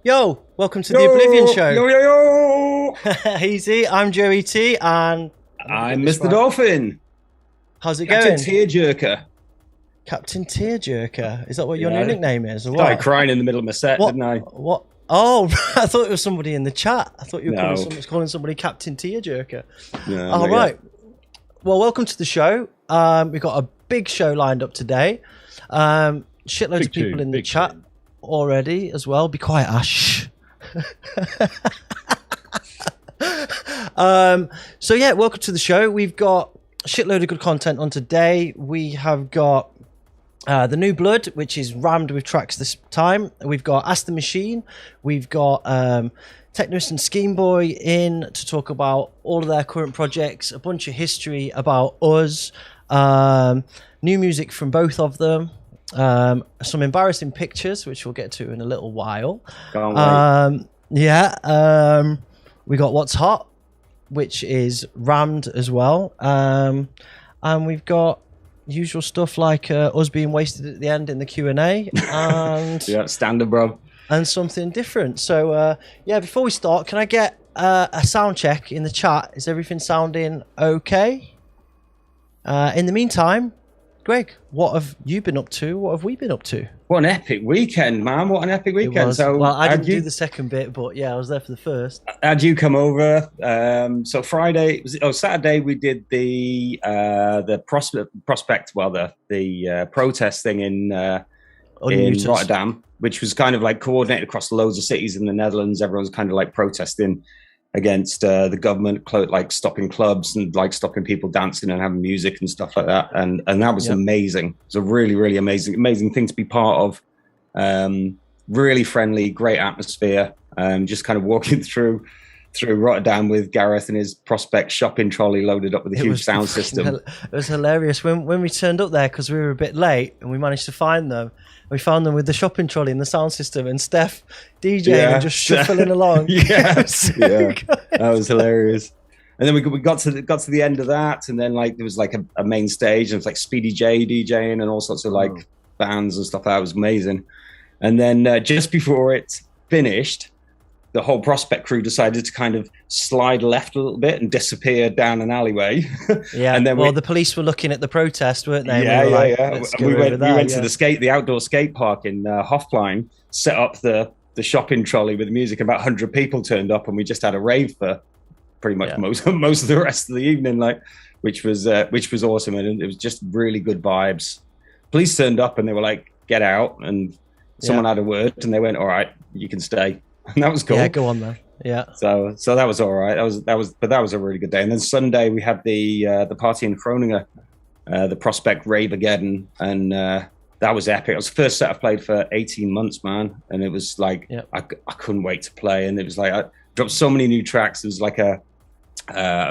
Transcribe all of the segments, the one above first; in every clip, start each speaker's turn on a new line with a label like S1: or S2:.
S1: Yo, welcome to the Oblivion show.
S2: Yo, yo, yo!
S1: Easy, I'm Joey T, and
S2: I'm Mr. Dolphin.
S1: How's it
S2: Captain
S1: going?
S2: Tearjerker.
S1: Captain Tearjerker. Is that what your new nickname is? Or
S2: Started
S1: what?
S2: crying in the middle of my set, didn't I?
S1: What? Oh, I thought it was somebody in the chat. I thought you were calling somebody Captain Tearjerker.
S2: No,
S1: all right. Well, welcome to the show. We've got a big show lined up today. Shitloads of people in the chat already as well. Be quiet, Ash. So yeah, welcome to the show. We've got a shitload of good content on today. We have got the new blood, which is rammed with tracks this time. We've got Ask the Machine. We've got Teknoist and Scheme Boy in to talk about all of their current projects, a bunch of history about us, new music from both of them, some embarrassing pictures, which we'll get to in a little while. We got What's Hot, which is rammed as well, and we've got usual stuff like us being wasted at the end in the Q&A, and
S2: yeah, standard, bro,
S1: and something different. So yeah, before we start, can I get a sound check in the chat? Is everything sounding okay? In the meantime, Greg, what have you been up to? What have we been up to?
S2: What an epic weekend, man. What an epic weekend. So,
S1: well, I didn't do the second bit, but yeah, I was there for the first.
S2: How'd you come over? So Saturday we did the protest thing in Rotterdam, which was kind of like coordinated across loads of cities in the Netherlands. Everyone's kind of like protesting against the government, like stopping clubs and like stopping people dancing and having music and stuff like that. And that was amazing. It was a really, really amazing thing to be part of. Really friendly, great atmosphere. Just kind of walking through Rotterdam with Gareth and his Prospect shopping trolley loaded up with a huge sound system.
S1: It was hilarious when we turned up there, because we were a bit late and we managed to find them. We found them with the shopping trolley and the sound system, and Steph DJing and just shuffling along.
S2: That was hilarious. And then we got to the end of that, and then like there was like a main stage, and it was like Speedy J DJing and all sorts of like bands and stuff. That was amazing. And then just before it finished, the whole Prospect crew decided to kind of slide left a little bit and disappear down an alleyway.
S1: And then the police were looking at the protest, weren't they?
S2: We went to the outdoor skate park in Hofplein, set up the shopping trolley with music. About 100 people turned up, and we just had a rave for pretty much most of the rest of the evening, which was awesome, and it was just really good vibes. Police turned up and they were like, "Get out!" and someone had a word, and they went, "All right, you can stay." And that was cool.
S1: Yeah, go on then. Yeah.
S2: So that was all right. That was a really good day. And then Sunday we had the party in Groningen, the Prospect Rave-ageddon, and that was epic. It was the first set I've played for 18 months, man. And it was like I couldn't wait to play. And it was like I dropped so many new tracks. It was like a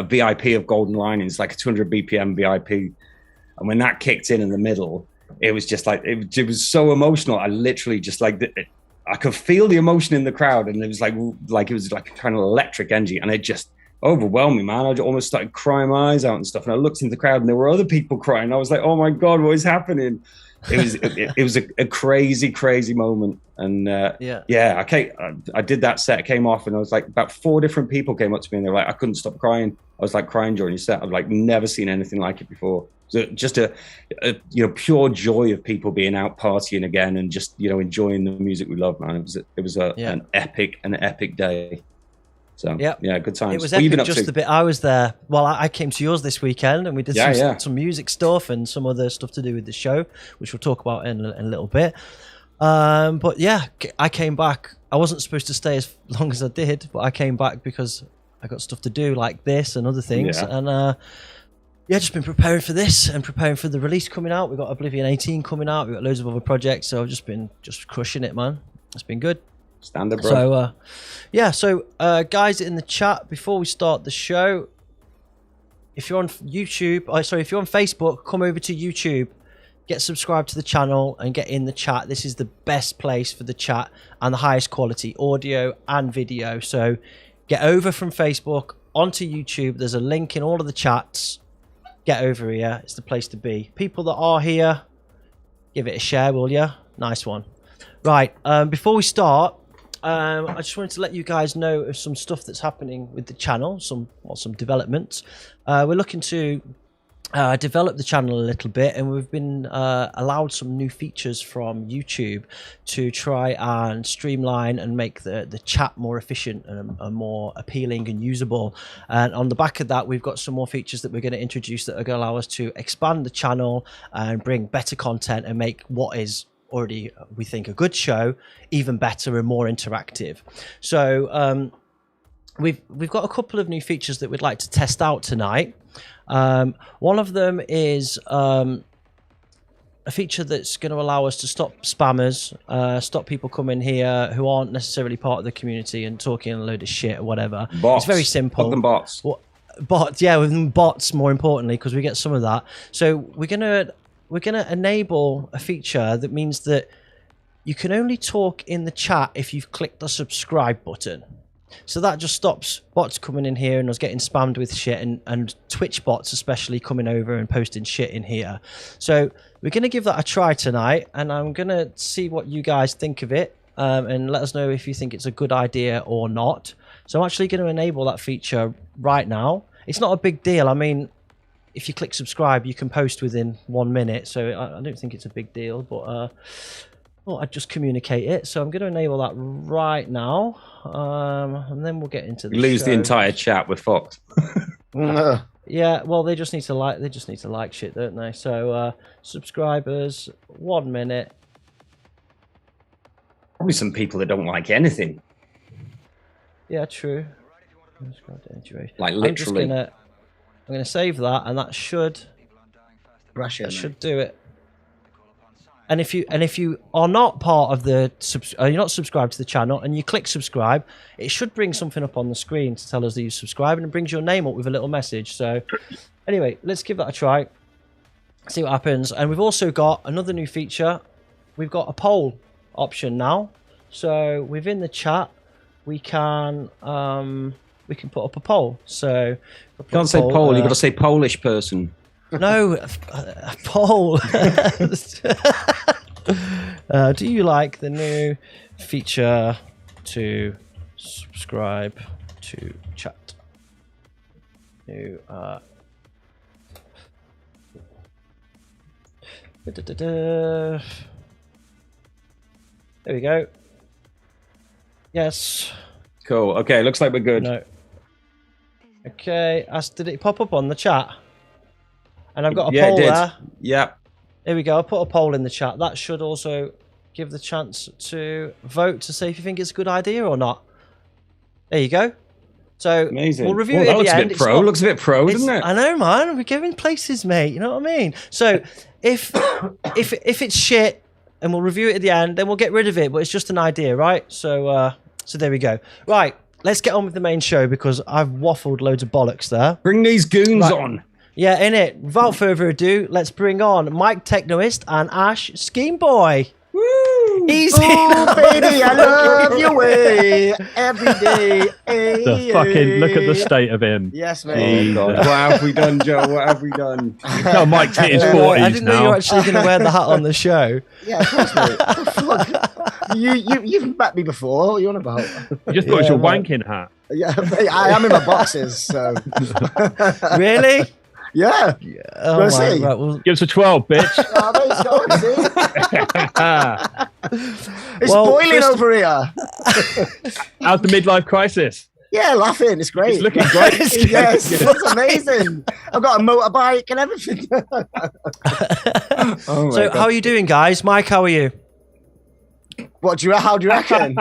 S2: VIP of Golden Linings, like a 200 BPM VIP. And when that kicked in the middle, it was just like it was so emotional. I literally just like I could feel the emotion in the crowd, and it was like it was like a kind of electric energy, and it just overwhelmed me, man. I almost started crying my eyes out and stuff. And I looked into the crowd, and there were other people crying. I was like, "Oh my god, what is happening?" It was a crazy moment. And I did that set, came off, and I was like, about 4 different people came up to me, and they were like, "I couldn't stop crying." I was like crying during your set. I've like never seen anything like it before. So just a pure joy of people being out partying again and just enjoying the music we love, man. It was an epic day. So good times.
S1: It was epic. Just the bit I was there. Well, I came to yours this weekend, and we did some music stuff and some other stuff to do with the show, which we'll talk about in a little bit. But yeah, I came back. I wasn't supposed to stay as long as I did, but I came back because I got stuff to do like this and other things. And just been preparing for this and preparing for the release coming out. We've got Oblivion 18 coming out. We've got loads of other projects, so I've just been crushing it, man. It's been good.
S2: Standard, bro.
S1: So guys in the chat, before we start the show, if you're on YouTube, if you're on Facebook, come over to YouTube, get subscribed to the channel and get in the chat. This is the best place for the chat and the highest quality audio and video. So get over from Facebook onto YouTube. There's a link in all of the chats. Get over here. It's the place to be. People that are here, give it a share, will you? Nice one. Right, before we start, I just wanted to let you guys know of some stuff that's happening with the channel, some developments. We're looking to develop the channel a little bit, and we've been allowed some new features from YouTube to try and streamline and make the chat more efficient and more appealing and usable. And on the back of that, we've got some more features that we're going to introduce that are going to allow us to expand the channel and bring better content and make what is already, we think, a good show even better and more interactive. So we've got a couple of new features that we'd like to test out tonight. One of them is a feature that's going to allow us to stop spammers, stop people coming here who aren't necessarily part of the community and talking a load of shit or whatever.
S2: Bots.
S1: It's very simple.
S2: Fucking bots.
S1: Bots, yeah, with bots more importantly, because we get some of that. So we're gonna enable a feature that means that you can only talk in the chat if you've clicked the subscribe button. So that just stops bots coming in here and us getting spammed with shit, and Twitch bots especially coming over and posting shit in here. So we're going to give that a try tonight, and I'm going to see what you guys think of it, and let us know if you think it's a good idea or not. So I'm actually going to enable that feature right now. It's not a big deal. I mean, if you click subscribe, you can post within 1 minute. So I don't think it's a big deal, but I'd just communicate it. So I'm going to enable that right now, and then we'll get into the
S2: lose
S1: show.
S2: the entire chat with Fox.
S1: Yeah, well, they just need to like. They just need to like shit, don't they? So subscribers, 1 minute.
S2: Probably some people that don't like anything.
S1: Yeah, true.
S2: Like literally.
S1: I'm going to save that, and that should do it. And if you are not part of the you're not subscribed to the channel and you click subscribe, it should bring something up on the screen to tell us that you subscribe, and it brings your name up with a little message. So anyway, let's give that a try, see what happens. And we've also got another new feature. We've got a poll option now. So within the chat, we can put up a poll. So
S2: you can't say poll, you've got to say Polish person.
S1: No, poll. Do you like the new feature to subscribe to chat? New, there we go. Yes.
S2: Cool. Okay, looks like we're good.
S1: No. Okay. Did it pop up on the chat? And I've got a poll there.
S2: Yeah.
S1: There we go. I put a poll in the chat. That should also give the chance to vote to see if you think it's a good idea or not. There you go. So
S2: amazing.
S1: We'll review it at the end.
S2: Looks a bit pro, doesn't it?
S1: I know, man. We're giving places, mate. You know what I mean? So if it's shit, and we'll review it at the end, then we'll get rid of it. But it's just an idea, right? So there we go. Right. Let's get on with the main show because I've waffled loads of bollocks there.
S2: Bring these goons on.
S1: Yeah, innit. Without further ado, let's bring on Mike Teknoist and Ash Scheme Boy.
S3: Woo!
S1: Easy.
S3: Oh, baby, I love you way every day.
S4: The fucking look at the state of him.
S3: Yes, man.
S2: Oh, God. What have we done, Joe? What have we done?
S4: No, Mike's hit his 40s
S1: I didn't know you were actually going to wear the hat on the show.
S3: Yeah, of course, mate. You've met me before. What are you on about?
S4: You just thought it was your wanking hat.
S3: Yeah, I am in my boxes, so.
S1: Really?
S3: Yeah.
S1: Oh,
S3: We'll
S1: my,
S3: see.
S4: Give us a 12, bitch.
S3: Oh, there you go, see? It's boiling over here.
S4: How's the midlife crisis?
S3: Yeah, laughing. It's great.
S4: It's looking great.
S3: Yes, it's amazing. I've got a motorbike and everything.
S1: So, how are you doing, guys? Mike, how are you?
S3: How do you reckon?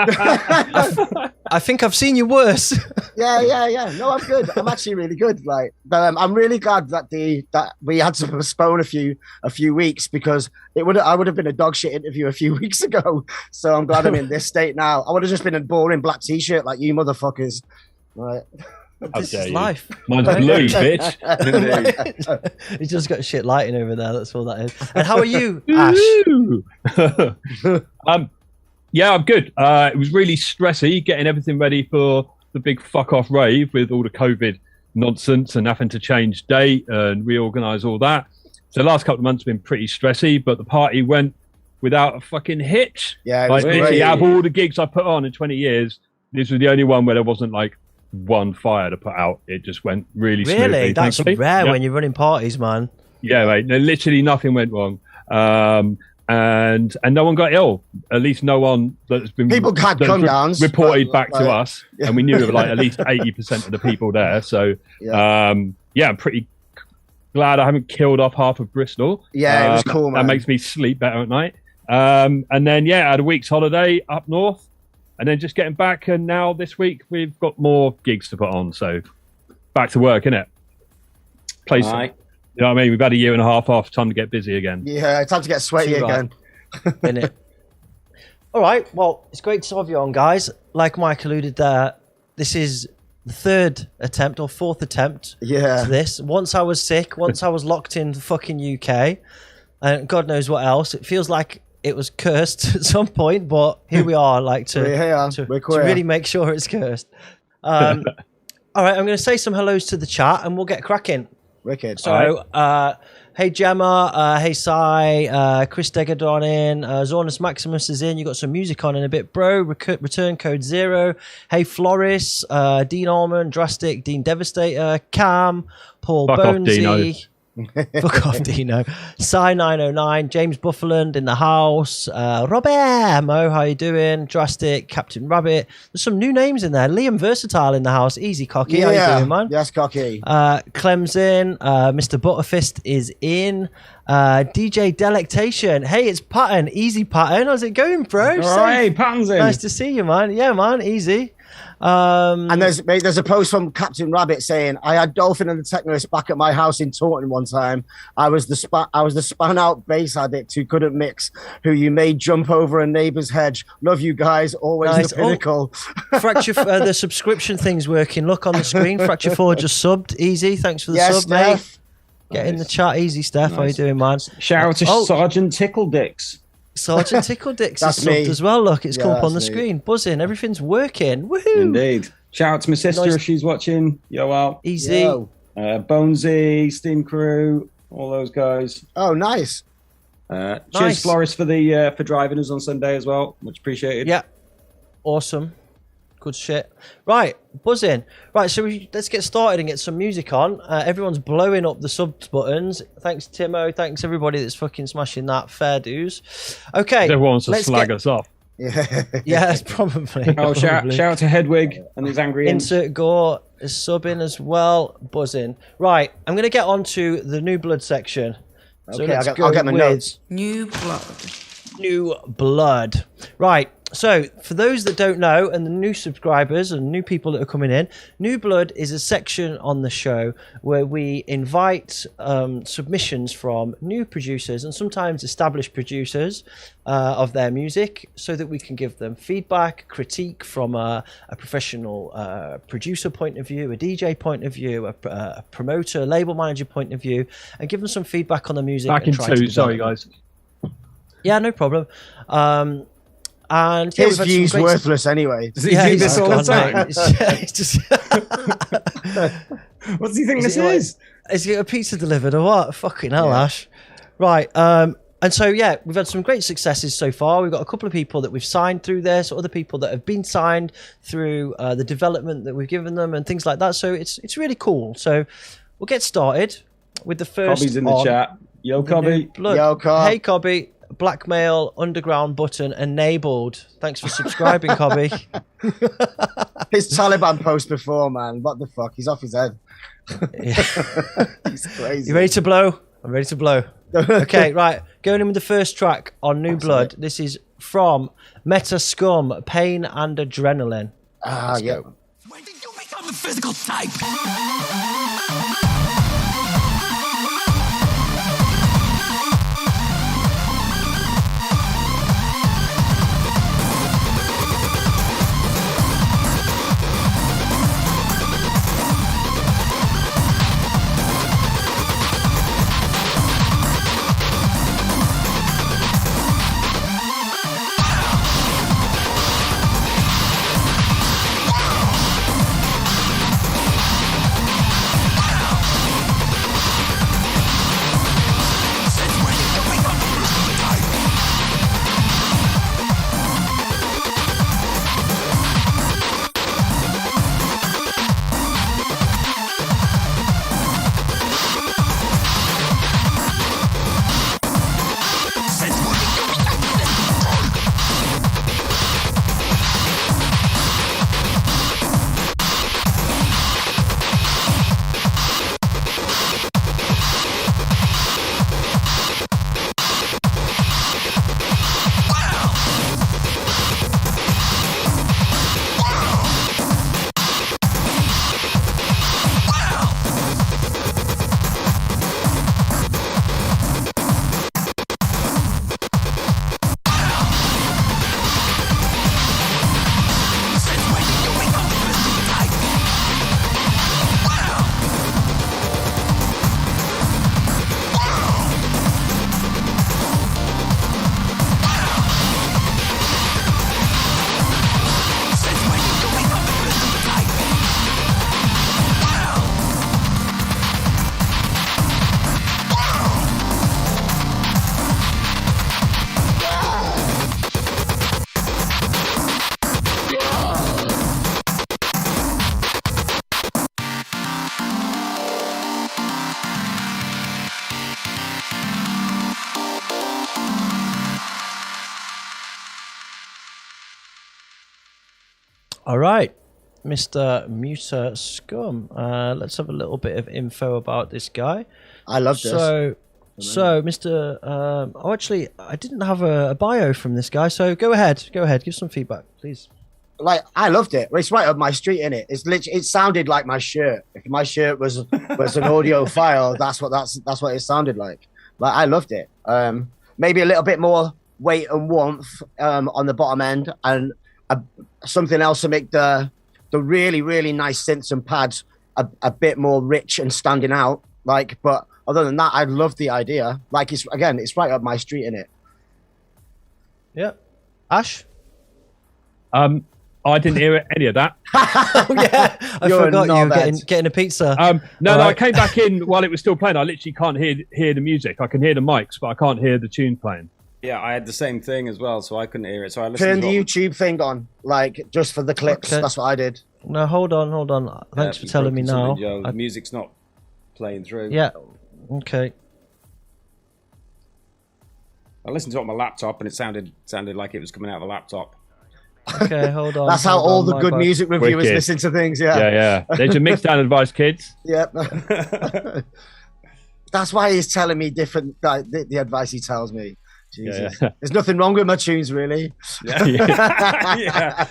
S1: I think I've seen you worse.
S3: Yeah. No, I'm good. I'm actually really good. But I'm really glad that we had to postpone a few weeks because I would have been a dog shit interview a few weeks ago. So I'm glad I'm in this state now. I would have just been a boring black t-shirt like you motherfuckers. Right.
S1: This is life.
S4: Mine's blue, bitch.
S1: He's just got shit lighting over there. That's all that is. And how are you, Ash?
S4: Yeah, I'm good. It was really stressy getting everything ready for the big fuck off rave with all the COVID nonsense and having to change date and reorganize all that. So the last couple of months have been pretty stressy, but the party went without a fucking hitch.
S3: Yeah,
S4: like literally out of all the gigs I put on in 20 years, this was the only one where there wasn't like one fire to put out. It just went really smoothly.
S1: Really? That's
S4: thankfully.
S1: rare when you're running parties, man.
S4: Yeah, mate. Literally nothing went wrong. And no one got ill. At least no one that's been
S3: people had come downs
S4: reported back to us, and we knew of like at least 80% of the people there. So I'm pretty glad I haven't killed off half of Bristol.
S3: Yeah, it was cool, man.
S4: That makes me sleep better at night. And then I had a week's holiday up north, and then just getting back. And now this week we've got more gigs to put on. So back to work, innit? Place.
S2: Right.
S4: You know what I mean? We've had a year and a half off. Time to get busy again.
S3: Yeah, time to get sweaty again.
S1: Innit? All right. Well, it's great to have you on, guys. Like Mike alluded there, this is the third attempt or fourth attempt to this. Once I was sick. Once I was locked in the fucking UK. And God knows what else. It feels like it was cursed at some point, but here we are, like to really make sure it's cursed. All right, I'm going to say some hellos to the chat and we'll get cracking.
S3: Wicked.
S1: So, hey Gemma, hey Sai, Chris Degadon in, ZornusMaximus is in. You got some music on in a bit, bro. Return code 0. Hey Floris, Dean Allman, Drastic, Dean Devastator, Cam, Paul Bonesy. Fuck off, Dino. Sai 909, James Buffaland in the house, Robert Mo, how you doing? Drastic, Captain Rabbit. There's some new names in there. Liam Versatile in the house. Easy, Cocky. How you doing, man?
S3: Yes, Cocky.
S1: Clem's in. Mr. Butterfist is in. DJ Delectation. Hey, it's Patton. Easy, Patton. How's it going, bro?
S2: All right, Patton's in.
S1: Nice to see you, man. Yeah, man. Easy.
S3: And there's a post from Captain Rabbit saying, I had Dolphin and the Teknoist back at my house in Taunton one time. I was the span out bass addict who couldn't mix, who you made jump over a neighbour's hedge. Love you guys, always the pinnacle.
S1: Fracture, the subscription thing's working. Look on the screen. Fracture 4 just subbed. Easy, thanks for the sub,
S3: Steph.
S1: Mate. Get in the chat, easy, Steph. How you doing, man?
S2: Shout out to Sergeant Tickledick.
S1: Sergeant Tickledick is subbed as well. Look, it's come up on the screen. Buzzing. Everything's working. Woohoo!
S2: Indeed. Shout out to my sister if she's watching. Yo, well.
S1: Easy.
S3: Yo.
S2: Bonesy, Steam Crew, all those guys.
S3: Oh, nice.
S2: Cheers, Floris, for driving us on Sunday as well. Much appreciated.
S1: Yeah. Awesome. Good shit. Right, buzzing. Right, so let's get started and get some music on. Everyone's blowing up the subs buttons. Thanks, Timo. Thanks, everybody that's fucking smashing that. Fair dues. Okay.
S4: Everyone wants to slag us off.
S1: Yes, probably.
S2: Oh, shout out to Hedwig and his angry
S1: Insert Gore is subbing as well. Buzzing. Right, I'm going to get on to the New Blood section.
S3: Okay, so I'll get my notes.
S1: New Blood. Right. So, for those that don't know, and the new subscribers and new people that are coming in, New Blood is a section on the show where we invite submissions from new producers and sometimes established producers of their music so that we can give them feedback, critique from a professional producer point of view, a DJ point of view, a promoter, label manager point of view, and give them some feedback on the music.
S4: Back in two, sorry guys.
S1: Yeah, no problem. And
S3: his view's worthless anyway.
S2: Does he do this all the time?
S1: It's just
S2: what does he think this is?
S1: Is it a pizza delivered or what? Fucking hell, Ash. Right. And so, yeah, we've had some great successes so far. We've got a couple of people that we've signed through this, other people that have been signed through the development that we've given them and things like that. So it's really cool. So we'll get started with the first.
S2: Cobby's in the chat. Yo, Cobby.
S3: Yo, Cobb.
S1: Hey, Cobby. Blackmail underground button enabled. Thanks for subscribing, Cobby.
S3: His Taliban post before, man. What the fuck? He's off his head. He's crazy.
S1: You ready to blow? I'm ready to blow. Okay, right. Going in with the first track on New Blood. This is from Muta-scuM, Pain and Adrenalin.
S3: Let's go.
S5: When did you become a physical type?
S1: All right, Mr. Muta-scuM. Let's have a little bit of info about this guy.
S3: I love this.
S1: So, Mr. Actually, I didn't have a bio from this guy. So go ahead, give some feedback, please.
S3: Like, I loved it. It's right up my street, innit? It's literally, it sounded like my shirt. If my shirt was an audio file, that's what it sounded like. Like, I loved it. Maybe a little bit more weight and warmth on the bottom end, and something else to make the really, really nice synths and pads a bit more rich and standing out. Like, but other than that, I love the idea. Like, it's right up my street, innit?
S1: Yeah. Ash?
S4: I didn't hear any of that.
S1: Oh, yeah. I forgot you were getting a pizza.
S4: No, I came back in while it was still playing. I literally can't hear the music. I can hear the mics, but I can't hear the tune playing.
S2: Yeah, I had the same thing as well, so I couldn't hear it. So I listened.
S3: Turn the YouTube thing on, like, just for the clips. Okay. That's what I did.
S1: No, hold on. Thanks for telling me now.
S2: The music's not playing through.
S1: Yeah. Okay.
S2: I listened to it on my laptop, and it sounded like it was coming out of the laptop.
S1: Okay, hold on.
S3: That's how all the good music reviewers listen to things.
S4: Yeah. There's your mix down advice, kids.
S3: Yep. That's why he's telling me different. The advice he tells me. Jesus. Yeah. There's nothing wrong with my tunes, really.
S2: Yeah.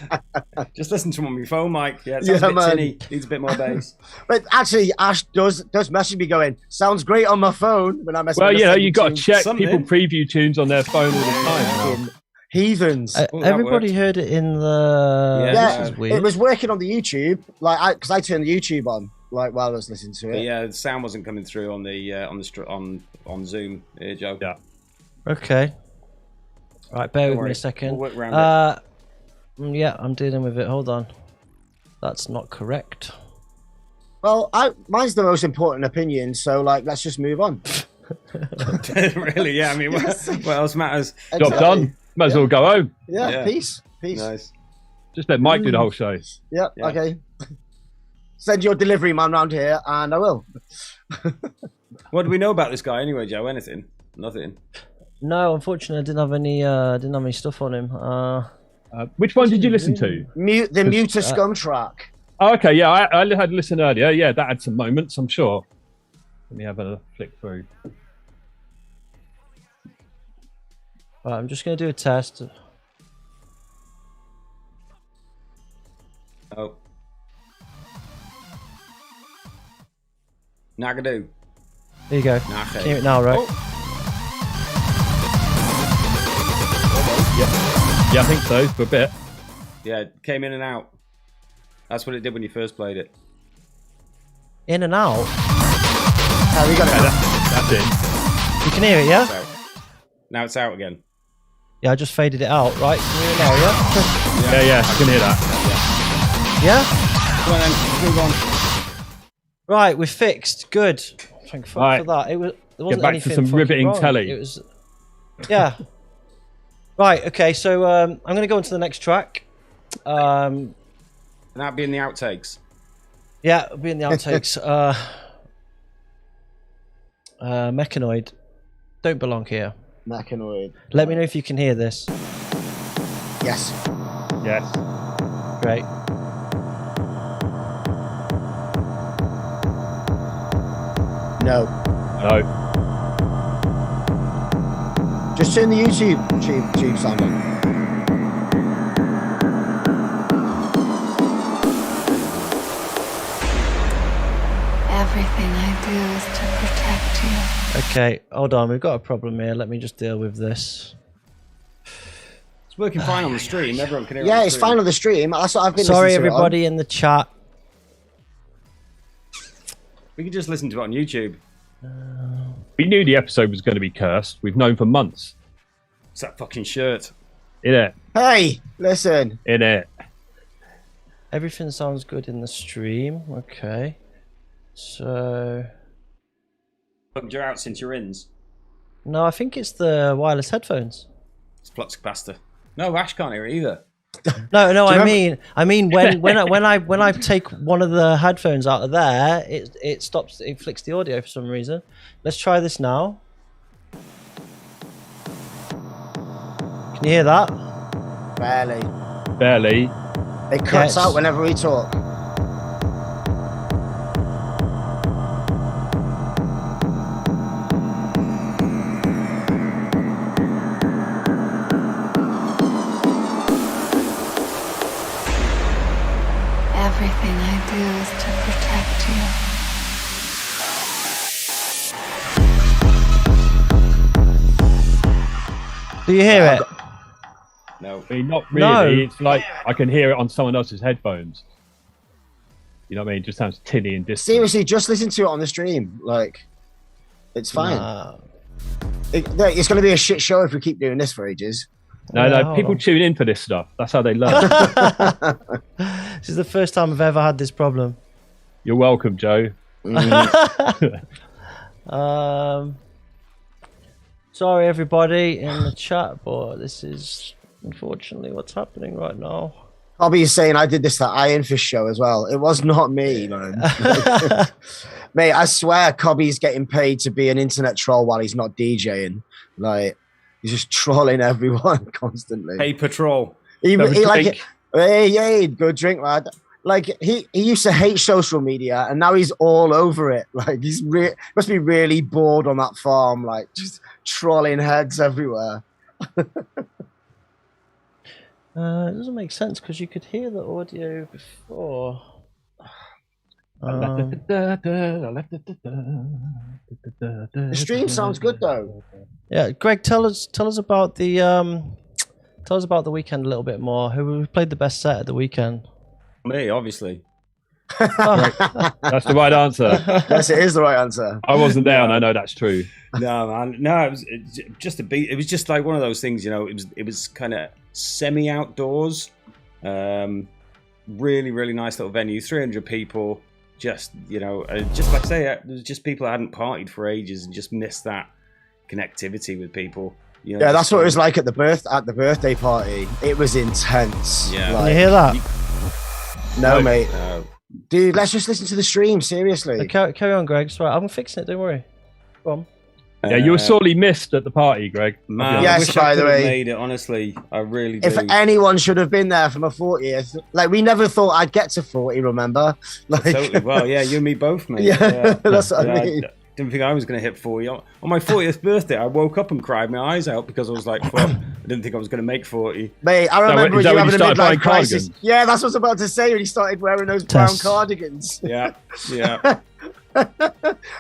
S2: Just listen to them on my phone, Mike. Yeah, it sounds a bit tinny. Needs a bit more bass.
S3: But actually, Ash does message me going, sounds great on my phone when I mess.
S4: Well, you've got to check. People preview tunes on their phone all the time.
S3: Heathens.
S1: Everybody heard it in the.
S3: Yeah, it was working on the YouTube, like because I turned the YouTube on, like while I was listening to it.
S2: But yeah, the sound wasn't coming through on the on Zoom. Here, Joe.
S4: Yeah.
S1: Okay. Right, bear with me a second.
S2: We'll work around it.
S1: Yeah, I'm dealing with it. Hold on. That's not correct.
S3: Well, mine's the most important opinion, so like, let's just move on.
S2: Really? Yeah. I mean, what else matters?
S3: Exactly.
S4: Job done. Might as well go home.
S3: Yeah. Peace.
S2: Nice.
S4: Just let Mike do the whole show.
S3: Yeah. Okay. Send your delivery man round here, and I will.
S2: What do we know about this guy anyway, Joe? Anything? Nothing.
S1: No, unfortunately, I didn't have any stuff on him.
S4: Which one did you listen to?
S3: The Muta-scuM track.
S4: Oh, okay, yeah, I had to listen earlier. Yeah, that had some moments, I'm sure. Let me have a flick through.
S1: Right, I'm just going to do a test.
S2: Oh. Nagadoo.
S1: There you go. Can you hear it now, right?
S2: Oh.
S4: Yeah, I think so, for a bit.
S2: Yeah, it came in and out. That's what it did when you first played it.
S1: In and out?
S3: Oh, we got it.
S4: That's it.
S1: You can hear it, yeah?
S2: Now it's out again.
S1: Yeah, I just faded it out, right? Can you hear it now, yeah?
S4: Yeah, I can hear that.
S1: Yeah?
S2: Come on then, move on.
S1: Right, we're fixed. Good. Thank fuck for that. There wasn't
S4: Get back
S1: anything
S4: to some riveting
S1: wrong.
S4: telly.
S1: It was, yeah. Right, okay, so I'm going to go on to the next track.
S2: And that'd be in the outtakes.
S1: Yeah, it'll be in the outtakes. Mechanoid. Don't belong here.
S3: Mechanoid.
S1: Let me know if you can hear this.
S3: Yes.
S4: Yes.
S1: Great.
S3: No.
S4: No.
S3: Just turn the YouTube sound on.
S6: Everything I do is to protect you.
S1: Okay, hold on. We've got a problem here. Let me just deal with this.
S2: It's working fine on the stream. Everyone can hear it.
S3: Yeah, it's fine on the stream. That's what I've been
S1: Sorry,
S3: listening to
S1: everybody in the chat.
S2: We could just listen to it on YouTube.
S4: We knew the episode was going to be cursed. We've known for months.
S2: It's that fucking shirt.
S4: Innit?
S3: Hey, listen.
S4: Innit?
S1: Everything sounds good in the stream. Okay. So...
S2: Plugged you out since you're ins.
S1: No, I think it's the wireless headphones.
S2: It's flux capacitor. No, Ash can't hear it either.
S1: No, I mean when I take one of the headphones out of there, it stops. It flicks the audio for some reason. Let's try this now. Can you hear that?
S3: Barely.
S4: Barely.
S3: It cuts out whenever we talk.
S6: Everything I do is to protect you.
S1: Do you hear it?
S2: No.
S4: I mean, not really.
S1: No.
S4: It's like I can hear it on someone else's headphones. You know what I mean? It just sounds tinny and distant.
S3: Seriously, just listen to it on the stream. Like, it's fine.
S1: Nah.
S3: It's going to be a shit show if we keep doing this for ages.
S4: No, people tune in for this stuff. That's how they learn.
S1: This is the first time I've ever had this problem.
S4: You're welcome, Joe.
S1: Sorry, everybody in the chat, but this is unfortunately what's happening right now.
S3: Cobby's saying I did this at Ironfish show as well. It was not me, man. Mate, I swear Cobby's getting paid to be an internet troll while he's not DJing. Like, he's just trolling everyone constantly.
S2: Hey, patrol.
S3: He like, hey, good drink, lad. Like, he used to hate social media, and now he's all over it. Like, must be really bored on that farm, like, just trolling heads everywhere.
S1: It doesn't make sense because you could hear the audio before.
S3: The stream sounds good though.
S1: Yeah, Greg, tell us about the weekend a little bit more. Who played the best set at the weekend?
S2: Me, obviously.
S4: That's the right answer.
S3: Yes, it is the right answer.
S4: I wasn't there, and I know that's true.
S2: No, man. No, it was just a beat. It was just like one of those things, you know. It was kind of semi-outdoors. Really, really nice little venue. 300 people. Just, you know, just like I say, there's just people that hadn't partied for ages and just missed that connectivity with people. You know,
S3: yeah, that's what it was like at the birthday party. It was intense.
S2: Yeah.
S3: Like,
S1: Can you hear that?
S3: No, mate.
S2: No.
S3: Dude, let's just listen to the stream, seriously.
S1: Carry on, Greg. Sorry, I'm fixing it. Don't worry. Go on.
S4: Yeah, you were sorely missed at the party, Greg.
S2: Man,
S3: Yes,
S2: I wish
S3: by
S2: I
S3: the
S2: could have
S3: way.
S2: made it, honestly. I really do.
S3: If anyone should have been there for my 40th, like, we never thought I'd get to 40, remember? Like,
S2: Totally. Well, yeah, you and me both, mate.
S3: Yeah, that's what I mean.
S2: I didn't think I was going to hit 40. On my 40th birthday, I woke up and cried my eyes out because I was like, fuck, I didn't think I was going to make 40.
S3: Mate, I remember
S4: is
S3: you
S4: that when
S3: having
S4: you
S3: a
S4: started buying
S3: midlife crisis.
S4: cardigans?
S3: Yeah, that's what I was about to say when he started wearing those brown cardigans.
S2: Yeah, yeah.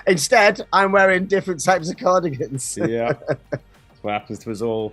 S3: Instead, I'm wearing different types of cardigans.
S2: Yeah. That's what happens to us all.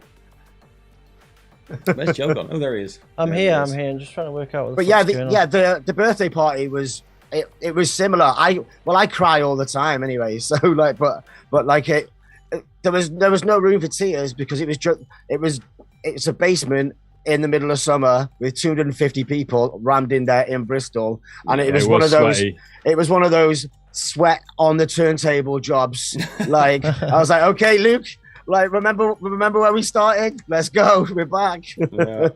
S2: Where's Joe gone? Oh, there he is.
S1: I'm
S2: There
S1: here.
S2: he
S1: I'm
S2: is.
S1: here. I'm just trying to work out. What the
S3: But yeah,
S1: fuck's going on.
S3: the birthday party was it was similar. I cry all the time anyway. So like, but like there was no room for tears because it's a basement in the middle of summer with 250 people rammed in there in Bristol, and it was one of those.
S4: Sweaty.
S3: It was one of those sweat on the turntable jobs. Like, I was like, okay, Luke, like, remember where we started? Let's go. We're back.
S2: Yeah.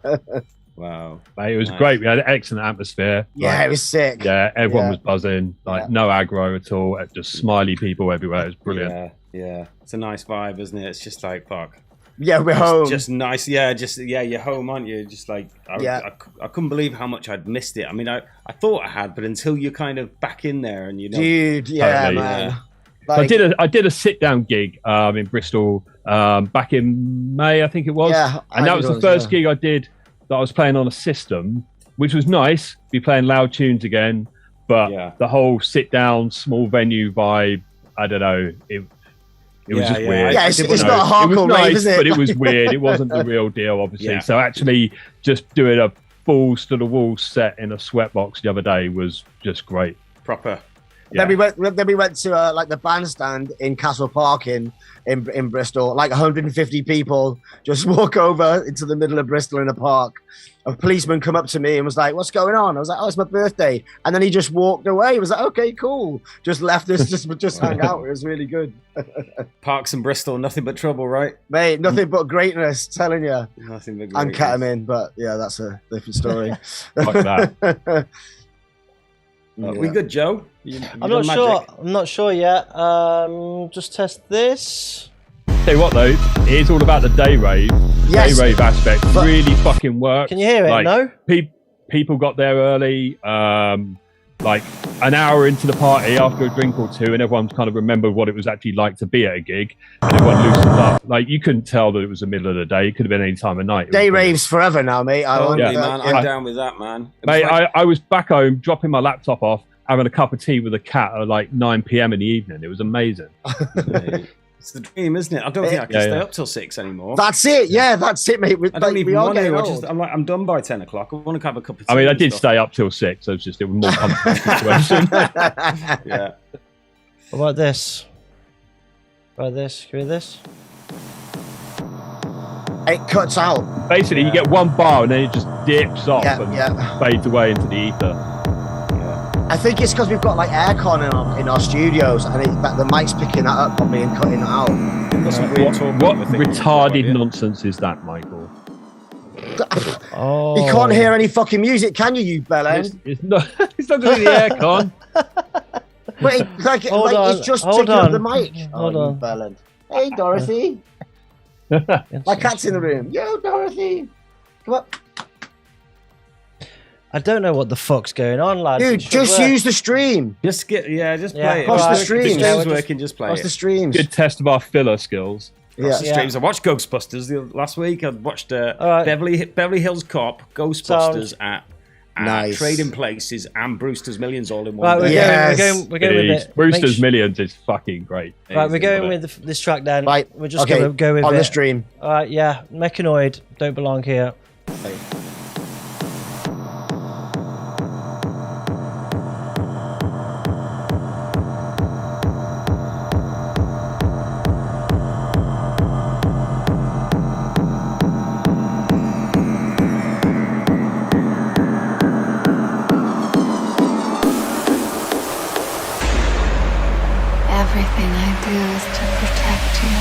S2: Wow.
S4: Mate, it was
S2: Nice.
S4: great. We had an excellent atmosphere.
S3: Yeah,
S4: Like,
S3: it was sick.
S4: yeah, everyone
S3: Yeah.
S4: was buzzing. Like,
S3: Yeah.
S4: no aggro at all. Just smiley people everywhere. It was brilliant.
S2: Yeah, yeah. It's a nice vibe, isn't it? It's just like, fuck.
S3: Yeah, we're home.
S2: Just nice. Yeah, you're home, aren't you? Just like, I couldn't believe how much I'd missed it. I mean, I thought I had, but until you're kind of back in there and you know.
S3: Dude, yeah,
S4: Totally.
S3: man.
S2: Yeah.
S3: Like,
S4: I did a sit down gig in Bristol back in May, I think it was.
S3: Yeah,
S4: and that was the first gig I did that I was playing on a system, which was nice. Be playing loud tunes again, but
S2: Yeah.
S4: the whole sit down small venue vibe, I don't know. It was
S2: Yeah,
S4: just
S2: yeah.
S4: weird.
S3: Yeah, it's
S4: You know,
S3: not a hardcore
S4: it was nice,
S3: rave, is it?
S4: but it was weird. It wasn't the real deal, obviously.
S2: Yeah.
S4: So actually, just doing a balls to the wall set in a sweatbox the other day was just great.
S2: Proper.
S3: Then we went to like the bandstand in Castle Park in Bristol. Like 150 people just walk over into the middle of Bristol in a park. A policeman come up to me and was like, "What's going on?" I was like, "Oh, it's my birthday." And then he just walked away. He was like, "Okay, cool." Just left us, just hang out. It was really good,
S2: Parks in Bristol, nothing but trouble, right?
S3: mate. Nothing but greatness, telling you.
S2: Nothing but
S3: And
S2: greatness.
S3: ketamine, but yeah, that's a different story.
S4: Like that.
S2: We good, Joe?
S1: I'm not sure. I'm not sure yet. Just test this.
S4: Tell you what though, it is all about the day rave.
S3: Yes.
S4: Day rave aspect
S3: But-
S4: really fucking works.
S1: Can you hear it?
S4: Like,
S1: No.
S4: people got there early, like an hour into the party after a drink or two, and everyone's kind of remembered what it was actually like to be at a gig, and everyone loosened up. Like, you couldn't tell that it was the middle of the day. It could have been any time of night.
S3: Day raves forever now, mate.
S2: Man, I'm down with that, man.
S4: Mate, I was back home, dropping my laptop off, having a cup of tea with a cat at like 9 p.m. in the evening. It was amazing.
S2: It's the dream, isn't it? I don't think I can stay up till 6 anymore.
S3: That's it. Yeah, that's it, mate.
S2: I don't even want to. I'm done by 10 o'clock. I want to have a cup of tea.
S4: I mean, I did stay up till 6. It was more comfortable situation.
S2: Yeah.
S1: What about this? Can we hear this?
S3: It cuts out.
S4: Basically, you get one bar and then it just dips off and fades away into the ether.
S3: I think it's because we've got like aircon in our studios, and the mic's picking that up probably and cutting it out.
S4: What retarded nonsense is that, Michael?
S3: You can't hear any fucking music, can you bellend?
S4: It's not doing the aircon.
S3: But it's just ticking up the mic. Hold on, bellend. Hey, Dorothy. My cat's in the room. Yo, Dorothy. Come up.
S1: I don't know what the fuck's going on, lads.
S3: Dude, just use the stream.
S2: Just play it.
S3: Watch the streams.
S2: The stream's working, just play it.
S3: Watch the streams.
S4: Good test of our filler skills.
S2: Watch the streams. I watched Ghostbusters last week. I watched Beverly Hills Cop, Ghostbusters at Trading Places, and Brewster's Millions all in one.
S1: Right, we're going with it.
S4: Brewster's Millions is fucking great.
S1: Right, we're going with this track then.
S3: Right,
S1: we're just going to go with
S3: on
S1: it.
S3: the stream.
S1: All right, yeah. Mechanoid, don't belong here.
S3: Okay.
S6: Everything I do is to protect you.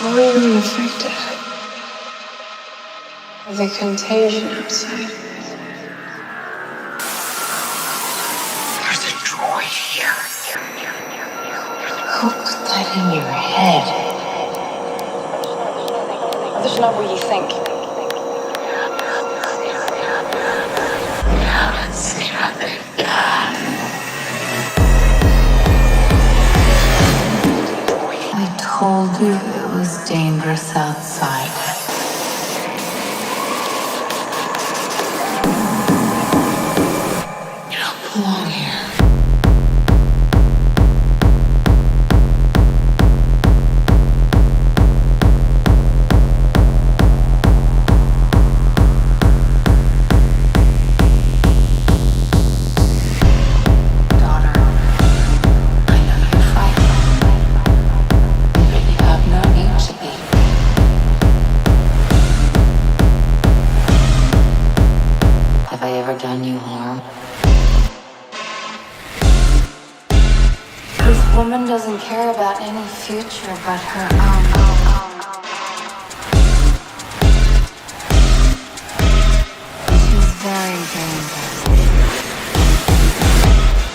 S6: Are you affected by the contagion outside? There's a droid here. Who put that in your head? There's not what you think. I told you it was dangerous outside. I ever done you harm? This woman doesn't care about any future but her own. She's very dangerous.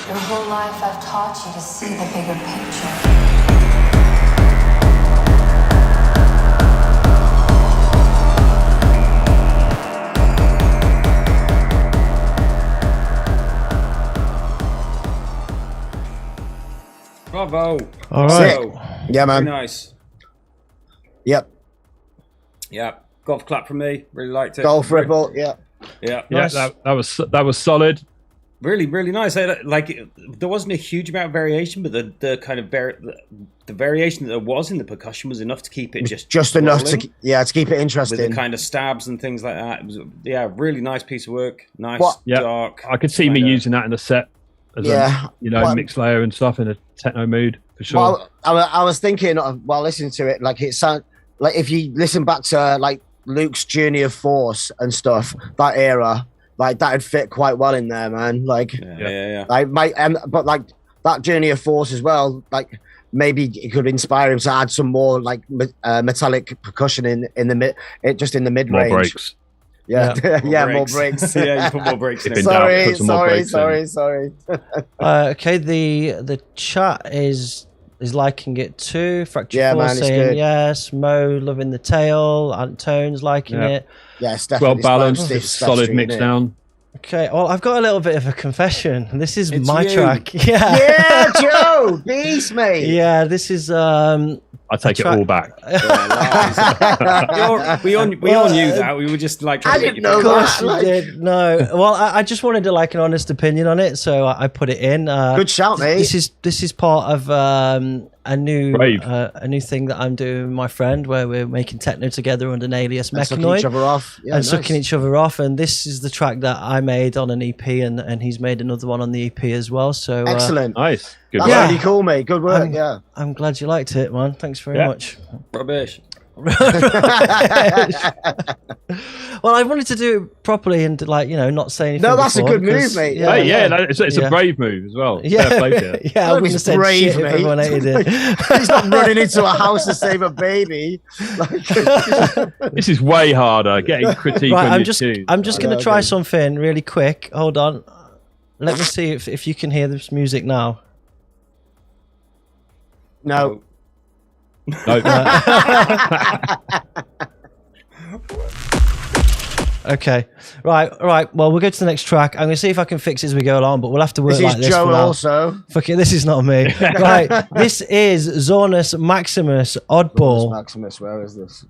S6: Your whole life I've taught you to see the bigger picture.
S2: Bravo.
S1: All right.
S2: Bravo.
S3: Yeah, man.
S2: Very nice.
S3: Yep.
S2: Yeah. Golf clap from me. Really liked it.
S3: Golf ripple. Yeah.
S2: Yeah.
S1: Nice.
S4: Yeah, that was solid.
S2: Really, really nice. There wasn't a huge amount of variation, but the kind of the variation that there was in the percussion was enough to keep it
S3: just enough to
S2: rolling,
S3: to keep it interesting.
S2: with the kind of stabs and things like that. It was really nice piece of work. Nice,
S4: Yeah.
S2: dark.
S4: I could see me using that in the set as a mix layer and stuff in a techno mood for sure.
S3: Well, I was thinking while listening to it, like it sound like if you listen back to like Luke's Journey of Force and stuff, that era, like that would fit quite well in there, man. Like,
S2: Yeah.
S3: like but like that Journey of Force as well, like maybe it could inspire him to add some more like metallic percussion in the mid range.
S4: More breaks.
S3: Yeah, more
S2: breaks.
S3: breaks.
S2: Yeah, you put more breaks in.
S3: Sorry.
S1: Okay, the chat is liking it too. Fracture 4
S3: man, it's
S1: saying
S3: good.
S1: yes. Mo loving the tail. Antone's liking it.
S3: Yeah, it's
S4: Well
S3: definitely
S4: balanced,
S3: Steph
S4: solid
S3: Street,
S4: mix
S3: innit?
S4: down.
S1: Okay, well, I've got a little bit of a confession. This is
S2: It's
S1: my
S2: you.
S1: track. Yeah.
S3: Yeah, Joe, beast, mate.
S1: Yeah, this is
S4: I take it all back.
S2: We all knew that. We were just like,
S3: I
S2: trying to
S3: didn't
S2: get
S3: know
S2: you
S1: Of
S2: through.
S1: course
S3: that.
S1: you did. No. Well, I just wanted to like an honest opinion on it, so I put it in.
S3: Good shout, mate.
S1: This is part of a new
S4: Rave.
S1: thing that I'm doing with my friend, where we're making techno together under an alias
S3: And sucking
S1: Mechanoid
S3: each other off. Yeah,
S1: and
S3: nice.
S1: sucking each other off. And this is the track that I made on an EP, and he's made another one on the EP as well. So
S3: Excellent.
S4: Nice. Good
S3: That's
S4: work.
S3: really cool, mate. Good work.
S1: I'm glad you liked it, man. Thanks very
S4: Yeah.
S1: much.
S2: Rubbish.
S1: Well, I wanted to do it properly and not say anything.
S3: No, that's a
S1: before
S3: good move,
S1: because-
S3: mate.
S4: Hey, it's
S1: Yeah.
S4: a brave move as well.
S1: Yeah,
S4: Fair play to you.
S1: yeah. I
S3: Look,
S1: wouldn't have
S3: he's
S1: said
S3: brave,
S1: shit if
S3: mate.
S1: everyone hated it.
S3: He's not running into a house to save a baby. Like,
S4: This is way harder. Getting critique
S1: Right,
S4: on
S1: I'm
S4: your
S1: just
S4: tune.
S1: going to try
S3: okay.
S1: something really quick. Hold on. Let me see if you can hear this music now.
S3: no.
S4: No.
S1: Okay. Right. Well, we'll go to the next track. I'm going to see if I can fix it as we go along, but we'll have to work
S3: This
S1: like
S3: is
S1: this
S3: Joe
S1: for now.
S3: also.
S1: Fuck it, this is not me. Right. This is ZornusMaximus, Oddball.
S3: Maximus, where is this?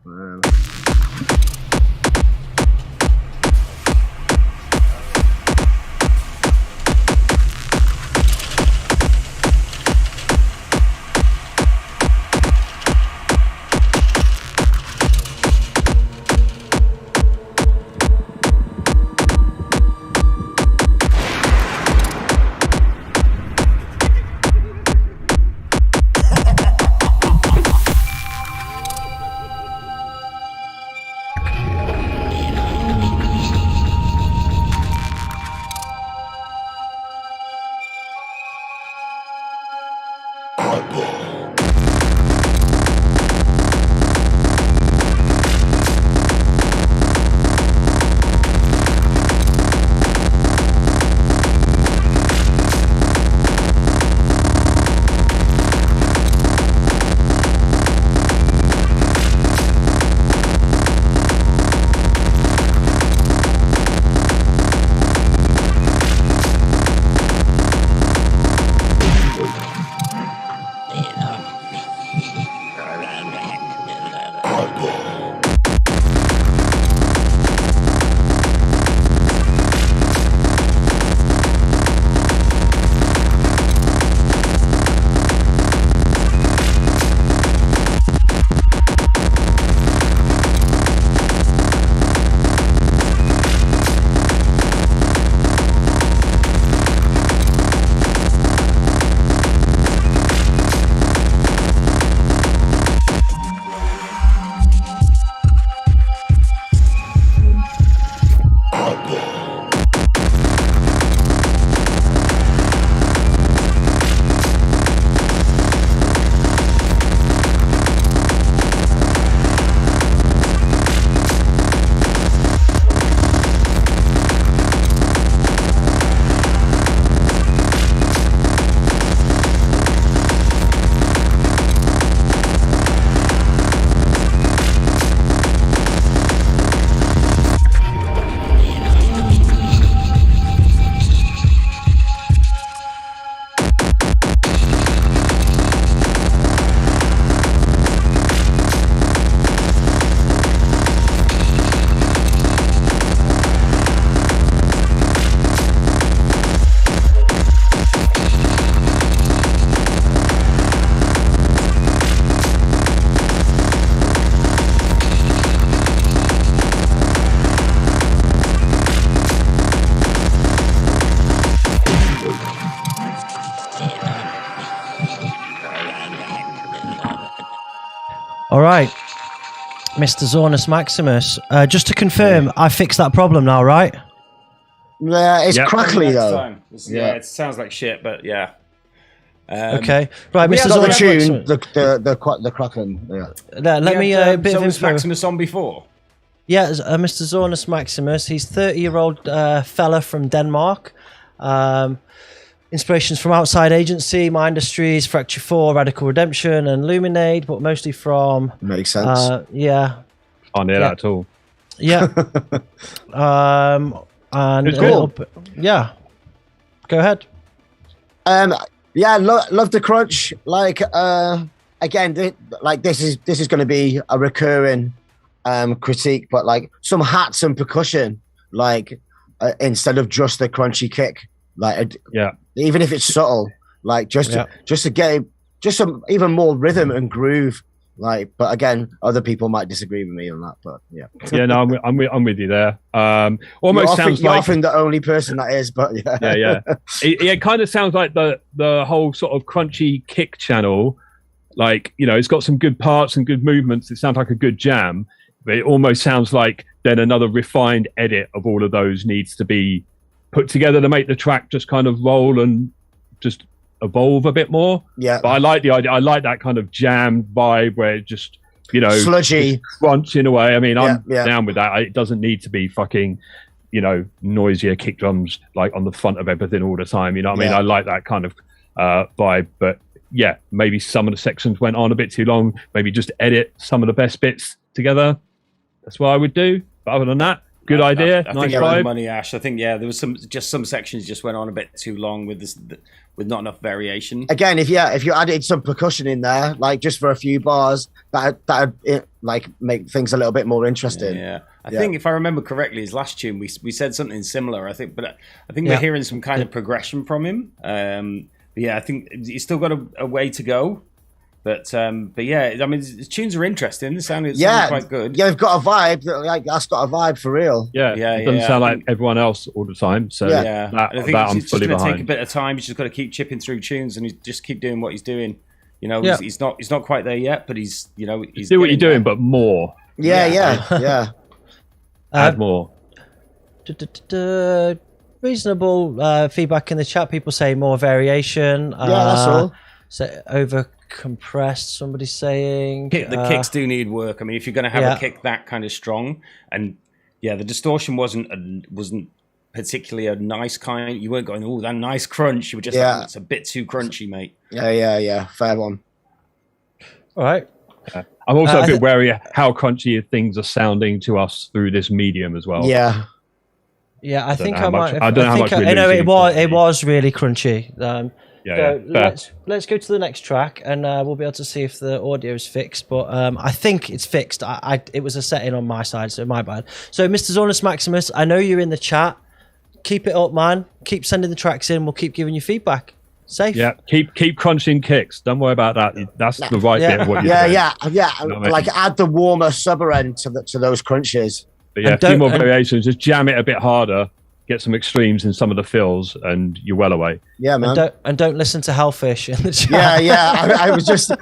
S1: right. Mr. ZornusMaximus. Just to confirm, I fixed that problem now, right?
S3: Yeah, it's crackly though.
S2: It sounds like shit, but yeah.
S1: Okay, right,
S3: We
S1: Mr.
S3: had the
S1: ZornusMaximus.
S3: tune, the crackling. Yeah.
S1: Let me a bit of info.
S2: Maximus on before.
S1: Yeah, Mr. ZornusMaximus. He's 30-year-old fella from Denmark. Inspirations from Outside Agency, My Industries, Fracture 4, Radical Redemption, and Luminade, but mostly from...
S3: Makes sense.
S1: Yeah.
S4: Can't hear that at all.
S1: Yeah. And
S4: It's
S1: a little
S4: cool.
S1: bit, yeah. Go ahead.
S3: Yeah, love the crunch. Like, again, this is going to be a recurring critique, but like some hats and percussion, like instead of just the crunchy kick, like even if it's subtle, like just to get just some even more rhythm and groove. Like, but again, other people might disagree with me on that. But yeah,
S4: no, I'm with you there. Almost sounds
S3: you're
S4: like
S3: often the only person that is, but yeah.
S4: It kind of sounds like the whole sort of crunchy kick channel. Like, you know, it's got some good parts and good movements. It sounds like a good jam, but it almost sounds like then another refined edit of all of those needs to be put together to make the track just kind of roll and just evolve a bit more.
S3: Yeah,
S4: but I like the idea. I like that kind of jam vibe where it just, you know,
S3: sludgy
S4: crunch in a way. I mean, I'm down with that. It doesn't need to be fucking, you know, noisier kick drums like on the front of everything all the time. You know what I mean? I like that kind of vibe. But yeah, maybe some of the sections went on a bit too long. Maybe just edit some of the best bits together. That's what I would do. But other than that, good idea.
S2: I
S4: nice
S2: think
S4: vibe.
S2: money, Ash. I think there was some sections just went on a bit too long with this, with not enough variation.
S3: Again, if you added some percussion in there, like just for a few bars, that like make things a little bit more interesting.
S2: Yeah. I think if I remember correctly, his last tune we said something similar. I think we're hearing some kind of progression from him. But yeah, I think he's still got a way to go. But yeah, I mean, his tunes are interesting. It sounded quite good.
S3: Yeah, they've got a vibe. Like, that's got a vibe for real.
S4: Yeah, it doesn't sound like everyone else all the time. So
S2: I think
S4: I'm
S2: it's
S4: fully
S2: just going to
S4: behind.
S2: take a bit of time. He's just got to keep chipping through tunes and just keep doing what he's doing. You know, he's not quite there yet, but he's
S4: do what you're doing, but more.
S3: Yeah.
S4: Add more.
S1: Reasonable feedback in the chat. People say more variation.
S3: That's all.
S1: So over compressed, somebody's saying
S2: the kicks do need work. I mean, if you're going to have a kick that kind of strong, and the distortion wasn't particularly a nice kind. You weren't going, oh, that nice crunch. You were just like, it's a bit too crunchy, mate.
S3: Yeah, fair one.
S1: All right.
S4: I'm also a bit wary of how crunchy things are sounding to us through this medium as well.
S3: Yeah,
S1: I think I might.
S4: I don't know how much.
S1: I know it was really crunchy.
S4: So
S1: let's go to the next track, and we'll be able to see if the audio is fixed. But I think it's fixed. It was a setting on my side, so my bad. So, Mr. ZornusMaximus, I know you're in the chat. Keep it up, man. Keep sending the tracks in. We'll keep giving you feedback. Safe.
S4: Yeah, keep crunching kicks. Don't worry about that. That's the right bit of what you're doing.
S3: Yeah.
S4: You know what I mean?
S3: Like add the warmer subber end to those crunches.
S4: But yeah, a few more variations. Just jam it a bit harder. Get some extremes in some of the fills, and you're well away.
S3: Yeah, man.
S1: And don't listen to Hellfish in the chat.
S3: Yeah. I was just,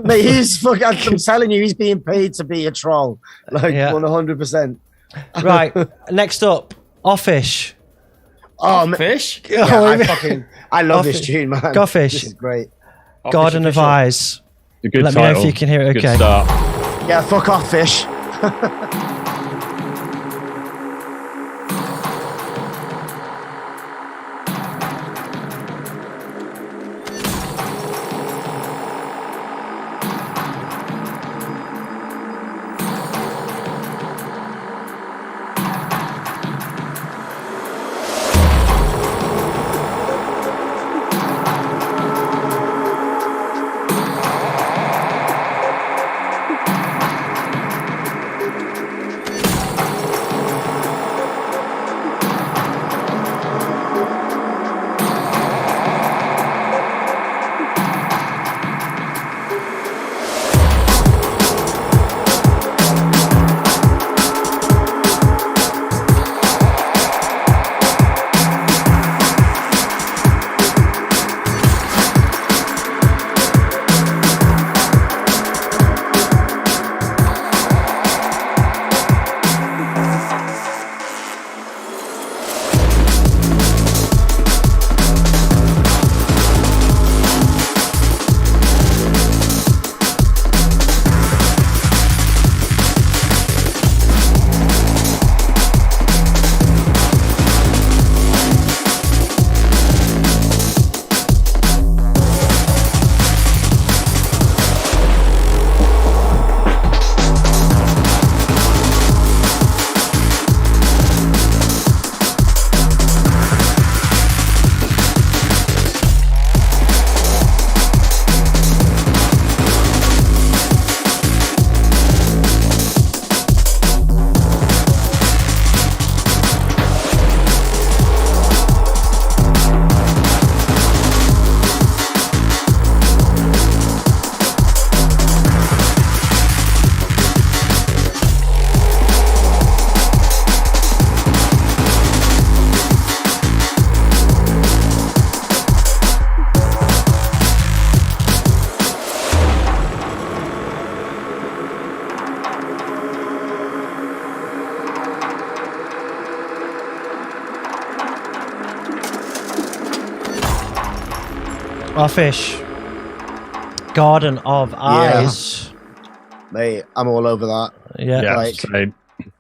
S3: mate. He's fucking. I'm telling you, he's being paid to be a troll. Like 100%.
S1: Right. Next up, Offish.
S2: Offish?
S3: I love this tune, man.
S1: Offish.
S3: This is great.
S1: Garden of Eyes.
S4: A good
S1: Let
S4: title.
S1: me know if you can hear it.
S4: Good
S1: Okay.
S4: start.
S3: Yeah, fuck off, fish.
S1: Offish. Garden of Eyes.
S3: Mate, I'm all over that.
S1: Yeah.
S3: Like,
S4: same.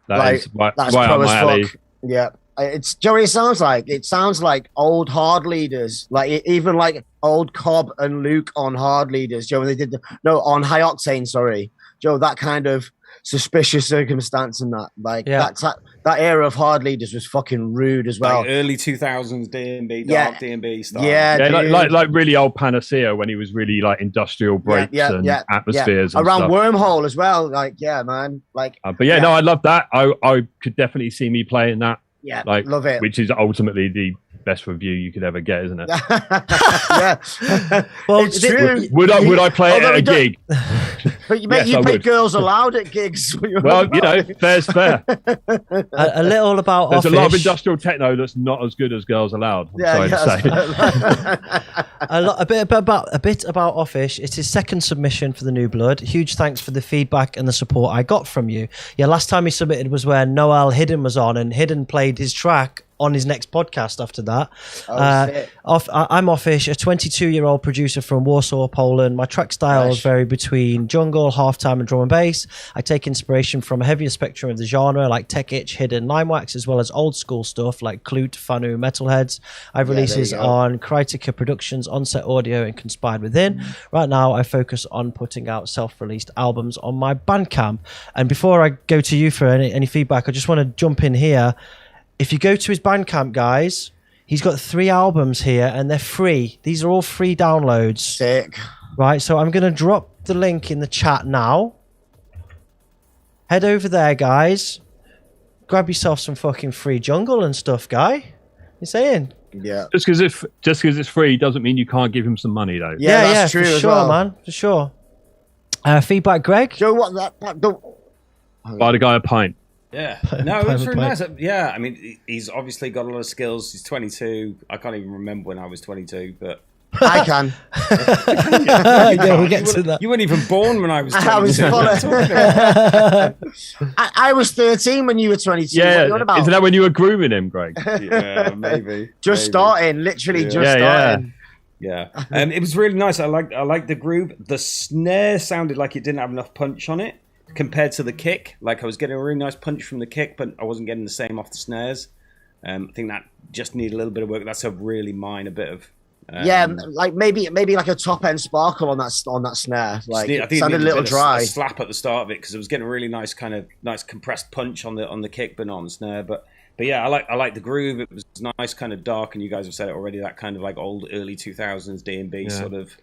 S3: That's
S4: right
S3: pro
S4: up
S3: as
S4: my alley.
S3: fuck. Yeah. It's Joey. It sounds like old hard leaders, like even like old Cobb and Luke on hard leaders. Joe, they did on High Octane. Sorry, Joe. That kind of suspicious circumstance and that, like that era of hard leaders was fucking rude as well.
S2: Like early 2000s D&B, dark D&B style.
S3: Yeah,
S4: like really old Panacea when he was really like industrial breaks and atmospheres and
S3: around
S4: stuff.
S3: Wormhole as well. Like, yeah, man. Like,
S4: but no, I love that. I could definitely see me playing that.
S3: Yeah,
S4: like,
S3: love it.
S4: Which is ultimately the best review you could ever get, isn't it?
S3: Yeah.
S1: Well,
S3: it's true.
S4: Would I play it at a gig?
S3: But you play Girls Aloud at gigs.
S4: Well, fair's fair.
S1: A little about
S4: There's
S1: Offish.
S4: a lot of industrial techno that's not as good as Girls Aloud. I'm sorry to say.
S1: a bit about Offish. It's his second submission for the New Blood. Huge thanks for the feedback and the support I got from you. Yeah, last time he submitted was when Noel Hidden was on, and Hidden played his track on his next podcast after that. I'm Offish, a 22-year-old producer from Warsaw, Poland. My track styles vary between jungle, halftime, and drum and bass. I take inspiration from a heavier spectrum of the genre, like Tech Itch, Hidden, Limewax, as well as old school stuff like Klute, Fanu, Metalheads. I have releases on Critica Productions, Onset Audio, and Conspired Within. Right now, I focus on putting out self-released albums on my Bandcamp. And before I go to you for any feedback, I just want to jump in here. If you go to his Bandcamp, guys, he's got 3 albums here, and they're free. These are all free downloads.
S3: Sick.
S1: Right, so I'm going to drop the link in the chat now. Head over there, guys. Grab yourself some fucking free jungle and stuff, guy. You saying?
S3: Yeah.
S4: Just because it's free doesn't mean you can't give him some money, though.
S3: Yeah, that's true
S1: for
S3: as
S1: sure,
S3: well.
S1: man. For sure. Feedback, Greg?
S3: Joe, what that don't...
S4: Buy the guy a pint.
S2: Yeah, no, it was really nice. Yeah, I mean, he's obviously got a lot of skills. He's 22. I can't even remember when I was 22, but
S3: I can.
S1: Yeah, we'll get to that.
S2: You weren't even born when I was 22.
S3: I was 13 when you were 22.
S4: Yeah,
S3: what are you on about?
S4: isn't that when you were grooming him, Greg?
S2: Yeah, maybe.
S3: Starting, literally just starting.
S2: Yeah, it was really nice. I liked the groove. The snare sounded like it didn't have enough punch on it compared to the kick. Like I was getting a really nice punch from the kick, but I wasn't getting the same off the snares. I think that just needed a little bit of work. That's a really minor bit of
S3: like maybe like a top end sparkle on that snare. Like
S2: I think
S3: it sounded a little dry.
S2: A slap at the start of it because it was getting a really nice compressed punch on the kick, but not on the snare. But yeah, I like the groove. It was nice, kind of dark, and you guys have said it already. That kind of like old early 2000s D&B sort of.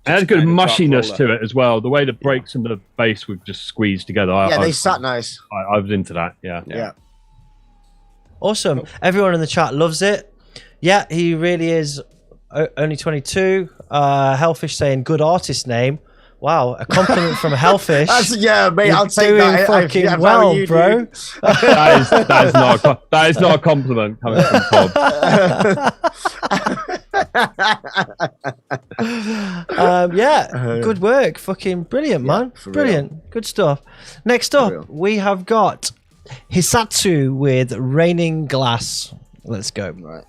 S4: It had good mushiness to it as well. The way the breaks and the bass were just squeezed together.
S3: They sat nice.
S4: I was into that. Yeah.
S1: Awesome. Cool. Everyone in the chat loves it. Yeah, he really is only 22. Hellfish saying good artist name. Wow, a compliment from Hellfish.
S3: Mate, I'll take that.
S1: Fucking well, bro.
S4: That is not a compliment coming from Bob.
S1: Good work. Fucking brilliant, man. Brilliant. Real. Good stuff. Next up, we have got HISSATSU with Raining Glass. Let's go.
S3: Right.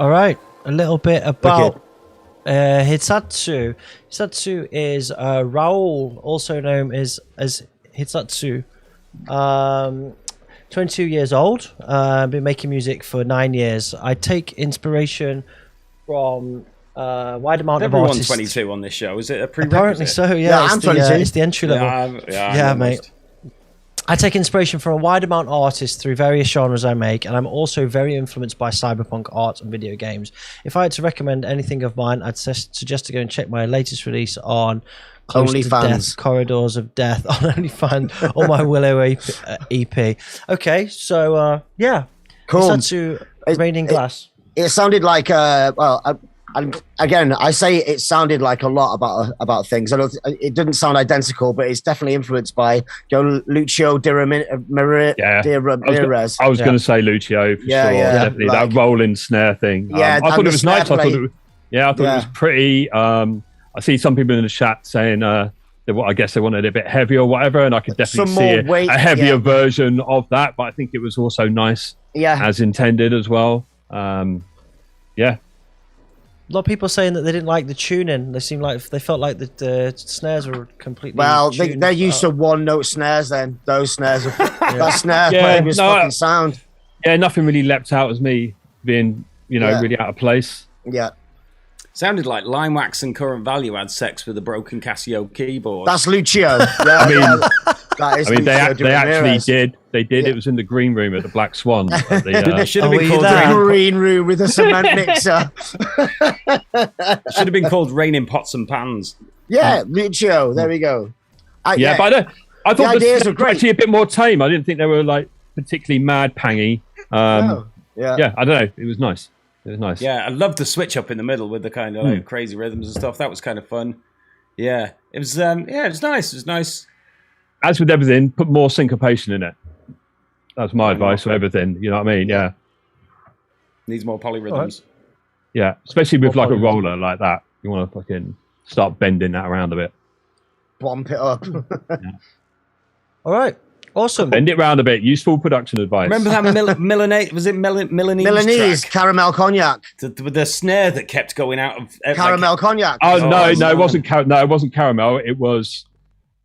S1: All right, a little bit about HISSATSU. HISSATSU is Raul, also known as HISSATSU. 22 years old. Been making music for 9 years. I take inspiration from wide amount of artists.
S2: Everyone's 22 on this show. Is it a prerequisite?
S1: Apparently so. Yeah,
S3: I'm 22.
S1: It's the entry level.
S2: Yeah,
S1: mate. I take inspiration from a wide amount of artists through various genres I make, and I'm also very influenced by cyberpunk art and video games. If I had to recommend anything of mine, I'd suggest to go and check my latest release on
S3: OnlyFans,
S1: Corridors of Death on OnlyFans, or my Willow EP. Okay, so yeah,
S3: cool.
S1: HISSATSU, Raining Glass.
S3: It sounded like and again, I say it sounded like a lot about things. It didn't sound identical, but it's definitely influenced by Lucio Di Ramirez.
S4: I was going to say Lucio for sure. Definitely that rolling snare thing.
S3: Yeah,
S4: I thought it was nice. I thought it was pretty. I see some people in the chat saying I guess they wanted it a bit heavy or whatever, and I could definitely see a heavier version of that. But I think it was also nice, as intended as well.
S1: A lot of people saying that they didn't like the tuning. They felt like the snares were completely.
S3: Well, they're used to one-note snares. Then those snares, that snare playing was fucking sound.
S4: Yeah, nothing really leapt out as me being, really out of place.
S3: Yeah.
S2: Sounded like Line Wax and Current Value had sex with a broken Casio keyboard.
S3: That's Lucio.
S4: They actually did. They did. It was in the green room at the Black Swan.
S2: It should have been called
S3: green room with a cement mixer.
S2: It should have been called Rain in Pots and Pans.
S3: Yeah, Lucio. There we go.
S4: But I thought the ideas were actually a bit more tame. I didn't think they were like particularly mad pangy. I don't know. It was nice. It was nice.
S2: Yeah, I loved the switch up in the middle with the kind of like crazy rhythms and stuff. That was kind of fun. Yeah, it was. It was nice. It was nice.
S4: As with everything, put more syncopation in it. That's my advice for everything. You know what I mean? Yeah.
S2: Needs more polyrhythms. Right.
S4: Yeah, especially with like a roller like that. You want to fucking start bending that around a bit.
S3: Bump it up.
S1: All right. Awesome.
S4: Bend it round a bit. Useful production advice.
S2: Remember that Milanese? Was it
S3: Milanese
S2: track?
S3: Caramel Cognac?
S2: With the snare that kept going out of
S3: Caramel Cognac.
S4: Oh no, it wasn't. It wasn't Caramel. It was.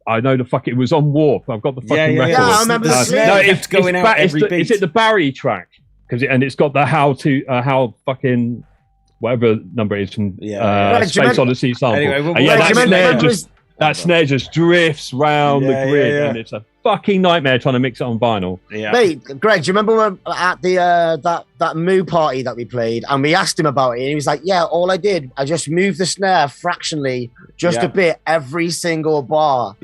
S4: I know the fuck. It was on Warp. I've got the fucking record.
S3: Yeah, I remember the snare.
S2: It's going out every beat.
S4: Is it the Barry track? And it's got the how fucking whatever number it is from Space Odyssey sample.
S2: Anyway,
S4: that snare just drifts round the grid, and it's a fucking nightmare trying to mix it on vinyl.
S3: Yeah. Mate, Greg, do you remember when at the that Moo party that we played, and we asked him about it, and he was like, "Yeah, all I did, I just moved the snare fractionally, just a bit every single bar,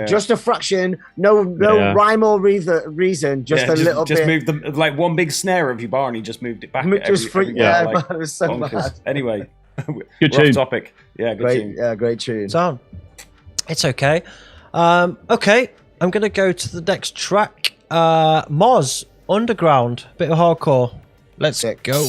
S3: just a fraction, no rhyme or reason, just a little bit.
S2: Just moved the like one big snare of your bar, and he just moved it back.
S3: It was so bad.
S2: Anyway,
S4: good tune.
S2: Topic. Yeah, good tune.
S3: Yeah, great tune.
S1: So, it's okay. Okay, I'm going to go to the next track. Mozz, Underground, bit of hardcore. Let's go.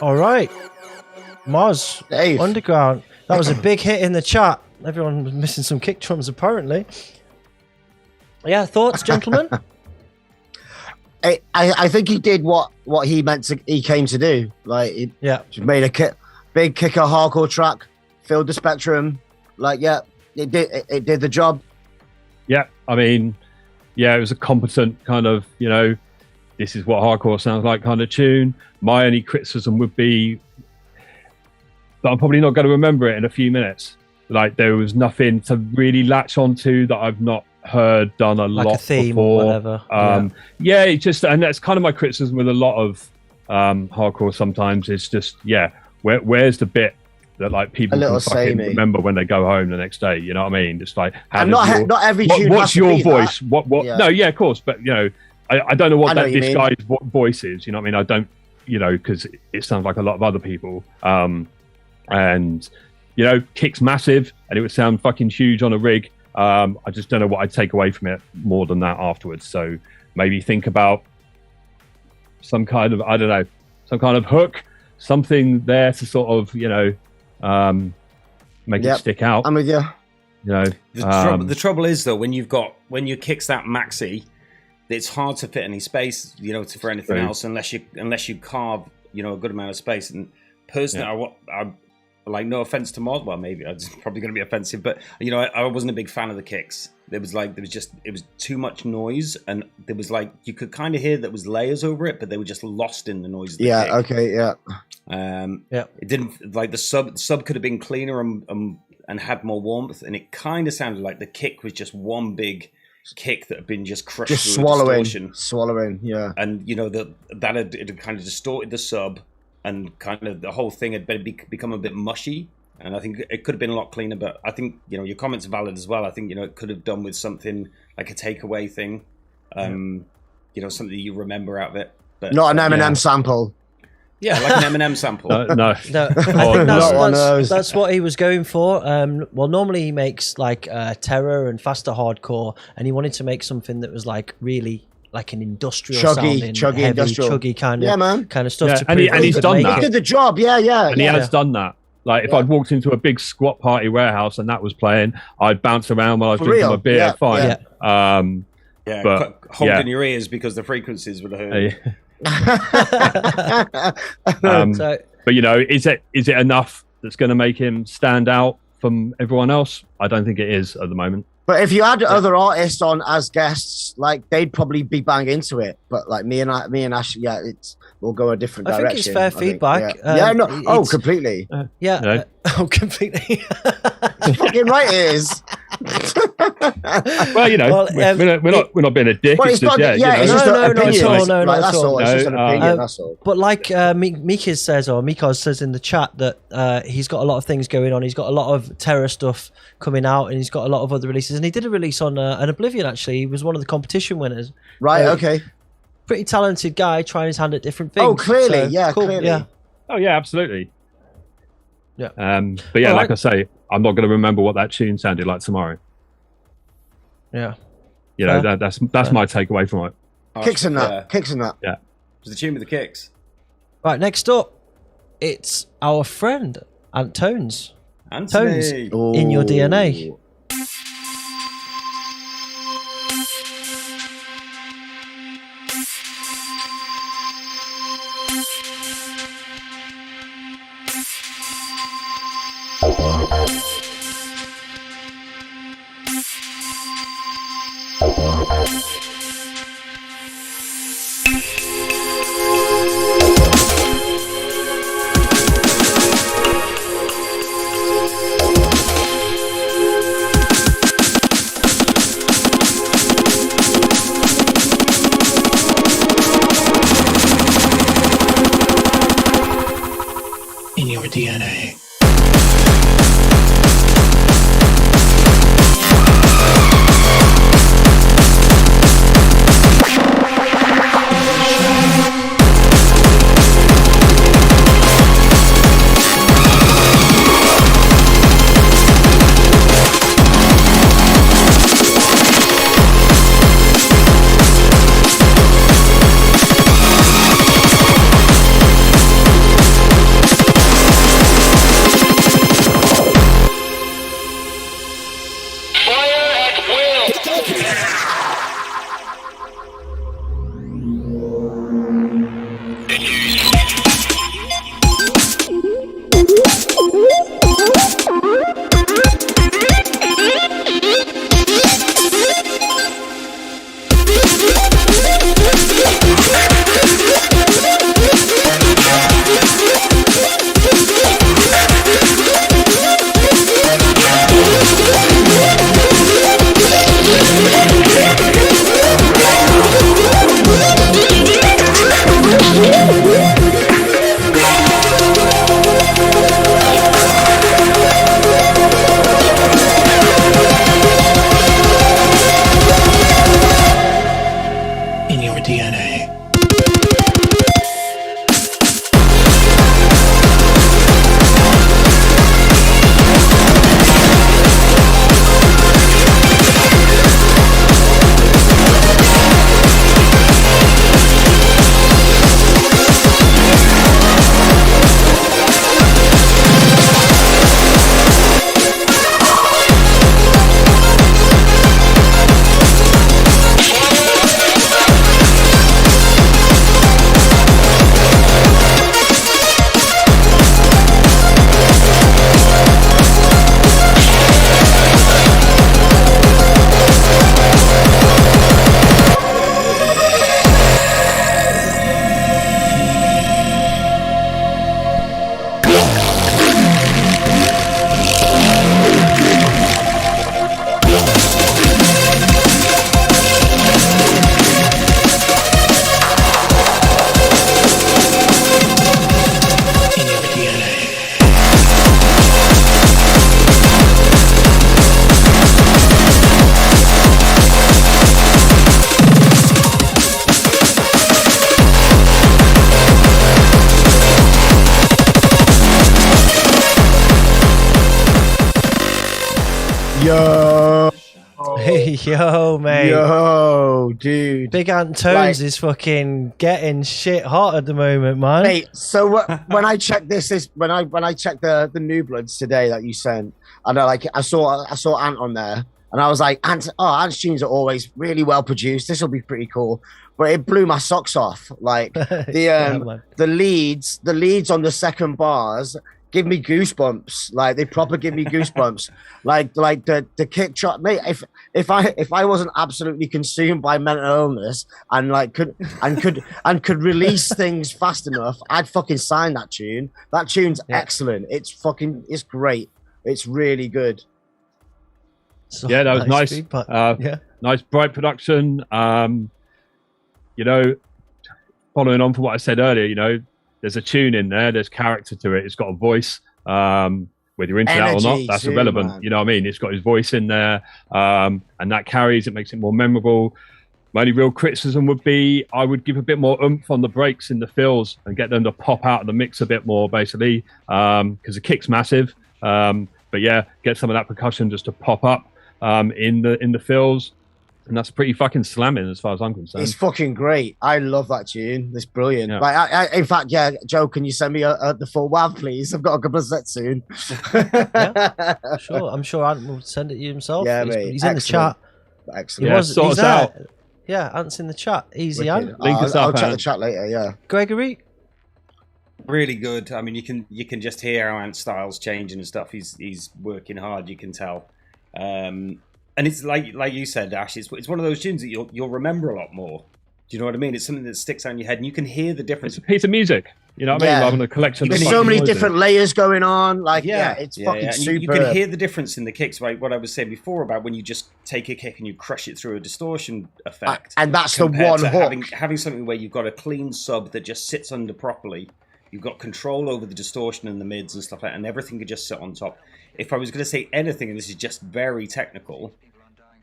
S1: All right, Mozz,
S3: Dave.
S1: Underground. That was a big hit in the chat. Everyone was missing some kick drums, apparently. Yeah, thoughts, gentlemen?
S3: I think he did what he came to do. Like, he made a big kicker hardcore track, filled the spectrum. Like, yeah, it did the job.
S4: Yeah, I mean, yeah, it was a competent kind of, you know, this is what hardcore sounds like kind of tune. My only criticism would be that I'm probably not going to remember it in a few minutes. Like, there was nothing to really latch onto that I've not heard done
S1: like
S4: lot
S1: a theme
S4: before.
S1: Or whatever.
S4: Yeah, it just, and that's kind of my criticism with a lot of hardcore sometimes. It's just, yeah, where's the bit that like people can fucking remember when they go home the next day? You know what I mean? Just like,
S3: not every tune
S4: what's your voice?
S3: That.
S4: What?
S3: Yeah.
S4: No, yeah, of course, but you know, I don't know what this guy's voice is. You know what I mean? I don't, you know, because it sounds like a lot of other people. And you know, kick's massive, and it would sound fucking huge on a rig. I just don't know what I'd take away from it more than that afterwards. So maybe think about some kind of, I don't know, some kind of hook, something there to sort of, you know, make it stick out.
S3: I'm with you.
S4: You know,
S2: the trouble is though, when your kick's that maxi, it's hard to fit any space, you know, for anything else unless you carve, you know, a good amount of space. And personally, I like, no offense to Mozz, well, maybe it's probably going to be offensive, but you know, I wasn't a big fan of the kicks. It was too much noise, and there was like, you could kind of hear that was layers over it, but they were just lost in the noise. Of the kick.
S3: Okay, yeah.
S2: It didn't, like, the sub could have been cleaner and had more warmth, and it kind of sounded like the kick was just one big kick that had been just crushed,
S3: just
S2: through
S3: swallowing, yeah.
S2: And you know, that had kind of distorted the sub, and kind of the whole thing had become a bit mushy. And I think it could have been a lot cleaner, but I think, you know, your comments are valid as well. I think, you know, it could have done with something like a takeaway thing, you know, something you remember out of it. But
S3: not an M&M sample.
S2: Yeah, like an M&M sample.
S1: No. I think that's what he was going for. Well, normally he makes like terror and faster hardcore, and he wanted to make something that was like really like an industrial sounding,
S3: chuggy,
S1: heavy,
S3: industrial,
S1: chuggy kind of stuff.
S4: Yeah,
S1: to
S4: and he's done that.
S3: He did the job, yeah.
S4: And he has done that. Like, if I'd walked into a big squat party warehouse and that was playing, I'd bounce around while I was drinking my beer. Fine.
S2: But holding your ears because the frequencies would have
S4: heard. But you know, is it enough that's going to make him stand out from everyone else? I don't think it is at the moment.
S3: But if you had other artists on as guests, like, they'd probably be bang into it. But like me and Ash, we'll go a different direction.
S1: I think it's fair feedback.
S3: Completely.
S1: Completely.
S3: Fucking right it is.
S4: Well, you know, we're not being a dick.
S3: Well, it's just
S1: That's
S3: all. It's just an opinion. That's all.
S1: But like Mykoz says in the chat that he's got a lot of things going on. He's got a lot of terror stuff coming out, and he's got a lot of other releases. And he did a release on an Oblivion. Actually, he was one of the competition winners.
S3: Right. Okay.
S1: Pretty talented guy, trying his hand at different things.
S3: Oh, clearly, cool.
S1: Clearly.
S3: Yeah.
S4: Oh yeah, absolutely.
S1: Yeah.
S4: But yeah, like I say, I'm not going to remember what that tune sounded like tomorrow.
S1: Yeah.
S4: You know, that's my takeaway from it.
S3: Kicks in that.
S4: Yeah.
S2: It's the tune with the kicks.
S1: Right, next up, it's our friend Tones. Tones, in your DNA.
S5: DNA. your DNA.
S3: Yo.
S1: Hey, yo, mate.
S3: Yo, dude.
S1: Big Ant Tones is fucking getting shit hot at the moment, man.
S3: Mate, so when I checked when I checked the New Bloods today that you sent, and I saw Ant on there, and I was like, Ant's tunes are always really well produced. This will be pretty cool. But it blew my socks off. Like the leads on the second bars give me goosebumps. Like they proper give me goosebumps. like the kick drop, mate. If I wasn't absolutely consumed by mental illness and could release things fast enough, I'd fucking sign that tune. That tune's excellent. It's great. It's really good.
S1: So
S4: yeah, that was nice. Nice bright production. You know, following on from what I said earlier, there's a tune in there, there's character to it, it's got a voice, whether you're into that or not, that's irrelevant, man. You know what I mean? It's got his voice in there, and that carries, it makes it more memorable. My only real criticism would be, I would give a bit more oomph on the breaks in the fills and get them to pop out of the mix a bit more, basically, because the kick's massive, but yeah, get some of that percussion just to pop up in the fills. And that's pretty fucking slamming as far as I'm concerned.
S3: It's fucking great. I love that tune. It's brilliant. Yeah. Like, in fact, yeah, Joe, can you send me the full WAV, please? I've got a couple of sets soon.
S1: Yeah, sure. I'm sure Ant will send it to you himself.
S3: Yeah,
S1: he's in the chat.
S3: Excellent.
S4: Yeah, sort us out.
S1: Yeah, Ant's in the chat. Easy, Ant.
S3: I'll check the chat later, yeah.
S1: Gregory?
S2: Really good. I mean, you can just hear how Ant's style's changing and stuff. He's working hard, you can tell. And it's like you said, Ash, it's one of those tunes that you'll remember a lot more. Do you know what I mean? It's something that sticks out in your head, and you can hear the difference.
S4: It's a piece of music. You know what I mean? Rather than a collection.
S3: There's so many different layers going on. Like, it's fucking super.
S2: You can hear the difference in the kicks, right? What I was saying before about when you just take a kick and you crush it through a distortion effect.
S3: And that's the one hook.
S2: Having something where you've got a clean sub that just sits under properly. You've got control over the distortion and the mids and stuff like that, and everything could just sit on top. If I was going to say anything, and this is just very technical,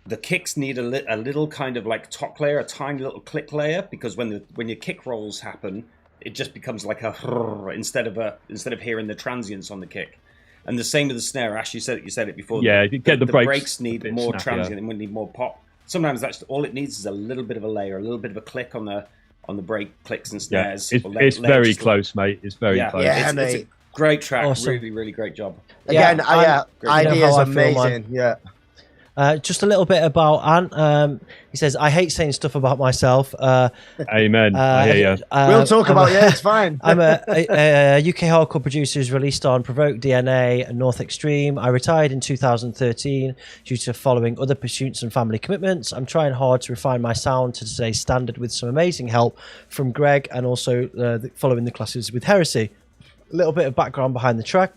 S2: the kicks need a little kind of like top layer, a tiny little click layer, because when your kick rolls happen, it just becomes like a instead of hearing the transients on the kick. And the same with the snare. Ash, you said it before.
S4: Yeah, you get the
S2: breaks need more transient and we need more pop. Sometimes that's all it needs is a little bit of a layer, a little bit of a click on the break clicks and snares.
S4: Yeah, it's very close, mate. It's very close.
S3: Yeah,
S2: it's a great track. Awesome. Really, really great job.
S3: Again, ideas amazing. Yeah.
S1: Just a little bit about Ant. He says, I hate saying stuff about myself.
S4: Amen. I hear you.
S3: We'll talk about it. It's fine.
S1: I'm a UK hardcore producer who's released on Provoke DNA and North Extreme. I retired in 2013 due to following other pursuits and family commitments. I'm trying hard to refine my sound to stay standard with some amazing help from Greg and also following the classes with Heresy. A little bit of background behind the track.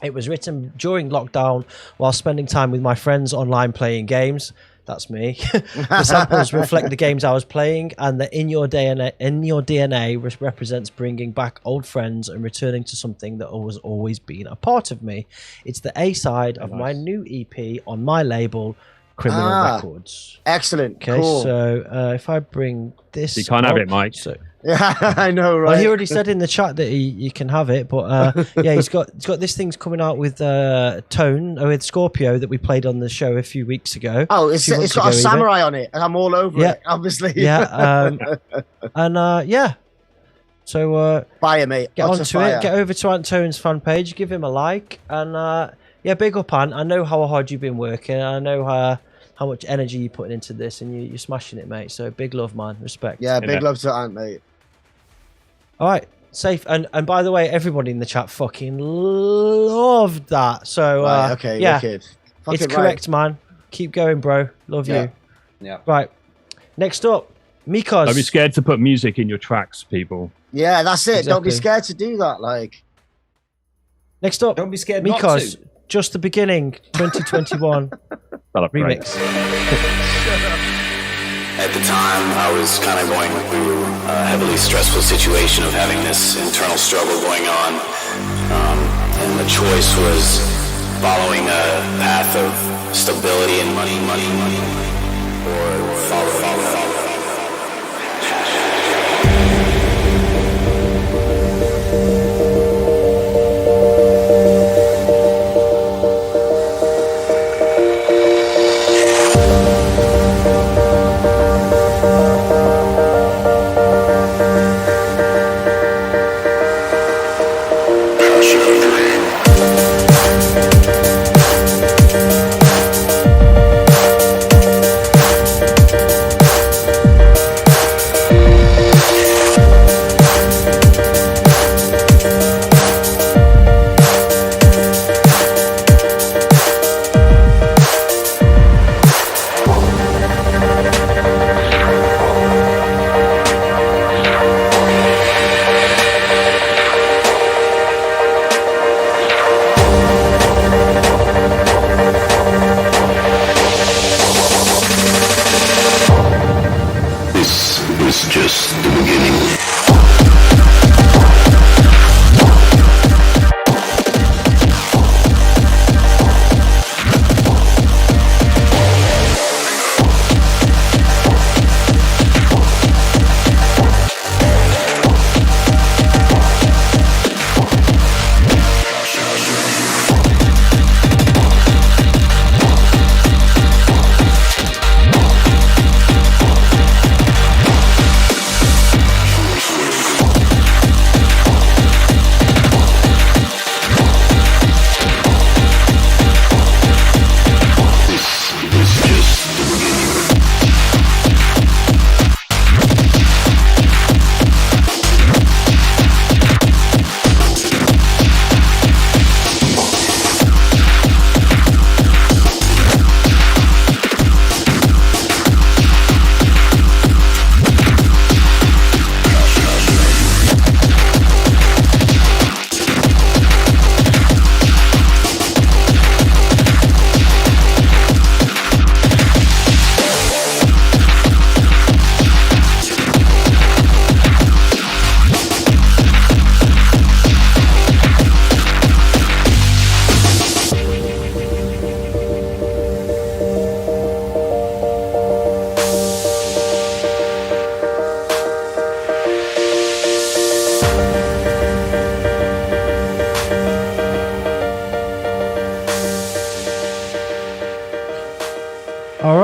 S1: It was written during lockdown while spending time with my friends online playing games. That's me. The samples reflect the games I was playing, and the In Your DNA represents bringing back old friends and returning to something that has always been a part of me. It's the A-side of my new EP on my label, Criminal Records.
S3: Excellent.
S1: Okay,
S3: cool.
S1: so if I bring this,
S4: You can't have it, Mike.
S1: So,
S3: Yeah, I know, right?
S1: well, he already said in the chat that you can have it, but yeah, he's got this thing's coming out with Tone with Scorpio that we played on the show a few weeks ago.
S3: Oh, it's got a samurai on it, and I'm all over it, obviously.
S1: Yeah, and yeah. So
S3: buy it, mate.
S1: Get onto it. Get over to Antone's fan page, give him a like, and yeah, big up, Ant. I know how hard you've been working. I know how much energy you're putting into this, and you're smashing it, mate. So big love, man. Respect.
S3: Yeah, big love to Ant, mate.
S1: All right, safe. And by the way, everybody in the chat fucking loved that. So
S3: right, okay,
S1: yeah,
S3: wicked.
S1: it's correct, man. Keep going, bro. Love you.
S2: Yeah.
S1: Right. Next up, Mykoz.
S4: Don't be scared to put music in your tracks, people.
S3: Yeah, that's it.
S1: Exactly.
S3: Don't be scared to do that. Like.
S1: Next up,
S2: Don't be scared.
S1: Mykoz. Just the beginning, 2021 remix.
S7: At the time, I was kind of going through a heavily stressful situation of having this internal struggle going on. And the choice was following a path of stability and money, or follow.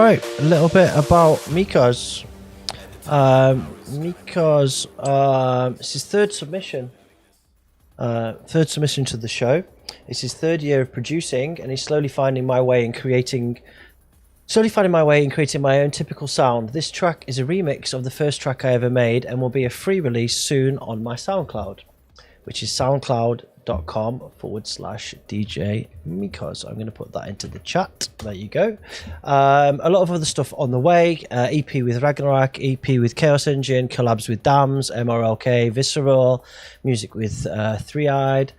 S1: right, a little bit about Mykoz. Mykoz, it's his third submission. Third submission to the show. It's his third year of producing, and he's slowly finding my way in creating my own typical sound. This track is a remix of the first track I ever made and will be a free release soon on my SoundCloud, which is soundcloud.com/DJ Mykoz. I'm going to put that into the chat. There you go. A lot of other stuff on the way. EP with Ragnarok, EP with Chaos Engine, collabs with Dams, MRLK, Visceral, music with Three Eyed.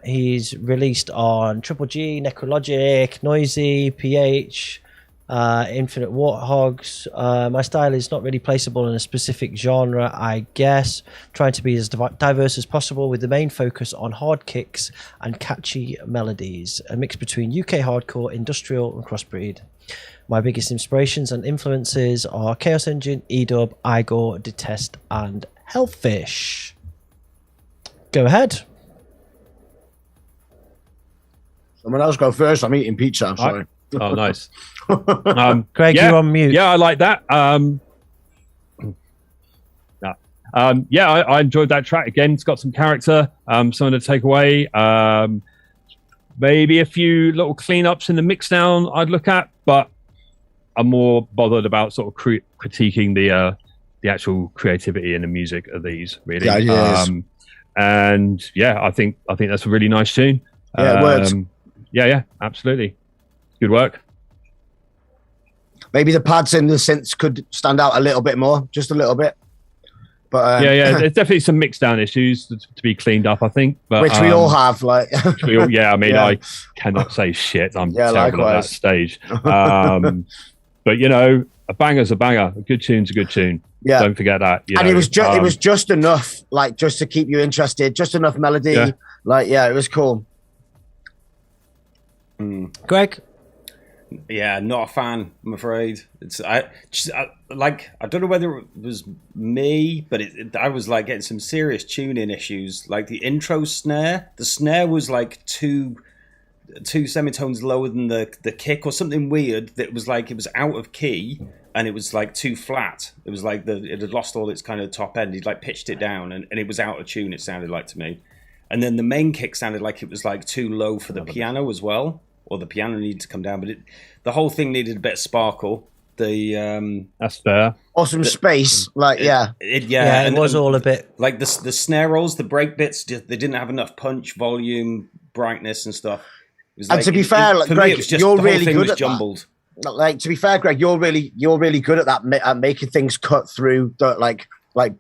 S1: He's released on Triple G, Necrologic, Noisy, PH, Infinite Warthogs. My style is not really placeable in a specific genre, I guess. Trying to be as diverse as possible with the main focus on hard kicks and catchy melodies. A mix between UK hardcore, industrial and crossbreed. My biggest inspirations and influences are Chaos Engine, E-Dub, Igor, Detest, and Hellfish. Go ahead.
S3: Someone else go first. I'm eating pizza. I'm sorry.
S4: Oh, nice.
S1: Greg,
S4: yeah,
S1: you're on mute.
S4: Yeah, I like that. I enjoyed that track. Again, it's got some character, something to take away. Maybe a few little cleanups in the mix down I'd look at, but I'm more bothered about sort of critiquing the actual creativity and the music of these, really.
S3: Yeah,
S4: and yeah, I think that's a really nice tune.
S3: Yeah, it works.
S4: Yeah, absolutely. Good work.
S3: Maybe the pads in the synths could stand out a little bit more, just a little bit. But
S4: there's definitely some mix down issues to be cleaned up, I think. But,
S3: which we all have, like.
S4: I cannot say shit. I'm terrible at that stage. But a banger's a banger. A good tune's a good tune. Yeah, don't forget that.
S3: It was just enough, like, just to keep you interested. Just enough melody. Yeah. Like, it was cool.
S1: Greg.
S2: Yeah, not a fan, I'm afraid. I don't know whether it was me, but I was like getting some serious tuning issues. Like the intro snare, the snare was like two semitones lower than the kick or something weird. That was like it was out of key and it was like too flat. It was like it had lost all its kind of top end. He'd like pitched it down and it was out of tune. It sounded like to me, and then the main kick sounded like it was like too low for the piano as well. Or the piano needed to come down, but the whole thing needed a bit of sparkle.
S4: That's fair.
S3: Or some space, like
S1: it was all a bit
S2: like the snare rolls, the break bits. They didn't have enough punch, volume, brightness, and stuff. It was
S3: and to be fair, Greg, you're really good at
S2: jumbled.
S3: That. Like to be fair, Greg, you're really good at that, at making things cut through like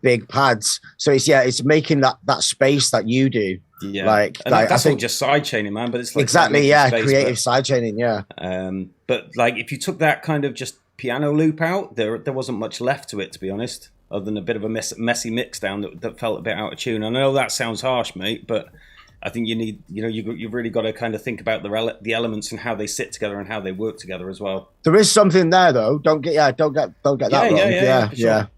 S3: big pads. So it's making that space that you do.
S2: Yeah,
S3: that's
S2: all just sidechaining, man. But it's like
S3: exactly, creative sidechaining, yeah.
S2: But like if you took that kind of just piano loop out, there wasn't much left to it, to be honest, other than a bit of a messy mix down that felt a bit out of tune. I know that sounds harsh, mate, but I think you need, you've really got to kind of think about the elements and how they sit together and how they work together as well.
S3: There is something there, though. Don't get that wrong. Yeah.
S2: Sure.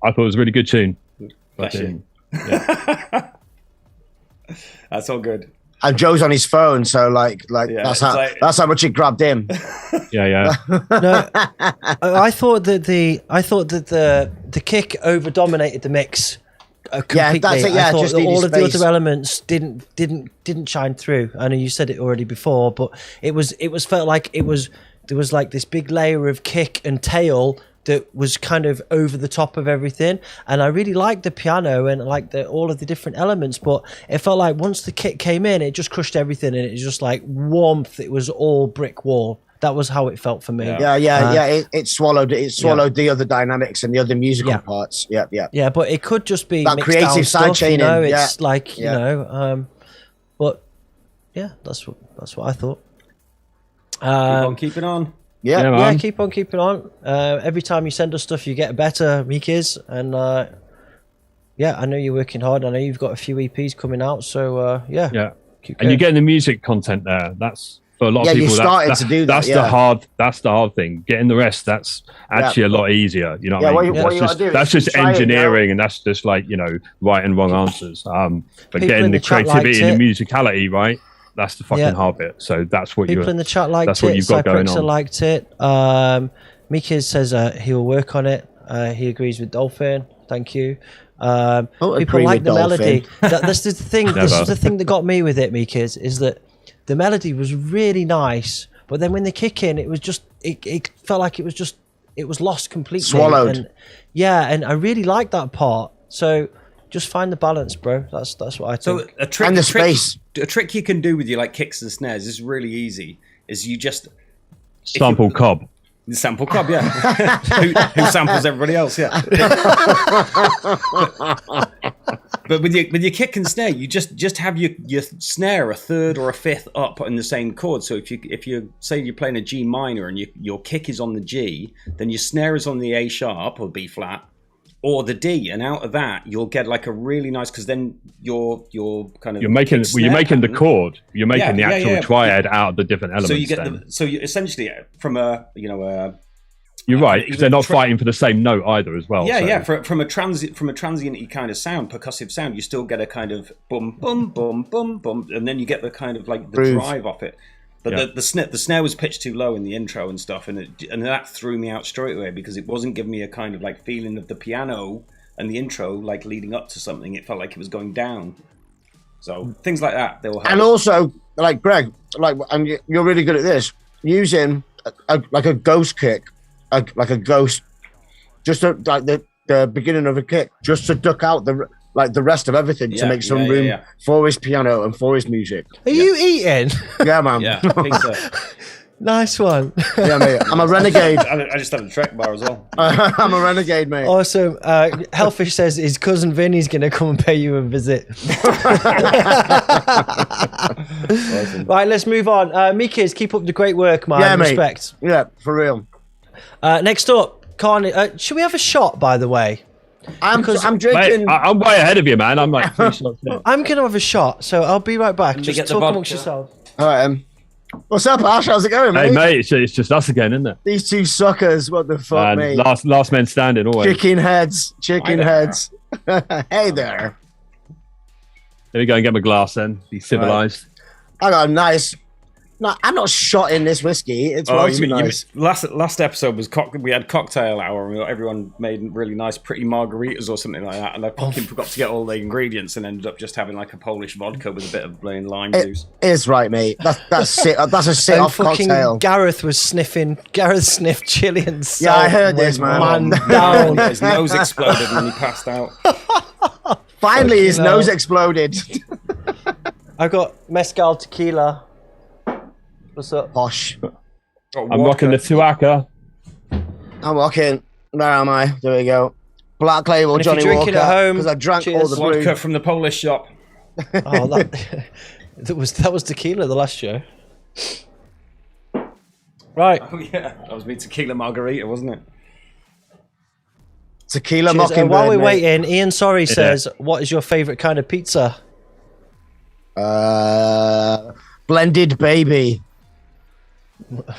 S4: I thought it was a really good tune.
S2: Bless you. Yeah. That's all good.
S3: And Joe's on his phone, so that's how much it grabbed him.
S4: Yeah.
S1: No, I thought that the kick over dominated the mix completely.
S3: Yeah, that's it. Yeah,
S1: I thought
S3: just
S1: that all of the
S3: space.
S1: other elements didn't shine through. I know you said it already before, but it felt like there was like this big layer of kick and tail that was kind of over the top of everything, and I really liked the piano and like all of the different elements, but it felt like once the kick came in, it just crushed everything, and it was just like warmth. It was all brick wall. That was how it felt for me.
S3: It swallowed the other dynamics and the other musical parts. Yeah,
S1: but it could just be
S3: that creative side chaining.
S1: It's like but yeah, that's what I thought.
S2: Keep on keeping on.
S1: Yeah, keep on keeping on. Every time you send us stuff, you get better, Mykoz. And I know you're working hard. I know you've got a few EPs coming out. So
S4: yeah. And you're getting the music content there. That's for a lot of people.
S3: You started to do that.
S4: That's the hard thing. Getting the rest, that's actually a lot easier. You know what I mean? That's just engineering, and that's just like right and wrong answers. But getting the creativity and the musicality right. That's the fucking hard bit. So that's what
S1: people in the chat liked it.
S4: That's what you've got going on.
S1: Liked it. Mykoz says he will work on it. He agrees with Dolphin. Thank you. People like the melody. This is the thing. This is the thing that got me with it, Mykoz, is that the melody was really nice, but then when they kick in, it was just it felt like it was lost completely.
S3: Swallowed.
S1: And I really liked that part. So just find the balance, bro. That's what I think.
S2: So a trick you can do with your like kicks and snares is really easy. Is you just
S4: sample Cobb.
S2: Sample Cobb, yeah. who samples everybody else, yeah. But with your kick and snare, you just have your snare a third or a fifth up in the same chord. So if you say you're playing a G minor and your kick is on the G, then your snare is on the A sharp or B flat. or the D, and out of that you'll get like a really nice, because then you're kind of
S4: you're making the chord, you're making the actual triad out of the different elements.
S2: So you get you essentially from a
S4: you're right, because they're not fighting for the same note either as well.
S2: From a transient kind of sound, percussive sound, you still get a kind of bum bum bum bum bum, and then you get the kind of like the drive off it. But the snare was pitched too low in the intro and stuff, and that threw me out straight away, because it wasn't giving me a kind of like feeling of the piano and the intro like leading up to something. It felt like it was going down. So things like that, they will help.
S3: And also, like Greg, and you're really good at this, using like a ghost kick, like a ghost, just like the beginning of a kick, just to duck out the rest of everything, to make some room for his piano and for his music.
S1: Are you eating?
S3: Yeah, man.
S2: Yeah, I think so.
S1: Nice one.
S3: Yeah, mate. I'm a renegade.
S2: I just had a Trek bar as well.
S3: I'm a renegade, mate.
S1: Awesome. Hellfish says his cousin Vinny's going to come and pay you a visit.
S2: Awesome.
S1: Right, let's move on. Mykoz, keep up the great work, man.
S3: Yeah, mate.
S1: Respect.
S3: Yeah, for real.
S1: Next up, Carnage. Should we have a shot, by the way?
S3: I'm drinking.
S4: Mate, I'm way ahead of you, man. I'm like 3 shots in.
S1: I'm going to have a shot, so I'll be right back. Just
S2: get the
S1: talk
S2: vodka.
S1: amongst yourselves.
S3: All right, what's up, Ash? How's it going, mate?
S4: Hey, mate, it's just us again, isn't it?
S3: These two suckers. What the fuck, mate?
S4: Last man standing, always.
S3: Chicken heads. Hey there.
S4: Let me go and get my glass then. Be civilized.
S3: I got a nice. No, I'm not shot in this whiskey. It's way too nice.
S2: Last episode was we had cocktail hour, and everyone made really nice, pretty margaritas or something like that. And I fucking forgot to get all the ingredients, and ended up just having like a Polish vodka with a bit of plain lime juice.
S3: Is right, mate. That's a sit off cocktail.
S1: Gareth sniffed chili and salt.
S3: Yeah, I heard this, man.
S1: Down.
S2: His nose exploded and he passed out.
S3: Finally, his nose exploded.
S1: I got mezcal tequila. What's up?
S3: Posh.
S4: I'm rocking the Tuaca.
S3: I'm rocking. Where am I? There we go. Black Label
S1: And
S3: Johnny
S1: if you're drinking
S3: Walker.
S1: at home,
S3: Because I drank all the brew.
S2: Vodka from the Polish shop.
S1: Oh, that was tequila the last show. Right.
S2: Oh yeah, that was me tequila margarita, wasn't it?
S3: Tequila
S1: Cheers.
S3: Mockingbird.
S1: While we're
S3: mate.
S1: waiting, Ian Sorry says, "What is your favorite kind of pizza?"
S3: Blended baby.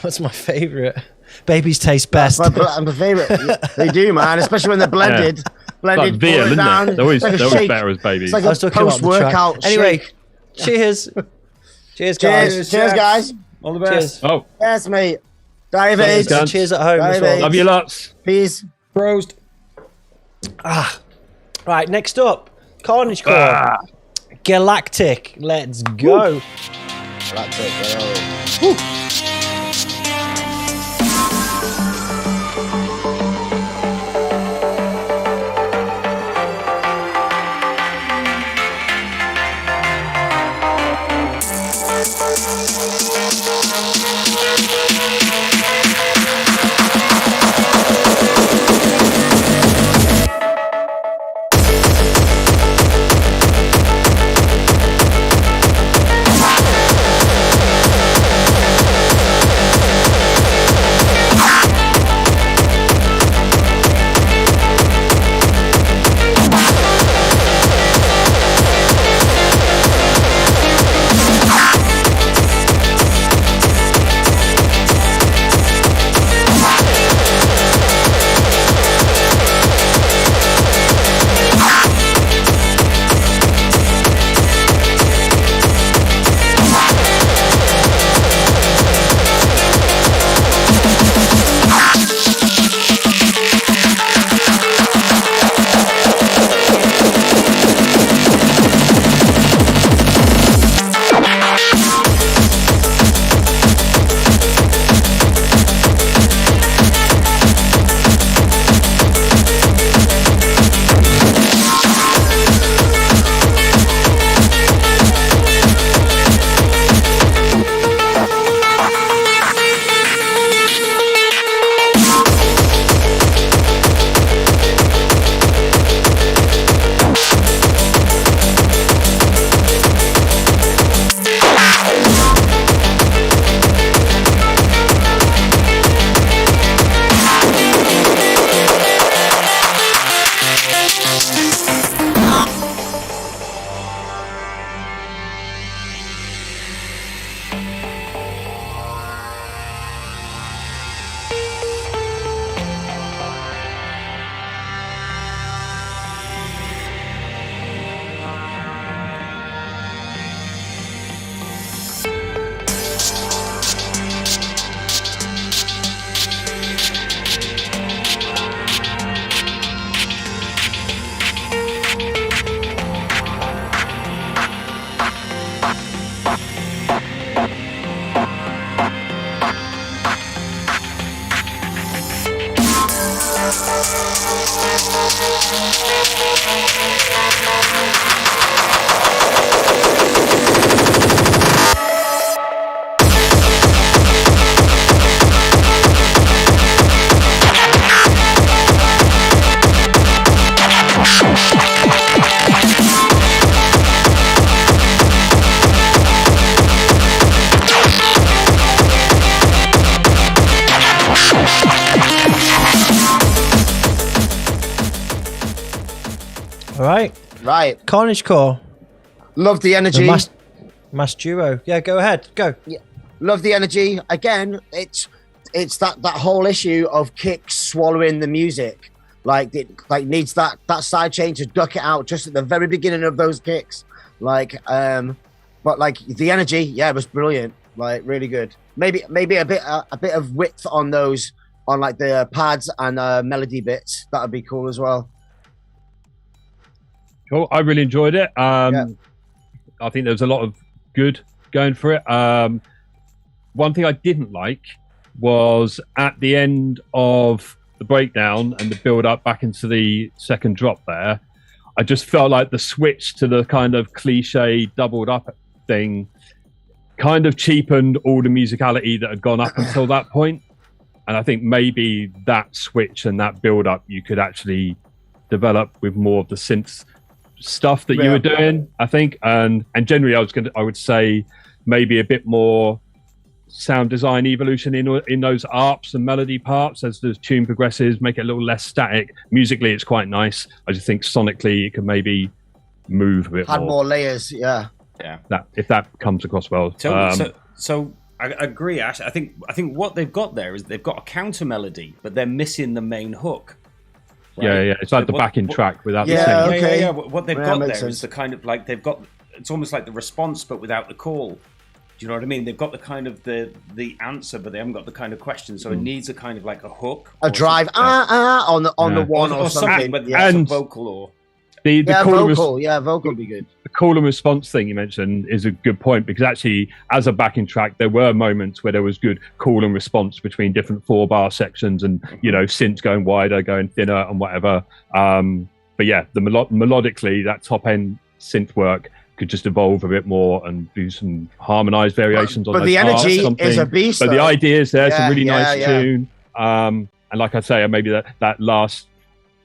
S1: What's my favorite? Babies taste best.
S3: I'm the favorite. They do, man, especially when they're blended. Blended.
S4: Like veal, isn't
S3: down.
S4: it? They're always
S3: shake.
S4: better as babies.
S3: It's like
S1: I was
S3: a
S1: talking about the
S3: post-workout
S1: track. Anyway,
S3: shake.
S1: cheers. Cheers, guys.
S3: Cheers, guys.
S2: All the best.
S1: Cheers.
S4: Oh,
S3: Yes, mate. David.
S4: Cheers,
S1: Cheers at home as
S3: David.
S1: well.
S4: love you lots.
S3: Peace.
S2: Prost.
S1: Right, next up, Carnage Core. Galactic. Let's go.
S3: That's it.
S1: All right.
S3: Right.
S1: Carnage Core.
S3: Love the energy.
S1: Mass duo. Yeah, go ahead. Go.
S3: Yeah. Love the energy. Again, it's that whole issue of kicks swallowing the music. Like it needs that side chain to duck it out just at the very beginning of those kicks. Like but like the energy, yeah, it was brilliant. Like really good. Maybe a bit of width on those, on like the pads and melody bits. That would be cool as well.
S4: Cool. I really enjoyed it. I think there was a lot of good going for it. One thing I didn't like was at the end of the breakdown and the build up back into the second drop there, I just felt like the switch to the kind of cliche doubled up thing kind of cheapened all the musicality that had gone up until that point. And I think maybe that switch and that build up you could actually develop with more of the synth stuff that you were doing, I think. And generally I would say maybe a bit more sound design evolution in those arps and melody parts as the tune progresses, make it a little less static. Musically it's quite nice. I just think sonically it could maybe move a bit more.
S3: Had more layers, yeah.
S4: That if that comes across well.
S2: So I agree, Ash. I think what they've got there is they've got a counter melody, but they're missing the main hook. Right?
S4: Yeah. It's like the backing track without the singing.
S2: Yeah. What they've got there is the kind of like they've got. It's almost like the response, but without the call. Do you know what I mean? They've got the kind of the answer, but they haven't got the kind of question. So it needs a kind of like a hook,
S3: a drive, on the one or something,
S2: whether that's a vocal or.
S4: The
S3: vocal would be good.
S4: The call and response thing you mentioned is a good point, because actually, as a backing track, there were moments where there was good call and response between different 4-bar sections, and synths going wider, going thinner, and whatever. But yeah, the melodically, that top end synth work could just evolve a bit more and do some harmonized variations on.
S3: But the energy is a beast.
S4: But the idea is there, some really nice tune. And like I say, maybe that last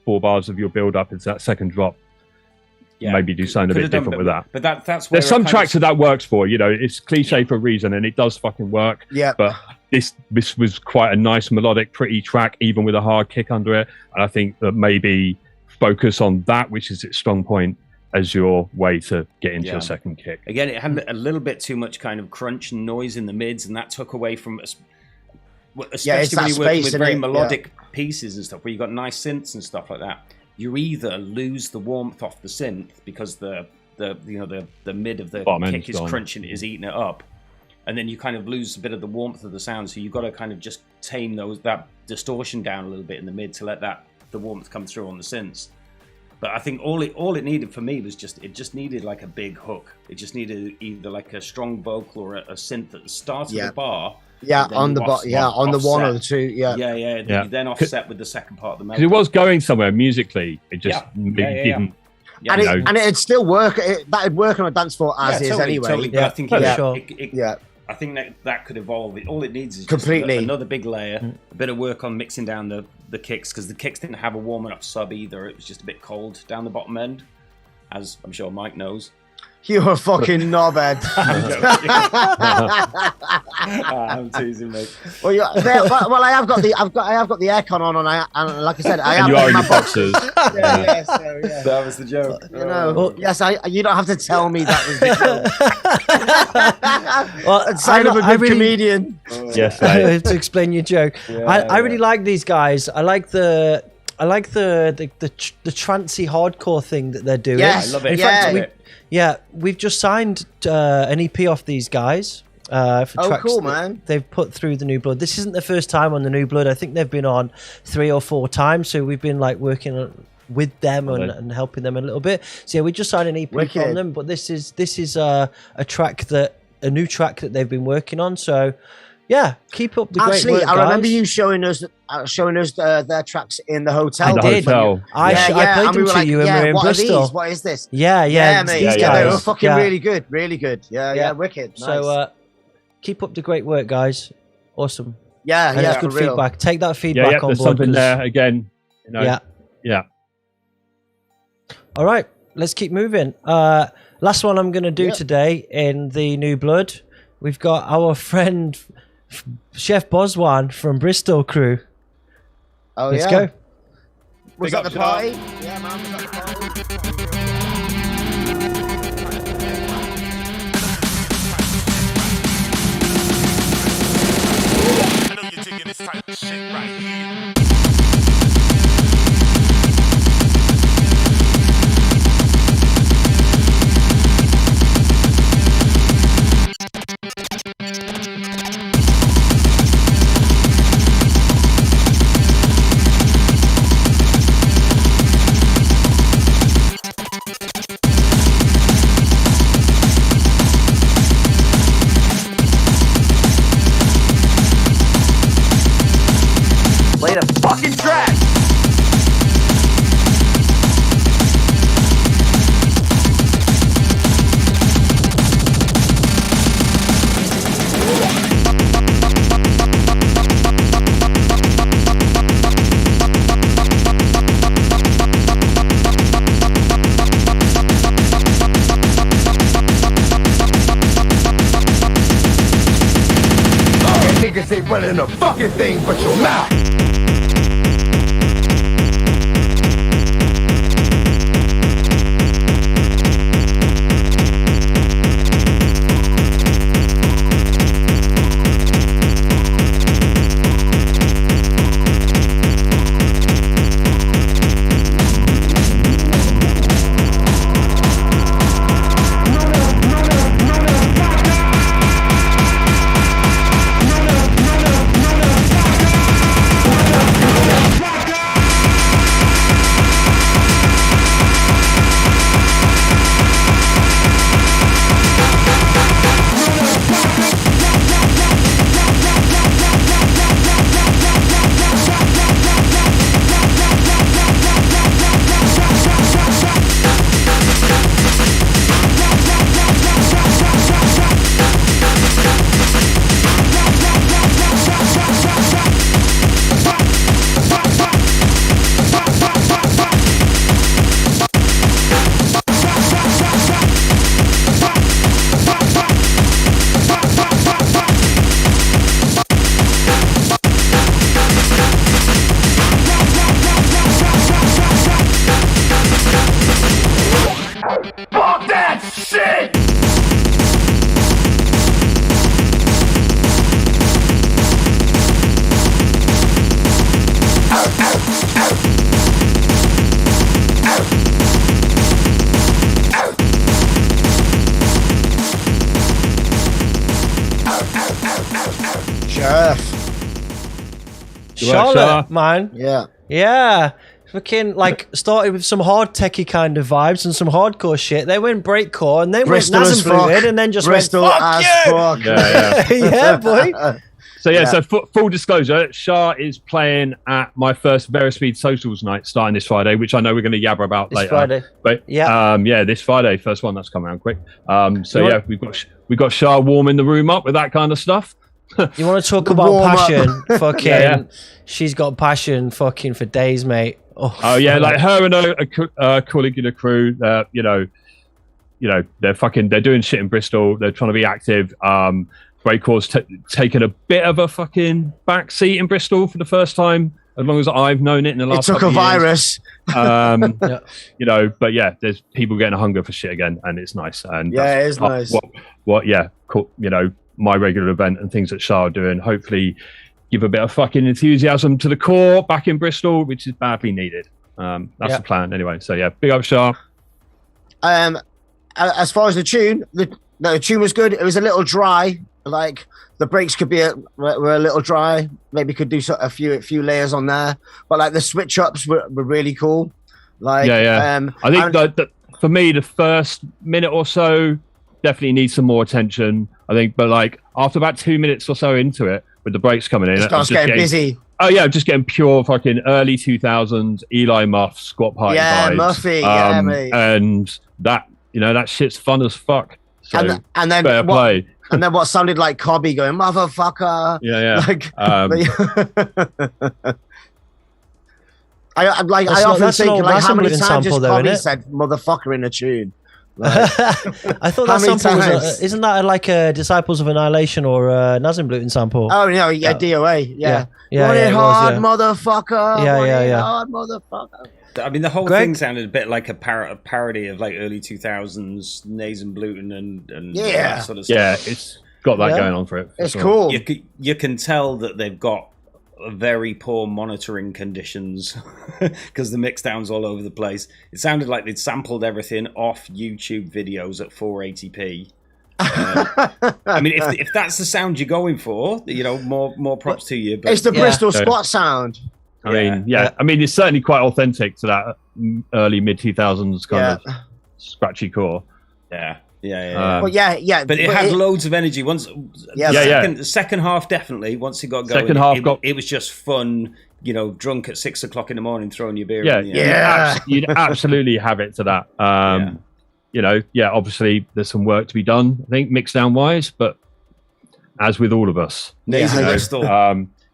S4: 4 bars of your build up is that second drop. Yeah, maybe do something a bit different with that.
S2: But that's where
S4: there's some tracks that works for. It's cliche for a reason, and it does fucking work.
S3: Yeah.
S4: But this was quite a nice melodic, pretty track, even with a hard kick under it. And I think that maybe focus on that, which is its strong point, as your way to get into a second kick.
S2: Again, it had a little bit too much kind of crunch and noise in the mids, and that took away from, especially when you're working with very melodic pieces and stuff, where you've got nice synths and stuff like that. You either lose the warmth off the synth because the mid of the kick is crunching, is eating it up, and then you kind of lose a bit of the warmth of the sound. So you've got to kind of just tame that distortion down a little bit in the mid to let the warmth come through on the synths. But I think all it needed for me was just needed like a big hook. It just needed either like a strong vocal or a synth at the start of the bar.
S3: Yeah, on the on the one or the two. Yeah.
S2: You then offset with the second part of the melody.
S4: Because it was going somewhere musically. It just didn't.
S3: And it'd still work. That'd work on a dance floor as is anyway.
S2: Totally. But I think I think that could evolve. All it needs is just another big layer, a bit of work on mixing down the kicks, because the kicks didn't have a warming up sub either. It was just a bit cold down the bottom end, as I'm sure Mike knows.
S3: You're a fucking knobhead.
S2: I'm teasing, mate.
S3: Well, I have got the aircon on, and like I said, I am.
S4: You are in your boxers.
S2: That was the joke.
S3: Yes, you don't have to tell me that was the joke.
S1: Well,
S3: sign up a good comedian.
S4: Yes, mate.
S1: To explain your joke. I really like these guys. I like the trancey hardcore thing that they're doing.
S3: Yes,
S2: I love it.
S1: In fact, we've just signed an EP off these guys for tracks
S3: cool, man.
S1: They've put through the New Blood. This isn't the first time on the New Blood. I think they've been on 3 or 4 times, so we've been like working with them and helping them a little bit. So yeah, we just signed an EP from them, but this is a new track that they've been working on. So yeah, keep up the great work, guys.
S3: I remember you showing us their tracks in the hotel.
S4: I did.
S1: I played them to you when we were in Bristol.
S3: What is this?
S1: Yeah,
S3: mate.
S1: These guys.
S3: They were fucking really good. Yeah, wicked. Nice.
S1: So keep up the great work, guys. Awesome.
S3: Yeah,
S1: and it's good feedback. Take that feedback on
S4: board.
S1: There's
S4: something there again. Yeah.
S1: All right, let's keep moving. Last one I'm going to do today in the New Blood. We've got our friend Chef Bozwan from Bristol crew.
S3: Oh,
S1: Let's go.
S3: Was that the party? Yeah, man. Was that the party?
S8: I know you're digging this type of shit right here.
S9: Play the fucking track! Niggas ain't running a fucking thing but your mouth!
S1: Charlotte, man.
S3: Yeah.
S1: Fucking like started with some hard techie kind of vibes and some hardcore shit. They went breakcore and then
S3: Bristol
S1: went
S3: as
S1: Nazem
S3: fuck.
S1: and then just
S3: Bristol
S1: went fuck
S3: as
S1: you.
S3: fuck.
S1: Yeah, boy.
S4: So so full disclosure, Shah is playing at my first Varispeed socials night starting this Friday, which I know we're going to yabber about later.
S1: Friday.
S4: But this Friday, first one that's coming around quick. We've got Shah warming the room up with that kind of stuff.
S1: You want to talk about passion? Fucking, she's got passion fucking for days, mate.
S4: Like her and a colleague in the crew, they're doing shit in Bristol. They're trying to be active. Breakcore's taken a bit of a fucking back seat in Bristol for the first time, as long as I've known it in the last.
S3: It took a virus.
S4: But there's people getting a hunger for shit again, and it's nice. And
S3: it is nice.
S4: My regular event and things that Shah are doing, hopefully give a bit of fucking enthusiasm to the core back in Bristol, which is badly needed. That's the plan anyway. So big up Shah.
S3: As far as the tune, the tune was good. It was a little dry. Like the breaks were a little dry. Maybe could do a few layers on there. But like the switch ups were really cool. Like
S4: I think that for me the first minute or so definitely needs some more attention. I think, but like after about 2 minutes or so into it, with the breaks coming in,
S3: it starts getting busy.
S4: Oh yeah, just getting pure fucking early 2000s Eli Muff squat party vibes.
S3: Muffy, mate.
S4: And that that shit's fun as fuck. So
S3: and then
S4: fair play.
S3: And then what sounded like Cobby going motherfucker. Like, I often think like how many times has Cobby said motherfucker in a tune? Like,
S1: I thought
S3: how
S1: that
S3: many
S1: sample was
S3: times?
S1: isn't that like a Disciples of Annihilation or a Nazenbluten sample?
S3: Oh no, yeah, DOA, yeah.
S1: Yeah,
S3: Run it
S1: it
S3: hard,
S1: was,
S3: motherfucker.
S1: Yeah,
S3: Run
S1: yeah,
S3: it
S1: yeah.
S3: hard, motherfucker.
S2: I mean, the whole
S1: Greg?
S2: thing sounded a bit like a parody of like early 2000s Nazenbluten and
S3: Yeah.
S2: that sort of stuff.
S4: Yeah, it's got that
S1: Yeah.
S4: going on for it. for
S3: It's
S4: sure.
S3: cool.
S2: You can tell that they've got very poor monitoring conditions because the mix down's all over the place. It sounded like they'd sampled everything off YouTube videos at 480p. I mean, if that's the sound you're going for, you know, more props to you. But
S3: It's the
S1: Yeah.
S3: Bristol squat sound.
S4: I mean, yeah. I mean, it's certainly quite authentic to that early mid 2000s kind of scratchy core.
S2: yeah.
S3: But yeah.
S2: But it had loads of energy. Once,
S3: Yeah.
S2: the second half definitely. Once it got going,
S4: Second half
S2: it was just fun. You know, drunk at 6 o'clock in the morning, throwing your beer.
S4: Yeah,
S2: in the air.
S4: you'd absolutely have it to that. You know, obviously there's some work to be done, I think, mix down wise, but as with all of us,
S2: Nasal Bristol.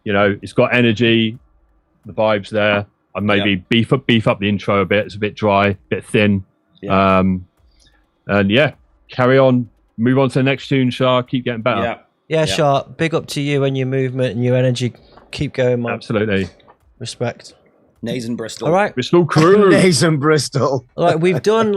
S4: you know, it's got energy, the vibes there. I'd maybe beef up the intro a bit. It's a bit dry, a bit thin.
S2: Yeah.
S4: And carry on, move on to the next tune, Shah. Keep getting better.
S1: Yeah, Sharp. Big up to you and your movement and your energy. Keep going, man.
S4: Absolutely.
S1: Respect.
S2: Nazen Bristol.
S1: All right.
S4: Bristol crew.
S3: Nathan Bristol.
S1: Like we've done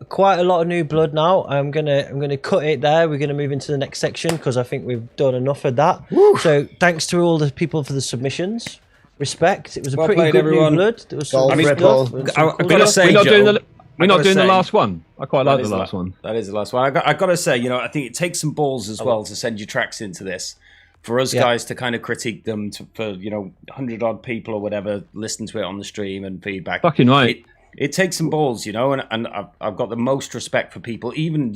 S1: quite a lot of new blood now. I'm gonna cut it there. We're gonna move into the next section because I think we've done enough of that. Woo. So thanks to all the people for the submissions. Respect. It was a
S2: Well
S1: pretty
S2: played,
S1: good
S2: everyone.
S1: new blood. There was some
S3: Golf
S1: good
S3: Ripple.
S1: stuff.
S2: I gotta say,
S4: We're not doing
S2: Joe,
S4: the. We're not doing the
S2: say-
S4: last one. I quite like the last one.
S2: That is the last one. I got to say, you know, I think it takes some balls as well to send your tracks into this. For us guys to kind of critique them for, you know, 100 odd people or whatever listen to it on the stream and feedback.
S4: Fucking right.
S2: It takes some balls, you know, and I've got the most respect for people, even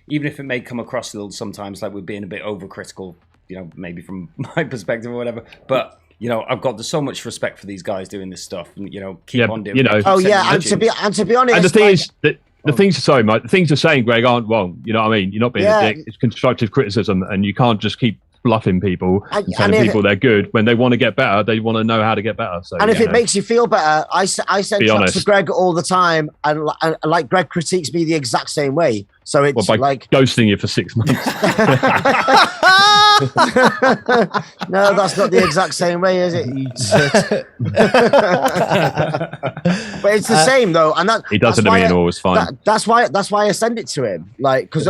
S2: if it may come across a little sometimes like we're being a bit overcritical, you know, maybe from my perspective or whatever. But you know, I've got so much respect for these guys doing this stuff, and you know, keep on doing.
S4: You know.
S3: Oh yeah, and to be honest,
S4: and the thing is that the things. Sorry, Mike. The things you're saying, Greg, aren't wrong. You know what I mean? You're not being a dick. It's constructive criticism, and you can't just keep bluffing people and telling people they're good when they want to get better. They want to know how to get better. So,
S3: and if it makes you feel better, I send tracks to Greg all the time, and like Greg critiques me the exact same way. So it's
S4: by
S3: like
S4: ghosting you for 6 months.
S3: No, that's not the exact same way, is it? But it's the same though, and that
S4: he does it to me and always fine.
S3: That's why I send it to him, like because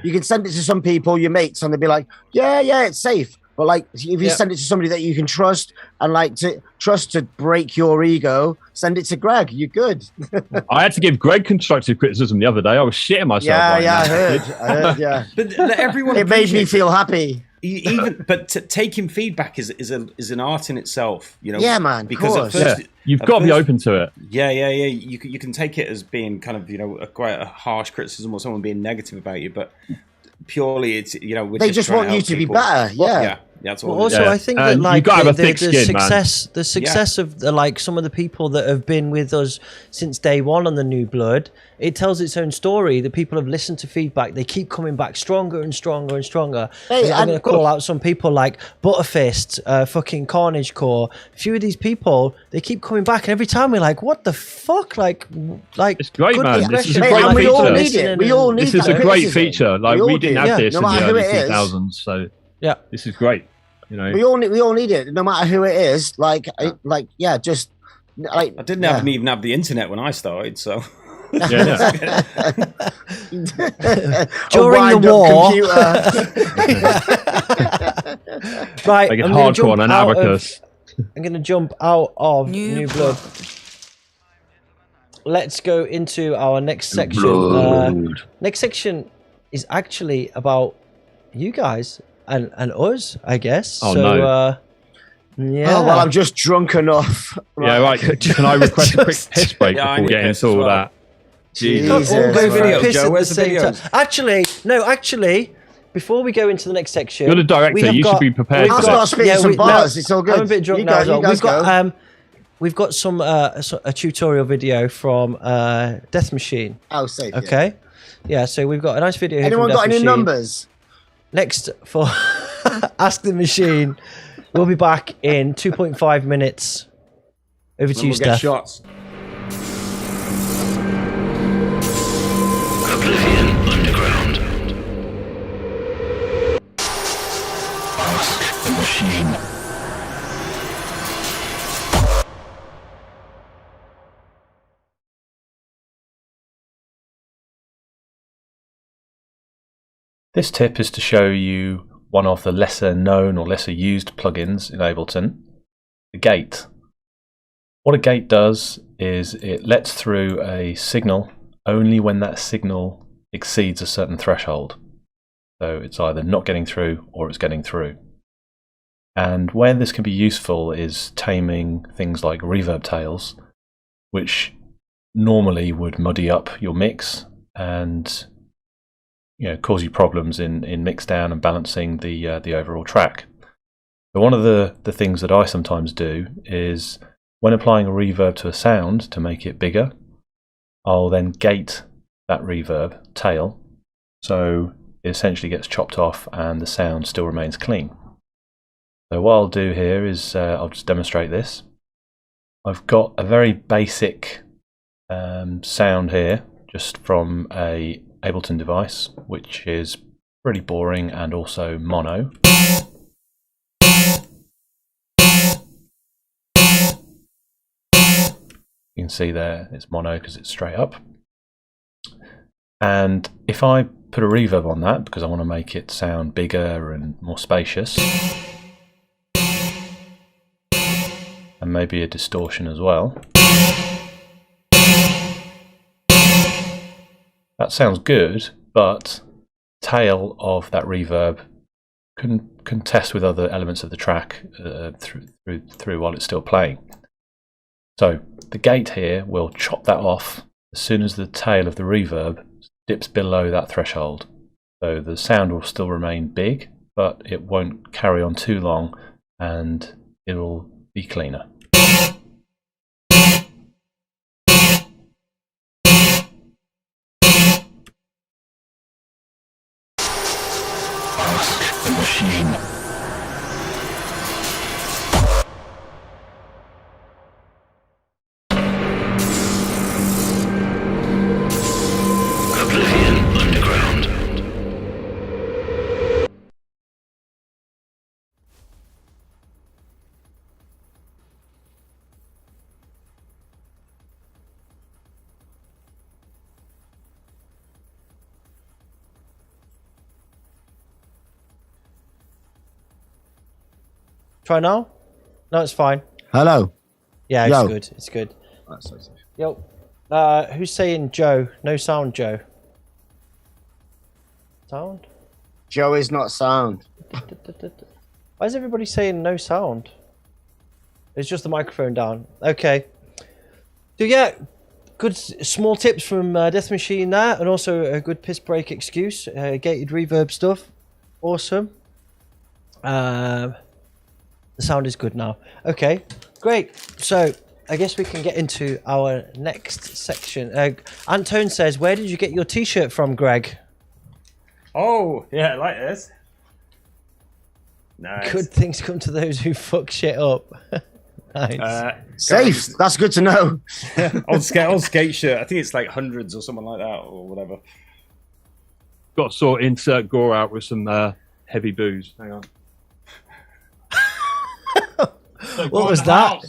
S3: you can send it to some people, your mates, and they'll be like, yeah, it's safe. But like, if you send it to somebody that you can trust and like to trust to break your ego, send it to Greg. You're good.
S4: I had to give Greg constructive criticism the other day. I was shitting myself.
S3: I heard. Yeah,
S2: but everyone.
S3: It made me feel happy.
S2: But taking feedback is an art in itself, you know.
S3: Yeah, man.
S2: Because
S3: of course.
S2: at first,
S4: you've got to be open to it.
S2: Yeah. You can take it as being kind of, you know, quite a harsh criticism or someone being negative about you, but purely it's, you know,
S3: they just want you to be better. Yeah.
S2: That's
S1: well,
S2: all.
S1: also, I think that like the success of like some of the people that have been with us since day one on the New Blood, it tells its own story. The people have listened to feedback. They keep coming back stronger and stronger and stronger.
S3: Hey,
S1: I'm going to call out some people like Butterfist, fucking Carnage Core. A few of these people, they keep coming back, and every time we're like, "What the fuck?" Like
S4: it's great, man. This is a
S3: great
S4: feature.
S3: We all need it. We all need.
S4: This is a great feature. Like we didn't have this in the early 2000s, so
S1: yeah,
S4: this is great. You know,
S3: we all need it, no matter who it is. Just like
S2: I didn't even have the internet when I started, so.
S1: During the war, right?
S4: Make it hardcore on an abacus.
S1: I'm going to jump out of New Blood. Let's go into our next section. Next section is actually about you guys and us, I guess.
S4: Oh,
S1: so,
S4: no.
S1: yeah.
S3: Oh, well, I'm just drunk enough.
S4: Yeah, right. Can I request a quick piss break before we get into all that?
S3: Jesus.
S2: All go video, Joe. Where's the videos?
S1: Actually, before we go into the next section,
S4: you're the director. You should be prepared.
S3: I'll start spitting some bars. It's all good.
S1: I'm a bit drunk now as well. We've got some a tutorial video from Death Machine.
S3: Oh, safe.
S1: Okay. Yeah. So we've got a nice video here.
S3: Anyone
S1: from
S3: got
S1: Death
S3: any
S1: Machine.
S3: numbers?
S1: Next for Ask the Machine. We'll be back in 2.5 minutes. Over to you,
S2: We'll get
S1: Steph.
S2: shots.
S10: This tip is to show you one of the lesser known or lesser used plugins in Ableton, the gate. What a gate does is it lets through a signal only when that signal exceeds a certain threshold. So it's either not getting through or it's getting through. And where this can be useful is taming things like reverb tails, which normally would muddy up your mix and cause you problems in mixdown and balancing the overall track. But one of the things that I sometimes do is when applying a reverb to a sound to make it bigger, I'll then gate that reverb tail so it essentially gets chopped off and the sound still remains clean. So what I'll do here is I'll just demonstrate this. I've got a very basic sound here just from a Ableton device, which is pretty boring and also mono. You can see there it's mono because it's straight up. And if I put a reverb on that because I want to make it sound bigger and more spacious, and maybe a distortion as well, that sounds good, but tail of that reverb can contest with other elements of the track through while it's still playing. So the gate here will chop that off as soon as the tail of the reverb dips below that threshold. So the sound will still remain big, but it won't carry on too long and it will be cleaner.
S5: Ask the machine. Oblivion Underground.
S1: Try now? No, it's fine.
S3: Hello.
S1: Yeah,
S3: Yo.
S1: it's good. It's good. Yo. Who's saying Joe? No sound, Joe. Sound?
S3: Joe is not sound.
S1: Why is everybody saying no sound? It's just the microphone down. Okay. So yeah, good small tips from Death Machine there, and also a good piss break excuse. Gated reverb stuff. Awesome. The sound is good now. Okay, great. So I guess we can get into our next section. Antone says, where did you get your t-shirt from, Greg?
S2: Oh, yeah, like this. Nice.
S1: Good things come to those who fuck shit up. Nice.
S3: Safe. That's good to know.
S2: old skate shirt. I think it's like hundreds or something like that or whatever.
S4: Got to sort insert Gore out with some heavy booze. Hang on.
S1: What was that?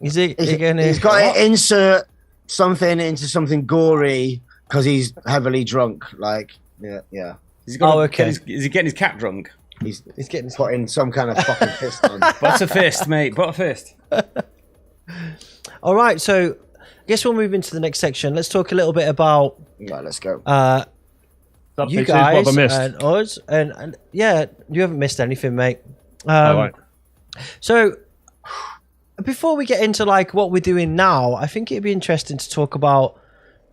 S1: Is he gonna...
S3: He's got to insert something into something gory because he's heavily drunk. Like, yeah.
S2: He's got
S1: okay.
S2: Is he getting his cat drunk?
S3: He's getting putting some kind of fucking fist on.
S2: Butter fist, mate. Butter fist.
S1: All right, so I guess we'll move into the next section. Let's talk a little bit about...
S3: Right, let's go.
S1: You guys and us. And yeah, you haven't missed anything, mate.
S4: All right.
S1: So... before we get into like what we're doing now, I think it'd be interesting to talk about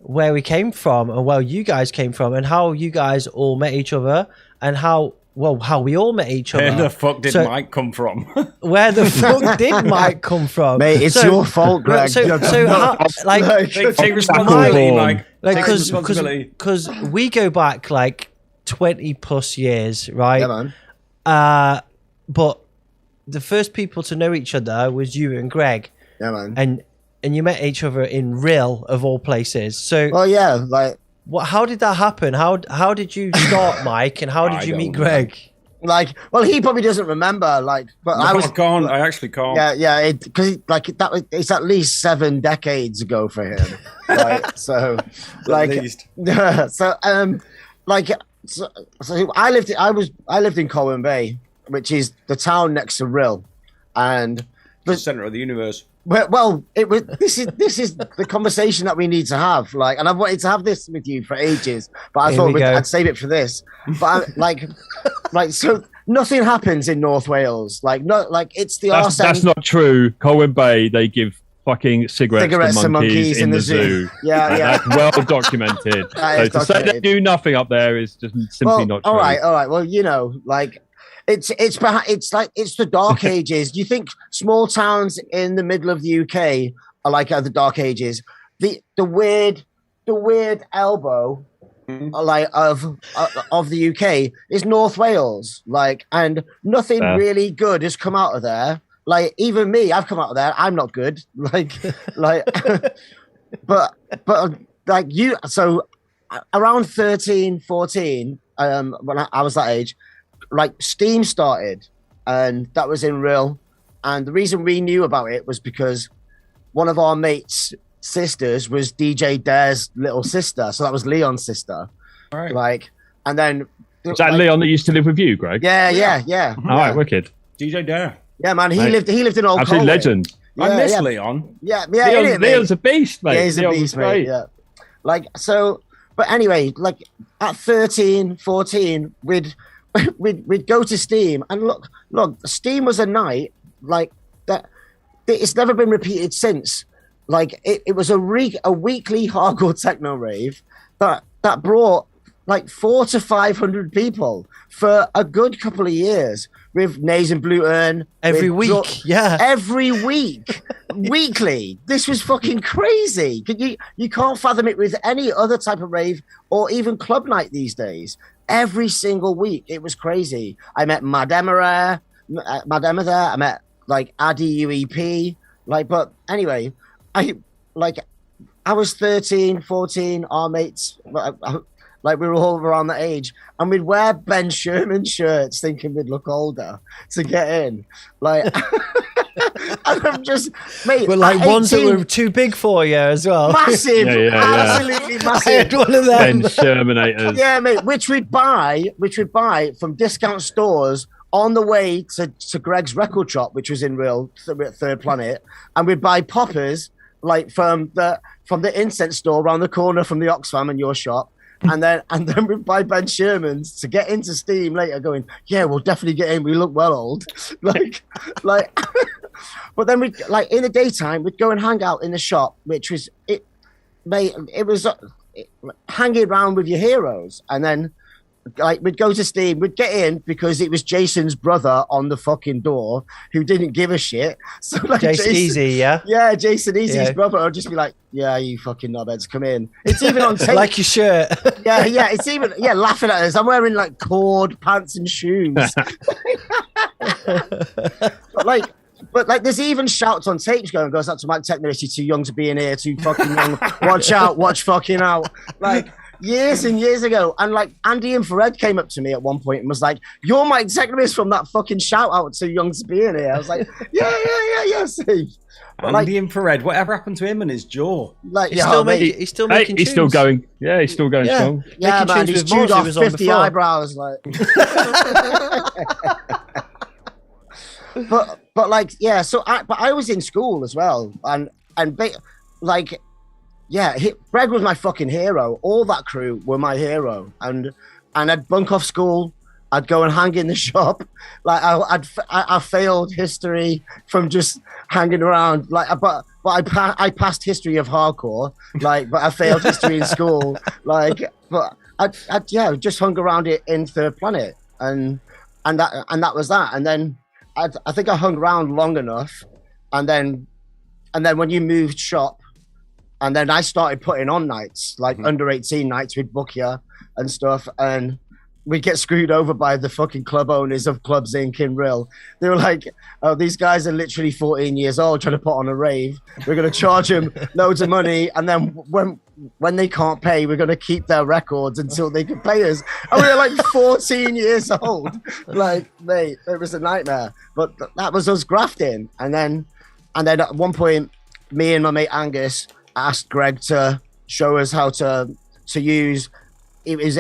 S1: where we came from and where you guys came from and how you guys all met each other and how we all met each other.
S2: Where the fuck did Mike come from?
S1: Where the fuck did Mike come from?
S3: Mate, it's your fault, Greg.
S1: So how, like,
S2: take responsibility, Mike.
S1: Because we go back like 20 plus years, right?
S3: Yeah, man.
S1: But the first people to know each other was you and Greg.
S3: Yeah, man.
S1: And you met each other in Rill of all places. So
S3: well, yeah, like
S1: how did that happen? How did you start, Mike, and how did you meet Greg?
S3: Like, well, he probably doesn't remember. Like, but
S2: no, I can't. I actually can't.
S3: Yeah, because it's at least 7 decades ago for him. Right? So, like,
S2: at least.
S3: So, like, So I lived in Colwyn Bay, which is the town next to Rill, and
S2: the center of the universe.
S3: Well, it was. This is the conversation that we need to have. Like, and I've wanted to have this with you for ages, but I thought I'd save it for this. But so nothing happens in North Wales. It's the arse end.
S4: That's not true. Colwyn Bay, they give fucking cigarettes to monkeys in the zoo.
S3: Yeah.
S4: That's well documented. So to say they do nothing up there is just simply not true.
S3: All right. Well, it's the Dark Ages. Do you think small towns in the middle of the UK are like the Dark Ages? The weird elbow of the UK is North Wales. And nothing really good has come out of there. Even me, I've come out of there. I'm not good. but you. So around 13, 14, when I was that age, Steam started, and that was in Rill. And the reason we knew about it was because one of our mates' sisters was DJ Dare's little sister. So that was Leon's sister.
S2: All right.
S3: And then
S4: is that Leon that used to live with you, Greg?
S3: Yeah.
S4: All right, wicked.
S2: DJ Dare.
S3: Yeah, man, he lived in Old
S4: Absolute
S3: Colwyn.
S4: legend.
S2: I miss Leon.
S3: Yeah,
S4: Leon's a beast, mate.
S3: Yeah, he's a beast, mate. Yeah. But anyway, at 13, 14, we'd go to Steam, and look, Steam was a night that. It's never been repeated since. It was a weekly hardcore techno rave that brought 400 to 500 people for a good couple of years, with Nays and Blue Urn
S1: every week.
S3: Every week, weekly. This was fucking crazy. You can't fathom it with any other type of rave or even club night these days. Every single week, it was crazy. I met Mad Emma there. I met Addy UEP. But anyway, I was 13, 14. Our mates, we were all around that age, and we'd wear Ben Sherman shirts thinking we'd look older to get in. And I'm just, mate.
S1: But ones that were too big for you as well.
S3: Massive, absolutely massive.
S1: I had one of them.
S4: Ben Shermanators.
S3: Yeah, mate. Which we'd buy from discount stores on the way to Greg's record shop, which was in Rill, Third Planet, and we'd buy poppers from the incense store around the corner from the Oxfam and your shop. And then we'd buy Ben Sherman's to get into Steam later, going, yeah, we'll definitely get in. We look well old. But then we'd in the daytime, we'd go and hang out in the shop, which was it, mate. It was hanging around with your heroes. And then we'd go to Steam, we'd get in because it was Jason's brother on the fucking door who didn't give a shit. So
S1: Jason Easy, yeah?
S3: Yeah, Jason Easy's brother would just be like, yeah, you fucking knobheads, come in. It's even on tape.
S1: Like your shirt.
S3: Yeah, it's even, laughing at us. I'm wearing cord pants and shoes. But there's even shouts on tapes goes out to Mike Teknoist, you're too young to be in here, too fucking young. Watch out, watch fucking out. Years and years ago, and Andy Infrared came up to me at one point and was like, "You're Mike Teknoist from that fucking shout out to Young to Be in here." I was like, "Yeah, Steve."
S2: Andy Infrared, whatever happened to him and his jaw?
S1: He's still making tunes.
S4: He's still going. Yeah, he's still going strong.
S3: Yeah, man, he's chewed off 50 eyebrows. So I was in school as well, and Greg was my fucking hero. All that crew were my hero, and I'd bunk off school. I'd go and hang in the shop. I failed history from just hanging around. But I passed history of hardcore. But I failed history in school. But I just hung around it in Third Planet, and that was that. And then I think I hung around long enough, and then when you moved shop. And then I started putting on nights, under 18 nights, we'd book you and stuff. And we'd get screwed over by the fucking club owners of Clubs Inc. in Rill. They were like, oh, these guys are literally 14 years old trying to put on a rave. We're going to charge them loads of money. And then when they can't pay, we're going to keep their records until they can pay us. And we were 14 years old. Mate, it was a nightmare. But that was us grafting. And then at one point, me and my mate Angus asked Greg to show us how to use. It was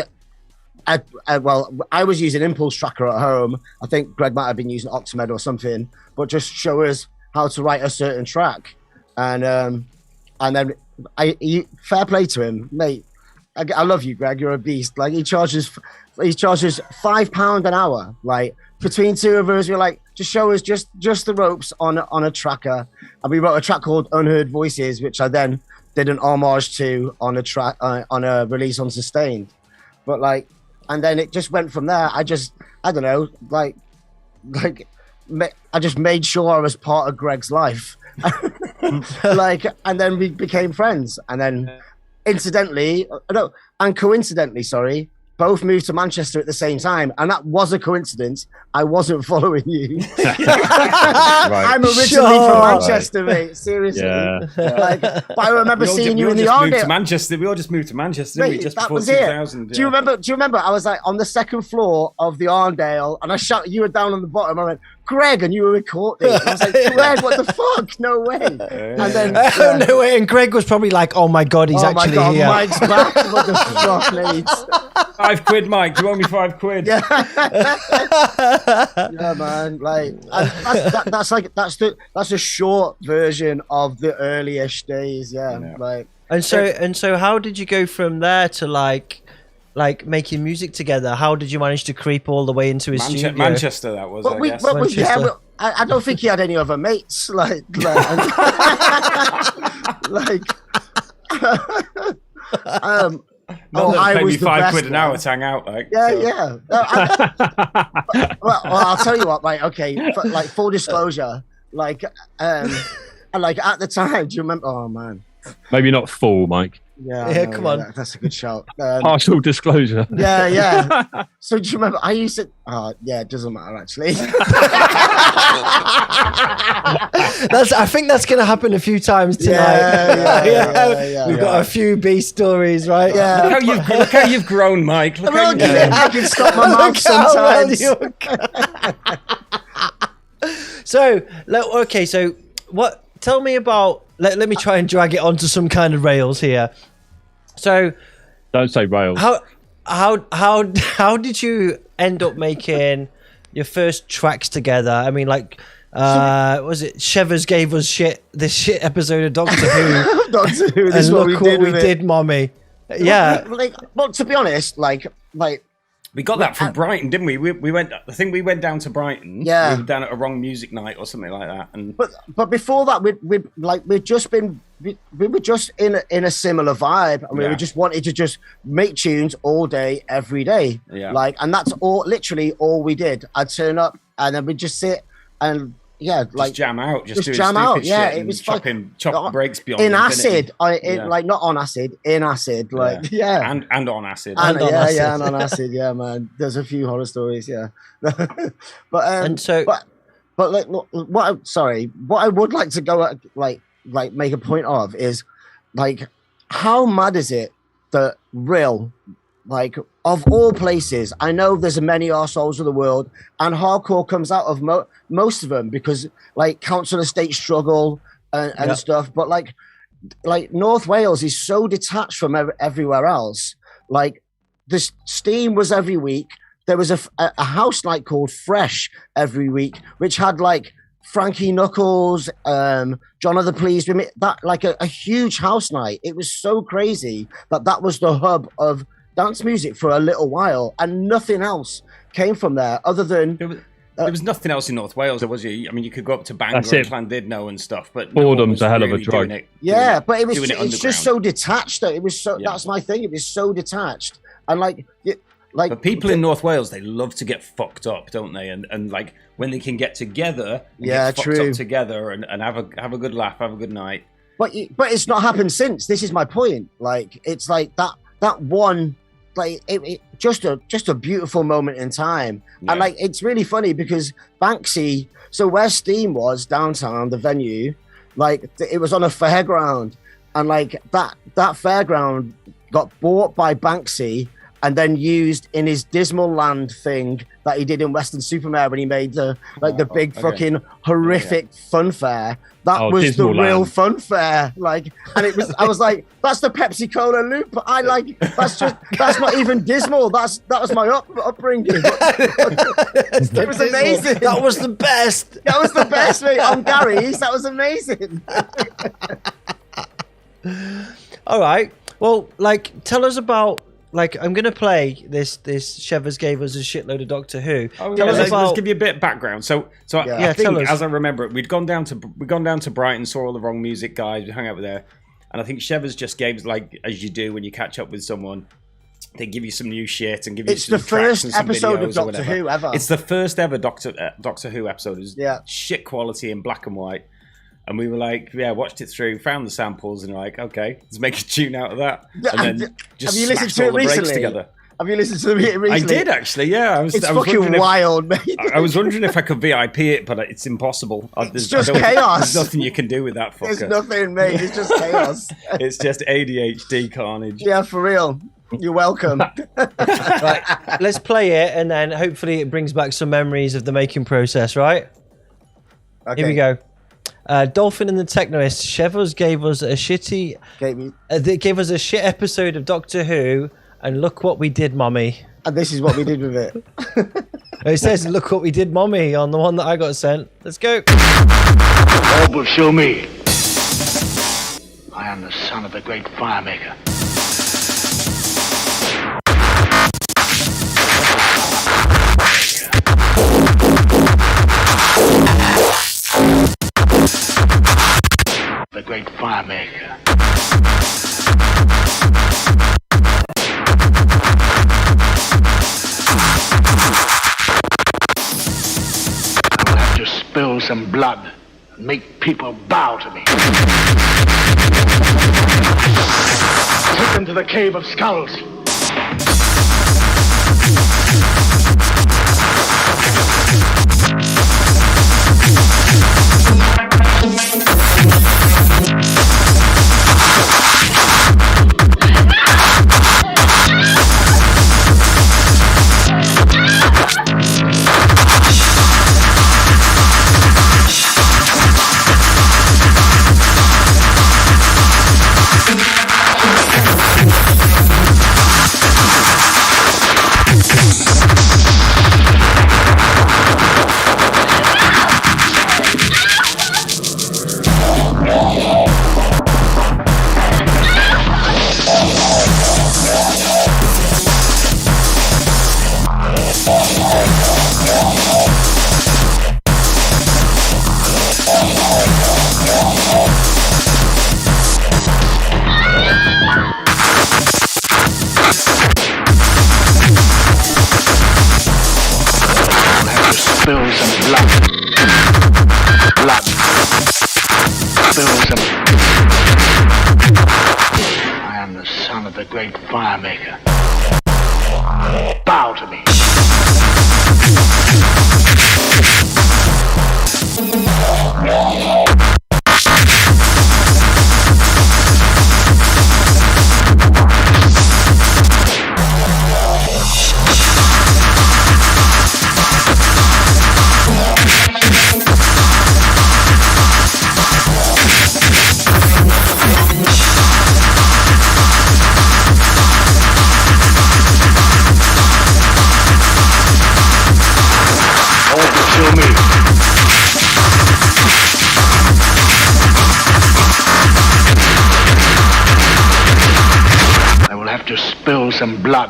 S3: I was using Impulse Tracker at home. I think Greg might have been using Octamed or something, but just show us how to write a certain track. And then fair play to him, mate. I love you, Greg. You're a beast. Like he charges £5 an hour. Like between two of us, we're like, just show us just the ropes on a tracker. And we wrote a track called Unheard Voices, which I then did an homage to on a track on a release on Sustained. But like, and then it just went from there. I don't know, I just made sure I was part of Greg's life. Like, and then we became friends, and then coincidentally, sorry, both moved to Manchester at the same time, and that was a coincidence. I wasn't following you. I'm originally from Manchester, mate. Seriously. Yeah. Like, but I remember seeing you in the
S2: Arndale. We all just moved to Manchester, didn't we? Just before 2000. Yeah.
S3: Do you remember? I was like on the second floor of the Arndale, and I shouted. You were down on the bottom. I went, Greg, and you were recording. I was like, Greg, what the fuck? No way. And then
S1: no way. And Greg was probably like, oh my god, he's actually here.
S3: Mike's back. What the fuck, mate?
S2: £5, Mike. Do you owe me £5?
S3: Yeah. Yeah, man. Like, that's a short version of the early-ish days. Yeah. Like,
S1: and so, how did you go from there to like making music together? How did you manage to creep all the way into his studio?
S2: Manchester, that was. I guess.
S3: I don't think he had any other mates. Like.
S2: I was £5 an hour to hang out, like.
S3: Yeah. Well, I'll tell you what, right? Okay, like full disclosure, like, and like at the time, do you remember? Oh man,
S4: maybe not full, Mike.
S3: Yeah, come on, that's a good shout.
S4: Partial disclosure.
S3: Yeah. So do you remember? I used to. It doesn't matter actually.
S1: I think that's going to happen a few times tonight. Yeah. We've got a few B stories, right?
S3: Yeah.
S2: Look how you've grown, Mike. Look how
S3: I can stop my mouth sometimes.
S1: So what? Tell me about. Let me try and drag it onto some kind of rails here. So,
S4: don't say rails.
S1: How did you end up making your first tracks together? I mean, like, was it Chevvers gave us this shit episode of Doctor Who?
S3: Doctor Who.
S1: And look what we did, mommy. Yeah.
S3: Well, to be honest, like.
S2: We got that from Brighton, didn't we? We went. I think we went down to Brighton.
S3: Yeah,
S2: we were down at a Wrong Music Night or something like that. And
S3: but before that, we were just in a similar vibe, and we were just wanted to just make tunes all day, every day.
S2: Yeah,
S3: and that's literally all we did. I'd turn up, and then we'd just sit and. Yeah,
S2: just jam out,
S3: just jam out. Yeah, it was
S2: chopping breaks beyond
S3: in acid. Like not on acid, in acid. Like
S2: and on acid.
S3: And on acid. Yeah, man. There's a few horror stories. Yeah, but like, what I would like to go at, like make a point of is, like, how mad is it that Real, like, of all places, I know there's many arseholes of the world, and hardcore comes out of most of them because, like, council estate struggle and stuff. But like North Wales is so detached from everywhere else. Like, the Steam was every week. There was a house night called Fresh every week, which had like Frankie Knuckles, John of the Pleased With Me, that like a huge house night. It was so crazy that was the hub of dance music for a little while, and nothing else came from there other than
S2: there was nothing else in North Wales, was you? I mean, you could go up to Bangor and Llandudno and stuff, but
S4: boredom's a hell of a drug.
S3: But it's just so detached. That it was so. That's my thing. It was so detached, and like.
S2: But people in North Wales, they love to get fucked up, don't they? And like when they can get together, get fucked up together and have a good laugh, have a good night.
S3: But it's not happened since. This is my point. Like, it's like that one. Like it just a beautiful moment in time. And like it's really funny because Banksy, so where Steam was downtown, the venue, like it was on a fairground, and like that fairground got bought by Banksy, and then used in his Dismal Land thing that he did in Western Supermare when he made the big fucking horrific fun fair. That was
S4: Dismal
S3: the real
S4: Land.
S3: fun fair, like, and it was. I was like, that's the Pepsi Cola loop. That's not even dismal. That was my upbringing. It was amazing.
S1: That was the best.
S3: That was the best, mate. On Gary's, that was amazing.
S1: All right. Well, like, tell us about. Like, I'm gonna play this. Chevvers gave us a shitload of Doctor Who.
S2: Let's give you a bit of background. So I think,
S1: us.
S2: as I remember it, we'd gone down to Brighton, saw all the Wrong Music guys, we hung out with there, and I think Chevvers just gave, like, as you do when you catch up with someone, they give you some new shit and give you some tracks and some videos. It's the first episode of Doctor Who ever. It's the first ever Doctor Who episode. It was shit quality in black and white. And we were like, watched it through, found the samples, and like, okay, let's make a tune out of that. And then just
S3: have you listened
S2: smashed all
S3: to
S2: the
S3: it
S2: breaks
S3: recently?
S2: together.
S3: Have you listened to it recently?
S2: I did, actually, yeah.
S3: It's fucking wild, mate.
S2: I was wondering if I could VIP it, but it's impossible.
S3: It's just chaos.
S2: There's nothing you can do with that fucker.
S3: There's nothing, mate. It's just chaos.
S2: It's just ADHD carnage.
S3: Yeah, for real. You're welcome.
S1: Right, let's play it, and then hopefully it brings back some memories of the making process, right?
S3: Okay.
S1: Here we go. Dolphin and the Teknoist. Chevvers gave us a they gave us a shit episode of Doctor Who, and look what we did, mommy.
S3: And this is what we did with it.
S1: It says, look what we did, mommy, on the one that I got sent. Let's go.
S9: All but show me. I am the son of the great firemaker. The great firemaker. I will have to spill some blood and make people bow to me. Take them to the Cave of Skulls. Bow to me. Spill some blood.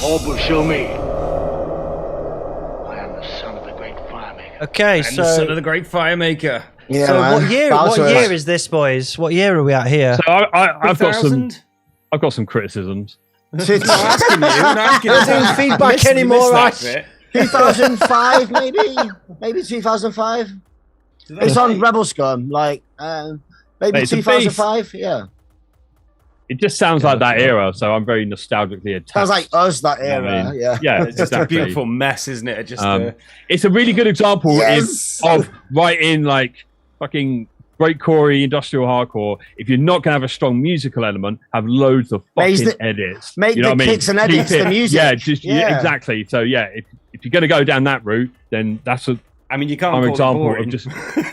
S9: All but show me.
S1: Okay, so
S2: son of the great firemaker.
S3: Yeah,
S1: so
S3: man.
S1: what year is this, boys? What year are we at here?
S4: So I've got some criticisms.
S1: Not doing feedback anymore, Ash.
S3: 2005, maybe 2005. It's on Rebel-Scum, like maybe 2005. Yeah.
S4: It just sounds like that era, so I'm very nostalgically attached.
S3: Sounds like us that era.
S4: Yeah,
S2: it's just a beautiful mess, isn't it?
S4: It's a really good example of writing like fucking breakcore industrial hardcore. If you're not gonna have a strong musical element, have loads of fucking edits.
S3: Make the kicks and edits the music.
S4: Yeah, exactly. So yeah, if you're gonna go down that route, then that's a
S2: you can't call
S4: example
S2: it
S4: of just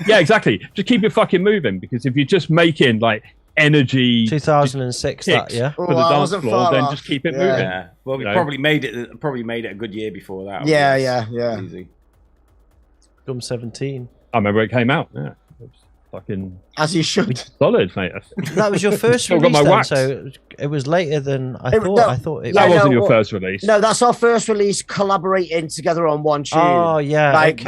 S4: exactly. Just keep it fucking moving, because if you're just making like energy
S1: 2006 that
S4: for the dance floor, then just keep it moving.
S2: Yeah. Well, we probably made it a good year before that.
S3: Yeah.
S2: Easy.
S1: Scum 17.
S4: I remember it came out. Yeah. Fucking
S3: as you should.
S4: Solid, mate.
S1: That was your first release, then, so it was later than I thought. I thought
S4: that wasn't your first release.
S3: No, that's our first release, collaborating together on one tune.
S1: Oh yeah,
S3: like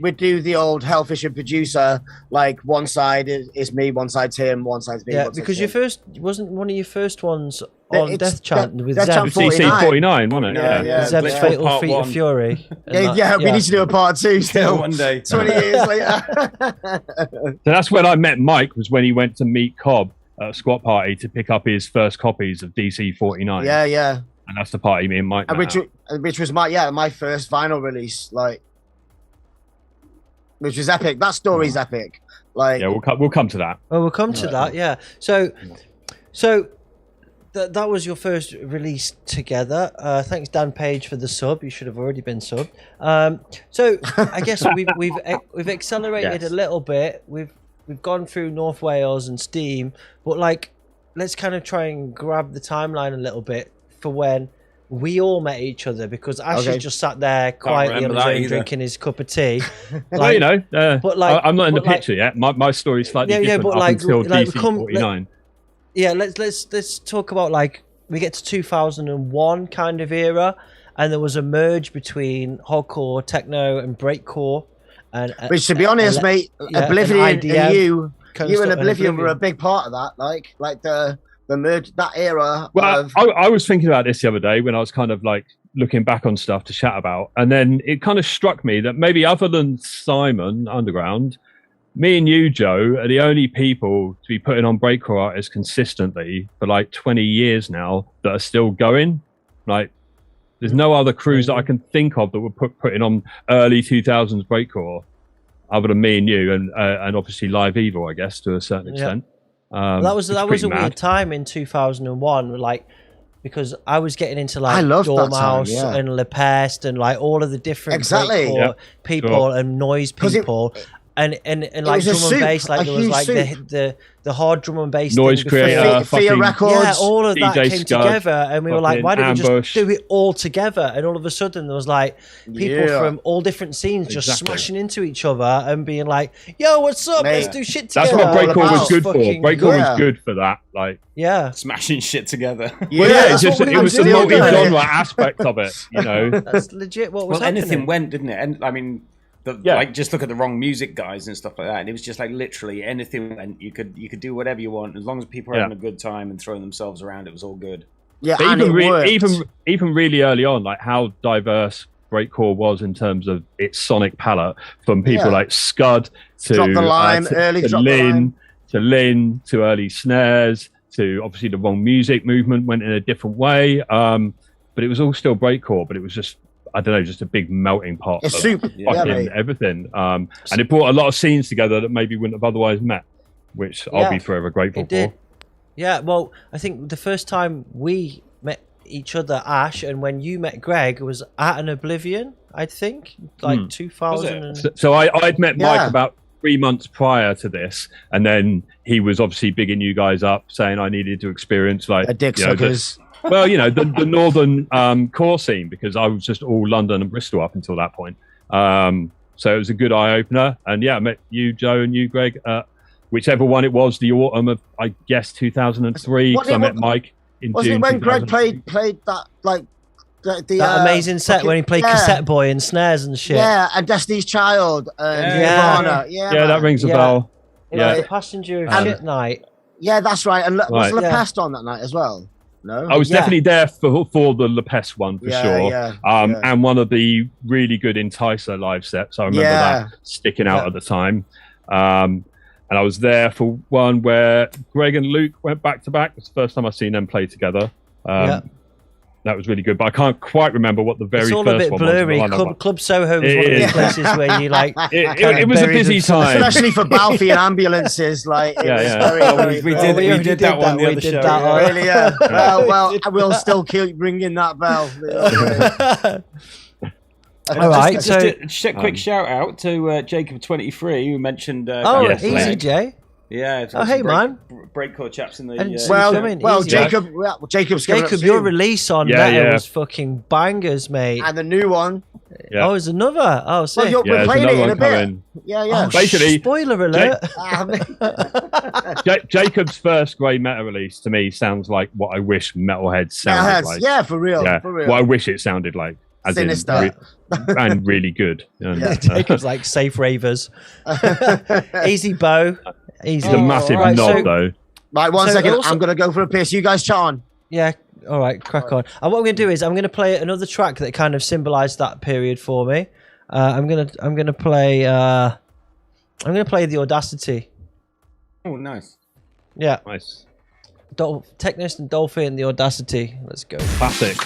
S3: we do the old Hellfish and producer. Like one side is me, one side's him, one side's me.
S1: Yeah, because your first wasn't one of your first ones on Death Chant with
S3: Death Chant
S4: CC49, wasn't it?
S3: Yeah.
S1: Zeb's Fatal Feet of Fury.
S3: We need to do a part 2 still.
S2: One day,
S3: 20 years later.
S4: So that's when I met Mike. Was when he went to meet Cobb at a squat party to pick up his first copies of DC49.
S3: Yeah.
S4: And that's the party me and Mike.
S3: Which was my first vinyl release, which was epic. That story's epic.
S4: We'll come to that.
S1: Well, we'll come to that. Yeah. So that was your first release together. Thanks, Dan Page, for the sub. You should have already been subbed. So I guess we've accelerated a little bit. We've gone through North Wales and Steam, but let's kind of try and grab the timeline a little bit for when we all met each other, because Ash has just sat there quietly on his own drinking his cup of tea.
S4: I'm not in the picture yet. My story's slightly different up until DC49.
S1: Yeah, let's talk about we get to 2001 kind of era, and there was a merge between hardcore, techno, and breakcore.
S3: Which, to be honest, mate, Oblivion and you and Oblivion were a big part of that. Like the merge, that era.
S4: Well, I was thinking about this the other day when I was kind of looking back on stuff to chat about, and then it kind of struck me that maybe other than Simon Underground, me and you, Joe, are the only people to be putting on breakcore artists consistently for 20 years now that are still going. There's no other crews that I can think of that were putting on early 2000s breakcore other than me and you, and obviously Live Evil, I guess, to a certain extent.
S1: That was a weird time in 2001, because I was getting into Dormouse and Le Peste and all of the different breakcore people and noise people. And drum and bass, there was the hard drum and bass
S4: noise creator,
S3: Fear Records,
S1: all of that
S4: DJ
S1: came together, and we were like, why don't we just do it all together? And all of a sudden there was people from all different scenes just smashing into each other and being like, yo, what's up? Let's do shit together.
S4: That's what breakcore was good for. Breakcore was good for that.
S2: Smashing shit together.
S4: It was the multi-genre aspect of it,
S1: That's legit what was happening.
S2: Anything went, didn't it? And just look at the Wrong Music guys and stuff like that, and it was just literally anything, and you could do whatever you want as long as people are having a good time and throwing themselves around. It was all good.
S3: Yeah,
S4: but even really early on, how diverse breakcore was in terms of its sonic palette, from people like Scud to
S3: Drop the Line,
S4: to Lynn to early snares to obviously the Wrong Music movement went in a different way, but it was all still breakcore, but it was just, I don't know, just a big melting pot of fucking everything. And it brought a lot of scenes together that maybe wouldn't have otherwise met, which I'll be forever grateful for.
S1: Yeah, well, I think the first time we met each other, Ash, and when you met Greg, was at an Oblivion, I think, 2000.
S4: So I'd met Mike about 3 months prior to this, and then he was obviously bigging you guys up, saying I needed to experience
S3: a dick suckers.
S4: Well, the northern core scene, because I was just all London and Bristol up until that point. So it was a good eye opener. And I met you, Joe, and you, Greg, whichever one it was, the autumn of, I guess, 2003. I met Mike in June.
S3: Was it when Greg played that
S1: that amazing set when he played Cassette Boy and snares and shit?
S3: Yeah, and Destiny's Child and Nirvana. Yeah,
S4: that rings a bell.
S1: The Passenger of Shit night.
S3: Yeah, that's right. And was Le Peste on that night as well? No,
S4: I was definitely there for the Lepes one for sure. And one of the really good Enticer live sets. I remember that sticking out at the time. And I was there for one where Greg and Luke went back to back. It's the first time I've seen them play together. That was really good, but I can't quite remember what the very first one was.
S1: It's all a bit blurry. Club Soho was one of the places where you like.
S4: It was a busy time,
S3: especially for Balfi and ambulances. Like,
S2: we did that one the other show.
S3: Really, well, we'll still keep ringing that bell.
S1: All right,
S2: just a quick shout out to Jacob23 who mentioned.
S1: Easy Jay.
S2: Yeah.
S1: Hey, man.
S2: Breakcore chaps in the.
S3: Jacob,
S1: your release on Meta was fucking bangers, mate.
S3: And the new one.
S1: Yeah. Oh, there's another. Oh, sick.
S3: Well, we're playing it in a bit. Yeah.
S1: Oh, basically, spoiler alert.
S4: Jacob's first Grey Meta release to me sounds like what I wish Metalhead sounded like.
S3: Yeah, for real.
S4: Yeah.
S3: For real.
S4: What I wish it sounded like. As
S3: Sinister.
S4: And really good.
S1: Jacob's like safe ravers. Easy bow. Easy.
S4: He's a massive knob, though.
S3: Right, one second. I'm going to go for a piss. You guys chat on.
S1: Yeah. All right. Crack on. And what I'm going to do is I'm going to play another track that kind of symbolised that period for me. I'm going to play the Audacity.
S2: Oh, nice.
S1: Yeah.
S4: Nice.
S1: Teknoist and Dolphin, the Audacity. Let's go.
S4: Classic.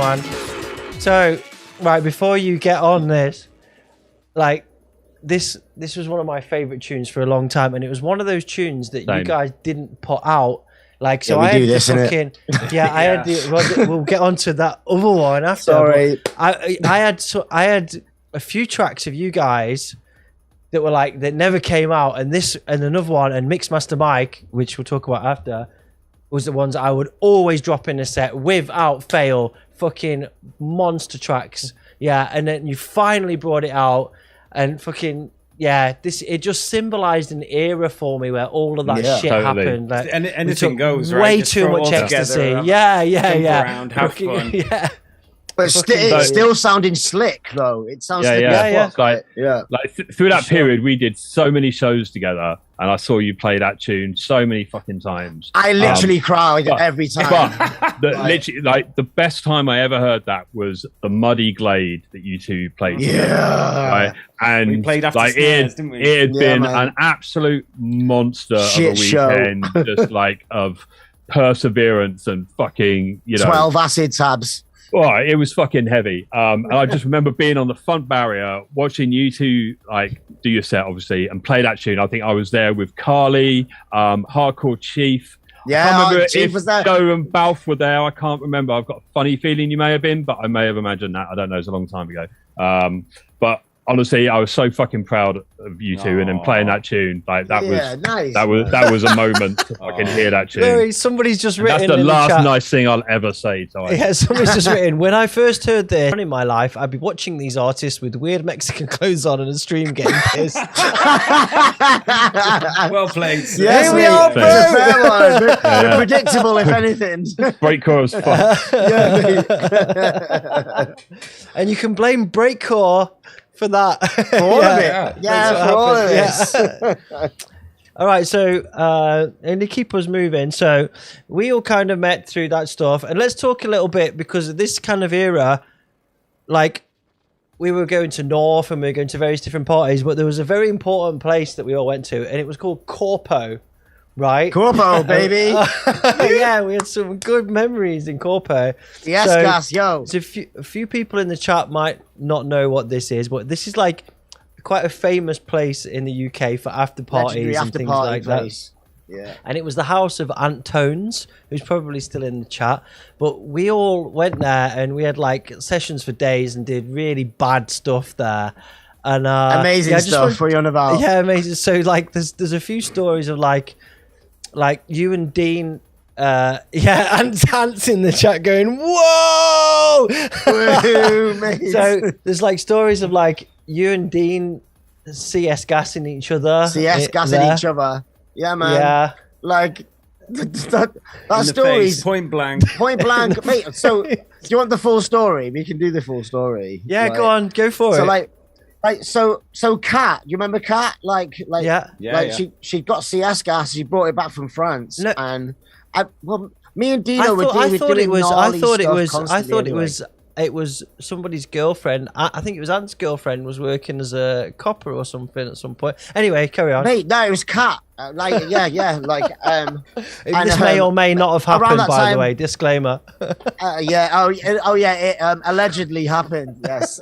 S1: man. So, right, before you get on this, like, this was one of my favourite tunes for a long time, and it was one of those tunes that you guys didn't put out. Like, so I had this fucking, I had the, we'll get onto that other one after.
S3: Sorry.
S1: I had a few tracks of you guys that were like, that never came out, and this, and another one, and Mixmaster Mike, which we'll talk about after, was the ones I would always drop in a set without fail. Fucking monster tracks. Yeah, and then you finally brought it out, and fucking, it just symbolized an era for me where all of that shit happened. Like,
S2: and anything goes, right?
S1: Way too much ecstasy.
S2: Around, have fun.
S1: Yeah.
S3: But it's still sounding slick, though. It sounds
S4: Like through that
S3: sure.
S4: period, we did so many shows together, and I saw you play that tune so many fucking times.
S3: I literally cried every time.
S4: But literally, like, the best time I ever heard that was the Muddy Glade that you two played.
S3: Yeah.
S4: Right? And
S2: we played after
S4: like
S2: Snares, didn't we?
S4: It had been an absolute monster
S3: Shit
S4: of a weekend, just like of perseverance and fucking,
S3: 12 acid tabs.
S4: Oh, it was fucking heavy. And I just remember being on the front barrier, watching you two like do your set, obviously, and play that tune. I think I was there with Carly, Hardcore Chief.
S3: Yeah,
S4: I can't remember
S3: Chief
S4: if
S3: was there.
S4: Joe and Balf were there. I can't remember. I've got a funny feeling you may have been, but I may have imagined that. I don't know. It's a long time ago. But honestly, I was so fucking proud of you two, and then playing that tune, like that was a moment to fucking hear that tune.
S1: Larry, somebody's just written.
S4: That's the
S1: in
S4: last
S1: the chat.
S4: nice thing I'll ever say.
S1: Somebody's just written. When I first heard this in my life, I'd be watching these artists with weird Mexican clothes on in a stream getting pissed.
S2: Well played.
S3: Yes,
S1: we are, bro.
S3: It's a fair one. Predictable, if anything.
S4: Breakcore was fun.
S1: And you can blame Breakcore for that.
S3: For all of it. Yeah, for all of this.
S1: All right, so and to keep us moving, so we all kind of met through that stuff, and let's talk a little bit, because of this kind of era, like, we were going to North and we were going to various different parties, but there was a very important place that we all went to, and it was called Corpo, right?
S3: Corpo, baby.
S1: Yeah, we had some good memories in Corpo.
S3: Yes, gas, yo.
S1: So a few people in the chat might not know what this is, but this is like quite a famous place in the UK for after parties and things like that.
S3: Yeah.
S1: And it was the house of Antones, who's probably still in the chat. But we all went there and we had like sessions for days and did really bad stuff there. And
S3: amazing stuff for you on about.
S1: Yeah, amazing. So like there's a few stories of like you and Dean and Ants in the chat going, whoa! So there's like stories of like you and Dean CS gassing each other.
S3: CS gassing each other. Yeah, man. Yeah. Like, that story's
S2: point blank.
S3: Point blank. Mate, so, do you want the full story? We can do the full story.
S1: Yeah, go on. Go for it.
S3: So Kat, you remember Kat? She got CS gas. She brought it back from France.
S1: No.
S3: And, me and Dino were doing gnarly stuff constantly.
S1: It was somebody's girlfriend. I think it was Ant's girlfriend was working as a copper or something at some point. Anyway, carry on.
S3: Mate, no, it was Kat. This
S1: may or may not have happened, by the way. Disclaimer.
S3: It allegedly happened. Yes.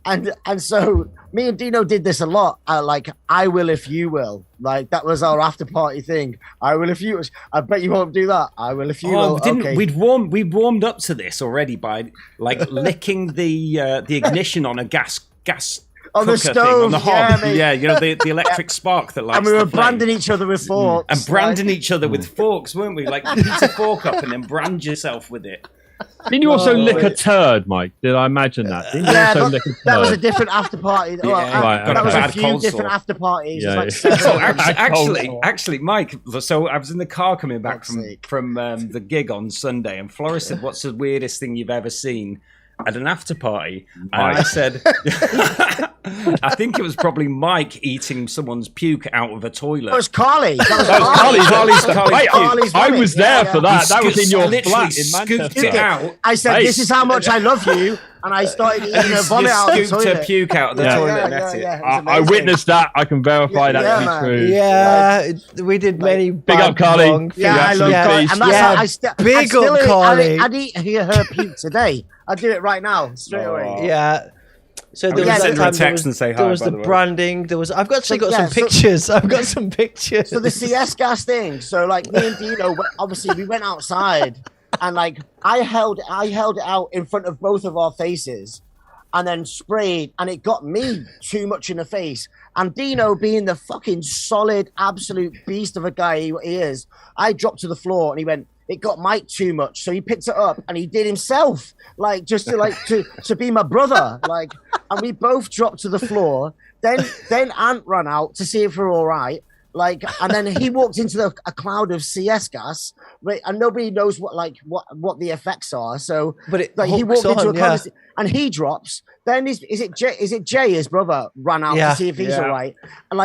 S3: And so me and Dino did this a lot. I will if you will. Like, that was our after party thing. I will if you. I bet you won't do that. I will if you will. Okay.
S2: We'd warmed up to this already by like licking the ignition on a gas
S3: on the stove,
S2: thing, on the hob. The electric spark that lights.
S3: And we were branding each other with forks.
S2: And branding each other with forks, weren't we? Like, heat a fork up and then brand yourself with it.
S4: Didn't you also lick a turd, Mike? Did I imagine that? Didn't you also lick a turd?
S3: That was a different after party. That was a few different after parties.
S4: Yeah.
S2: Actually, Mike. So I was in the car coming back from the gig on Sunday, and Flores said, "What's the weirdest thing you've ever seen?" at an after party, and I said, I think it was probably Mike eating someone's puke out of a toilet.
S3: It was Carly.
S2: Carly's puke.
S4: I was there for that. That was in your flat in
S2: scooped
S4: Manchester.
S2: it out.
S3: I said, "This is how much I love you," and I started eating her vomit out of the
S2: Scooped
S3: toilet.
S2: her puke out of the toilet. And that's it.
S4: I witnessed that. I can verify that to be true.
S1: Yeah, we did many
S4: big up, Carly.
S3: I love Carly. And that's how
S1: big up, Carly.
S3: I'd eat her puke today. I'd do it right now, straight away.
S1: Yeah. So there
S2: was,
S1: send
S2: her a text and say hi,
S1: there was the branding. There was. I've actually got some pictures. I've got some pictures.
S3: So the CS gas thing. So like me and Dino, obviously we went outside, and like I held it out in front of both of our faces, and then sprayed, and it got me too much in the face. And Dino, being the fucking solid, absolute beast of a guy he is, I dropped to the floor, and he went, "It got Mike too much," so he picked it up and he did himself, like just to be my brother, like. And we both dropped to the floor. Then Ant ran out to see if we're all right, like, and then he walked into a cloud of CS gas, right? And nobody knows what the effects are. So,
S1: but
S3: he walked into a cloud and he drops. Then is it Jay, his brother, ran out to see if he's all right? And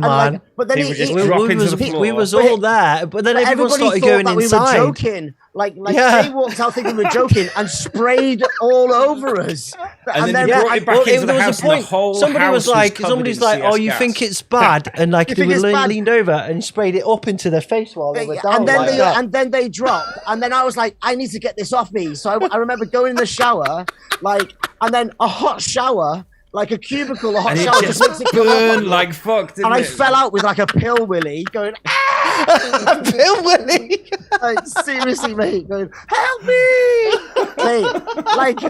S1: man.
S3: But then
S1: we was all there, but then everyone started going inside.
S3: We were joking. Like Jay walked out thinking we were joking and sprayed all over us.
S2: And then brought it back into the house, and the whole
S1: somebody's like, "Oh, you
S2: gas.
S1: think it's bad?" And like they were leaned over and sprayed it up into their face while they were down.
S3: And then they dropped. And then I was like, "I need to get this off me." So I remember going in the shower, and then a hot shower. Like a cubicle, a hot shower just makes it
S2: burn like fuck.
S3: And I fell out with like a pill willy, going,
S1: a pill willy.
S3: Like, seriously, mate, going, help me, mate. Like,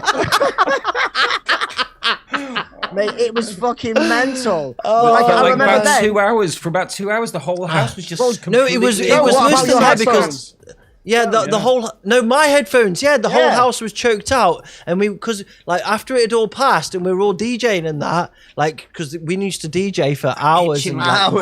S3: mate, it was fucking mental.
S2: I remember about 2 hours. For about 2 hours, the whole house was just
S1: no. It was worse than that because. Yeah, the whole my headphones. Yeah, the whole house was choked out, and because after it had all passed, and we were all DJing and that, because we used to DJ for hours and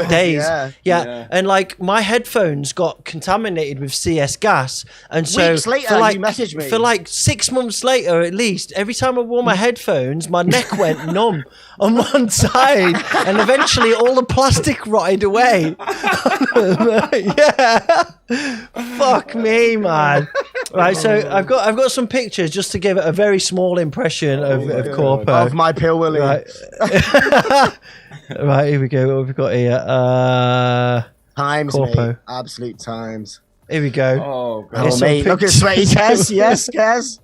S1: days. Yeah, and my headphones got contaminated with CS gas, and so
S3: weeks later, you messaged me
S1: for 6 months later at least. Every time I wore my headphones, my neck went numb on one side, and eventually all the plastic rotted away. Yeah, fuck me, man. Right, so I've got some pictures just to give it a very small impression of Corpo.
S3: Of my pill willy.
S1: Right. Right, here we go. What have we got here?
S3: Times,
S1: Corpo.
S3: mate. Absolute times.
S1: Here we go.
S2: Oh, God.
S3: Oh, mate, look at sweaty Kez. Yes, Kez.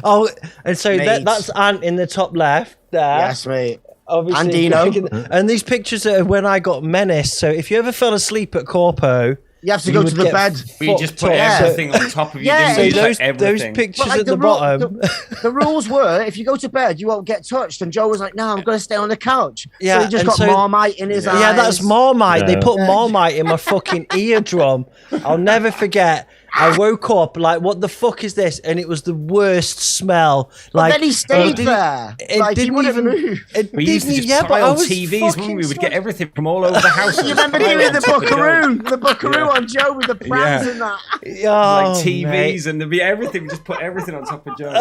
S1: Oh, and so that's Ant in the top left there.
S3: Yes, mate.
S1: Obviously,
S3: and Dino.
S1: And these pictures are when I got menaced. So if you ever fell asleep at Corpo,
S3: you have to go to the bed.
S2: You just put everything on top of you.
S1: So those pictures at the bottom.
S3: The rules were, if you go to bed, you won't get touched. And Joe was like, "No, I'm going to stay on the couch."
S1: Yeah,
S3: so he just got Marmite in his eyes.
S1: Yeah, that's Marmite. They put Marmite in my fucking eardrum. I'll never forget. I woke up what the fuck is this? And it was the worst smell.
S3: But then he stayed there.
S1: It didn't even move.
S2: We used to just pile TVs when we would get everything from all over the house.
S3: You remember doing the buckaroo on Joe with the prams and that?
S2: TVs and there'd be everything. We just put everything on top of Joe.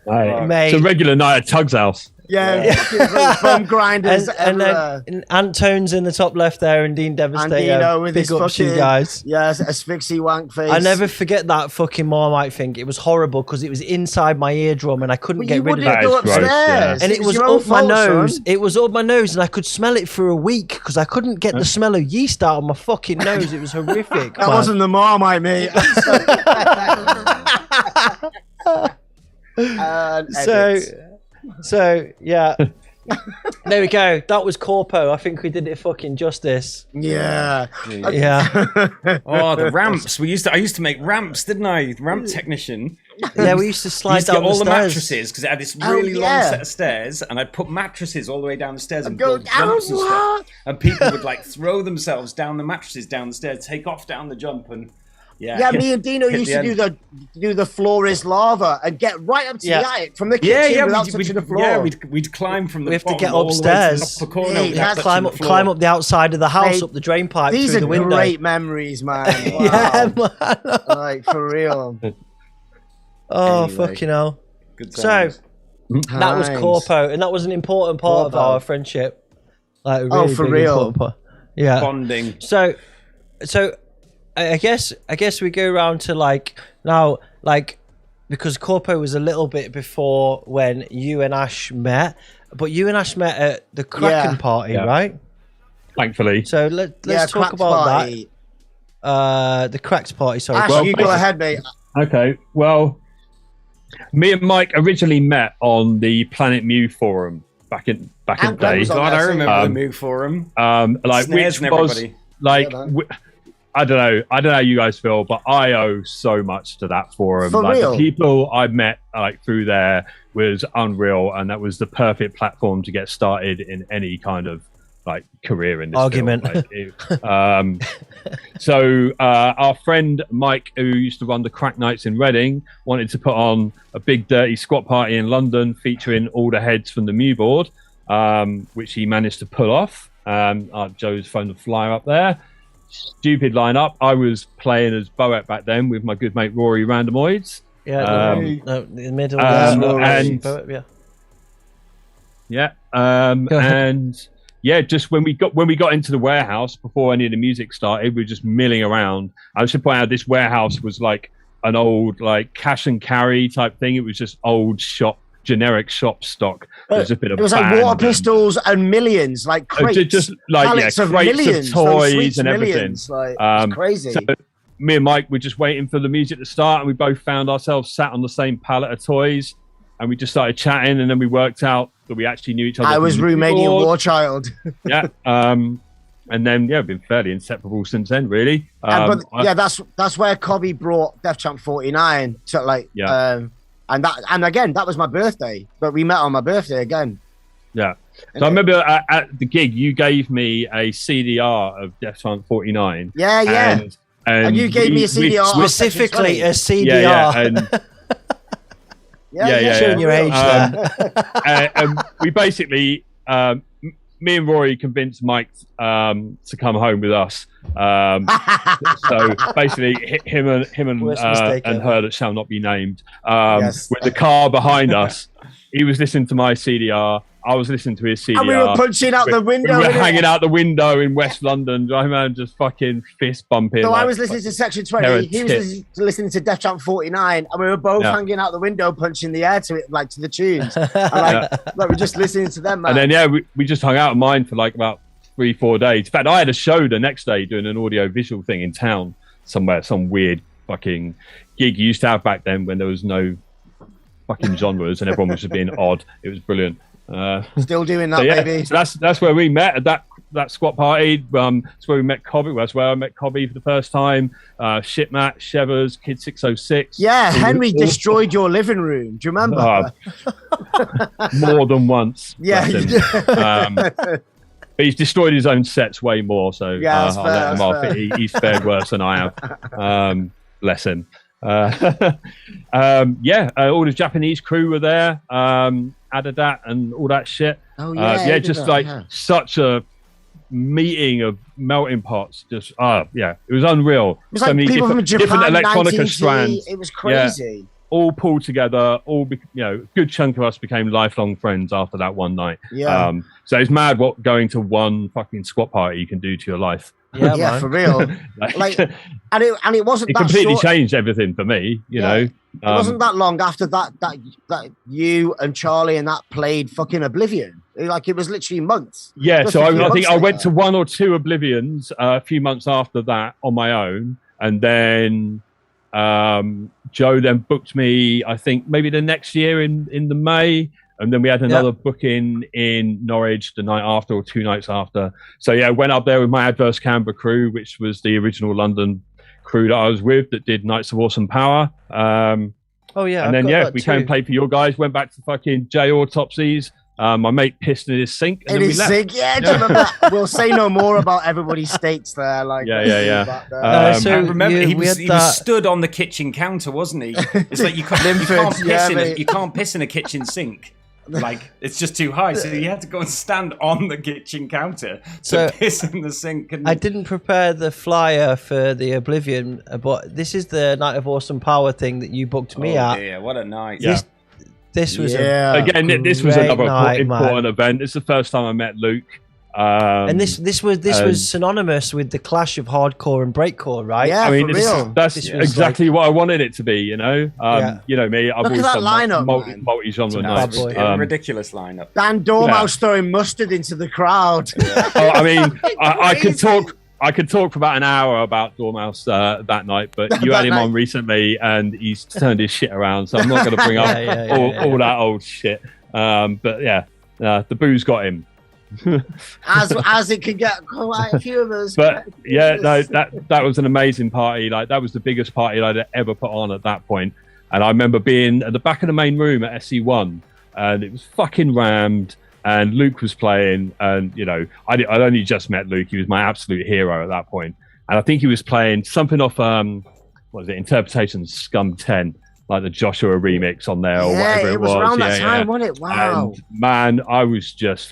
S4: It's a regular night at Tug's house.
S3: Yeah. Bum grinders
S1: and then Antone's in the top left there, and Dean Devastator.
S3: And Dino with
S1: big
S3: his
S1: ups
S3: fucking,
S1: you guys.
S3: Yes, asphyxie wank face.
S1: I never forget that fucking Marmite thing. It was horrible because it was inside my eardrum and I couldn't get rid of it.
S3: Go upstairs.
S1: And it was up my nose. It was up my nose, and I could smell it for a week because I couldn't get the smell of yeast out of my fucking nose. It was horrific.
S3: That wasn't the Marmite, mate.
S1: So yeah. There we go. That was Corpo. I think we did it fucking justice.
S3: Yeah.
S2: Oh, the ramps. I used to make ramps, didn't I? Ramp technician.
S1: Yeah, we used to slide down
S2: all
S1: the
S2: the
S1: stairs.
S2: mattresses because it had this really long set of stairs, and I'd put mattresses all the way down the stairs and
S3: go
S2: build jumps and stuff. And people would throw themselves down the mattresses down the stairs, take off down the jump, and
S3: me and Dino used to do the floor is lava and get right up to the attic from the kitchen without touching the floor.
S2: Yeah, we'd climb from the
S1: We have to get upstairs. Climb up the outside of the house, up the drain pipe through the window.
S3: These are great memories, man. Wow.
S1: Yeah, man.
S3: Like, for real.
S1: Oh, anyway. Fucking hell.
S2: Good
S1: So
S2: times.
S1: that was Corpo, and that was an important part of our friendship. Like, a really
S3: for
S1: big,
S3: real.
S1: important part. Yeah.
S2: Bonding.
S1: So I guess we go around to like now, like, because Corpo was a little bit before when you and Ash met, but you and Ash met at the Kraken party, right?
S4: Thankfully.
S1: So let's talk about that. The Cracks party, sorry.
S3: Ash, you go ahead, mate.
S4: Okay, well, me and Mike originally met on the Planet Mew forum back in the day.
S2: God, I remember the Mew forum.
S4: Like,
S2: Snares
S4: which
S2: and
S4: was
S2: everybody.
S4: like, I don't know how you guys feel, but I owe so much to that forum.
S3: For
S4: like,
S3: real?
S4: the people I met like through there was unreal, and that was the perfect platform to get started in any kind of like career in this
S1: argument.
S4: Field. Like, so our friend Mike, who used to run the Crack Nights in Reading, wanted to put on a big dirty squat party in London featuring all the heads from the Mew board, which he managed to pull off. Joe's phoned the flyer up there. Stupid lineup. I was playing as Boet back then with my good mate Rory Randomoids.
S1: Yeah, in the middle.
S4: And just when we got into the warehouse before any of the music started, we were just milling around. I should point out this warehouse was like an old like cash and carry type thing. It was just old generic shop stock.
S3: It was like water pistols and millions, like crates,
S4: just like
S3: pallets of
S4: crates
S3: millions,
S4: of toys
S3: sweets,
S4: and everything.
S3: millions, like, it's crazy.
S4: So me and Mike were just waiting for the music to start, and we both found ourselves sat on the same pallet of toys, and we just started chatting, and then we worked out that we actually knew each other.
S3: I was Romanian war child.
S4: Yeah. And then we've been fairly inseparable since then, really.
S3: That's where Cobby brought Def Champ 49 to like and again, that was my birthday, but we met on my birthday again.
S4: Yeah. So I remember at the gig, you gave me a CDR of Def Champ 49.
S3: Yeah. And you gave me a CDR.
S1: Specifically a CDR.
S3: Showing
S1: your age there.
S4: And we basically, me and Rory convinced Mike to come home with us. So basically, him and her that shall not be named, with the car behind us. He was listening to my CDR. I was listening to his CDR.
S3: And we were punching out the window.
S4: We were hanging out the window in West London, driving around, just fucking fist bumping.
S3: So I was listening to Section 20. He was listening to Def Champ 49, and we were both hanging out the window, punching the air to it, like to the tunes. And we're just listening to them, man.
S4: And then we just hung out of mine for like about 3-4 days. In fact, I had a show the next day doing an audio visual thing in town somewhere, some weird fucking gig you used to have back then when there was no fucking genres and everyone was just being odd. It was brilliant.
S3: Still doing that, baby.
S4: So that's where we met at that squat party. That's where we met Cobby. That's where I met Cobby for the first time. Shipmat, Chevvers, Kid 606.
S3: Yeah, Henry destroyed your living room. Do you remember?
S4: More than once.
S3: Yeah.
S4: But he's destroyed his own sets way more. So I'll let him off. He's fared worse than I have. Bless him. All the Japanese crew were there. Adadat and all that shit. Such a meeting of melting pots. Just it was unreal.
S3: It was like people from Japan,
S4: different electronica strands.
S3: It was crazy.
S4: All pulled together. Good chunk of us became lifelong friends after that one night. So it's mad what going to one fucking squat party you can do to your life.
S3: Yeah, for real. and it wasn't.
S4: It completely changed everything for me. You know,
S3: it wasn't that long after that you and Charlie and that played fucking Oblivion. Like it was literally months.
S4: Yeah, so I think I went to 1 or 2 Oblivions a few months after that on my own, and then Joe then booked me. I think maybe the next year in the May. And then we had another booking in Norwich the night after or 2 nights after. So I went up there with my Adverse Canberra crew, which was the original London crew that I was with that did Nights of Awesome Power. And then we came and played for your guys, went back to fucking J Autopsies. My mate pissed in his sink. And
S3: in his sink, do you remember that? We'll say no more about everybody's states there. Like,
S2: I remember he was stood on the kitchen counter, wasn't he? It's like you can't piss in a kitchen sink. Like it's just too high, so you had to go and stand on the kitchen counter to piss in the sink.
S1: I didn't prepare the flyer for the Oblivion, but this is the Night of Awesome Power thing that you booked me at.
S2: Yeah, what a night!
S1: This was
S4: again. This was another important event. It's the first time I met Luke.
S1: And this was synonymous with the clash of hardcore and breakcore, right?
S3: Yeah,
S4: I mean,
S3: for real.
S4: That's exactly what I wanted it to be. You know, you know me. I've always done multi-genre nights.
S2: Ridiculous lineup.
S3: Dan Dormouse throwing mustard into the crowd.
S4: I mean, I could talk. I could talk for about an hour about Dormouse that night, but you had him on recently, and he's turned his shit around. So I'm not going to bring up all that old shit. But yeah, the booze got him.
S3: as it could get quite a few of us.
S4: But yeah, no, that was an amazing party. Like, that was the biggest party I'd ever put on at that point. And I remember being at the back of the main room at SE1, and it was fucking rammed. And Luke was playing, and you know, I'd only just met Luke. He was my absolute hero at that point. And I think he was playing something off what was it, Interpretations SCUM 10, like the Joshua remix on there, or whatever it was.
S3: Around that time, wasn't it? Wow.
S4: And man, I was just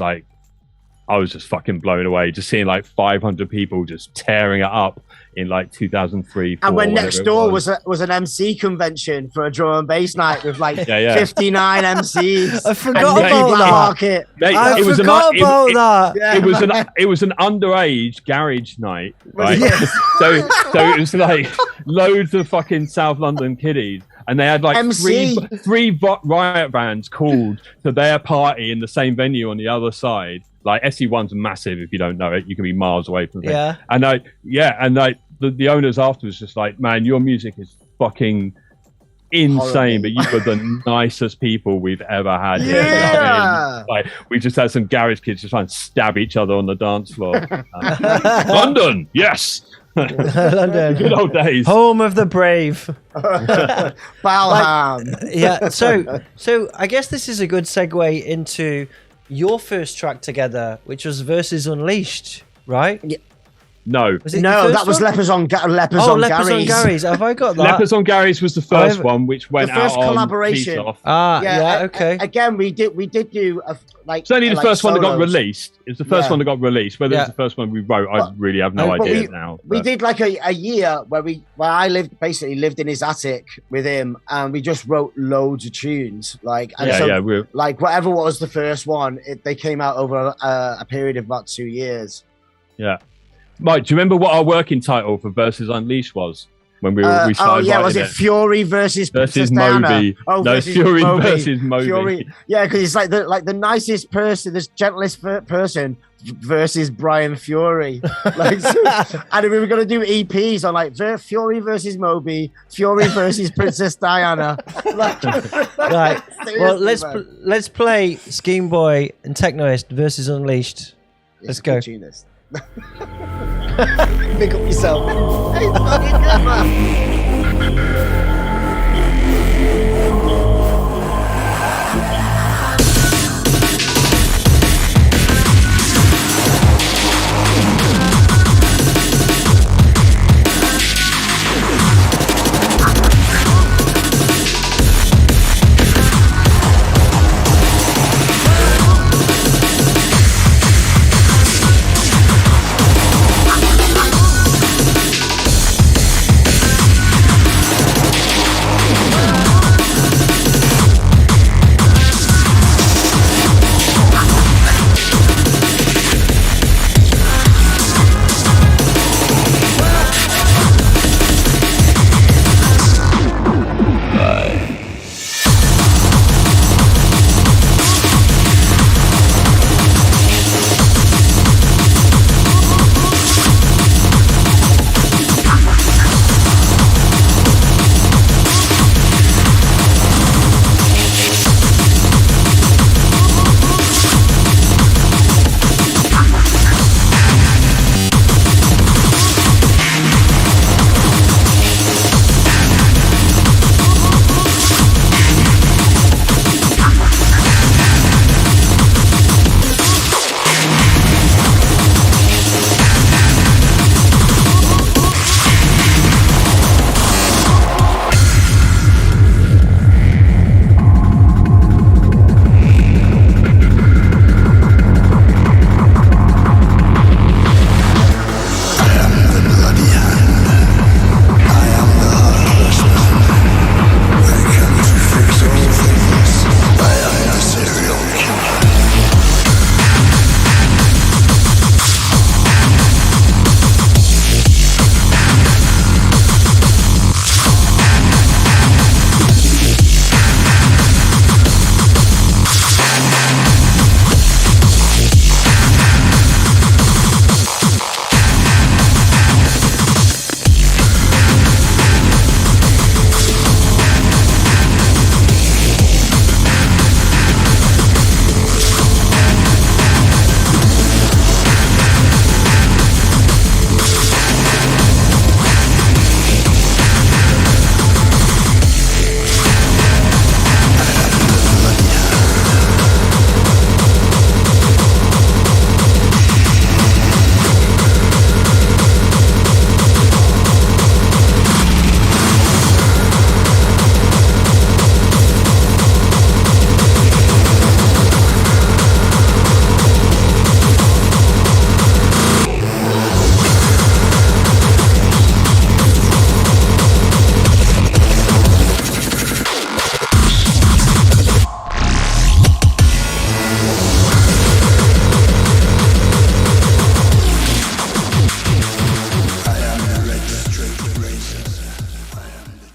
S4: fucking blown away, just seeing like 500 people just tearing it up in like 2003.
S3: And when next door was an MC convention for a drum and bass night with like 59 MCs.
S1: I forgot about that. I forgot about that.
S4: It was an underage garage night, right? So it was like loads of fucking South London kiddies. And they had like three riot bands called to their party in the same venue on the other side. Like, SE1's massive. If you don't know it, you can be miles away from it.
S1: Yeah.
S4: And the owners afterwards just like, man, your music is fucking insane, but you were the nicest people we've ever had here. You know what I mean? Like, we just had some garage kids just trying to stab each other on the dance floor. London, yes.
S1: London,
S4: good old days,
S1: home of the brave.
S3: Balham.
S1: Yeah. So I guess this is a good segue into your first track together, which was Versus Unleashed, right?
S3: Yeah.
S4: No,
S3: that was Lepers on Gary's.
S1: Have I got that?
S4: Lepers on Gary's was the first one, which went out on
S3: collaboration.
S1: Okay.
S3: Again, we did do
S4: it's only the first one that got released. It was the first one that got released. Whether it's the first one we wrote, I really have no idea now.
S3: We did like a year where I lived in his attic with him, and we just wrote loads of tunes. Like whatever was the first one, they came out over a period of about 2 years.
S4: Yeah. Mike, do you remember what our working title for Versus Unleashed was when we started?
S3: Was it Fury versus
S4: Moby? Fury versus Moby.
S3: Fury, yeah, because it's like the nicest person, the gentlest person versus Brian Fury. And we were going to do EPs on like Fury versus Moby, Fury versus Princess Diana.
S1: Right. Well, let's play Scheme Boy and Teknoist versus Unleashed. Let's go.
S3: Pick up yourself. Hey, fucking good, man.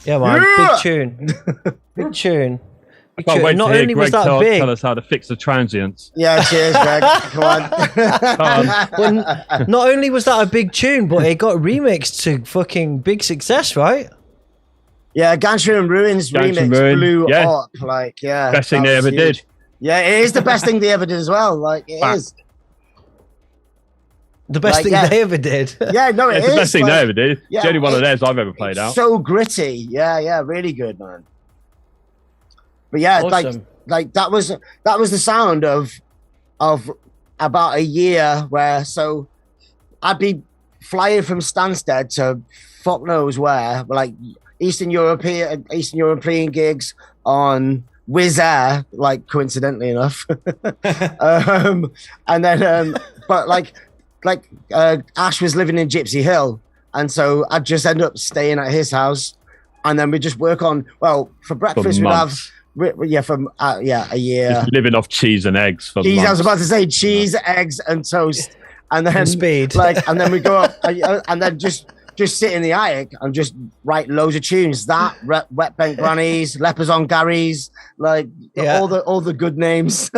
S1: Yeah, man. Big tune. Big tune.
S4: I can't wait
S1: Not
S4: to hear
S1: only
S4: Greg
S1: was that big.
S4: tell us how to fix the transients.
S3: Yeah, cheers, Greg. Come on.
S1: Well, not only was that a big tune, but it got remixed to fucking big success, right?
S3: Yeah, Gantry and Ruins remix blew up. Like, yeah.
S4: Best thing they ever did.
S3: Yeah, it is the best thing they ever did as well. Like, it is.
S1: The best thing they ever did.
S3: Yeah, no, it is.
S4: It's the best thing they ever did.
S3: Yeah,
S4: It's the only one of theirs I've ever played out.
S3: So gritty. Yeah, really good, man. But yeah,
S1: Awesome.
S3: like that was the sound of about a year where I'd be flying from Stansted to fuck knows where, like Eastern European gigs on Wizz Air, like coincidentally enough. And then but like Ash was living in Gypsy Hill, and so I'd just end up staying at his house, and then we just work on, well, for breakfast we'd have a year.
S4: Just living off cheese and eggs for months.
S3: I was about to say cheese, eggs, and toast, and then
S1: speed.
S3: and then we go up, and then just sit in the attic and just write loads of tunes. That Wet Bent Grannies, Lepers on Gary's, like all the good names.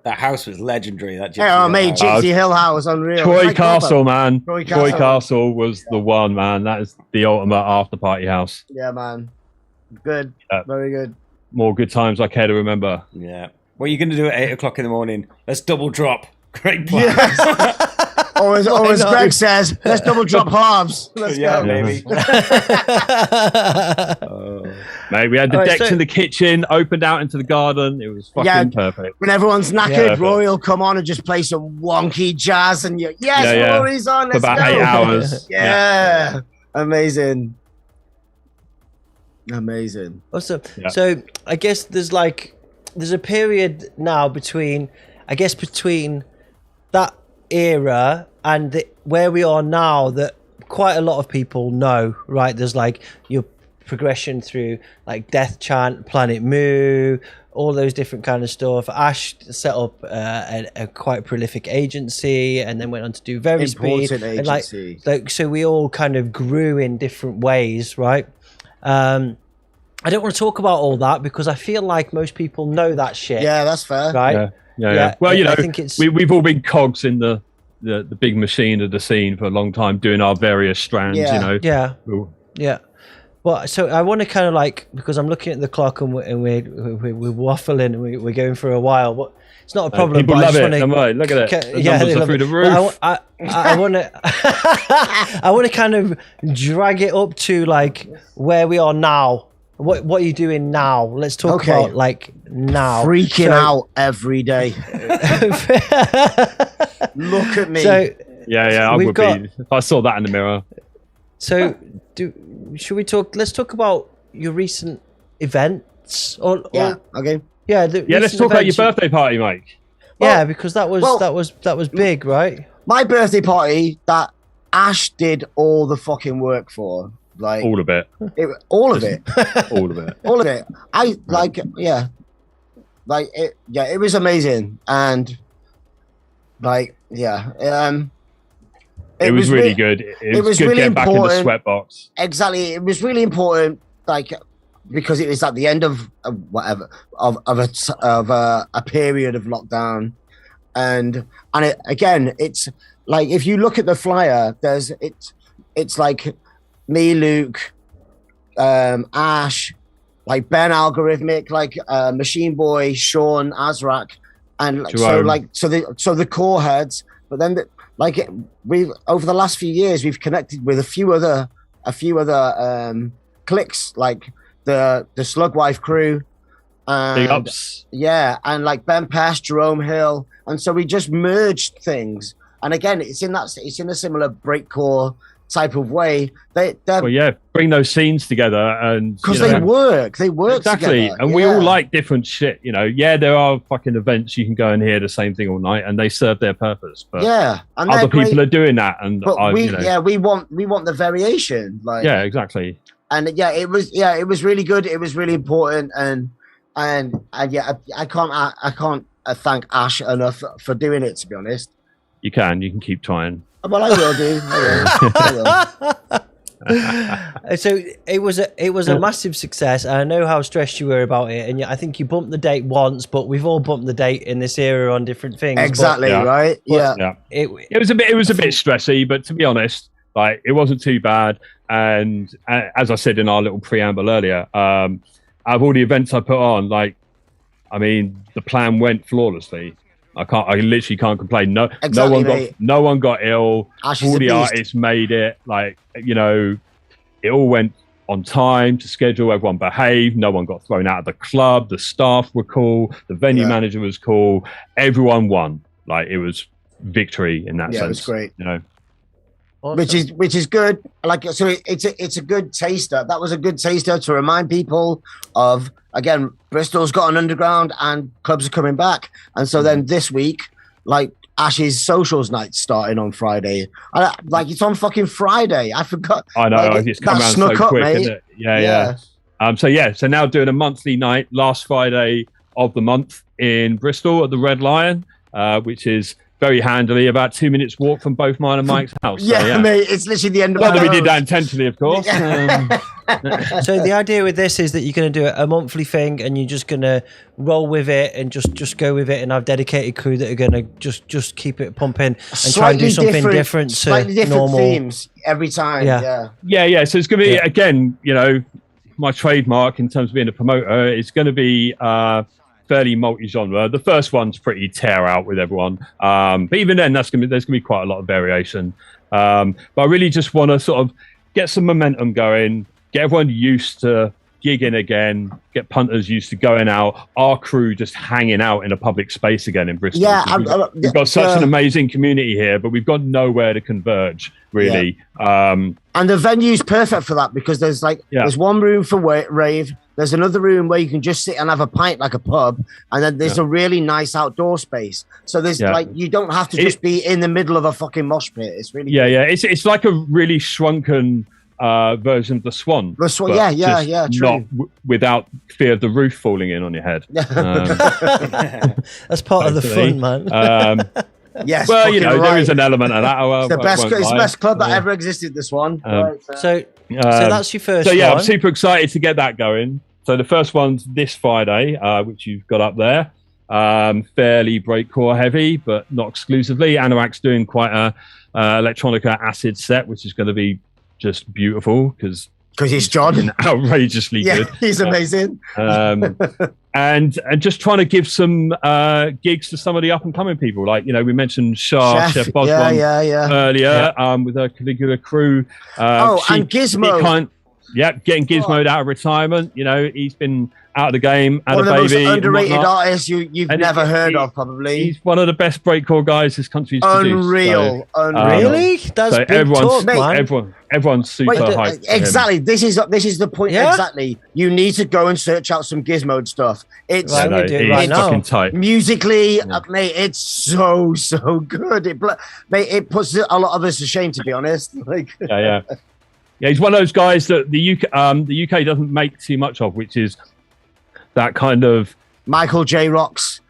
S2: That house was legendary. That
S3: Gypsy Hill house, unreal.
S4: Troy Castle, man. Troy Castle was the one, man. That is the ultimate after party house.
S3: Yeah, man. Good. Very good.
S4: More good times I care to remember.
S2: Yeah. What are you going to do at 8 o'clock in the morning? Let's double drop. Great plan.
S3: Yes. Or as Greg says, let's double drop halves. Let's go.
S2: Baby.
S4: Mate, we had the decks in the kitchen, opened out into the garden. It was fucking perfect.
S3: When everyone's knackered, Rory will come on and just play some wonky jazz, and Rory's on. Let's
S4: for about
S3: go.
S4: 8 hours.
S3: Yeah. Amazing.
S1: Awesome. Yeah. So I guess there's a period now between that era and where we are now that quite a lot of people know, right? There's like your progression through like Death Chant, Planet Moo, all those different kind of stuff. Ash set up a quite prolific agency and then went on to do Varispeed. And like so we all kind of grew in different ways, right? I don't want to talk about all that because I feel like most people know that shit.
S3: Yeah, that's fair.
S1: Right?
S4: Yeah. Well, I think we've all been cogs in the big machine of the scene for a long time, doing our various strands.
S1: Yeah. Yeah. Well, so I want to kind of because I'm looking at the clock and we're waffling and we're going for a while, but it's not a problem.
S4: People love it. Look at it. The numbers are through the roof.
S1: I want to I want to kind of drag it up to where we are now. What are you doing now? Let's talk about now.
S3: Freaking out every day. Look at me.
S1: So,
S4: I would be if I saw that in the mirror.
S1: So, should we talk? Let's talk about your recent events.
S3: Okay.
S1: Yeah.
S4: Let's talk about your birthday party, Mike.
S1: Yeah, because that was big, right?
S3: My birthday party that Ash did all the fucking work for.
S4: All of it.
S3: All of it.
S4: All of it.
S3: All of it. It was amazing. And it
S4: was really good. It was good
S3: really
S4: getting back in the sweatbox.
S3: Exactly. It was really important, because it was at the end of a period of lockdown. And it's like, if you look at the flyer, it's like me, Luke, Ash, Ben Algorithmic, Machine Boy, Sean, Azrak, and so the core heads. But then we've over the last few years we've connected with a few other cliques, like the Slugwife crew,
S4: Big ups.
S3: Yeah, and Ben Pest, Jerome Hill, and so we just merged things. And again, it's in a similar breakcore type of way.
S4: Bring those scenes together, and
S3: because they work
S4: exactly
S3: together.
S4: And we all like different shit, there are fucking events you can go and hear the same thing all night and they serve their purpose, but
S3: and
S4: other people are doing that, and
S3: we want the variation,
S4: exactly.
S3: And it was really good. It was really important, and I can't thank Ash enough for doing it, to be honest.
S4: You can keep trying.
S3: Well, I will do. I will.
S1: So it was a massive success. I know how stressed you were about it, and I think you bumped the date once, but we've all bumped the date in this era on different things.
S3: Exactly, right? Yeah.
S4: It was a bit stressy, but to be honest, like it wasn't too bad. And as I said in our little preamble earlier, out of all the events I put on, like, I mean, the plan went flawlessly. I literally can't complain. No one got ill. All the artists made it. Like, you know, it all went on time to schedule. Everyone behaved. No one got thrown out of the club. The staff were cool. The venue manager was cool. Everyone won. Like, it was victory in that sense.
S3: It was great.
S4: You know,
S3: awesome. Which is good. Like, so it's a good taster. That was a good taster to remind people of. Again, Bristol's got an underground and clubs are coming back. And so then this week, like Ash's socials night starting on Friday. Like it's on fucking Friday. I forgot.
S4: I know. Like, it's come around so quick, isn't it? Yeah. So now doing a monthly night last Friday of the month in Bristol at the Red Lion, which is very handily about 2 minutes walk from both mine and Mike's house.
S3: Mate, it's literally the end of
S4: Not that we did that intentionally, of course.
S1: So the idea with this is that you're going to do a monthly thing, and you're just going to roll with it and just go with it, and have dedicated crew that are going to just keep it pumping and try and do something different
S3: slightly different
S1: normal
S3: themes every time.
S1: Yeah.
S4: So it's going to be again, you know, my trademark in terms of being a promoter. It's going to be fairly multi-genre. The first one's pretty tear out with everyone, but even then, there's going to be quite a lot of variation. But I really just want to sort of get some momentum going, get everyone used to gigging again, get punters used to going out, our crew just hanging out in a public space again in Bristol. We've got such an amazing community here, but we've got nowhere to converge, really.
S3: And the venue's perfect for that, because there's there's one room for rave, there's another room where you can just sit and have a pint like a pub, and then there's a really nice outdoor space. So there's like, you don't have to just be in the middle of a fucking mosh pit. It's really
S4: It's like a really shrunken version of the Swan.
S3: The Swan, true.
S4: Not without fear of the roof falling in on your head.
S1: That's part of the fun, man.
S3: Yes.
S4: Well, you know, there is an element of that.
S3: It's the best club that ever existed, this one.
S1: So that's your first one.
S4: I'm super excited to get that going. So the first one's this Friday, which you've got up there. Fairly breakcore heavy, but not exclusively. Anorak's doing quite a electronica acid set, which is going to be just beautiful because
S3: he's John.
S4: Outrageously good.
S3: He's amazing.
S4: And just trying to give some gigs to some of the up and coming people, like, you know, we mentioned Chef Bozwan earlier with her Caligula crew.
S3: And Gizmo.
S4: Getting Gizmo out of retirement. You know, he's been out of the game, had
S3: one
S4: a
S3: of the
S4: baby.
S3: most underrated artists you've never heard of, probably.
S4: He's one of the best breakcore guys this country's produced.
S3: Unreal.
S1: Really? That's
S4: so
S1: big talk, man.
S4: Everyone's super hyped.
S3: Exactly. This is the point.
S1: Yeah?
S3: Exactly. You need to go and search out some Gizmo stuff. It's
S4: fucking tight.
S3: Musically, mate, it's so good. It puts a lot of us to shame, to be honest.
S4: Yeah, he's one of those guys that the UK doesn't make too much of, which is that kind of
S3: Michael J. Rocks.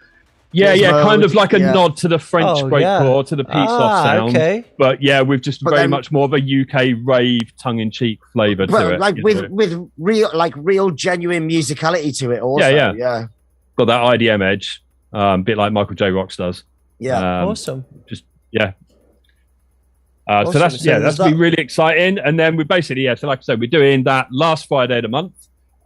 S4: Yeah, kind of like a nod to the French breakcore, to the peace-off sound. Okay. But with just very much more of a UK rave, tongue-in-cheek flavour to it.
S3: Like with real genuine musicality to it also. Yeah.
S4: Got that IDM edge, a bit like Michael J. Rocks does.
S1: Yeah, awesome.
S4: Awesome. So that's going to be really exciting. And then we're basically, so like I said, we're doing that last Friday of the month.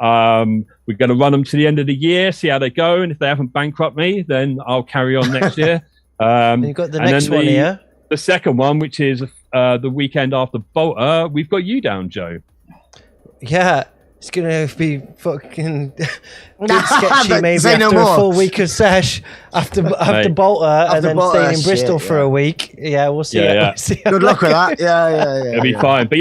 S4: We're going to run them to the end of the year, see how they go. And if they haven't bankrupt me, then I'll carry on next year.
S1: You've got the next one here.
S4: The second one, which is the weekend after Bolter, we've got you down, Joe.
S1: Yeah. It's going to be fucking sketchy maybe after a full week of sesh, after Bolter, and then staying in Bristol for a week. Yeah, we'll see.
S3: Good luck with that. Yeah.
S4: It'll be fine. But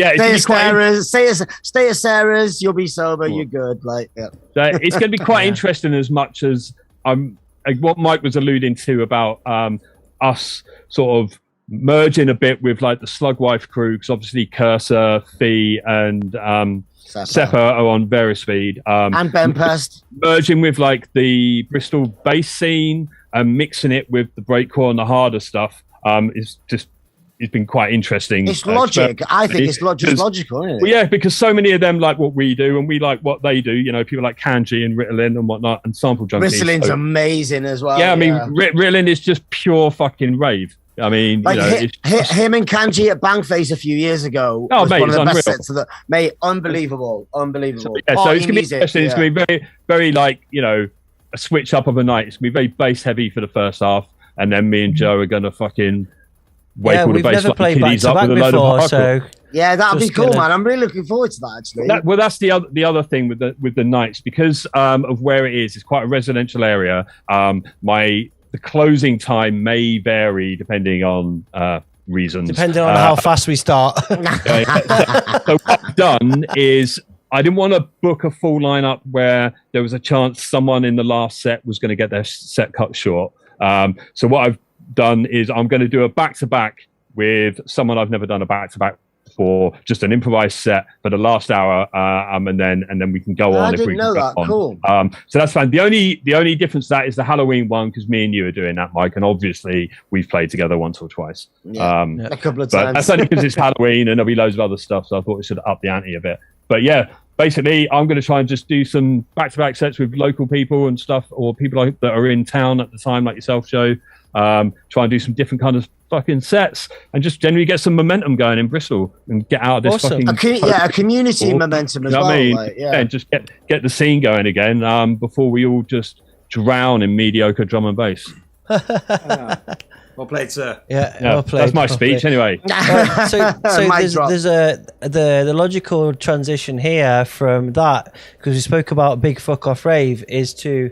S3: stay at Sarah's, you'll be sober, you're good. So
S4: it's going to be quite interesting, as much as what Mike was alluding to about us sort of merging a bit with like the Slugwife crew, because obviously Cursor, Fee, and Seppa are on Varispeed.
S3: And Ben Pest.
S4: Merging with like the Bristol bass scene and mixing it with the breakcore and the harder stuff is been quite interesting.
S3: It's logic. I think it's logical, isn't it?
S4: Well, yeah, because so many of them like what we do, and we like what they do. You know, people like Kanji and Ritalin and whatnot, and Sample Junkies.
S3: Ritalin's amazing as well.
S4: Yeah, I mean, Ritalin is just pure fucking rave. I mean,
S3: like
S4: you know,
S3: him and Kanji at Bangface a few years ago.
S4: Oh,
S3: was
S4: mate,
S3: one of the
S4: it's
S3: best
S4: unreal.
S3: sets of the mate. Unbelievable.
S4: So it's gonna be interesting. It's gonna be very, very like, you know, a switch up of a night. It's gonna be very bass heavy for the first half, and then me and Joe are gonna fucking wake all the bass kiddies up with a load of hardcore.
S3: Yeah, that'll be cool, man. I'm really looking forward to that. Actually,
S4: well, that's the other thing with the nights, because of where it is. It's quite a residential area. The closing time may vary depending on reasons.
S1: Depending on how fast we start.
S4: So what I've done is I didn't want to book a full lineup where there was a chance someone in the last set was going to get their set cut short. So what I've done is I'm going to do a back-to-back with someone I've never done a back-to-back for, just an improvised set for the last hour, and then we can go on.
S3: I didn't know that. Cool.
S4: So that's fine. The only difference to that is the Halloween one, because me and you are doing that, Mike, and obviously we've played together once or twice.
S3: A couple of times.
S4: But that's only because it's Halloween and there'll be loads of other stuff, so I thought we should up the ante a bit. But yeah, basically I'm going to try and just do some back-to-back sets with local people and stuff, or people that are in town at the time, like yourself, Joe. Try and do some different kind of fucking sets and just generally get some momentum going in Bristol and get out of this fucking
S3: a community momentum as well.
S4: I mean?
S3: Like,
S4: and just get the scene going again before we all just drown in mediocre drum and bass.
S2: Well played, sir.
S1: Yeah,
S2: well
S1: played.
S4: That's my speech anyway.
S1: So there's the logical transition here from that, because we spoke about Big Fuck Off Rave, is to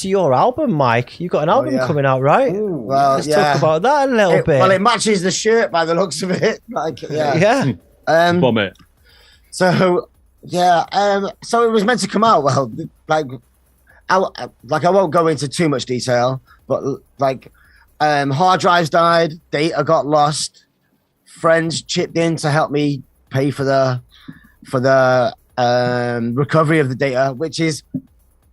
S1: your album, Mike. You've got an album coming out, right?
S3: Ooh, well,
S1: let's talk about that a little bit.
S3: Well, it matches the shirt by the looks of it. Like,
S1: yeah.
S4: Bomb it.
S3: So so it was meant to come out. Well, I won't go into too much detail, but like, hard drives died, data got lost, friends chipped in to help me pay for the recovery of the data, which is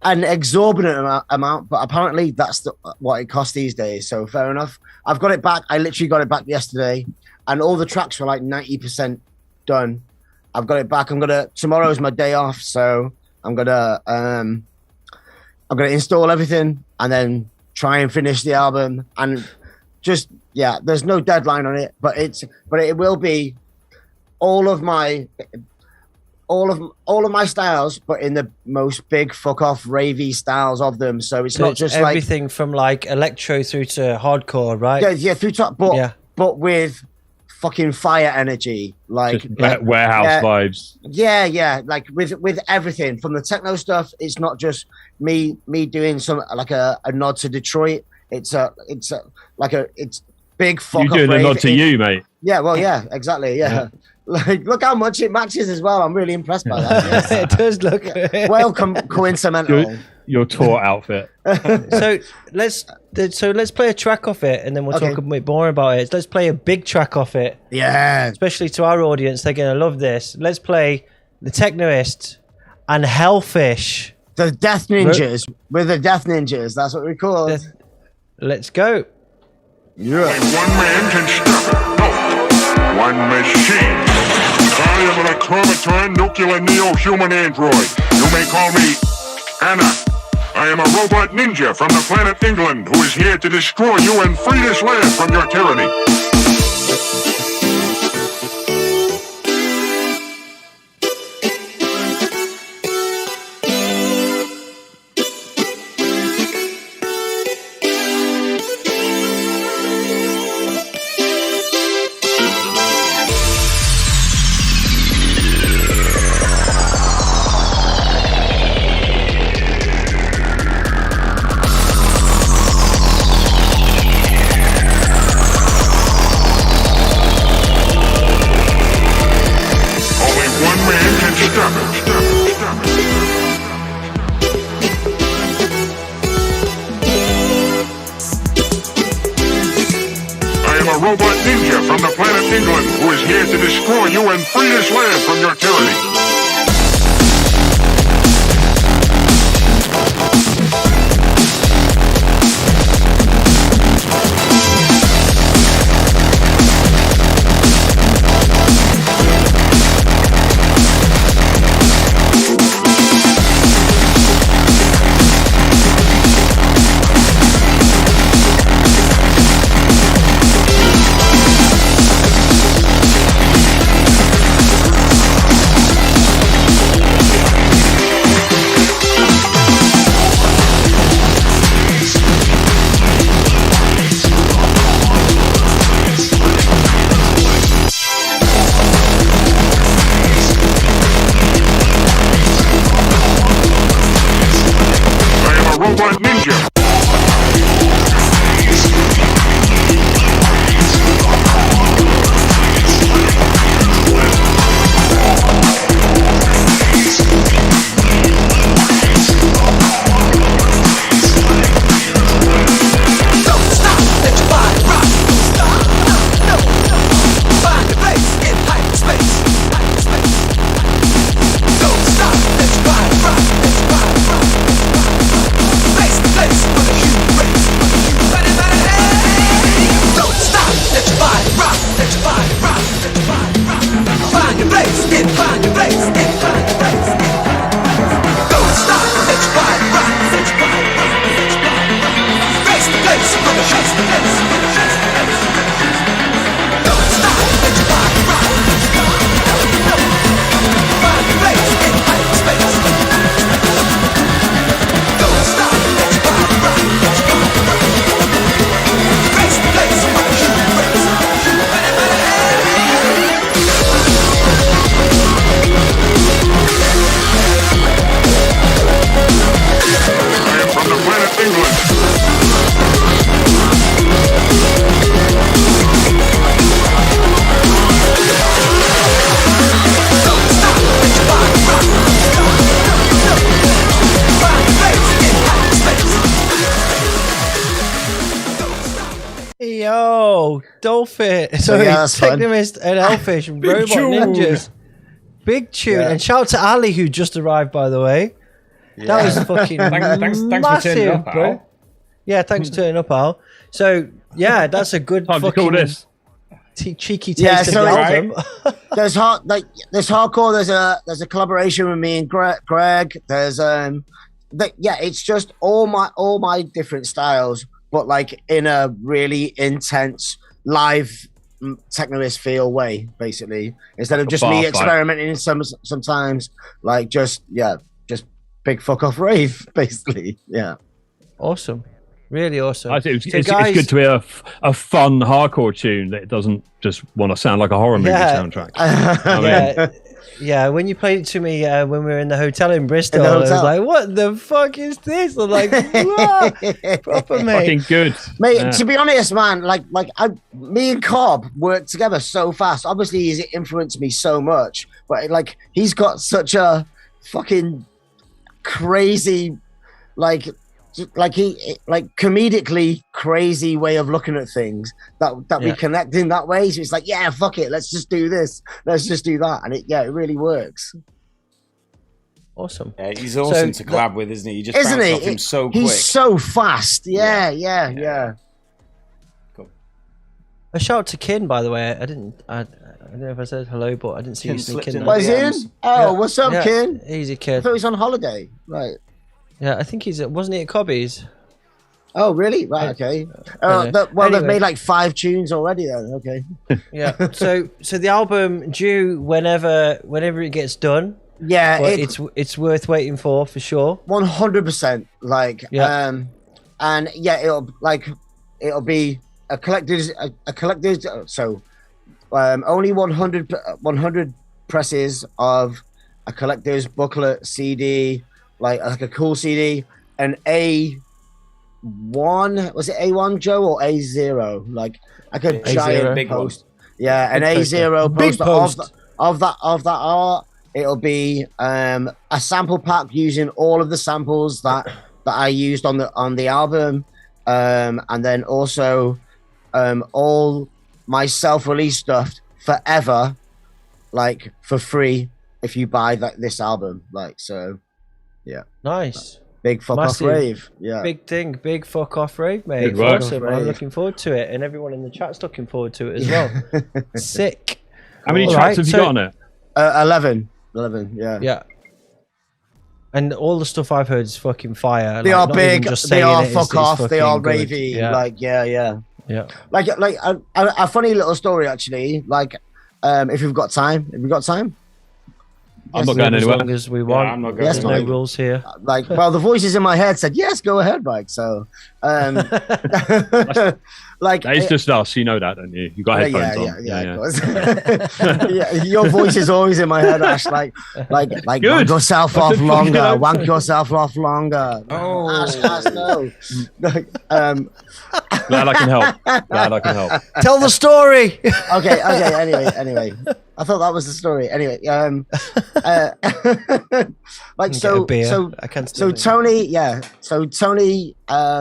S3: an exorbitant amount, but apparently that's what it costs these days. So fair enough. I've got it back. I literally got it back yesterday, and all the tracks were like 90% done. I've got it back. Tomorrow's my day off, so I'm gonna install everything and then try and finish the album. And just there's no deadline on it, but it will be all of my styles, but in the most big fuck off ravey styles of them. So it's not just
S1: everything from like electro through to hardcore, right?
S3: Yeah, through to but with fucking fire energy, like
S4: warehouse vibes.
S3: Yeah, like with everything from the techno stuff. It's not just me doing some like a nod to Detroit. It's big fuck off.
S4: You're doing a nod to you, mate.
S3: Yeah, well, yeah, exactly, yeah. Like, look how much it matches as well. I'm really impressed by that.
S1: It does look
S3: well coincidental.
S4: Your tour outfit.
S1: So let's play a track off it, and then we'll talk a bit more about it. Let's play a big track off it.
S3: Yeah,
S1: especially to our audience, they're gonna love this. Let's play The Teknoist and Hellfish.
S3: The Death Ninjas. We're the Death Ninjas. That's what we call it.
S1: Let's go.
S8: Yeah. One man can stop it. No. One machine. I am an automaton nuclear neo-human android. You may call me Anna. I am a robot ninja from the planet England who is here to destroy you and free this land from your tyranny. Robot ninja from the planet England who is here to destroy you and free this land from your tyranny. robot ninja.
S1: Yo, Dolphin, sorry, Teknoist and Hellfish, Robot Ninjas. Big tune. And shout out to Ali, who just arrived, by the way. That was fucking
S2: thanks
S1: massive,
S2: for turning up,
S1: bro.
S2: Al.
S1: Yeah, thanks for turning up, Al. So, yeah, that's a good
S4: Time to
S1: fucking
S4: call this.
S1: cheeky taste of the album.
S3: There's there's hardcore. There's a collaboration with me and Greg. There's it's just all my different styles, but like in a really intense live Teknoist feel way, basically, instead of just me experimenting sometimes, like just big fuck off rave, basically. Yeah,
S1: awesome, really awesome.
S4: I think it's good to hear a fun hardcore tune that doesn't just want to sound like a horror movie soundtrack.
S1: Yeah, when you played it to me when we were in the hotel in Bristol, I was like, "What the fuck is this?" I'm like, proper mate,
S4: fucking good,
S3: mate. Yeah. To be honest, man, me and Cobb worked together so fast. Obviously, he's influenced me so much, but like he's got such a fucking crazy, comedically crazy way of looking at things that we connect in that way. So it's like, yeah, fuck it, let's just do this, let's just do that, and it really works.
S1: Awesome.
S2: Yeah, he's awesome to collab with, isn't he? You just bounce off him so quick.
S3: He's so fast. Yeah.
S2: Cool.
S1: A shout out to Kin, by the way. I don't know if I said hello, but I didn't see you sneak in.
S3: Was he in? Oh, what's up, Kin?
S1: Easy kid.
S3: I thought he was on holiday. Right.
S1: Yeah, I think wasn't he at Cobby's?
S3: Oh, really? Right, okay. They've made like 5 tunes already then, okay.
S1: Yeah, so the album due whenever it gets done.
S3: Yeah,
S1: it's worth waiting for sure.
S3: 100%. And it'll be a collector's so only 100 presses of a collector's booklet CD, like a cool CD, an A1, was it A1, Joe, or A0? Like a giant
S2: big
S3: post. Yeah, an A0 poster of that art. It'll be a sample pack using all of the samples that I used on the album, and then also all my self-release stuff forever, like for free if you buy this album. Like, so yeah,
S1: nice.
S3: Big fuck off rave. Yeah,
S1: big thing, big fuck off rave, mate. Awesome. I'm looking forward to it, and everyone in the chat's looking forward to it as well. Sick.
S4: How many tracks have you got on it?
S3: 11, yeah.
S1: And all the stuff I've heard is fucking fire.
S3: They are big, they are fuck off, they are ravey. Yeah. Like a funny little story actually. Like, if you've got time,
S4: I'm not going anywhere.
S1: As long as we want.
S2: I'm not going
S1: There's
S3: anywhere.
S1: no rules here.
S3: Like, well, the voices in my head said, yes, go ahead, Mike. So, like,
S4: It's just us. You know that, don't you? You got headphones on.
S3: Yeah, your voice is always in my head, Ash. Like, wank yourself off longer. Wank yourself off longer.
S2: Oh,
S3: Ash, no.
S4: Glad I can help.
S1: Tell the story.
S3: Okay. Anyway, I thought that was the story. Anyway, like so Tony,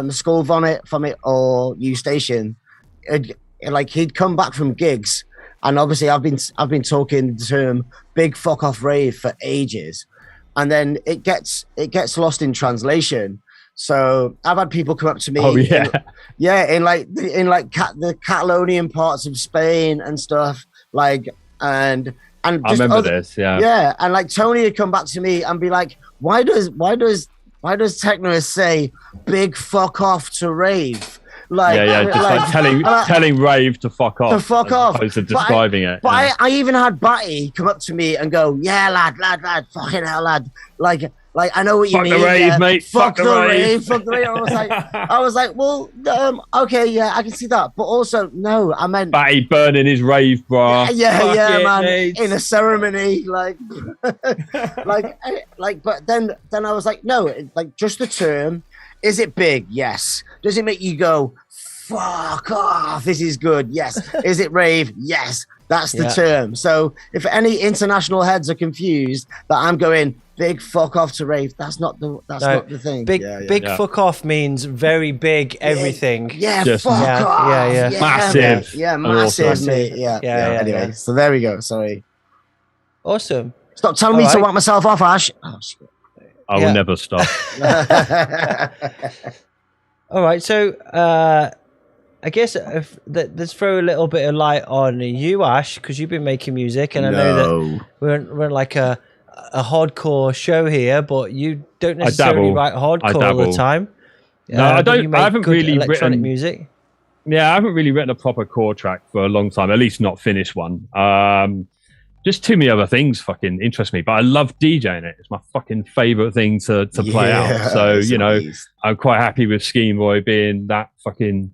S3: Skull Vomit from it or U Station, like he'd come back from gigs, and obviously I've been talking to him big fuck off rave for ages, and then it gets lost in translation. So I've had people come up to me, in the Catalonian parts of Spain and stuff, like, and
S4: I remember this,
S3: and like Tony would come back to me and be like, why does Teknoist say big fuck off to rave? Like,
S4: telling rave to fuck off.
S3: To fuck off.
S4: As opposed to describing it.
S3: But I even had Batty come up to me and go, yeah, lad, fucking hell, lad. Like I know what you mean.
S4: Fuck the rave, mate.
S3: Fuck the rave. Fuck the rave. I was like, well, okay, yeah, I can see that. But also, no, I meant
S4: Batty burning his rave bra.
S3: Yeah, man. Mate. In a ceremony, like, but then I was like, no, like just the term. Is it big? Yes. Does it make you go, fuck off? This is good. Yes. Is it rave? Yes. That's the term. So if any international heads are confused that I'm going big fuck off to rave, that's not the thing.
S1: Big fuck off means very big everything.
S3: Yeah, fuck off.
S4: Yeah. Massive.
S3: Massive, mate. Yeah. Anyway, so there we go. Sorry.
S1: Awesome.
S3: Stop telling me to wank myself off, Ash. Oh, shit.
S4: I will never stop.
S1: All right, so I guess let's throw a little bit of light on you, Ash, because you've been making music, and I know that we're like a hardcore show here, but you don't necessarily write hardcore all the time.
S4: No, I don't. I haven't really
S1: written music.
S4: Yeah, I haven't really written a proper core track for a long time, at least not finished one. Just too many other things fucking interest me, but I love DJing it. It's my fucking favorite thing to play out. So, I'm quite happy with Scheme Boy being that fucking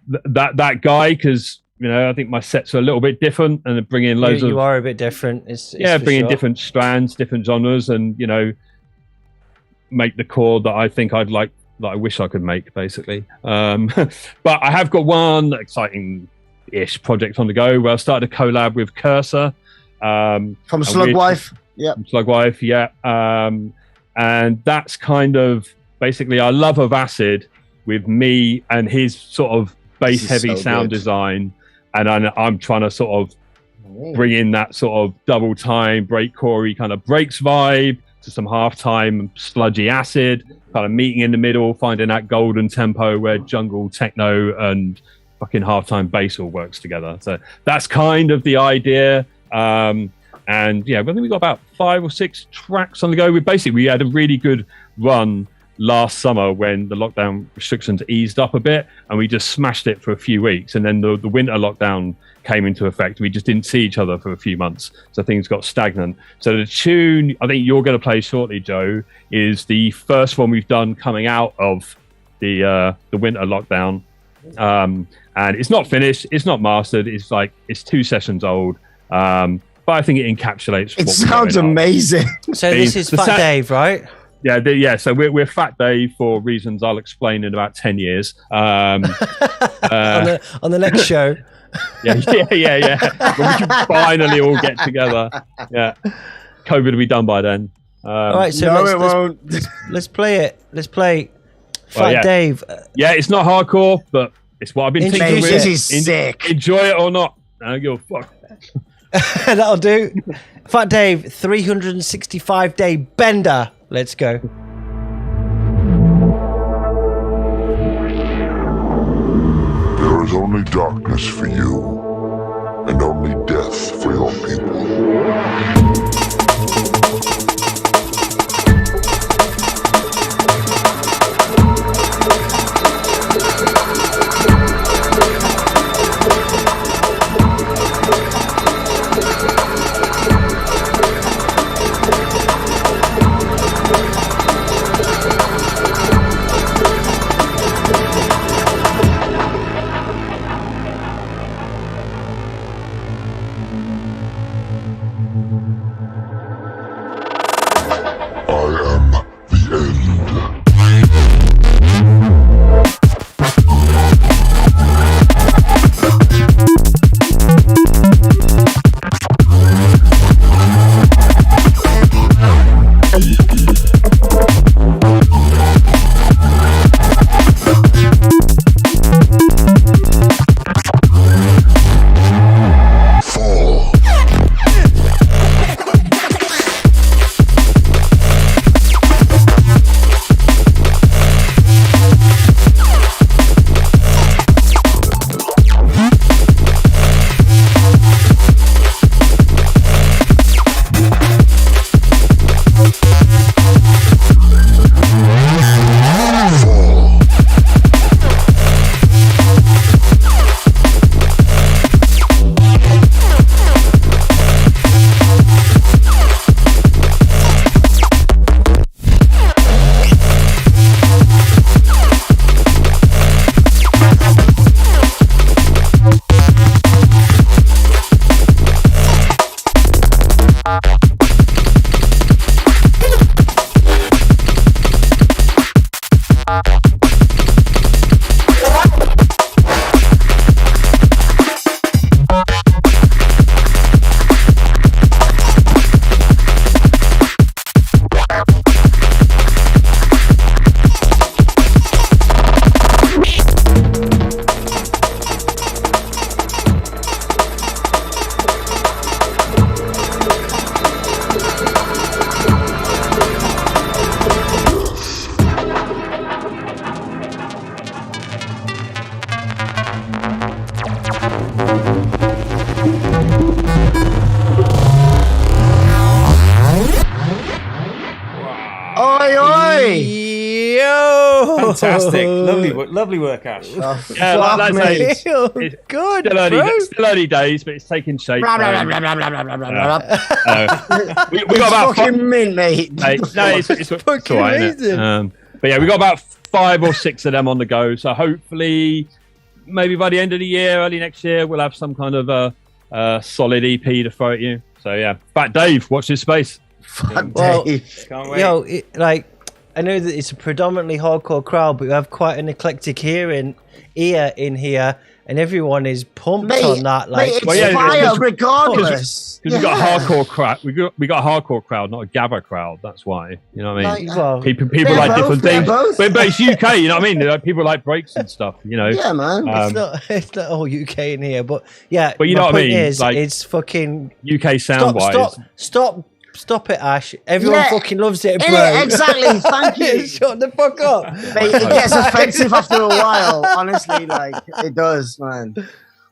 S4: that guy, because I think my sets are a little bit different, and bring in loads
S1: you are a bit different.
S4: Bring in different strands, different genres, and make the chord that I think I'd like, that I wish I could make, basically. But I have got one exciting-ish project on the go where I started a collab with Cursor.
S3: From Slugwife.
S4: Slugwife, yeah. And that's kind of basically our love of acid with me and his sort of bass heavy sound design, and I'm trying to sort of bring in that sort of double time breakcore kind of breaks vibe to some halftime sludgy acid, kind of meeting in the middle, finding that golden tempo where jungle, techno, and fucking halftime bass all works together. So that's kind of the idea. And I think we got about 5 or 6 tracks on the go. We had a really good run last summer when the lockdown restrictions eased up a bit, and we just smashed it for a few weeks, and then the winter lockdown came into effect. We just didn't see each other for a few months, so things got stagnant. So the tune I think you're going to play shortly, Joe, is the first one we've done coming out of the winter lockdown, and it's not finished, it's not mastered, it's 2 sessions old. But I think it encapsulates.
S3: It sounds amazing.
S1: So this is Fat Dave, right?
S4: Yeah. So we're Fat Dave for reasons I'll explain in about 10 years. On
S1: the next show.
S4: Yeah. When we can finally all get together. Yeah. COVID will be done by then.
S1: All right. So let's play it. Let's play Fat Dave.
S4: Yeah, it's not hardcore, but it's what I've been thinking.
S3: This is sick.
S4: Enjoy it or not. I don't give a fuck.
S1: That'll do. Fat Dave, 365-day bender. Let's go.
S8: There is only darkness for you, and only death for your people.
S2: Fantastic. Lovely work, Ash.
S4: Yeah, like I say, it's
S1: good.
S4: Still early days, but it's taking shape.
S3: We got about fucking mint, mate.
S4: No, it's
S1: fucking amazing.
S4: But yeah, we got about 5 or 6 of them on the go. So hopefully, maybe by the end of the year, early next year, we'll have some kind of a solid EP to throw at you. So yeah, Fat Dave, watch this space.
S3: Dave.
S2: Can't wait.
S1: Yo, I know that it's a predominantly hardcore crowd, but we have quite an eclectic ear in here, and everyone is pumped on that. Like,
S3: it's fire regardless.
S4: Because we got a hardcore crowd. We got a hardcore crowd, not a gabba crowd. That's why. You know what I mean? People like different things. But it's UK. You know what I mean? Like, people like breaks and stuff. You know?
S3: Yeah, man.
S1: It's not all UK in here, but yeah.
S4: But you know what I mean?
S1: Like, it's fucking
S4: UK sound wise.
S1: Stop it, Ash. Everyone fucking loves it, bro.
S3: Yeah, exactly. Thank you.
S1: Shut the fuck up.
S3: Mate, it gets offensive after a while. Honestly, like, it does, man.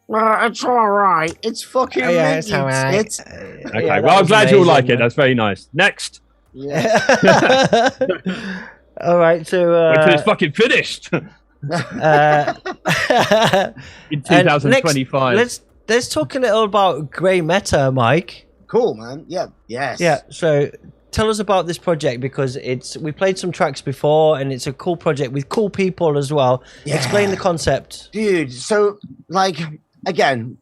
S3: It's all right. It's fucking
S1: it's all right.
S4: Okay, well, I'm glad you all like it. That's very nice. Next.
S3: Yeah.
S1: All right, so...
S4: Wait till it's fucking finished. In 2025.
S1: Let's talk a little about Grey Meta, Mike.
S3: Cool, man. Yeah. Yes.
S1: Yeah. So tell us about this project, because we played some tracks before, and it's a cool project with cool people as well. Yeah. Explain the concept,
S3: dude. So like, again,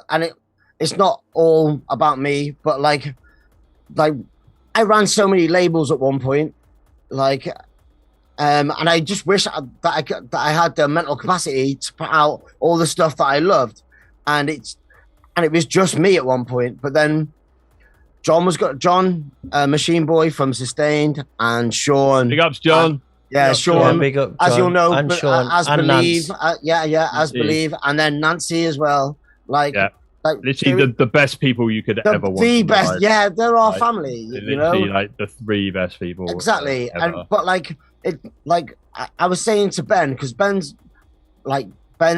S3: and it's not all about me, but like I ran so many labels at one point, like, and I just wish that I had the mental capacity to put out all the stuff that I loved, and it was just me at one point, but then John, Machine Boy from Sustained, and Sean.
S4: Big ups, John.
S3: Sean.
S1: Big up, John,
S3: as you'll know,
S1: and Sean,
S3: as
S1: and
S3: Believe. As Believe, and then Nancy as well. Like
S4: literally the best people you could ever want.
S3: The best, they're our family.
S4: Literally, like the 3 best people.
S3: Exactly, but I was saying to Ben, because Ben's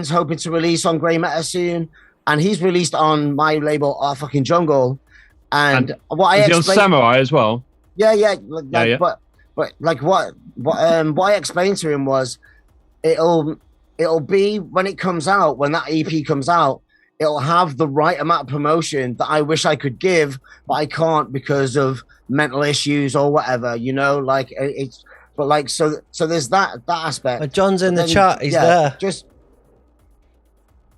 S3: hoping to release on Grey Meta soon, and he's released on my label, Our Fucking Jungle. And what I explained,
S4: on Samurai as well.
S3: But like what I explained to him was, it'll be when it comes out, when that EP comes out, it'll have the right amount of promotion that I wish I could give, but I can't because of mental issues or whatever. You know, like it's. But like so there's that aspect.
S1: But John's in the chat. He's there.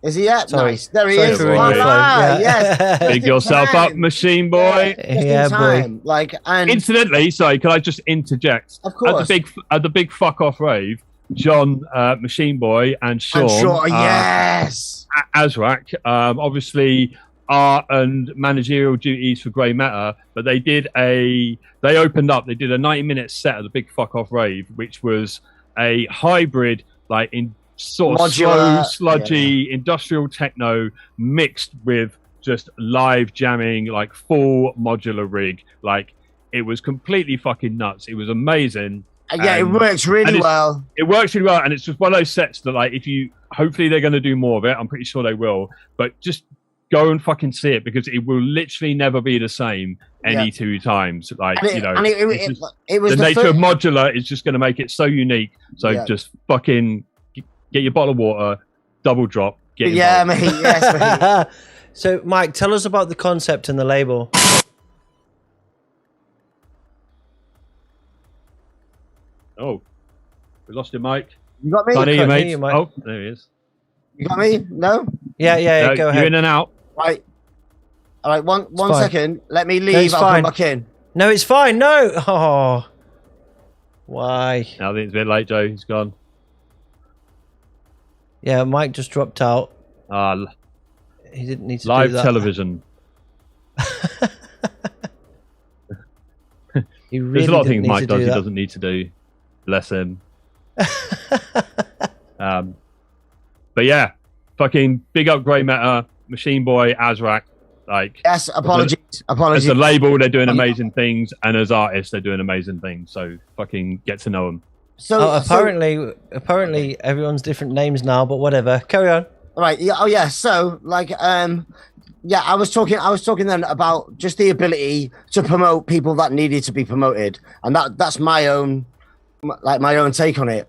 S3: Is he yet?
S1: Sorry.
S3: Nice. There he is. Yes.
S4: Big yourself up, Machine Boy.
S1: Boy.
S3: Like, and
S4: incidentally, sorry, can I just interject?
S3: Of course.
S4: At the big fuck off rave, John, Machine Boy, and Sean.
S3: Yes.
S4: Azrak, obviously art and managerial duties for Grey Meta, but they did a 90-minute set at the big fuck off rave, which was a hybrid, like in sort of
S3: modular,
S4: slow, sludgy industrial techno mixed with just live jamming, like full modular rig. Like, it was completely fucking nuts. It was amazing.
S3: It works really well.
S4: It works really well, and it's just one of those sets that, like, hopefully they're going to do more of it. I'm pretty sure they will, but just go and fucking see it, because it will literally never be the same any 2 times. Like,
S3: it was
S4: the nature of modular is just going to make it so unique. So just fucking get your bottle of water, double drop, get
S3: mate. Yes, mate.
S1: So, Mike, tell us about the concept and the label.
S4: Oh, we lost your mic.
S3: You got me?
S4: Can't hear you, mate. Oh, there he is.
S3: You got me? No?
S1: Yeah,
S4: no,
S1: go ahead.
S4: You're in and out.
S3: Right. All right, one second. Let me leave. I'll come back in.
S1: No, it's fine. No. Oh. Why?
S4: I think it's a bit late, Joe. He's gone.
S1: Yeah, Mike just dropped out. He didn't need to
S4: live
S1: do that.
S4: Television.
S1: There's
S4: a lot of things Mike does he doesn't need to do. Bless him. But yeah, fucking big up Grey Meta, Machine Boy, Azrak. Like,
S3: yes, apologies.
S4: As a label, they're doing amazing things, and as artists, they're doing amazing things. So fucking get to know them.
S1: So apparently everyone's different names now, but whatever. Carry on.
S3: All right. Yeah. Oh yeah. So like, I was talking then about just the ability to promote people that needed to be promoted, and that's my own take on it.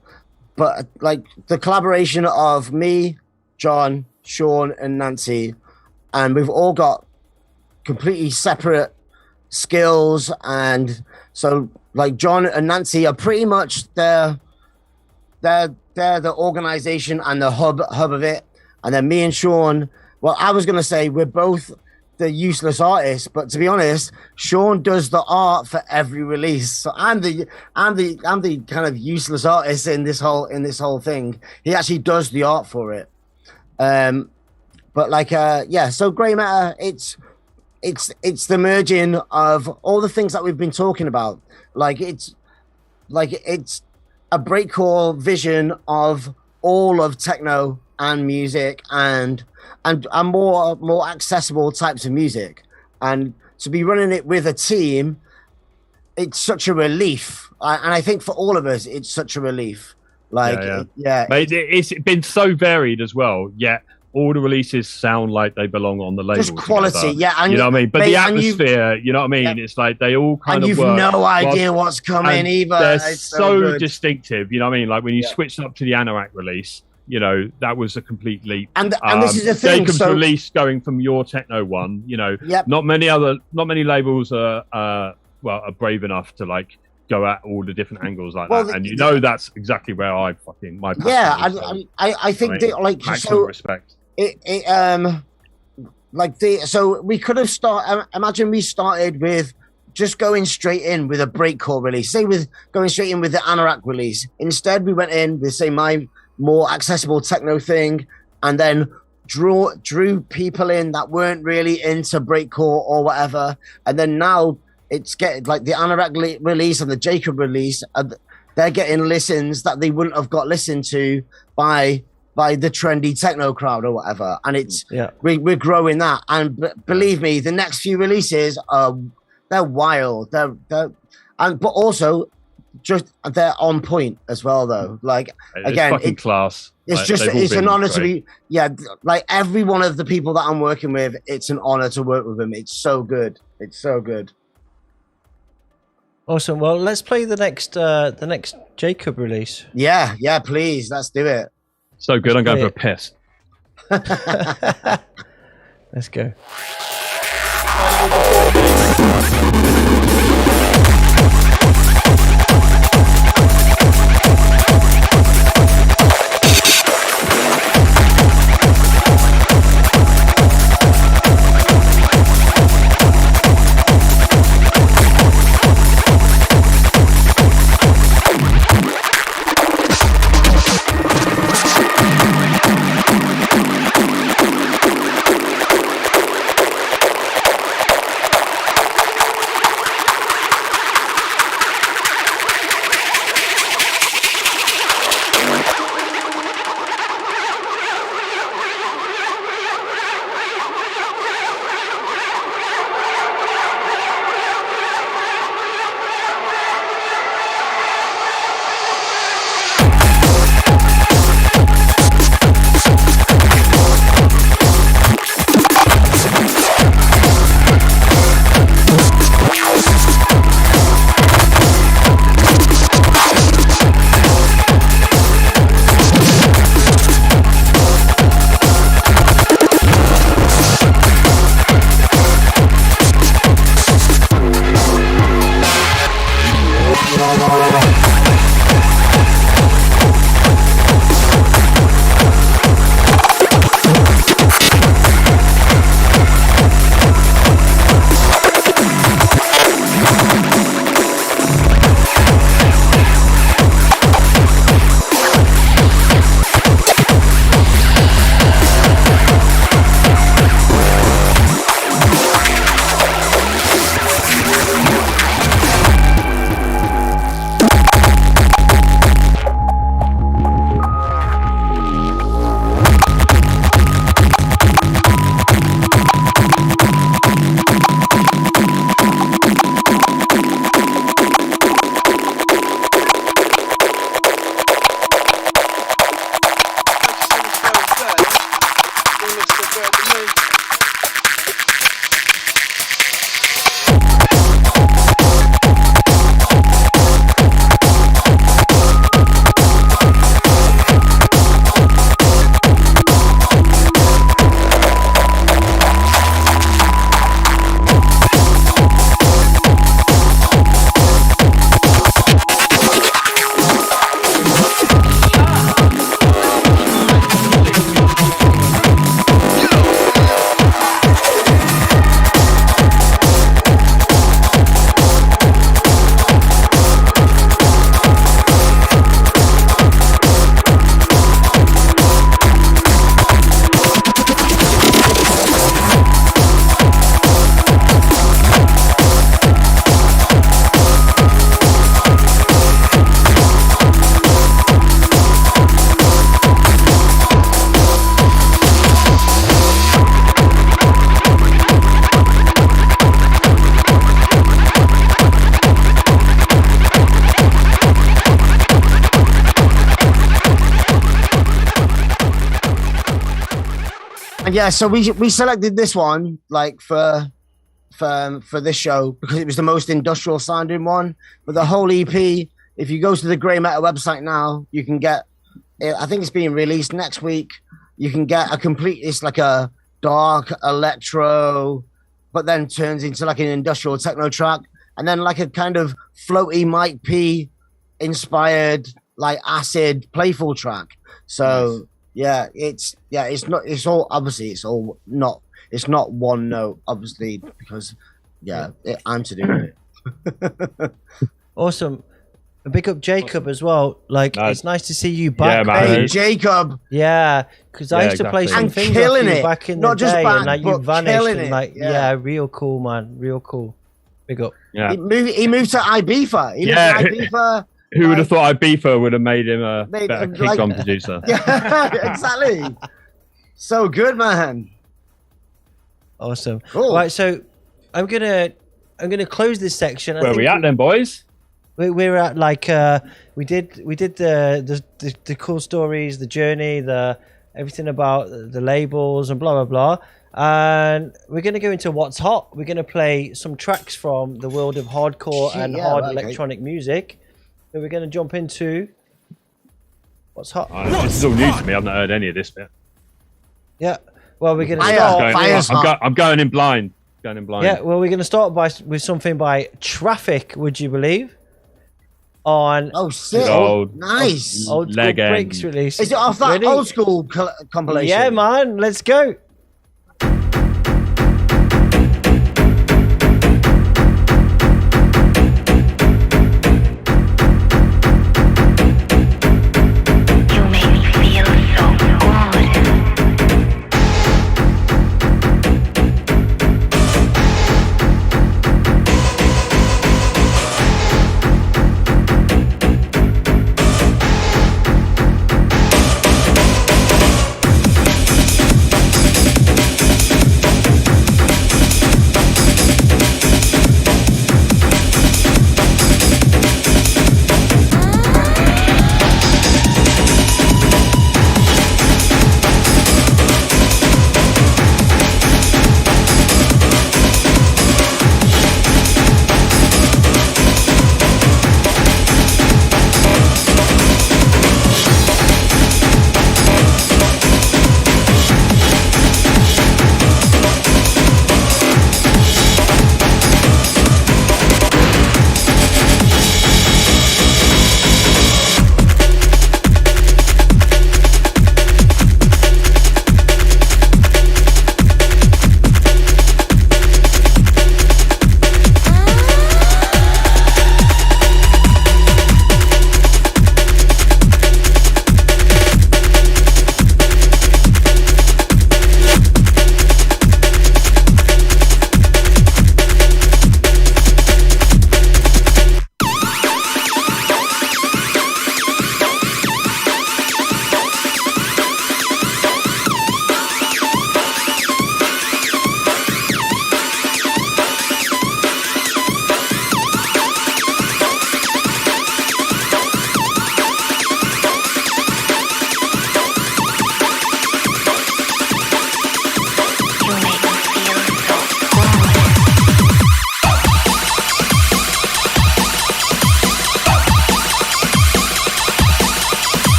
S3: but like the collaboration of me, John, Sean, and Nancy, and we've all got completely separate skills, and so like John and Nancy are pretty much they're the organization and the hub of it, and then me and Sean, well, I was gonna say we're both the useless artists, but to be honest, Sean does the art for every release. So I'm the kind of useless artist in this whole thing. He actually does the art for it. But like so Grey Matter, it's the merging of all the things that we've been talking about. It's a breakcore vision of all of techno and music and more accessible types of music, and to be running it with a team, it's such a relief. And I think for all of us, it's such a relief. Mate,
S4: it's been so varied as well. Yet all the releases sound like they belong on the label.
S3: Just quality,
S4: together.
S3: And
S4: you know what I mean. But the atmosphere, you know what I mean. It's like they all kind of
S3: you've
S4: work.
S3: No idea what's coming either.
S4: They're
S3: it's
S4: so distinctive. You know what I mean. Like when you switched up to the Anorak release. You know, that was a complete leap.
S3: And this is the thing.
S4: Jacob's release going from your techno one, you know, not many labels are brave enough to like go at all the different angles like that. And you know, that's exactly where I my passion is,
S3: I think
S4: maximum respect.
S3: So we could have started. Imagine we started with just going straight in with a breakcore release. Say with going straight in with the Anorak release. Instead, we went in with my more accessible techno thing, and then drew people in that weren't really into breakcore or whatever, and then now it's getting like the Anorak release and the Jacob release, they're getting listens that they wouldn't have got listened to by the trendy techno crowd or whatever, and it's we're growing that, and believe me, the next few releases they're wild, but also just they're on point as well though. Like again,
S4: it's class.
S3: It's just it's an honor to be like every one of the people that I'm working with, it's an honor to work with them. It's so good.
S1: Awesome. Well, let's play the next Jacob release.
S3: Yeah, please, let's do it.
S4: So good. I'm going for a piss.
S1: Let's go.
S3: And yeah, so we selected this one like for this show because it was the most industrial sounding one. But the whole EP, if you go to the Grey Matter website now, you can get. I think it's being released next week. You can get a complete. It's like a dark electro, but then turns into like an industrial techno track, and then like a kind of floaty Mike P inspired like acid playful track. So it's not one note, obviously, because I'm to do with it.
S1: Awesome. Big up Jacob as well. Like, it's nice to see you back.
S4: Yeah, man.
S3: Hey, Jacob.
S1: Yeah, because I used to play some
S3: and
S1: things
S3: killing
S1: off you
S3: it.
S1: back in
S3: Not
S1: the
S3: just
S1: day,
S3: back,
S1: and like you
S3: but
S1: vanished.
S3: killing
S1: And
S3: it.
S1: like,
S3: Yeah.
S1: real cool, man. Real cool. Big up.
S4: Yeah.
S3: He moved to Ibiza. He moved to Ibiza.
S4: Who would have thought Ibiza would have made him a
S3: Made
S4: better
S3: him,
S4: kick-on
S3: like-
S4: producer?
S3: Yeah, exactly. So good, man.
S1: Awesome.
S3: Cool.
S1: Right, so I'm gonna close this section.
S4: Where are we at then, boys?
S1: We're at like we did the cool stories, the journey, the everything about the labels and blah blah blah. And we're gonna go into what's hot. We're gonna play some tracks from the world of hardcore and hard electronic music. So we're gonna jump into what's hot.
S4: This is all new to me. I've not heard any of this bit.
S1: Yeah. Well, we're gonna start.
S4: I'm going in blind. Going in blind.
S1: Yeah. Well, we're gonna start with something by Traffik. Would you believe? On
S3: sick. Nice.
S1: Old School Bricks release.
S3: Is it off that old school compilation?
S1: Yeah, man. Let's go.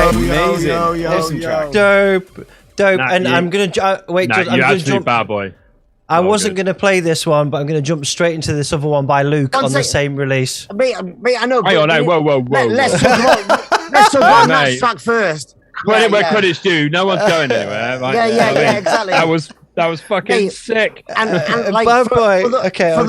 S11: Amazing.
S1: Dope.
S4: Nah,
S1: and I'm gonna wait.
S4: Nah,
S1: I'm
S4: you
S1: gonna
S4: absolute
S1: jump.
S4: bad boy.
S1: I wasn't going to play this one, but I'm going to jump straight into this other one by Luke on the
S3: second.
S1: same release.
S3: Mate, I know.
S4: Hang on, whoa.
S3: Let's talk about that track first.
S4: Credit where credit's due. No one's going anywhere. Right?
S3: Yeah, exactly.
S4: That was That was fucking sick.
S3: And like,
S1: Bad boy.
S3: for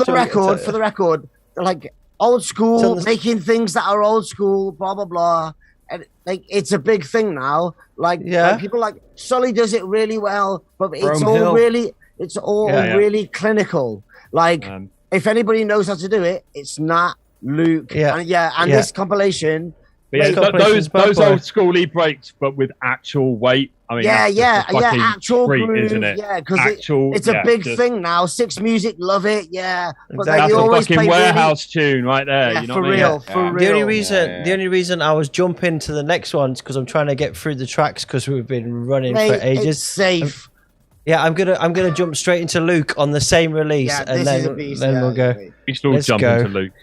S3: the record, like old school, making things that are old school, blah blah blah. And like it's a big thing now. Like people like Sully does it really well, but it's all really clinical. Like if anybody knows how to do it, it's not Luke. And this compilation.
S4: Those old school breaks, but with actual weight. I mean,
S3: actual
S4: treat,
S3: groove,
S4: isn't it?
S3: Yeah, because it's a big thing now. Six Music love it, yeah. But
S4: that's a fucking warehouse tune right there.
S3: Yeah,
S4: you know
S3: for real, for real.
S1: The only reason I was jumping to the next one is because I'm trying to get through the tracks because we've been running for ages.
S3: It's safe.
S1: I'm gonna jump straight into Luke on the same release, and then we'll go.
S4: We still jump into Luke.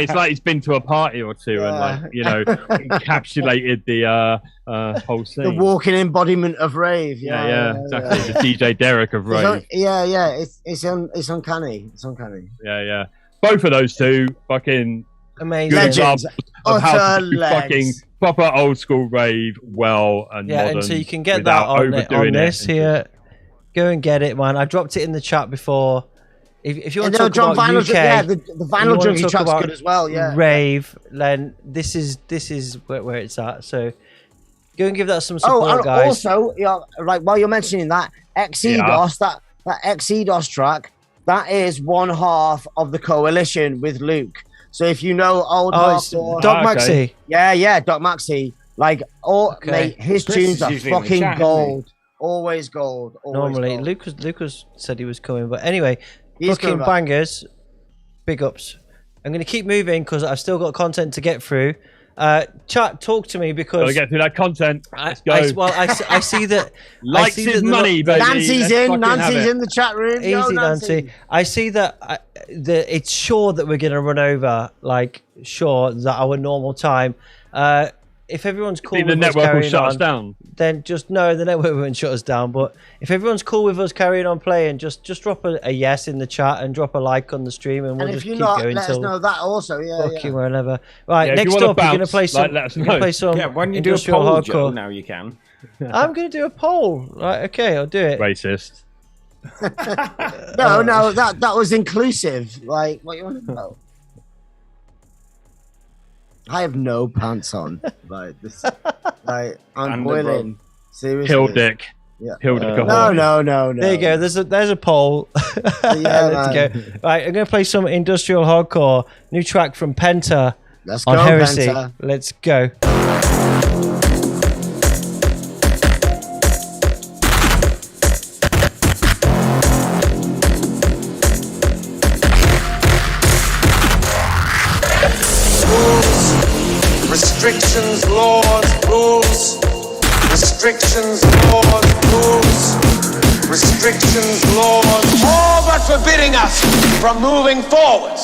S4: It's like he's been to a party or two and encapsulated the whole scene.
S3: The walking embodiment of rave.
S4: Exactly. The DJ Derek of rave.
S3: It's uncanny. It's uncanny.
S4: Yeah. Both of those two fucking
S1: amazing
S4: examples of how to do fucking proper old school rave and modern.
S1: And so you can get that on this here. Go and get it, man. I dropped it in the chat before. If you want to talk about UK,
S3: the vinyl junkie track's good as well. Yeah,
S1: rave. Then this is where it's at. So go and give that some support, guys.
S3: Also, like while you're mentioning that XEDOS, that XEDOS track, that is one half of the coalition with Luke. So if you know old
S1: Doc Maxi.
S3: Yeah, Doc Maxi. Like mate, his tunes are fucking gold. Always gold.
S1: Normally,
S3: gold.
S1: Lucas said he was coming, but anyway. Fucking bangers, big ups. I'm going to keep moving because I've still got content to get through. Chat, talk to me because
S4: gotta get through that content. Let's go.
S1: I see that.
S4: Likes is money, baby.
S3: Nancy's in. Nancy's in the chat room.
S1: Easy,
S3: Yo,
S1: Nancy. I see that. It's sure that we're gonna run over. Like, sure that our normal time. If everyone's cool with
S4: the
S1: us
S4: network will
S1: carrying
S4: shut
S1: on,
S4: us down.
S1: then just no, the network won't shut us down. But if everyone's cool with us carrying on playing, just drop a yes in the chat and drop a like on the stream, and we'll
S3: And
S1: just
S3: if you're
S1: keep
S3: not,
S1: going
S3: let us
S1: till
S3: know that also. Yeah,
S1: fucking wherever. Right,
S4: Yeah, if you
S1: next
S4: wanna
S1: up, we're gonna
S4: bounce,
S1: play some.
S4: let us
S1: we're gonna
S4: know.
S1: play some.
S2: Yeah, when you do a
S1: industrial
S2: poll,
S1: hardcore.
S2: Joe, now you can.
S1: I'm gonna do a poll. Right, okay, I'll do it.
S4: Racist.
S3: No, that was inclusive. Like, what you want to know? I have no pants on. Like this. Like I'm
S2: Underbro.
S3: boiling. Seriously.
S4: Hill dick.
S3: Yeah.
S4: Hill dick.
S3: No.
S1: There you go. There's a poll. Let's go. Right, I'm gonna play some industrial hardcore. New track from Penta.
S3: Let's
S1: on
S3: go,
S1: Heresy.
S3: Penta.
S1: Let's go.
S12: Restrictions, laws, rules. Restrictions, laws, rules. Restrictions, laws. All but forbidding us from moving forward.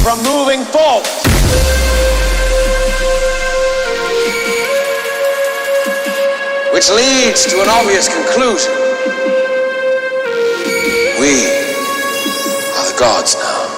S12: From moving forward. Which leads to an obvious conclusion. We are the gods now.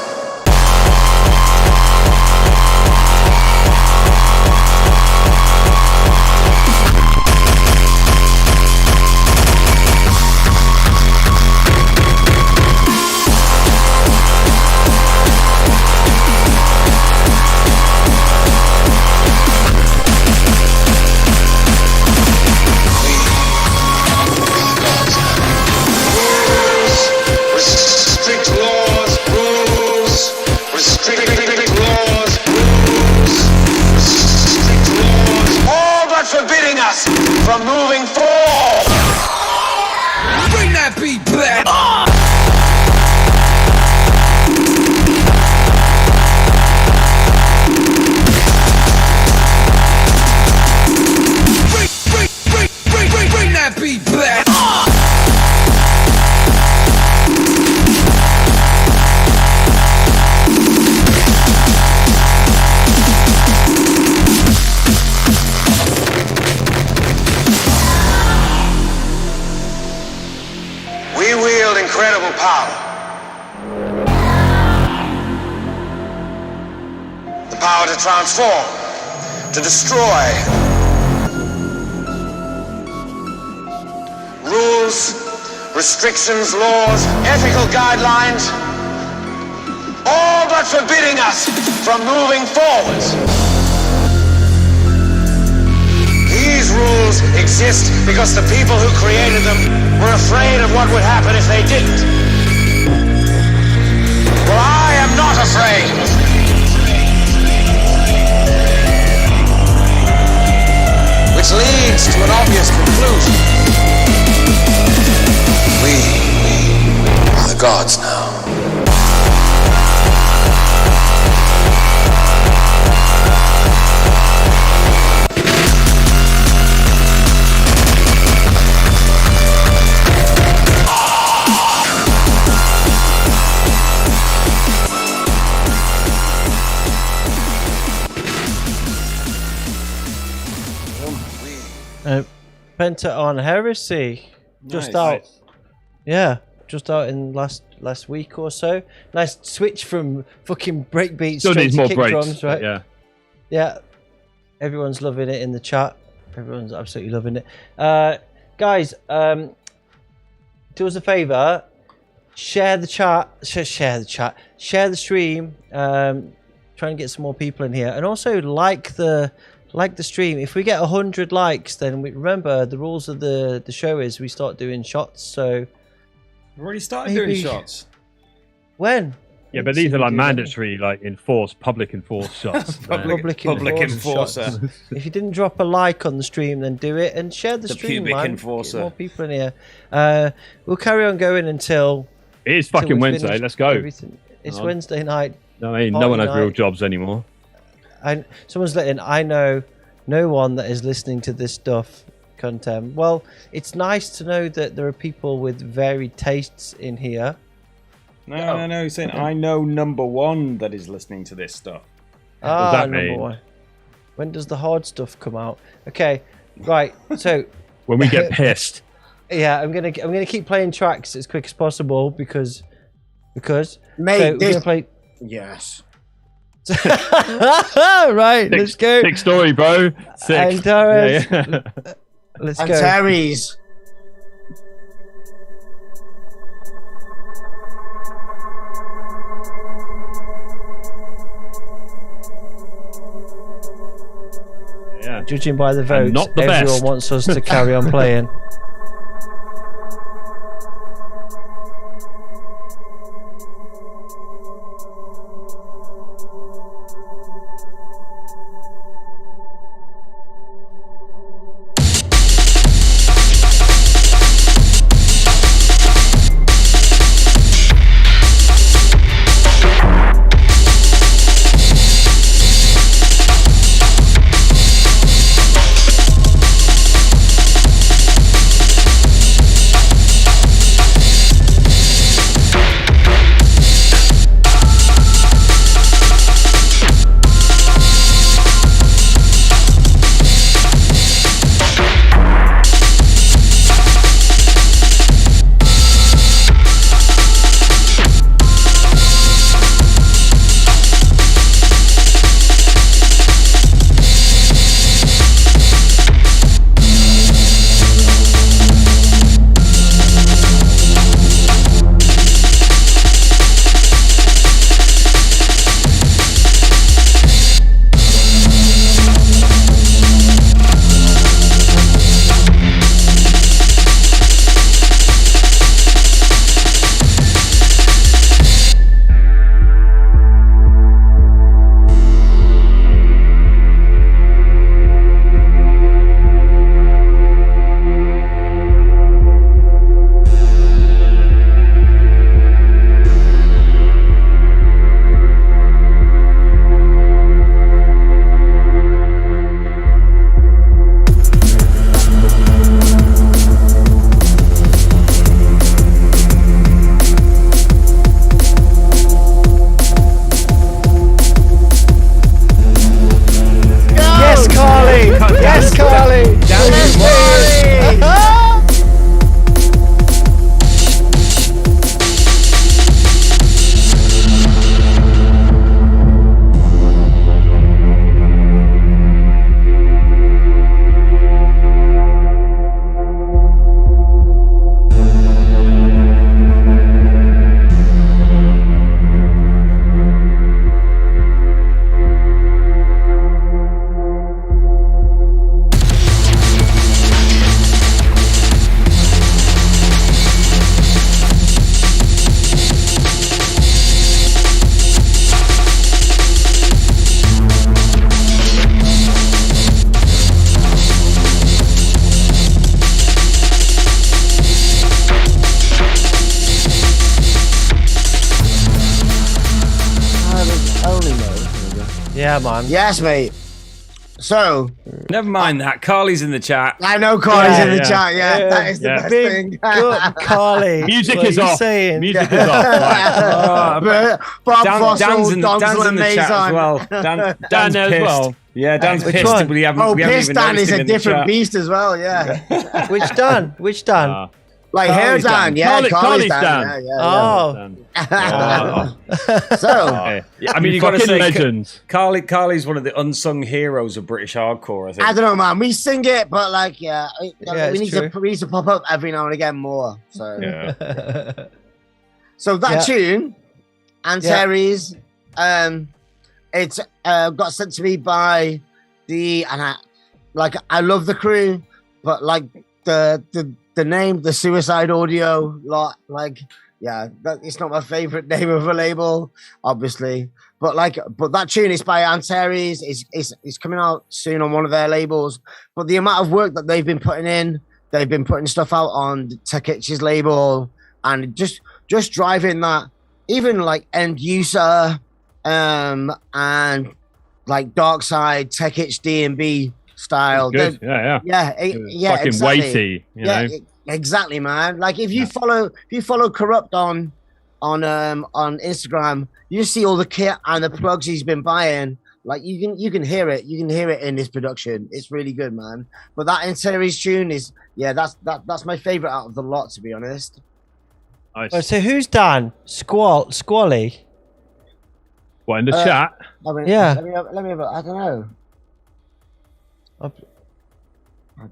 S12: Forbidding us from moving forward. Bring that beat back. Bring that beat back. We wield incredible power. The power to transform, to destroy. Rules, restrictions, laws, ethical guidelines, all but forbidding us from moving forwards. These rules exist because the people who created them were afraid of what would happen if they didn't. Well, I am not afraid. Which leads to an obvious conclusion. We are the gods now.
S1: Penta on Heresy. Just out. Yeah, just out in last week or so. Nice switch from fucking breakbeats straight to kick drums, right?
S4: Yeah.
S1: Yeah. Everyone's loving it in the chat. Everyone's absolutely loving it. Guys, do us a favor. Share the chat. Share the chat. Share the stream. Try and get some more people in here. And also like the like the stream. If we get 100 likes, then we remember the rules of the show is we start doing shots. So
S13: we've already started doing shots.
S1: When?
S4: Yeah, but these are like mandatory, like public enforced shots.
S13: public enforcer.
S1: If you didn't drop a like on the stream, then do it and share the stream,
S13: pubic
S1: man.
S13: enforcer.
S1: Get more people in here. We'll carry on going until
S4: it is fucking Wednesday. Let's go.
S1: Everything. It's Wednesday night.
S4: No, no one has real jobs anymore.
S1: And someone's letting. I know no one that is listening to this stuff. Content. Well, it's nice to know that there are people with varied tastes in here.
S13: No. He's saying, I know number one that is listening to this stuff.
S4: What does that mean?
S1: One. When does the hard stuff come out? Okay, right. So
S4: when we get pissed.
S1: Yeah, I'm gonna keep playing tracks as quick as possible because.
S3: Mate,
S1: so we're gonna play.
S3: Yes.
S1: Right, let's go.
S4: Big story, bro.
S1: Antares.
S4: Yeah.
S1: Let's go.
S3: Antares.
S4: Yeah.
S1: Judging by the votes,
S4: not the
S1: everyone
S4: best.
S1: wants us to carry on playing. Yeah, man.
S3: Yes, mate. So,
S13: never mind that. Carly's in the chat.
S3: I know Carly's in the chat. Yeah, that is the best thing.
S1: Good, Carly.
S4: Music
S1: What
S4: is
S1: are you
S4: off.
S1: saying?
S4: Music is off. Right.
S3: Bob
S13: Dan's in the
S3: Donzel
S13: chat as well. Dan's
S4: as
S13: pissed.
S4: well.
S13: Yeah, Dan's
S1: Which
S13: pissed.
S1: one?
S13: We haven't,
S3: Oh,
S13: we haven't
S3: Piss
S13: even
S3: Dan
S13: noticed
S3: is
S13: him
S3: a
S13: in the
S3: different
S13: chat.
S3: beast as well. Yeah.
S1: Which Dan? Which Dan?
S3: Like hair
S13: Carly's
S3: Dan.
S13: Dan.
S3: Yeah,
S4: Carly's
S3: Dan.
S4: Dan.
S3: Yeah.
S1: Oh.
S3: So,
S13: I mean, you got to
S4: fucking
S13: say,
S4: legends.
S13: Carly's one of the unsung heroes of British hardcore. I think.
S3: I don't know, man. We sing it, but like, we
S1: it's
S3: need
S1: true.
S3: to pop up every now and again more. So,
S13: Yeah.
S3: so that tune, Antares, it's got sent to me by I love the crew, but like the name, the Suicide Audio lot, like, yeah, it's not my favorite name of a label, obviously. But that tune is by Antares. It's coming out soon on one of their labels. But the amount of work that they've been putting stuff out on Teknoist's label, and just driving that, even like End User, and like Dark Side, Teknoist D&B style.
S4: Good. Yeah, fucking
S3: exactly.
S4: weighty, you know.
S3: Exactly, man. Like if you follow Corrupt on Instagram, you see all the kit and the plugs he's been buying. Like you can hear it. You can hear it in this production. It's really good, man. But that Antares tune is that's my favorite out of the lot, to be honest.
S1: Nice. So who's Dan? Squally?
S4: What, in the chat?
S1: Yeah.
S3: Let me have a, I don't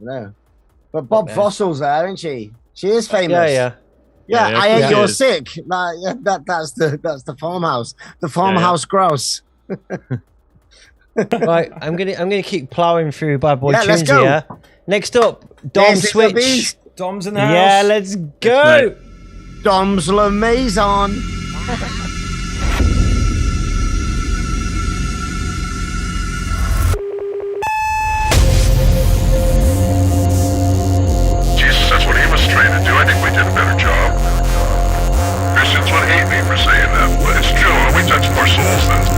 S3: know. But Bob Fossil's there, isn't she? She is famous.
S1: Yeah.
S3: I ate your sick. That's the farmhouse. The farmhouse grouse.
S1: Right, I'm gonna keep plowing through bad boy tunes
S3: let's go.
S1: here. Next up, Dom Switch.
S13: Dom's in the house.
S1: Yeah, let's go.
S3: Dom's La Maison.
S8: Jesus, that's what he was trained to do. I think we did a better job. Christians would hate me for saying that, but it's true. We touched more souls than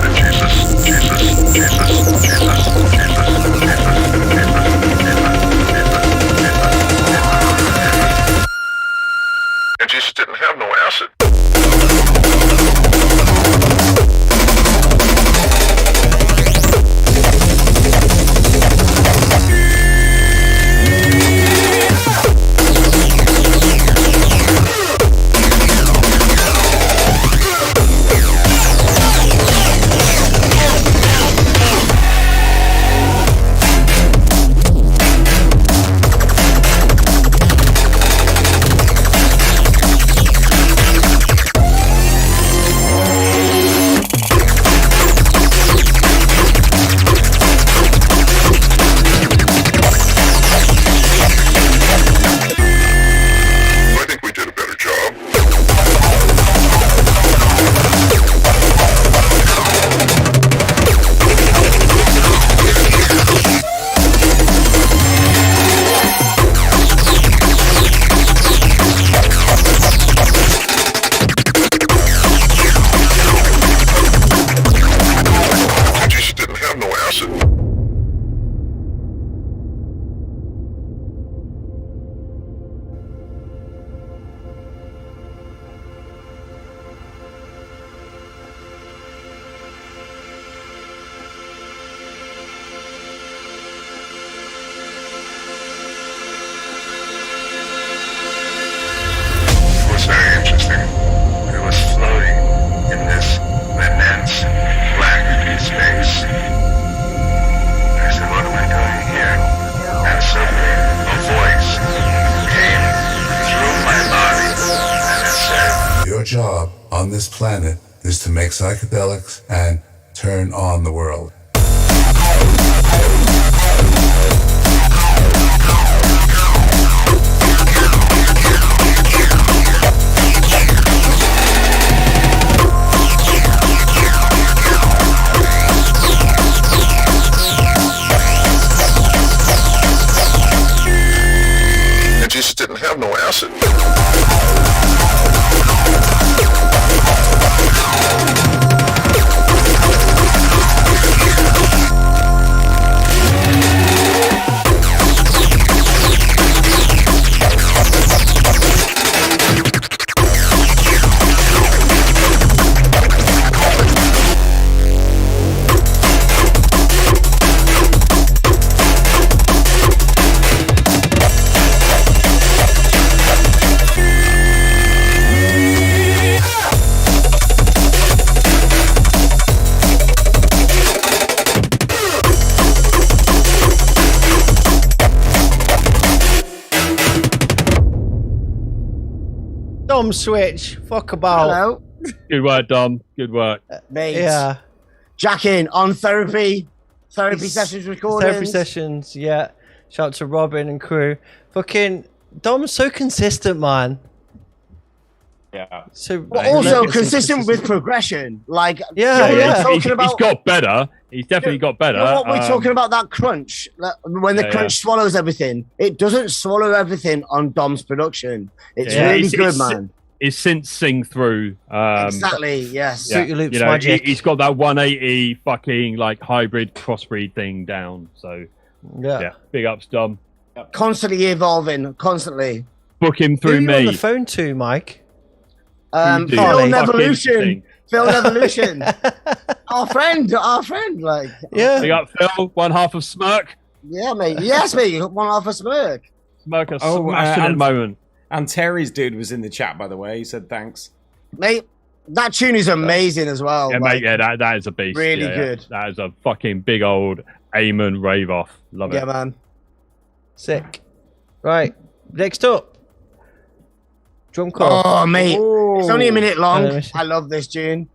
S8: And Jesus didn't have no acid.
S14: job on this planet is to make psychedelics and turn on the world.
S8: And Jesus didn't have no acid.
S1: Dom Switch, fuck about.
S3: Hello.
S4: Good work, Dom. Good work.
S3: Mate.
S1: Yeah.
S3: Jack in on therapy. Therapy sessions recordings.
S1: Therapy sessions, yeah. Shout out to Robin and crew. Fucking Dom's so consistent, man.
S13: Yeah.
S1: So
S3: also consistent with progression. Like,
S4: he's got better. He's definitely got better.
S3: You know what we're talking about, that crunch. When the crunch swallows everything, it doesn't swallow everything on Dom's production. It's really good, man.
S4: His synths sing through.
S3: Exactly, yes.
S1: Suit your loops, magic.
S4: He's got that 180 fucking like hybrid crossbreed thing down. So yeah, big ups, Dom.
S3: Constantly evolving, constly.
S4: Book him through
S1: Who
S4: me.
S1: are you on the phone to, Mike?
S3: Phil Evolution. Phil Evolution. our friend, like.
S1: Yeah.
S4: Big up, Phil. One half of Smirk.
S3: Yeah, mate. Yes, mate. One half of Smirk.
S4: Smirk a smashing at the moment.
S13: Antares dude was in the chat, by the way. He said thanks.
S3: Mate, that tune is amazing as well.
S4: Yeah, mate, that is a beast.
S3: Really good.
S4: That is a fucking big old Aemon rave off. Love it.
S3: Yeah, man.
S1: Sick. Right. Next up. Drum call.
S3: Oh, mate. It's only a minute long. I love this tune.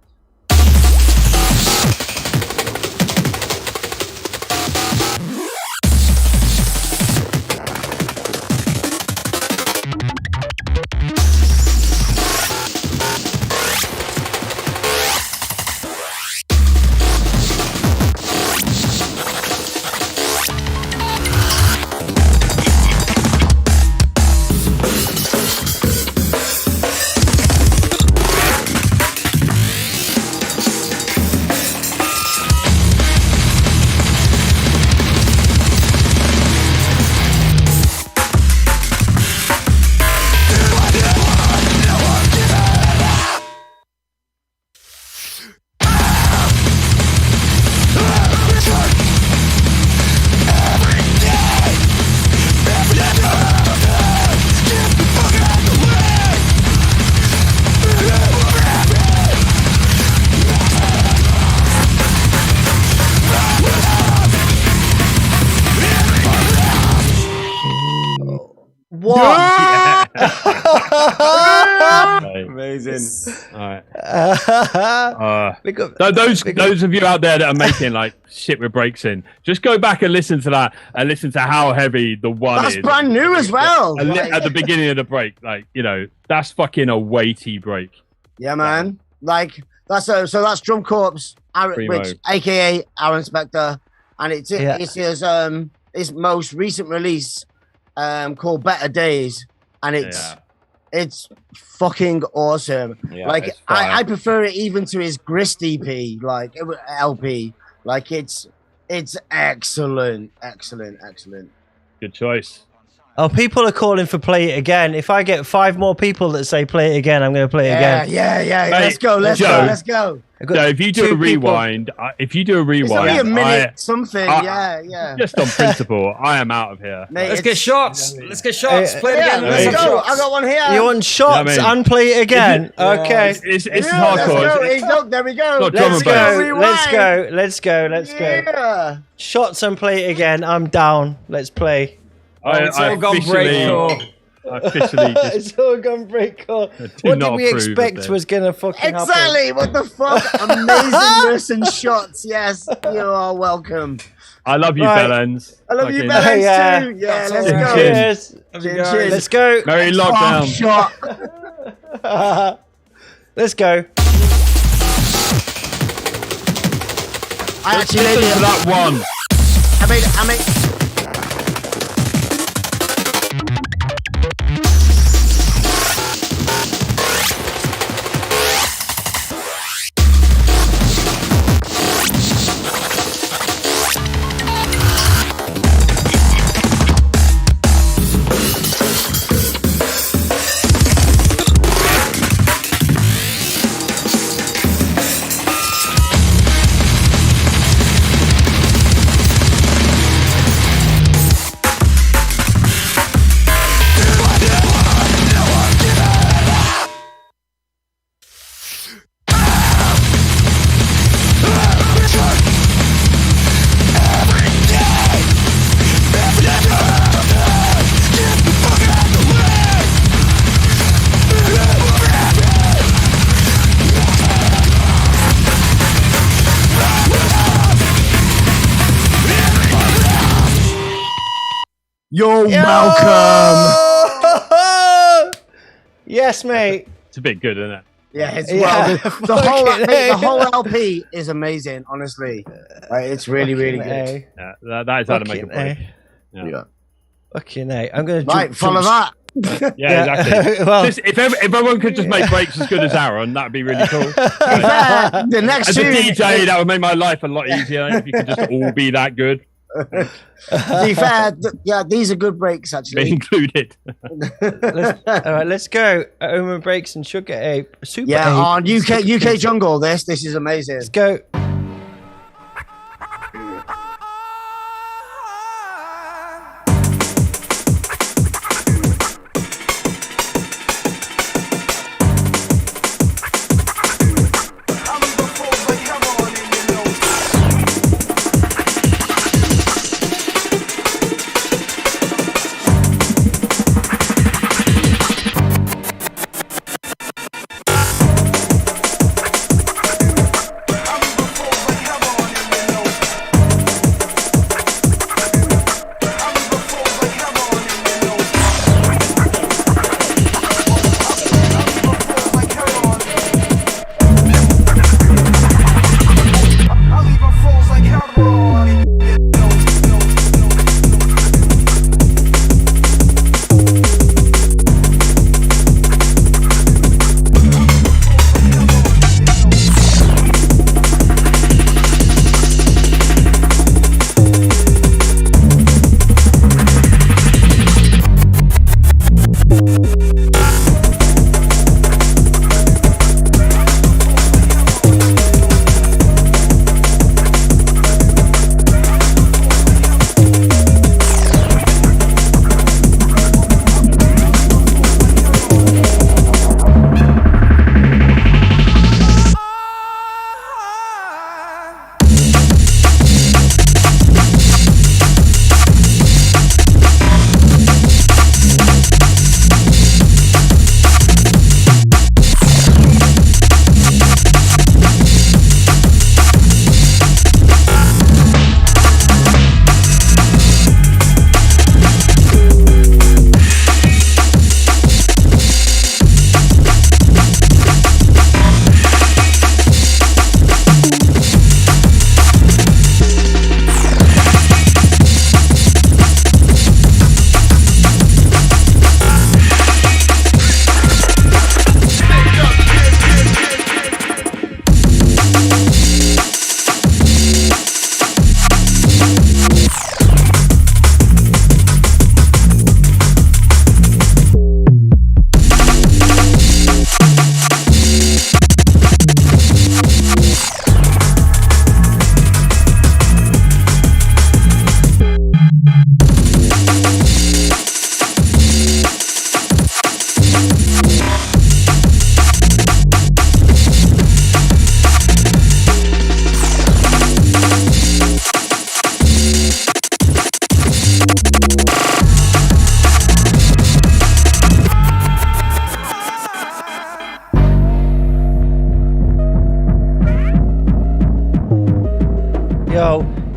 S13: Amazing.
S4: All right. Those of you out there that are making like shit with breaks in, just go back and listen to that and listen to how heavy the one is.
S3: That's brand new as well.
S4: At the beginning of the break, like, you know, that's fucking a weighty break.
S3: Yeah, man. Like that's that's Drum Corps, which aka Aaron Spector, and it's his most recent release called Better Days, and it's fucking awesome. Yeah, like I prefer it even to his Grist EP, like LP. Like it's excellent.
S4: Good choice.
S1: Oh, people are calling for play it again. If I get 5 more people that say play it again, I'm going to play it again.
S3: Yeah. Let's go.
S4: So if you do a rewind, it's
S3: only a minute something. Yeah.
S4: Just on principle, I am out of here.
S2: Mate, let's get shots. Play it again.
S3: Let's go. I got one here.
S1: You want shots and play it again? Okay.
S4: It's hardcore.
S3: There we go.
S1: Let's go.
S3: Yeah.
S1: Shots and play it again. I'm down. Let's play.
S2: It's all gone breakcore.
S1: It's all gone breakcore. What did we expect was gonna fucking happen?
S3: Exactly. What the fuck? Amazingness and shots. Yes, you are welcome.
S4: I love you, Bellends.
S3: I love you, Bellends too. Yeah, let's go.
S1: Cheers. Let's go.
S4: Merry lockdown.
S1: Let's go.
S3: I actually made
S4: it. That one.
S3: I made. You're welcome.
S1: Yes, mate.
S4: It's a bit good, isn't it?
S3: Yeah, it's well. The whole LP is amazing. Honestly, it's really good.
S4: Yeah, that is how to make a break.
S3: Yeah.
S1: Fucking A. I'm going to
S3: follow that.
S4: Yeah, exactly. Well, if everyone could just make breaks as good as Aaron, that'd be really cool.
S3: The next
S4: as a DJ, that would make my life a lot easier if you could just all be that good.
S3: To be fair, these are good breaks actually.
S4: Me included.
S1: All right, let's go. Omen Breaks and Sugar Ape. Super Ape.
S3: On UK Jungle. This is amazing.
S1: Let's go.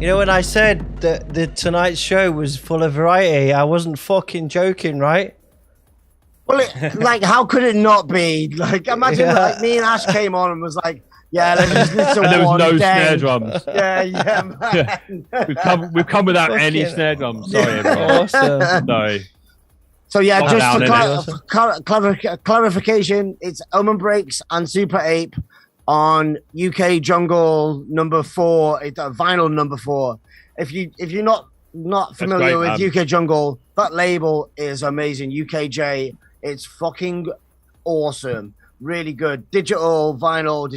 S1: You know, when I said that the Tonight Show was full of variety, I wasn't fucking joking, right?
S3: Well, like, how could it not be? Like, imagine, like, me and Ash came on and was like, yeah, let's just listen to
S4: and there was no
S3: day.
S4: snare drums.
S3: Yeah, man.
S4: Yeah. We've come without any snare drums. Sorry, everyone.
S1: Awesome.
S4: Sorry.
S3: So yeah, just for clarification, it's Omen Breaks and Super Ape on UK Jungle number 4, vinyl number 4. If you're not familiar with UK Jungle, that label is amazing. UKJ, it's fucking awesome, really good. Digital vinyl,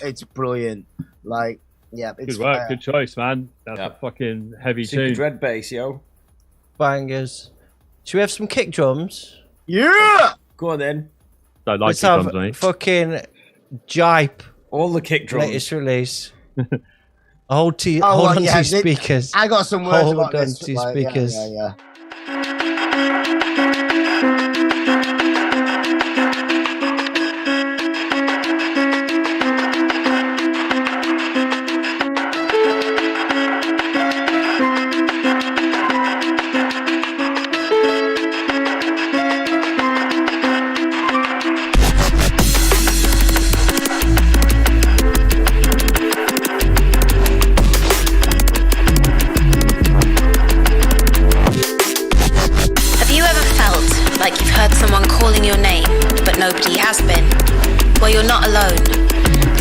S3: it's brilliant. Like, yeah, it's
S4: good work, good choice, man. That's a fucking heavy
S13: Super
S4: tune.
S13: dread bass, yo.
S1: Bangers. Should we have some kick drums?
S3: Yeah.
S13: Go on then.
S4: I like
S1: Let's
S4: kick
S1: have
S4: drums, mate.
S1: fucking Jipe.
S13: All the kick drums.
S1: Latest release. Hold on to speakers.
S3: I got some words
S1: Hold
S3: about
S1: on
S3: this.
S1: to
S3: Like,
S1: speakers.
S3: Yeah.
S15: like you've heard someone calling your name, but nobody has been? Well, you're not alone.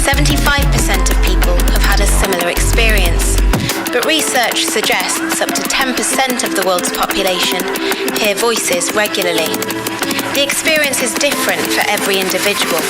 S15: 75% of people have had a similar experience, but research suggests up to 10% of the world's population hear voices regularly. The experience is different for every individual.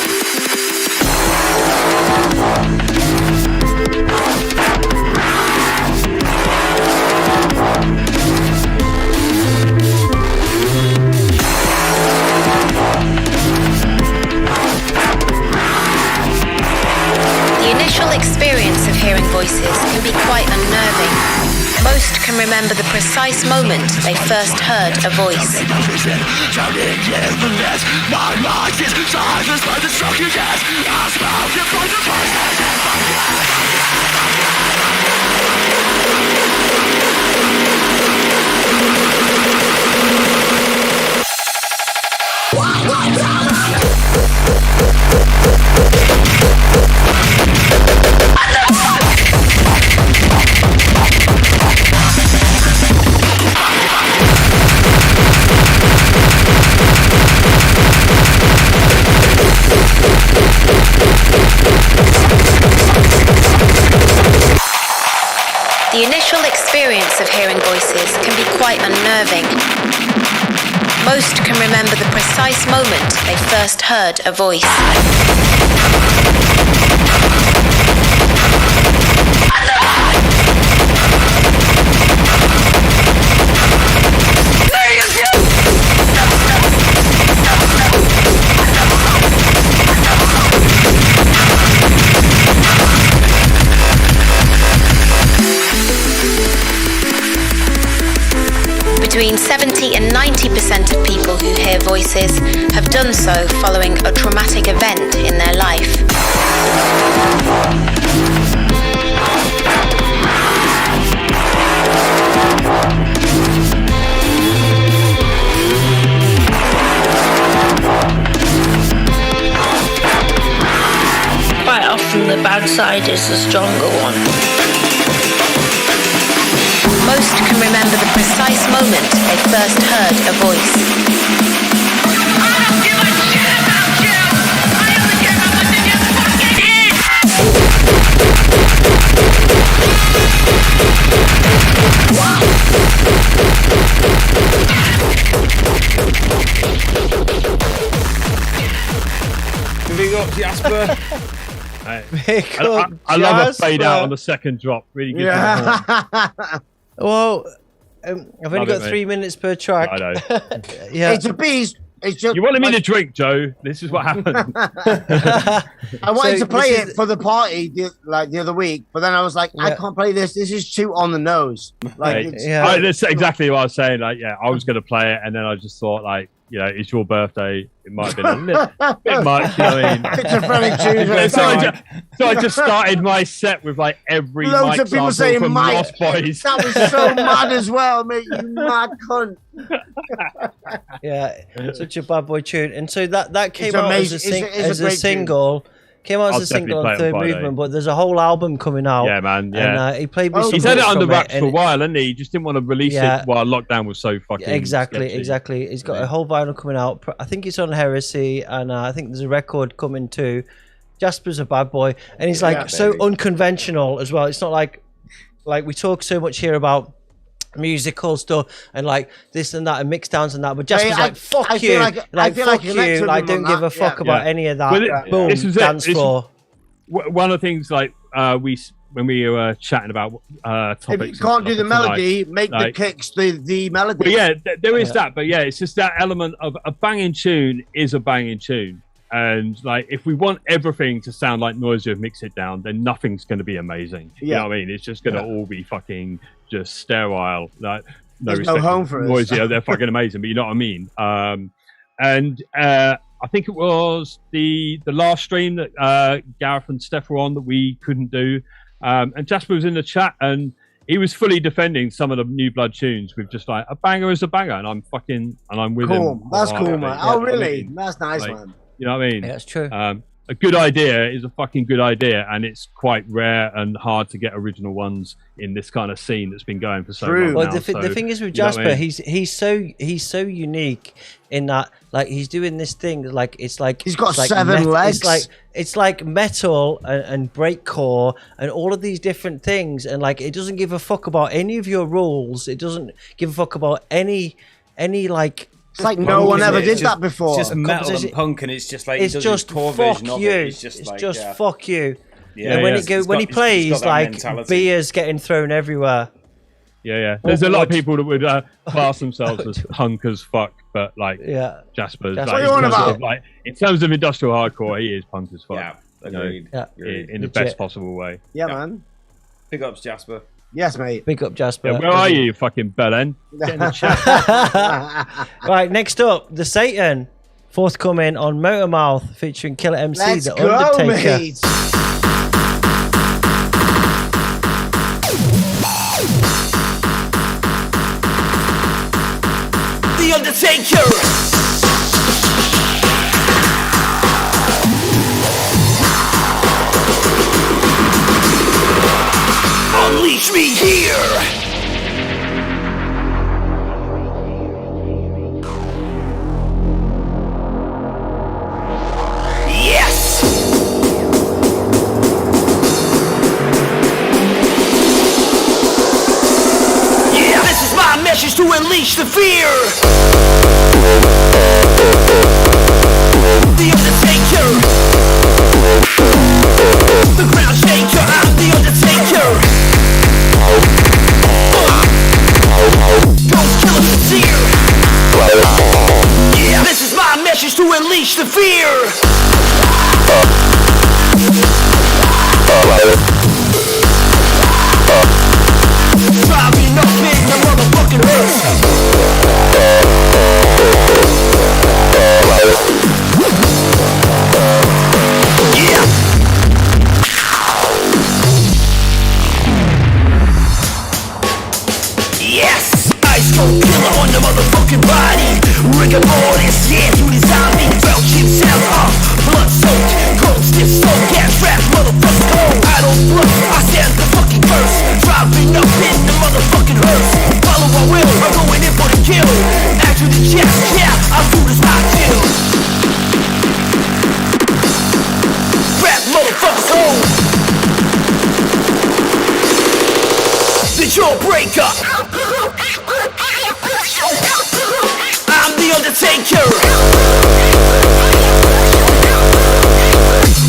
S15: The initial experience of hearing voices can be quite unnerving. Most can remember the precise moment they first heard a voice. The initial experience of hearing voices can be quite unnerving. Most can remember the precise moment they first heard a voice. Between 70 and 90% of people who hear voices have done so following a traumatic event in their life.
S16: Quite often the bad side is the stronger one.
S15: Most can remember the precise moment they first heard a voice. I don't give a shit about you! I only care about what you fucking eat!
S4: We got Jasper. I love a fade out on the second drop. Really good.
S1: Yeah. Well, I've only got 3 minutes per track.
S4: I know.
S3: Yeah. It's a beast. It's just,
S4: you wanted me to drink, Joe. This is what happened.
S3: I wanted to play it for the party the other week, but then I was like, I can't play this. This is too on the nose. Like,
S4: that's exactly what I was saying. Like, I was going to play it, and then I just thought, like, it's your birthday. It might have been a little bit much, you know what I mean?
S3: Schizophrenic Tuesday.
S4: So I just started my set with like every
S3: loads
S4: Mike
S3: of people
S4: sample
S3: saying
S4: from
S3: Mike.
S4: Lost Boys.
S3: That was so mad as well, mate. You mad cunt.
S1: Yeah, such a bad boy tune. And so that came
S3: It's
S1: out
S3: amazing.
S1: as a single. Came out as a single on Third Movement, but there's a whole album coming out.
S4: Yeah, man. Yeah,
S1: and he played me some
S4: he's had it under wraps
S1: it,
S4: for a while, hasn't he? He just didn't want to release it while lockdown was so fucking
S1: Exactly.
S4: sketchy.
S1: He's got a whole vinyl coming out. I think it's on Heresy, and I think there's a record coming too. Jasper's a bad boy, and he's like so unconventional as well. It's not like we talk so much here about musical stuff and like this and that and mix downs and that, but Jasper's like fuck you, fuck you, like don't give a fuck about any of that. Boom, dance floor.
S4: One of the things like when we were chatting about topics.
S3: If you can't do the melody, make the kicks the melody.
S4: But yeah, there is that. But yeah, it's just that element of a banging tune is a banging tune. And like, if we want everything to sound like Noisy of Mix It Down, then nothing's going to be amazing. You know what I mean? It's just going to all be fucking just sterile. Like,
S3: There's no home for us.
S4: Noisy, they're fucking amazing, but you know what I mean? And I think it was the last stream that Gareth and Steph were on that we couldn't do. And Jasper was in the chat and he was fully defending some of the New Blood tunes with just like a banger is a banger, and I'm with him.
S3: That's cool, man. Oh, really? That's nice, man.
S4: You know what I mean?
S1: Yeah, that's true.
S4: a good idea is a fucking good idea, and it's quite rare and hard to get original ones in this kind of scene that's been going for so long.
S1: Well,
S4: now.
S1: the thing is with Jasper, I mean? he's so unique in that, like, he's doing this thing like it's like
S3: he's got
S1: like
S3: 7 legs.
S1: It's like metal and breakcore and all of these different things, and like it doesn't give a fuck about any of your rules. It doesn't give a fuck about any like.
S3: It's like no one ever did that before.
S13: It's just metal and punk, and it's just like
S1: it's just fuck you. It's just fuck you.
S4: Yeah,
S1: and when he plays, like beers getting thrown everywhere.
S4: Yeah. There's a lot of people that would class themselves as punk as fuck, but like Jasper's.
S3: What are you on about?
S4: Like, in terms of industrial hardcore, he is punk as fuck.
S13: Yeah, agreed.
S4: In the best possible way.
S3: Yeah, man.
S13: Big ups, Jasper.
S3: Yes, mate.
S1: Big up, Jasper.
S4: Yeah, where are you fucking bellend? Get in the chat.
S1: Right, next up, the Satan, forthcoming on Motormouth, featuring Killer MC,
S3: Let's
S1: the
S3: go,
S1: Undertaker.
S3: Mate.
S17: The Undertaker. Unleash me here! Yes! Yeah, this is my message to unleash the fear! The Undertaker! The ground shaker, I'm the Undertaker! Ghost killer sincere. Yeah, this is my message to unleash the fear. Driving up in the motherfucking hearse. Yeah. Yes! Ice cold killer on the motherfucking body. Rigor mortis, yeah, to the zombie. Belch himself off, blood soaked. Cold stiff soul, gas trap, motherfucker cold. I don't bluff, I stand the fucking curse. Driving up in the motherfucking hearse. Follow my will, I'm going in for the kill. Act with the chest, yeah, I'll do this my kill. Rap motherfuckers home. The jawbreaker. I'm the Undertaker.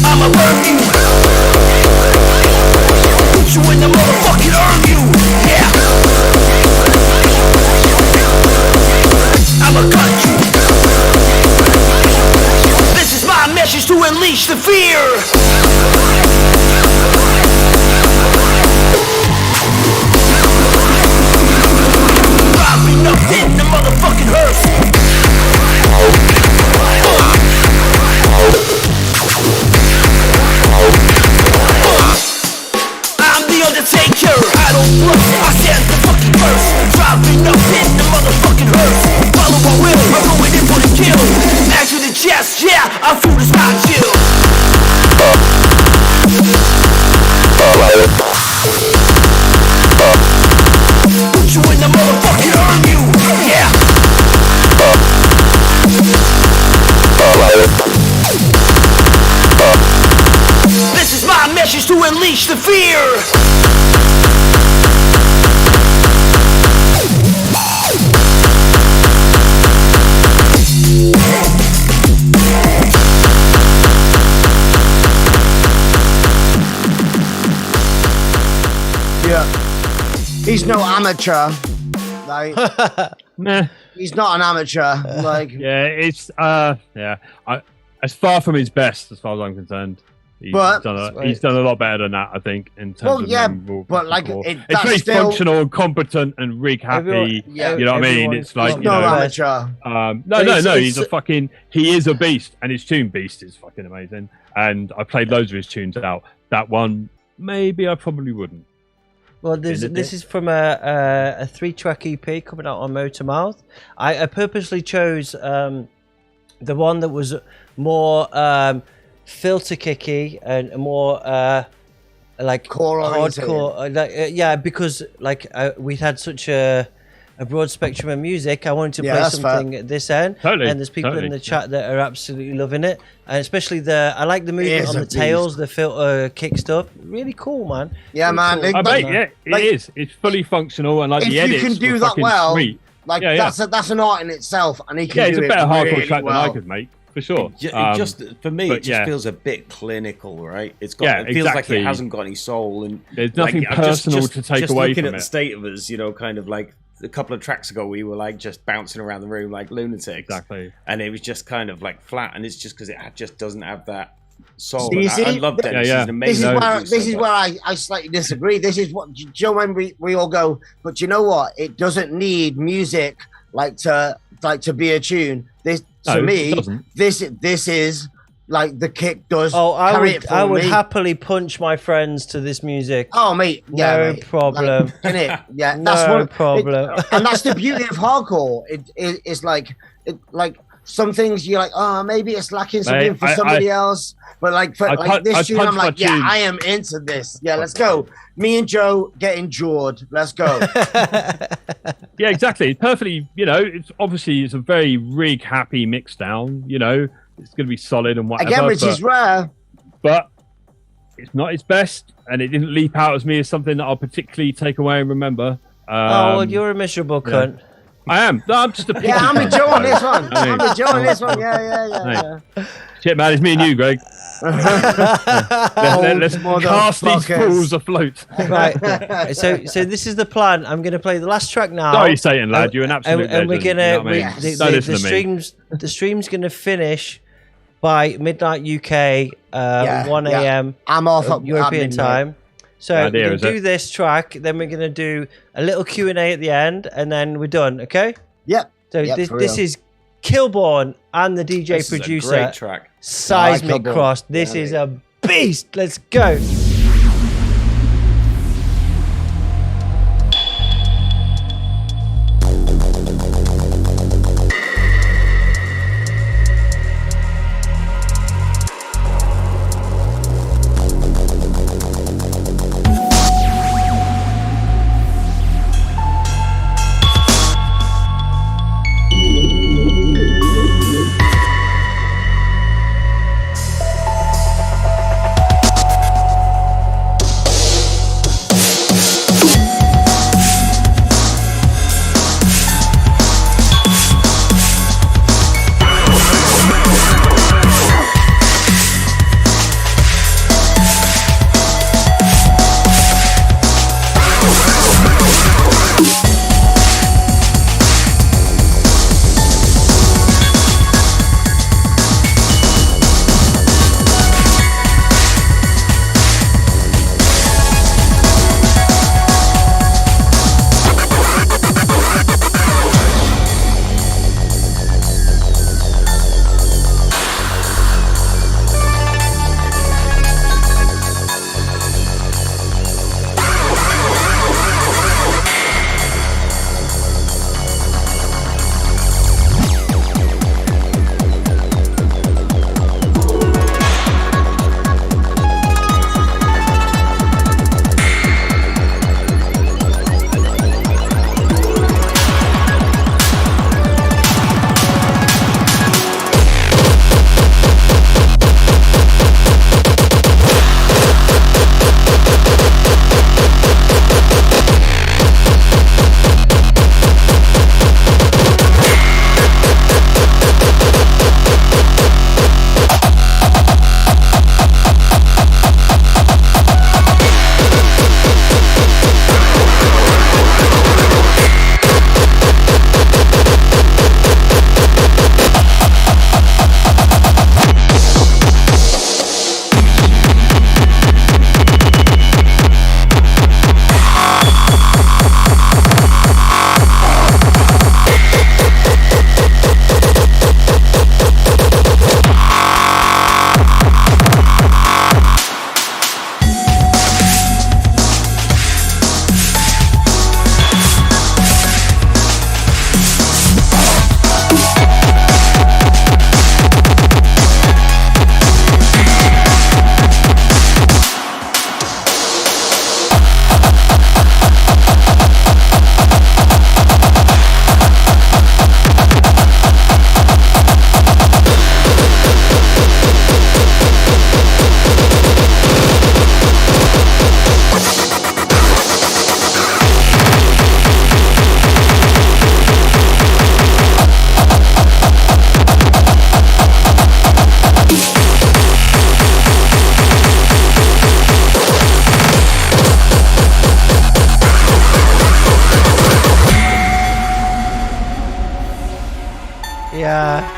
S17: I'ma burn you. Put you in the motherfucking urn you. Yeah. I'ma cut you. This is my message to unleash the fear. Driving up in the motherfucking hearse. I'm the Undertaker. I don't bluff, I stand the fucking first. Driving up in the motherfucking hearse. Follow my will, I'm going in for the kill. Act with the chest, yeah, I'll do this my chill. Put you in the motherfucking urn you, yeah. This is my message to unleash the fear.
S3: Yeah. He's no amateur. Like,
S4: nah.
S3: He's not an amateur. Like,
S4: yeah, it's it's far from his best as far as I'm concerned. He's done a lot better than that, I think, in terms of memorable.
S3: But like,
S4: it's very functional and competent and rig happy. You know what I mean? It's like,
S3: no amateur.
S4: No. He is a beast, and his tune Beast is fucking amazing. And I played loads of his tunes out. That one, maybe I probably wouldn't.
S1: Well, this is from a 3-track EP coming out on Motormouth. I purposely chose the one that was more filter kicky and more like
S3: core
S1: hardcore. Because like we had such a broad spectrum of music. I wanted to play something at this end,
S4: totally,
S1: and there's people in the chat that are absolutely loving it, and especially I like the movement on the tails, the filter kick stuff. Really cool, man.
S3: Yeah,
S1: really
S3: man.
S1: Cool.
S4: It is. It's fully functional, and like the edits.
S3: If you can do that well,
S4: sweet.
S3: like that's an art in itself, and he can
S4: it's
S3: do
S4: a better hardcore
S3: really
S4: track
S3: well.
S4: than I could make. For sure.
S13: It just for me, it just feels a bit clinical, right? It feels like it hasn't got any soul, and
S4: there's nothing personal to take away
S13: looking
S4: from
S13: at the state of us, kind of like a couple of tracks ago, we were like just bouncing around the room like lunatics,
S4: exactly,
S13: and it was just kind of like flat, and it's just because it just doesn't have that soul.
S3: I
S13: love Dennis. He's an amazing
S3: this is where I slightly disagree. This is what Joe, when we all go, but you know what? It doesn't need music to be a tune. To me, this is like the kick does.
S1: Oh, I would
S3: me.
S1: happily punch my friends to this music.
S3: Oh, mate,
S1: no problem.
S3: Like, yeah,
S1: no problem.
S3: And that's the beauty of hardcore. It's like some things you're like, oh, maybe it's lacking something for somebody else. But like for this tune, I'm like, yeah, I am into this. Yeah, let's go. Me and Joe getting jawed. Let's go.
S4: Yeah, exactly. Perfectly. It's a very rig happy mix down. It's going to be solid and whatever.
S3: Again, which is rare.
S4: But it's not its best, and it didn't leap out as me as something that I'll particularly take away and remember.
S1: Well, you're a miserable cunt.
S4: I am. No, I'm just a picky
S3: I'm with Joe on this one.
S4: I'm
S3: with Joe on this one. Yeah.
S4: Shit, man, it's me and you, Greg. Let's cast these fools afloat.
S1: Right. So this is the plan. I'm going to play the last track now.
S4: Sorry, Satan lad, you're an absolute legend.
S1: And we're going to the stream's going to finish by midnight UK, 1 a.m.
S3: I'm off
S1: European time. So we're going to do this track, then we're going to do a little Q&A at the end, and then we're done. Okay?
S3: Yep.
S1: So this is Killborn and the DJ producer.
S13: Is a great track.
S1: Seismic Cross. This is a beast. Let's go.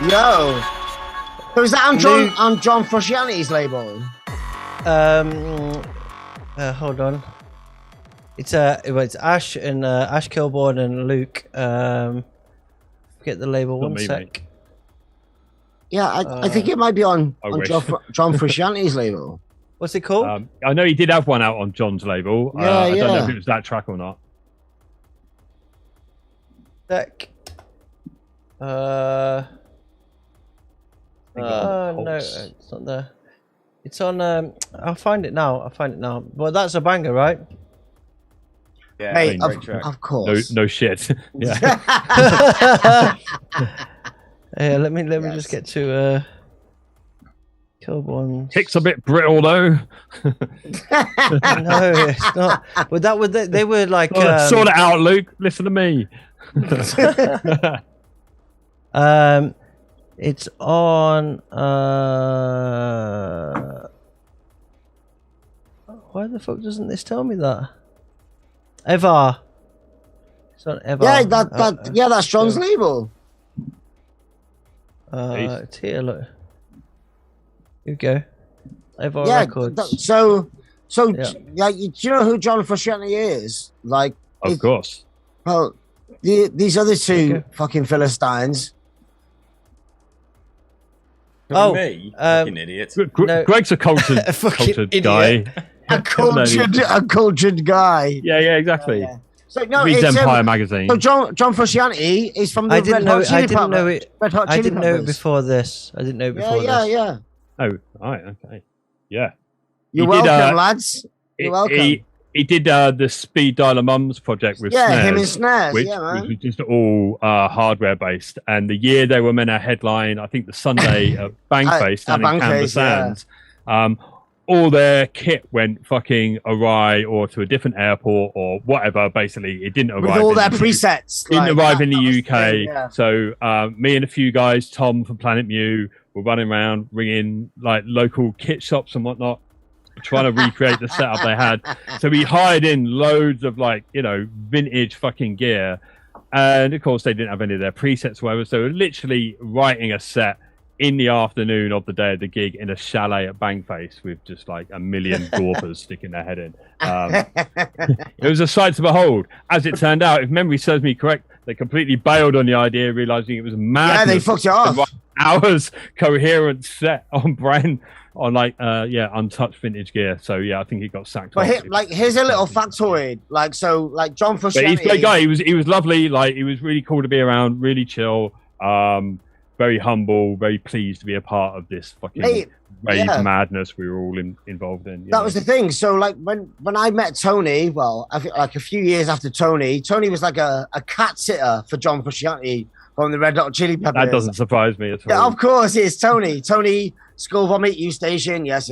S3: Yo. So is that on John Frusciante's label?
S1: Hold on. It's Ash and Ash Kilborn and Luke. Forget the label. One sec. Mate.
S3: Yeah, I think it might be on John Frusciante's label.
S1: What's it called?
S4: I know he did have one out on John's label. I don't know if it was that track or not.
S1: Sec. No, it's not there. It's on. I'll find it now. Well, that's a banger, right?
S3: Yeah, hey, of course.
S4: No shit. Yeah.
S1: Yeah, let me just get to Kilborn.
S4: Kick's a bit brittle though.
S1: No, it's not. But that was they were like.
S4: Sort it out, Luke. Listen to me.
S1: It's on. Why the fuck doesn't this tell me that? Evar. It's on Evar.
S3: Yeah, that's John's label.
S1: It's here. Look. Here we go. Evar Records.
S3: Do you know who John Frusciante is? Like,
S4: of course.
S3: Well, these other two fucking Philistines.
S13: Me, fucking idiot.
S4: Greg's a cultured guy.
S3: A cultured guy.
S4: Yeah, exactly. Yeah.
S3: So no,
S4: reads Empire magazine.
S3: So John Frusciante is from the Red Hot Chili Peppers.
S1: I didn't know it before this.
S3: Yeah.
S4: Oh, right, okay. Yeah.
S3: You're welcome, lads. You're welcome.
S4: He did the Speed Dialer Mums project with Snares.
S3: Him and Snares,
S4: which was just all hardware based. And the year they were meant to headline, I think the Sunday at Bangface down in Canberra Sands, all their kit went fucking awry or to a different airport or whatever. Basically, it didn't arrive.
S3: With all their presets.
S4: Didn't arrive in the UK. So me and a few guys, Tom from Planet Mew, were running around ringing like local kit shops and whatnot, trying to recreate the setup they had. So we hired in loads of vintage fucking gear, and of course they didn't have any of their presets or whatever. So literally writing a set in the afternoon of the day of the gig in a chalet at Bangface with just like a million gorpers sticking their head in. It was a sight to behold. As it turned out, if memory serves me correct, they completely bailed on the idea, realizing it was mad.
S3: Yeah, they fucked it off.
S4: Hours coherent set on brand on untouched vintage gear. So yeah, I think he got sacked.
S3: But here's a little factoid. Like John Frusciante.
S4: But he's a great guy. He was lovely. Like he was really cool to be around. Really chill. Very humble. Very pleased to be a part of this fucking rave madness we were all involved in.
S3: That was the thing. So like when I met Tony, well, I think like a few years after Tony was like a cat sitter for John Frusciante from the Red Hot Chili Peppers.
S4: That doesn't surprise me at all.
S3: Yeah, of course it's Tony. Tony, Skull Vomit, U Station. Yes.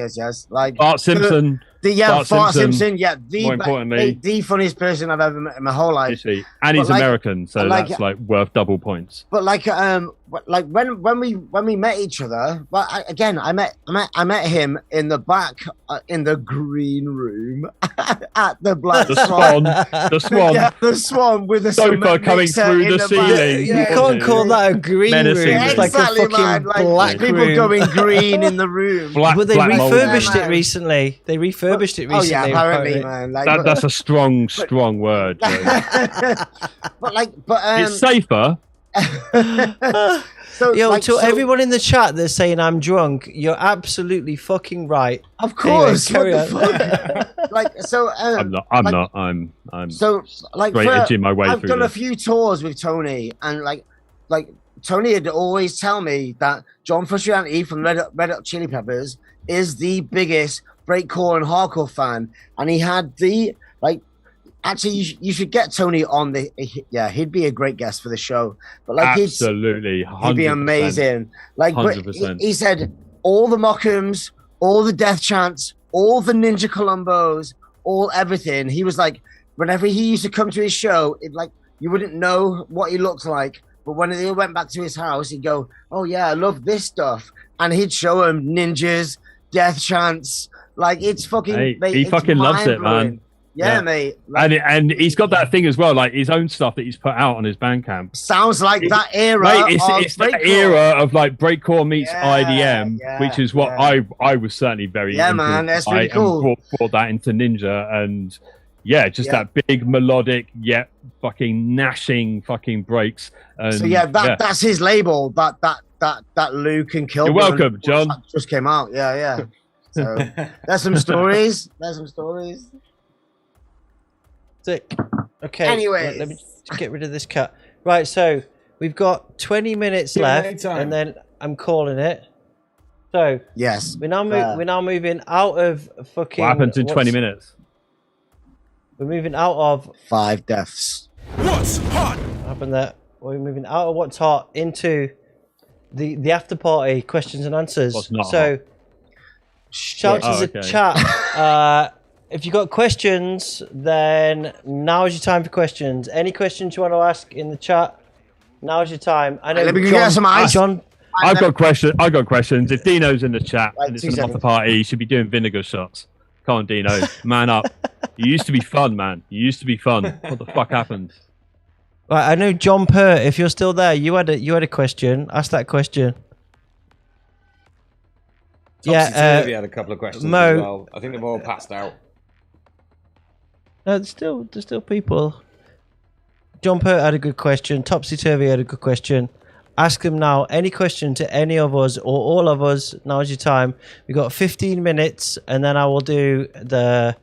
S3: Like
S4: Bart Simpson.
S3: Bart Simpson. Yeah,
S4: more importantly,
S3: the funniest person I've ever met in my whole life.
S4: And he's American, so that's like worth double points.
S3: But like when we met each other, well, I met him in the back in the green room at the Black Swan.
S4: The Swan.
S3: Yeah, the Swan with a
S4: sofa coming through the ceiling.
S1: You can't call that a green room. It's like a fucking black room.
S3: People going green in the room.
S1: But they refurbished it recently.
S3: Oh yeah, apparently, man. Like,
S4: that's a strong word.
S3: but
S4: it's safer.
S1: So, everyone in the chat that's saying I'm drunk, you're absolutely fucking right.
S3: Of course.
S1: Anyway,
S4: I'm not. I'm
S3: so like
S4: straight edging my way
S3: I've
S4: through
S3: done
S4: this.
S3: a few tours with Tony, and like Tony had always tell me that John Frusciante from Red Hot Chili Peppers is the biggest breakcore and hardcore fan, and he had actually you should get Tony on he'd be a great guest for the show. But like
S4: absolutely,
S3: he'd be amazing. Like
S4: 100%.
S3: He said all the Mockums, all the Death Chants, all the Ninja Columbos, all everything. He was like, whenever he used to come to his show, it like you wouldn't know what he looked like, but when they went back to his house, he'd go, "Oh yeah, I love this stuff," and he'd show him Ninjas, Death Chants. Like it's fucking.
S4: He fucking loves it, man.
S3: Yeah, mate. Like,
S4: and he's got that thing as well, like his own stuff that he's put out on his Bandcamp.
S3: Sounds like that era.
S4: Mate, it's that era of like breakcore meets IDM, which is what I was certainly very into.
S3: Man, that's really cool.
S4: Brought that into Ninja, and that big melodic, fucking gnashing fucking breaks. And,
S3: so that's his label. That Luke and Kilburn.
S4: You're welcome, John.
S3: Just came out. Yeah. So there's some stories.
S1: Sick. Okay.
S3: Anyways.
S1: Let me just get rid of this cat. Right, so we've got 20 minutes left, and then I'm calling it. So
S3: yes,
S1: we're now moving out of fucking.
S4: What happens in 20 minutes?
S1: We're moving out of
S3: 5 deaths.
S8: What's hot?
S1: What happened there? We're moving out of what's hot into the after party questions and answers.
S4: What's not
S1: so
S4: hot?
S1: Shout to the chat. If you've got questions, then now's your time for questions. Any questions you want to ask in the chat, now's your time. I know John.
S4: I've got questions. If Dino's in the chat and it's an after party, he should be doing vinegar shots. Come on, Dino, man up. You used to be fun, man. You used to be fun. What the fuck happened?
S1: Right, I know John Pert. If you're still there, you had a question. Ask that question.
S13: Topsy-Turvy had a couple of questions
S1: Mo,
S13: as well. I think they've all passed out.
S1: No, there's still people. John Pert had a good question. Topsy-Turvy had a good question. Ask them now. Any question to any of us or all of us, now's your time. We've got 15 minutes, and then I will do the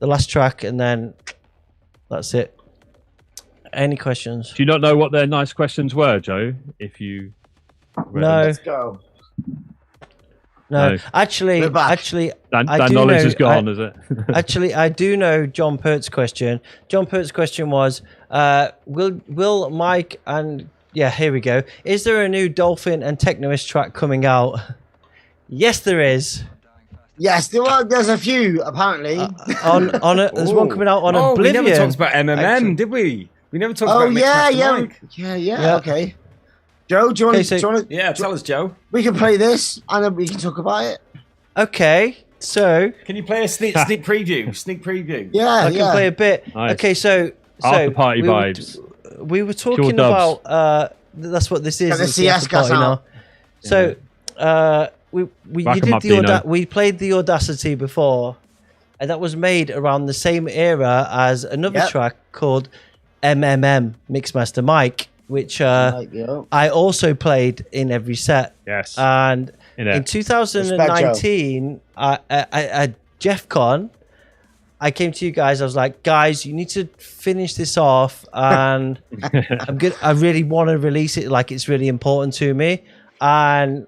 S1: last track, and then that's it. Any questions?
S4: Do you not know what their nice questions were, Joe? If you
S1: no,
S3: let's go.
S1: No, actually,
S4: that knowledge is gone, is it?
S1: Actually, I do know John Pert's question. John Pert's question was, will Mike and here we go. Is there a new Dolphin and Teknoist track coming out? Yes, there is.
S3: Yes, there's a few apparently.
S1: There's one coming out on Oblivion.
S13: We never talked about MMM, did we? We never talked about Mike.
S3: Yeah. Okay. Joe, do you want to?
S13: Yeah, tell us, Joe.
S3: We can play this, and then we can talk about it.
S1: Okay, so
S13: can you play a sneak preview?
S3: Yeah,
S1: I can play a bit.
S4: Nice.
S1: Okay, so
S4: after party vibes.
S1: We were talking about. That's what this is.
S3: The CS gas
S1: now. So, we played the Audacity before, and that was made around the same era as another track called MMM Mixmaster Mike, which I also played in every set.
S4: Yes.
S1: And in 2019, at Jeff Con, I came to you guys. I was like, guys, you need to finish this off, and I really want to release it. Like, it's really important to me, and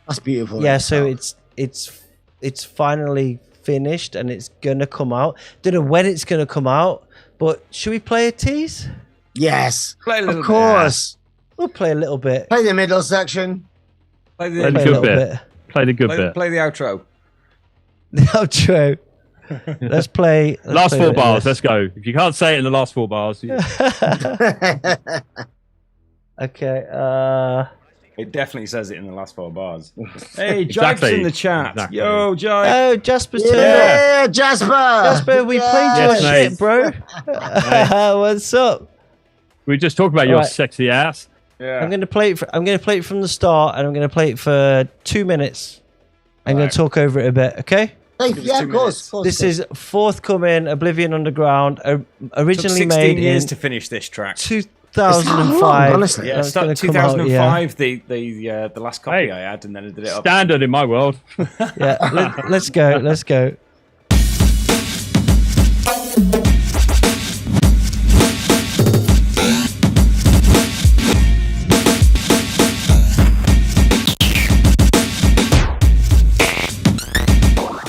S3: that's beautiful.
S1: Yeah, so it's finally finished, and it's gonna come out. Don't know when it's gonna come out, but should we play a tease?
S3: Yes,
S1: of course. We'll play a little bit.
S3: Play the middle section.
S4: Play the good bit. Play the good bit.
S13: Play the outro.
S1: The outro. Let's play.
S4: Last 4 bars. Let's go. If you can't say it in the last 4 bars.
S1: Okay.
S13: It definitely says it in the last 4 bars. Hey, Jive's in the chat.
S4: Exactly.
S13: Yo, Jive.
S1: Oh, Jasper's turn.
S3: Yeah, Jasper.
S1: Jasper, we played your shit, bro. What's up?
S4: We just talked about your sexy ass.
S13: Yeah.
S1: I'm gonna play it from the start, and I'm gonna play it for 2 minutes. I'm gonna talk over it a bit, okay?
S3: Yeah, of course.
S1: This is forthcoming Oblivion Underground, originally
S13: took 16
S1: made
S13: years
S1: in
S13: to finish this track.
S1: 2005.
S3: Honestly,
S13: Yeah, 2005. The last copy I had, and then I did it up.
S4: Standard in my world.
S1: Yeah, let's go. Let's go.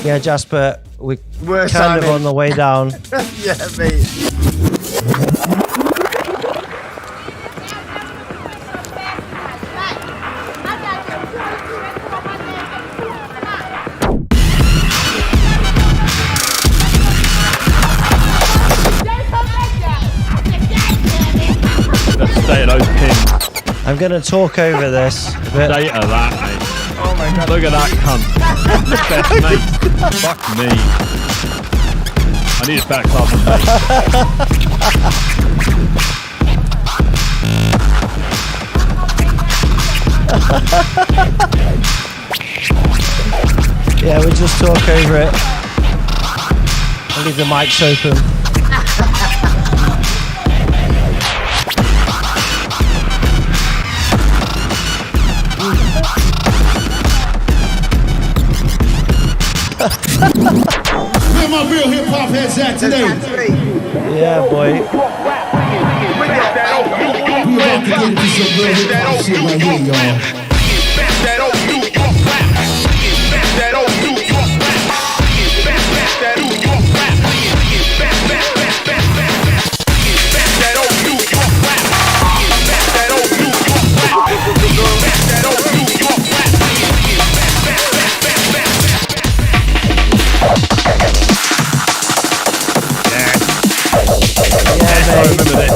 S1: Yeah, Jasper, we're kind of on the way down.
S3: Yeah, mate.
S4: Let's stay at those pins.
S1: I'm going to talk over this.
S4: Stay at that, mate. Oh my god. Look at that cunt. Best, mate. Fuck me. I need a better class of
S1: bass. Yeah, we just talk over it. I'll leave the mics open.
S17: Where my real hip hop heads at today?
S1: Yeah, boy.
S17: We about to get into some real hip hop shit right here, y'all. That old New York rap. That old New York rap. That New York rap. That old New York rap. That old New York rap. That old New York rap.
S4: I remember this.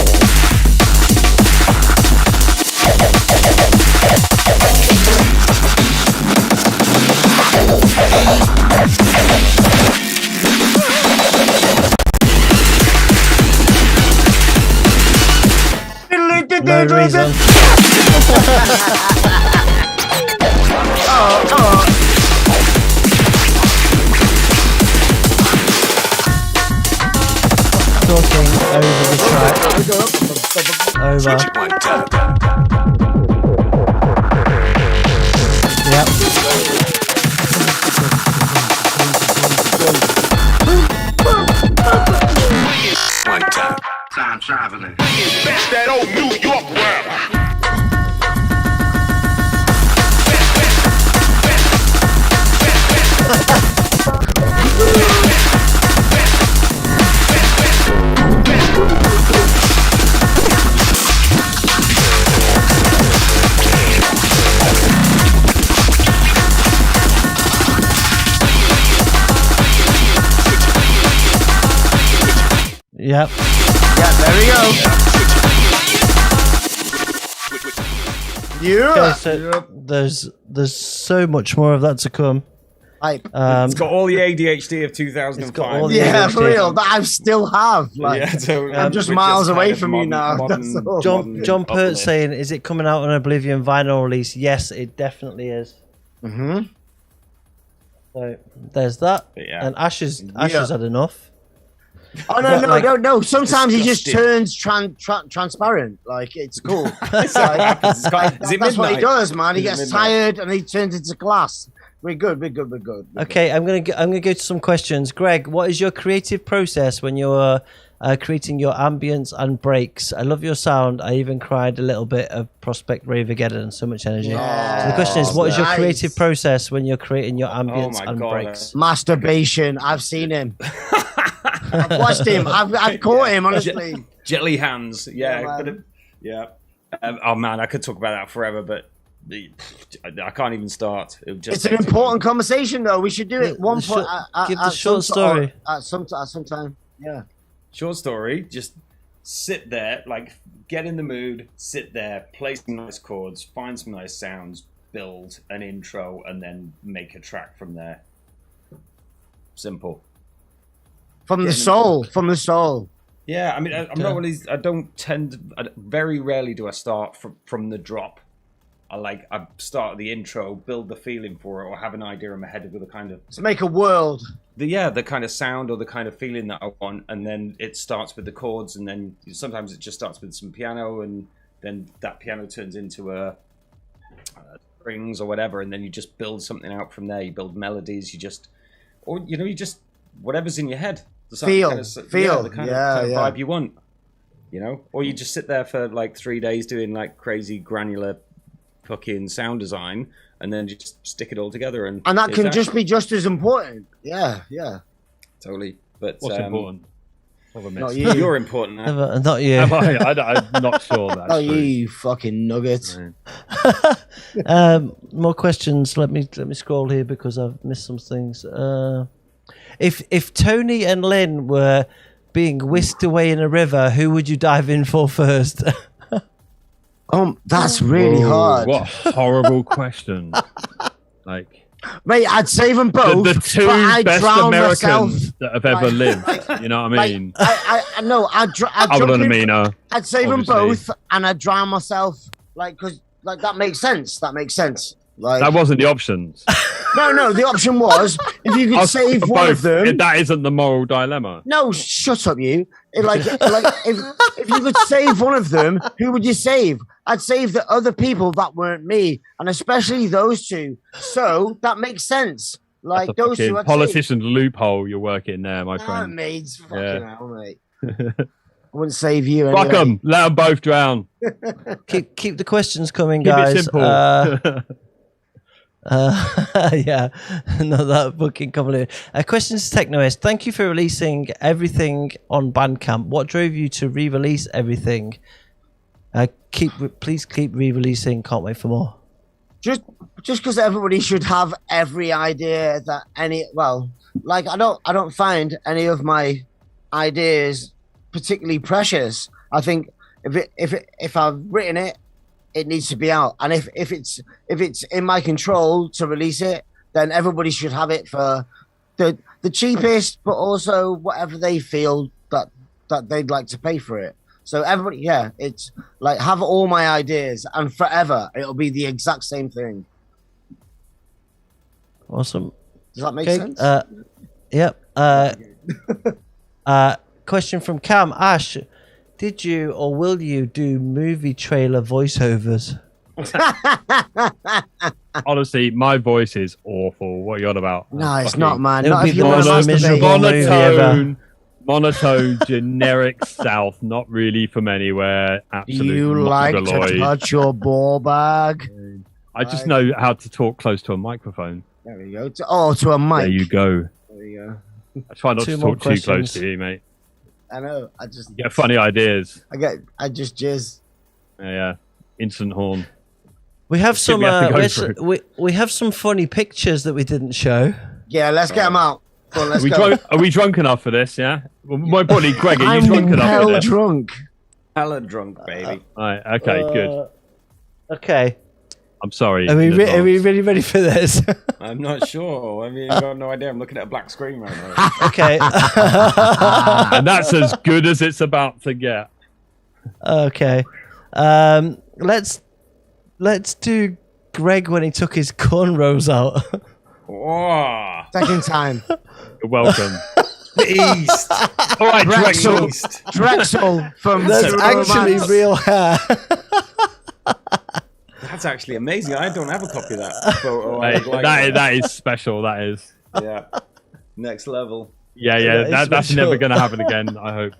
S1: No reason. Talking over the track. Over. Yep.
S17: Time traveling. That old New York rap.
S1: Yep.
S3: Yeah, there we go. Yeah.
S1: Okay, so there's so much more of that to come.
S3: Hype.
S2: It's got all the ADHD of 2005.
S3: Yeah, for real. That I still have. Like,
S2: Yeah, so,
S3: I'm just miles away from you now. That's all.
S1: John Pert saying, "Is it coming out on Oblivion vinyl release?" Yes, it definitely is.
S3: Mm-hmm.
S1: So there's that.
S2: Yeah.
S1: And Ash has had enough.
S3: Oh no! Sometimes he just turns transparent. Like it's cool. That's what he does, man. He gets tired and he turns into glass. We're good.
S1: Okay, I'm gonna go to some questions. Greg, what is your creative process when you're creating your ambience and breaks? I love your sound. I even cried a little bit of Prospect Ravegeddon. So much energy. So the question is, what is your creative process when you're creating your ambience and breaks?
S3: Masturbation. I've seen him. I've watched him. I've caught him. Honestly.
S2: Jelly hands. Yeah. Oh man, I could talk about that forever, but I can't even start.
S3: It's an important conversation, though. We should do it one point.
S1: Give the short story
S3: at some time. Yeah.
S2: Short story. Just sit there, like get in the mood. Sit there, play some nice chords, find some nice sounds, build an intro, and then make a track from there. Simple.
S3: From the soul.
S2: Yeah, I mean, I'm not really. I don't tend. Very rarely do I start from the drop. I start the intro, build the feeling for it, or have an idea in my head of the kind of
S3: to make a world.
S2: The kind of sound or the kind of feeling that I want, and then it starts with the chords, and then sometimes it just starts with some piano, and then that piano turns into a strings or whatever, and then you just build something out from there. You build melodies. You just whatever's in your head. The kind of vibe you want, or you just sit there for like 3 days doing like crazy granular fucking sound design, and then just stick it all together, and
S3: that can just be just as important. Yeah,
S2: totally. But
S4: what's important?
S3: Not you.
S2: You're important.
S1: Not you.
S4: I'm not sure that's
S3: not
S4: true.
S3: you, fucking nuggets.
S1: More questions. Let me scroll here because I've missed some things. If Tony and Lynn were being whisked away in a river, who would you dive in for first?
S3: That's really hard.
S4: What a horrible question.
S3: Mate, I'd save them both.
S4: The two best Americans that have ever lived. You know what I mean?
S3: I know.
S4: Other than Amina,
S3: I'd save them
S4: obviously.
S3: both, and I'd drown myself. Because that makes sense. That makes sense. Like
S4: that wasn't the options.
S3: No. The option was if you could save one of them.
S4: That isn't the moral dilemma.
S3: No, shut up, you. If you could save one of them, who would you save? I'd save the other people that weren't me, and especially those two. So that makes sense. Like those two.
S4: Politician loophole you're working there, my friend.
S3: Mate, fucking hell, mate. I wouldn't save you.
S4: Fuck them. Let them both drown.
S1: keep the questions coming,
S4: Keep
S1: guys.
S4: it simple.
S1: Yeah, not that fucking complicated. Questions to Teknoist. Thank you for releasing everything on Bandcamp. What drove you to re-release everything? Please keep re-releasing. Can't wait for more.
S3: Just because everybody should have every idea that I don't find any of my ideas particularly precious. I think if I've written it, it needs to be out, and if it's in my control to release it, then everybody should have it for the cheapest, but also whatever they feel that they'd like to pay for it. So everybody, it's like have all my ideas, and forever it'll be the exact same thing.
S1: Awesome.
S3: Does that make sense?
S1: Yep. Question from Cam. Ash, did you or will you do movie trailer voiceovers?
S4: Honestly, my voice is awful. What are you on about?
S3: No, it's not, man.
S1: It'll
S3: Not
S1: be
S3: if
S1: the
S3: you
S1: most
S3: want to
S1: miserable
S3: masturbate.
S1: movie ever.
S4: Monotone, generic South, not really from anywhere. Absolutely.
S3: You like to touch your ball bag?
S4: I just know how to talk close to a microphone.
S3: There we go. To a mic.
S4: There you go.
S3: There you go.
S4: I try not
S1: Two
S4: to
S1: more
S4: talk too close to you, mate.
S3: I know. I just
S4: You get funny ideas.
S3: I just jizz.
S4: Yeah. Instant horn.
S1: We have some.
S4: we have to go
S1: We have some funny pictures that we didn't show.
S3: Yeah, let's get them out. Go on, let's go.
S4: Are we drunk enough for this? Yeah. Well, my body, Greg, are you drunk enough for this?
S3: drunk.
S2: Hella drunk, baby.
S4: Right. Okay. Good.
S1: Okay.
S4: I'm sorry.
S1: Are we really ready for this?
S2: I'm not sure. I mean, I've got no idea. I'm looking at a black screen right now.
S1: Okay.
S4: And that's as good as it's about to get.
S1: Okay. Let's do Greg when he took his cornrows out.
S2: Whoa.
S3: Second time.
S4: You're welcome.
S2: East.
S4: All right,
S3: Drexel from
S1: That's actually real hair.
S2: That's actually amazing. I don't have a copy of that photo.
S4: Mate, that is special. That is.
S2: Yeah. Next level.
S4: Yeah. That's never going to happen again, I hope.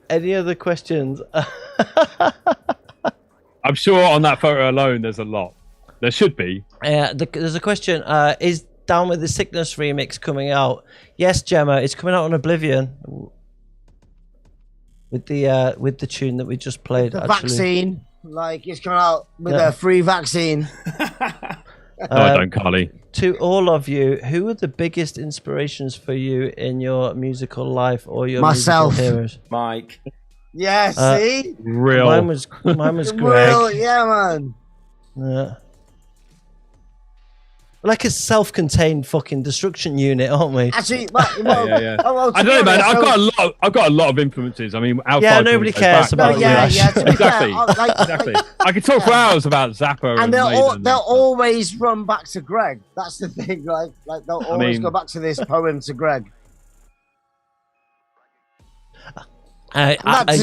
S1: Any other questions?
S4: I'm sure on that photo alone, there's a lot. There should be.
S1: Yeah, there's a question. Is Down with the Sickness remix coming out? Yes, Gemma, it's coming out on Oblivion with the tune that we just played.
S3: The vaccine, like it's coming out with a free vaccine.
S4: No, don't, Carly.
S1: To all of you, who are the biggest inspirations for you in your musical life or your
S3: Myself.
S1: musical heroes?
S2: Mike.
S3: Yeah, see?
S4: Real.
S1: Mine was Greg.
S3: Real, yeah, man.
S1: Yeah. Like a self-contained fucking destruction unit, aren't we?
S3: Actually,
S4: Yeah. I don't know, man. I've got a lot of influences. I mean,
S1: nobody cares about you.
S4: Exactly. Exactly. I could talk for hours about Zappa
S3: and they'll always run back to Greg. That's the thing. Like they'll always go back to this poem to Greg.
S1: That's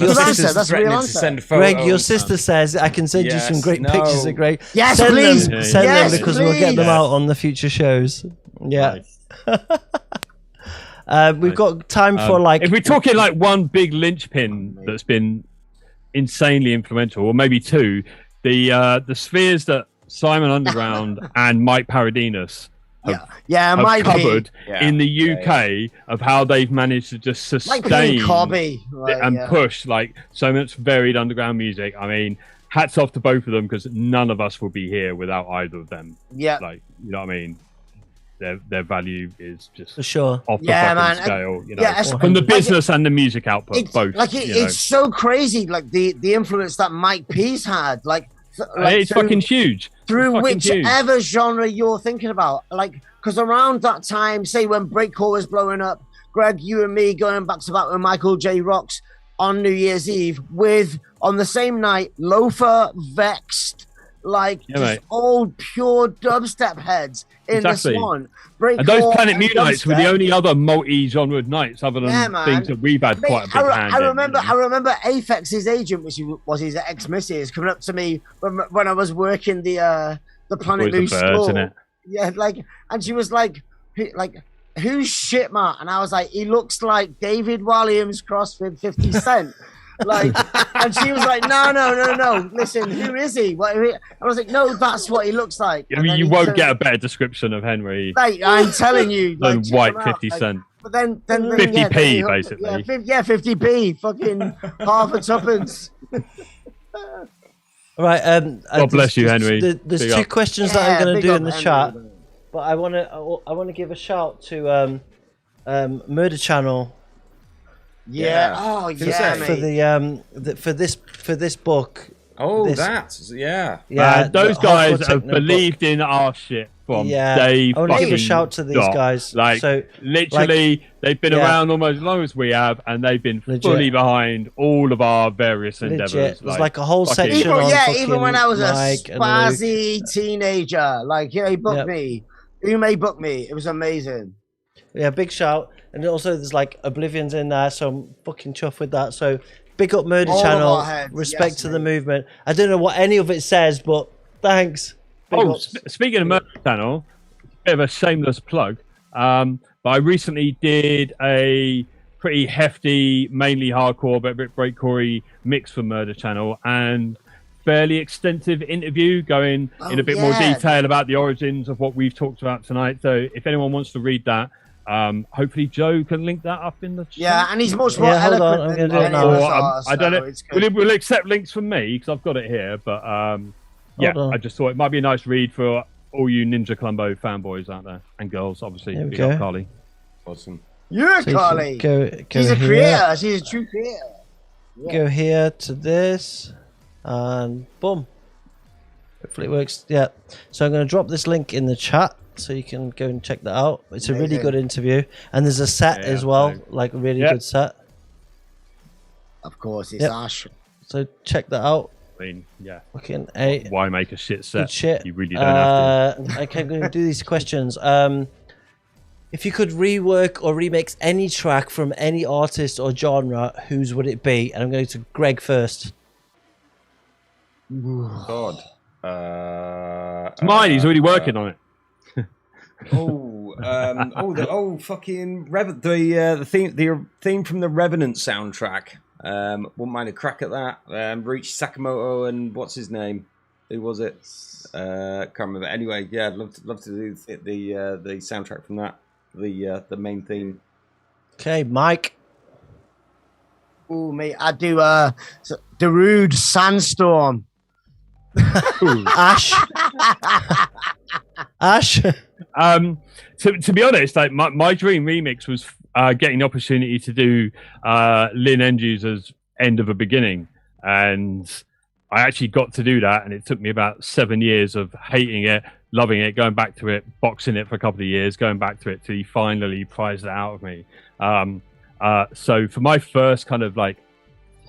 S3: a real answer.
S1: Greg, your sister says I can send you some great pictures of Greg.
S3: Yes,
S1: send
S3: please.
S1: Send them because we'll get them out on the future shows. Yeah.
S4: Nice.
S1: We've got time for
S4: if we're talking like one big linchpin that's been insanely influential, or maybe two, the spheres that Simon Underground and Mike Paradinas have covered in the UK of how they've managed to just sustain and push like so much varied underground music. I mean, hats off to both of them because none of us would be here without either of them.
S3: Yeah,
S4: like you know what I mean. Their value is just
S1: for sure
S4: off the fucking scale. You know, from the business and the music output, both.
S3: Like it's so crazy. Like the influence that Mike P's had. Like
S4: it's fucking huge.
S3: Through whichever genre you're thinking about, like, because around that time, say when Breakcore was blowing up, Greg, you and me going back to back with Michael J. Rocks on New Year's Eve with, on the same night, Loafer, Vexed, old pure dubstep heads in the Swan.
S4: And those Planet Mutanites were the only other multi-genre nights other than things that we've had quite a big hand
S3: I remember Apex's agent, which was his ex-missus, coming up to me when I was working the Planet Blue store. Yeah, and she was like, who's shit, Matt? And I was like, he looks like David Walliams crossed with 50 Cent. And she was like, no. Listen, who is he? I was like, no, that's what he looks like.
S4: I mean, you won't get a better description of Henry.
S3: I'm telling you.
S4: Than white 50 Cent.
S3: But then
S4: 50p, basically.
S3: 50p. Fucking half a tuppence.
S1: Right.
S4: God bless you, Henry.
S1: There's two questions that I'm going to do in the chat. But I want to give a shout to Murder Channel.
S3: Yeah. Oh yeah.
S1: For this book.
S13: Oh,
S1: yeah.
S4: Those guys have believed in our shit from day.
S1: I want to give a shout to these guys.
S4: Literally, they've been around almost as long as we have, and they've been fully behind all of our various endeavors.
S1: There's like a whole section on
S3: even when I was a spazzy teenager, he booked me. You may book me. It was amazing.
S1: Yeah, big shout. And also there's Oblivion's in there, so I'm fucking chuffed with that. So big up Murder Channel. Respect to the movement. I don't know what any of it says, but thanks.
S4: Speaking of Murder Channel, a bit of a shameless plug. But I recently did a pretty hefty, mainly hardcore, but a bit breakcore mix for Murder Channel, and fairly extensive interview going in a bit more detail about the origins of what we've talked about tonight. So if anyone wants to read that, hopefully Joe can link that up in the chat.
S3: Yeah, and he's much more eloquent.
S1: I'm going to do it now.
S4: I don't know. We'll accept links from me because I've got it here. But I just thought it might be a nice read for all you Ninja Columbo fanboys out there and girls, obviously. Big up Carly.
S13: Awesome.
S3: You're Carly. She's a creator. She's a true creator.
S1: Yeah. Go here to this, and boom. Hopefully it works. Yeah. So I'm going to drop this link in the chat, so you can go and check that out. It's a really good interview, and there's a set as well, a really good set.
S3: Of course, it's Ash.
S1: So check that out.
S4: I mean,
S1: fucking
S4: why make a shit set?
S1: Good shit.
S4: You really don't have to.
S1: Okay, I'm going to do these questions. If you could rework or remix any track from any artist or genre, whose would it be? And I'm going to Greg first.
S13: God.
S4: It's mine. He's already working on it.
S13: The theme from the Revenant soundtrack. Wouldn't mind a crack at that. Reach Sakamoto and what's his name? Who was it? Can't remember. Anyway, I'd love to do the soundtrack from that. The main theme.
S1: Okay, Mike.
S3: Oh, mate, I'd do Darude Sandstorm.
S1: Ash.
S4: To be honest, my dream remix was getting the opportunity to do Lynn End-User's End of a Beginning, and I actually got to do that, and it took me about 7 years of hating it, loving it, going back to it, boxing it for a couple of years, going back to it till he finally prized it out of me. So for my first kind of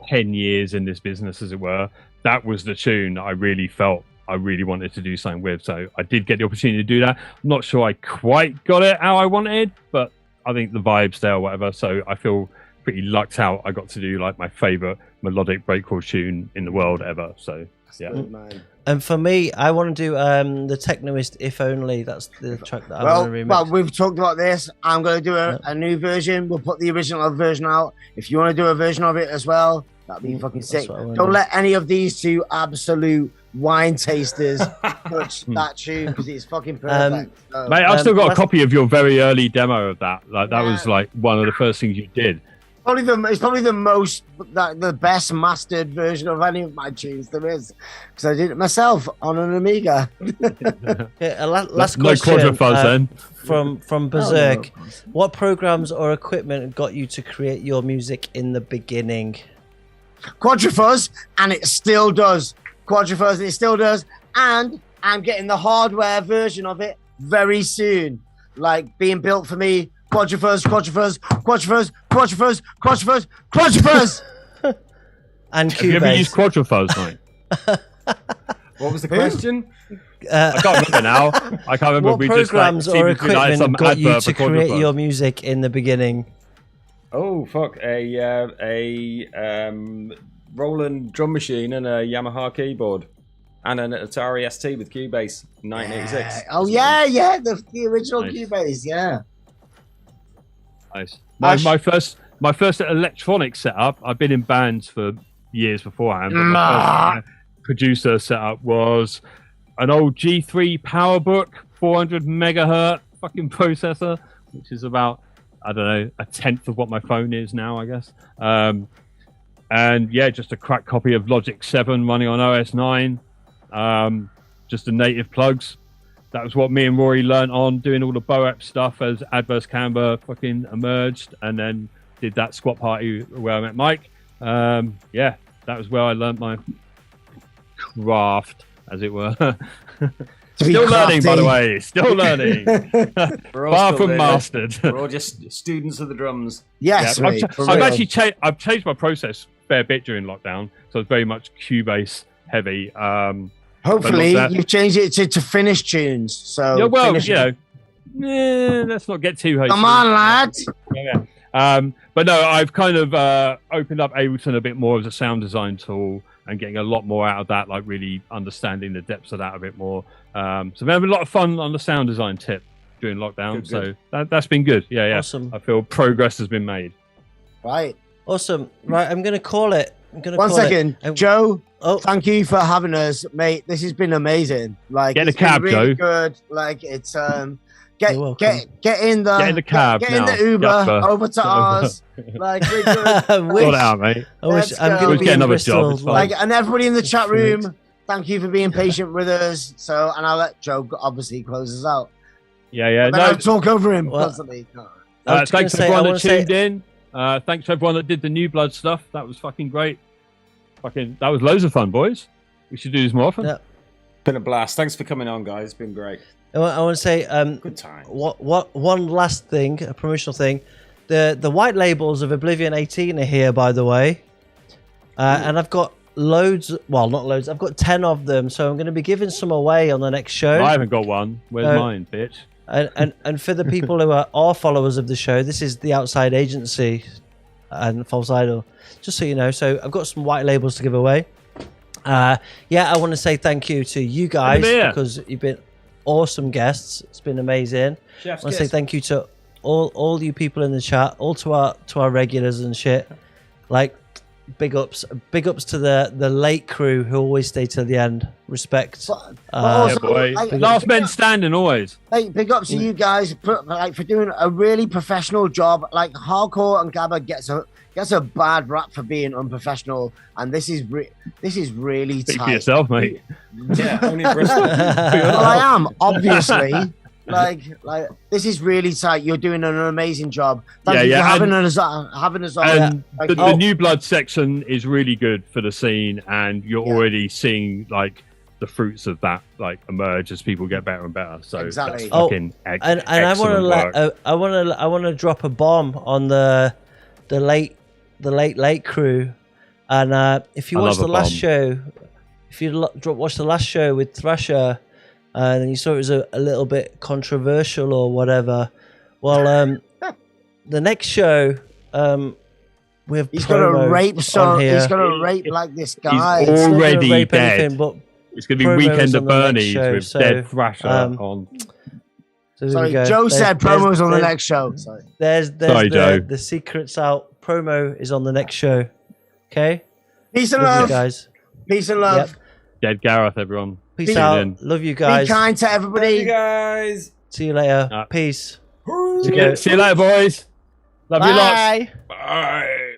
S4: 10 years in this business, as it were, that was the tune I really felt I really wanted to do something with. So I did get the opportunity to do that. I'm not sure I quite got it how I wanted, but I think the vibe's there or whatever. So I feel pretty lucked out. I got to do my favorite melodic breakcore tune in the world ever. So yeah.
S1: And for me, I want to do the Teknoist If Only. That's the track that I want to remix.
S3: Well, we've talked about this. I'm going to do a new version. We'll put the original version out. If you want to do a version of it as well, that'd be fucking sick. Don't let any of these two absolute wine tasters touch that tune because it's fucking perfect.
S4: Mate, I've still got a copy of your very early demo of that. That was one of the first things you did.
S3: It's probably the best mastered version of any of my tunes there is, because I did it myself on an Amiga.
S1: Last question from Berserk. What programs or equipment got you to create your music in the beginning?
S3: Quadrifuzz, and it still does. Quadrifuzz, and it still does. And I'm getting the hardware version of it very soon. like being built for me. Quadrifers.
S1: And
S4: Have you ever used Quadrifers, mate?
S13: What was the question?
S4: I can't remember now. I can't remember.
S1: What programs or equipment got you to create your music in the beginning?
S13: Oh fuck! A Roland drum machine and a Yamaha keyboard, and an Atari ST with Cubase, 1986.
S3: Oh yeah, the original Cubase, yeah.
S4: Nice. My first electronic setup. I've been in bands for years beforehand. But my first producer setup was an old G3 PowerBook, 400 megahertz fucking processor, which is about, I don't know, a tenth of what my phone is now, I guess. And yeah, just a cracked copy of Logic 7 running on OS 9. Just the native plugs. That was what me and Rory learnt on, doing all the BOAP stuff as Adverse Camber fucking emerged, and then did that squat party where I met Mike. Yeah, that was where I learnt my craft, as it were. Still learning, by the way. Still learning. Far from mastered.
S13: We're all just students of the drums.
S3: Yes,
S4: yeah, I've changed my process a fair bit during lockdown, so it's very much Cubase heavy.
S3: Hopefully, you've changed it to finish tunes. So
S4: yeah, well, let's not get too hasty.
S3: Come on, lad.
S4: Yeah. But no, I've kind of opened up Ableton a bit more as a sound design tool and getting a lot more out of that, like really understanding the depths of that a bit more. So I'm having a lot of fun on the sound design tip during lockdown. Good. So that's been good. Yeah.
S1: Awesome.
S4: I feel progress has been made.
S3: Right.
S1: Awesome. Right, I'm going to call it.
S3: One second. Joe, thank you for having us, mate. This has been amazing. Like,
S4: get in the cab,
S3: really
S4: Joe.
S3: Good. Like, it's get in the
S4: cab.
S3: Get in the Uber over to ours. Like, we're good.
S4: Sort it out, mate.
S1: I'm going to
S4: get another job.
S3: Like, and everybody in the chat room, thank you for being patient with us. So, and I'll let Joe obviously close us out.
S4: Yeah.
S3: But I'll talk over him constantly.
S4: Thanks to everyone that tuned in. Thanks to everyone that did the New Blood stuff. That was fucking great. That was loads of fun, boys. We should do this more often.
S1: Yeah.
S13: Been a blast. Thanks for coming on, guys. It's been great.
S1: I want to say
S13: good time.
S1: What one last thing, a promotional thing. The white labels of Oblivion 18 are here, by the way. And I've got loads. Well, not loads. I've got 10 of them, so I'm going to be giving some away on the next show.
S4: I haven't got one. Where's mine, bitch?
S1: And for the people who are followers of the show, this is the Outside Agency and False Idol. Just so you know, so I've got some white labels to give away. I want to say thank you to you guys because you've been awesome guests. It's been amazing. I want to say thank you to all you people in the chat, all to our regulars and shit. Like, big ups to the late crew who always stay till the end. Respect.
S4: Yeah, boy. Last men standing always.
S3: Hey, big ups to you guys for doing a really professional job. Like, hardcore and Gabba gets a bad rap for being unprofessional, and this is really
S4: Speak
S3: tight.
S4: for yourself, mate.
S13: Yeah, only Bristol.
S3: Well, I am, obviously. like this is really tight. You're doing an amazing job. Thank you for having us on.
S4: And the New Blood section is really good for the scene, and you're already seeing like the fruits of that like emerge as people get better and better. So
S3: exactly.
S4: That's fucking
S1: and I want to drop a bomb on the late crew, and if you watch the last show, if you watch the last show with Thrasher, and you saw it was a little bit controversial or whatever. Well, the next show, we have
S3: he's got a rape song. He's got a rape like this guy.
S4: He's already dead.
S1: Anything, but
S4: it's going to be Weekend at Bernie's with Dead Thrasher on.
S3: So sorry, Joe said promos on the next show. Sorry.
S1: There's the secrets out. Promo is on the next show. Okay.
S3: Peace and love,
S1: guys.
S3: Peace and love.
S1: Yep.
S4: Dead Gareth, everyone.
S1: Peace out. Love you guys.
S3: Be kind to everybody.
S13: Love you guys.
S1: See you later. Peace.
S4: See you later, boys. Love you lots.
S13: Bye.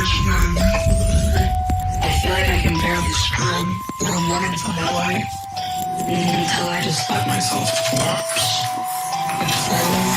S6: I feel like I can barely scream, but I'm running for my life until I just let myself collapse and fall.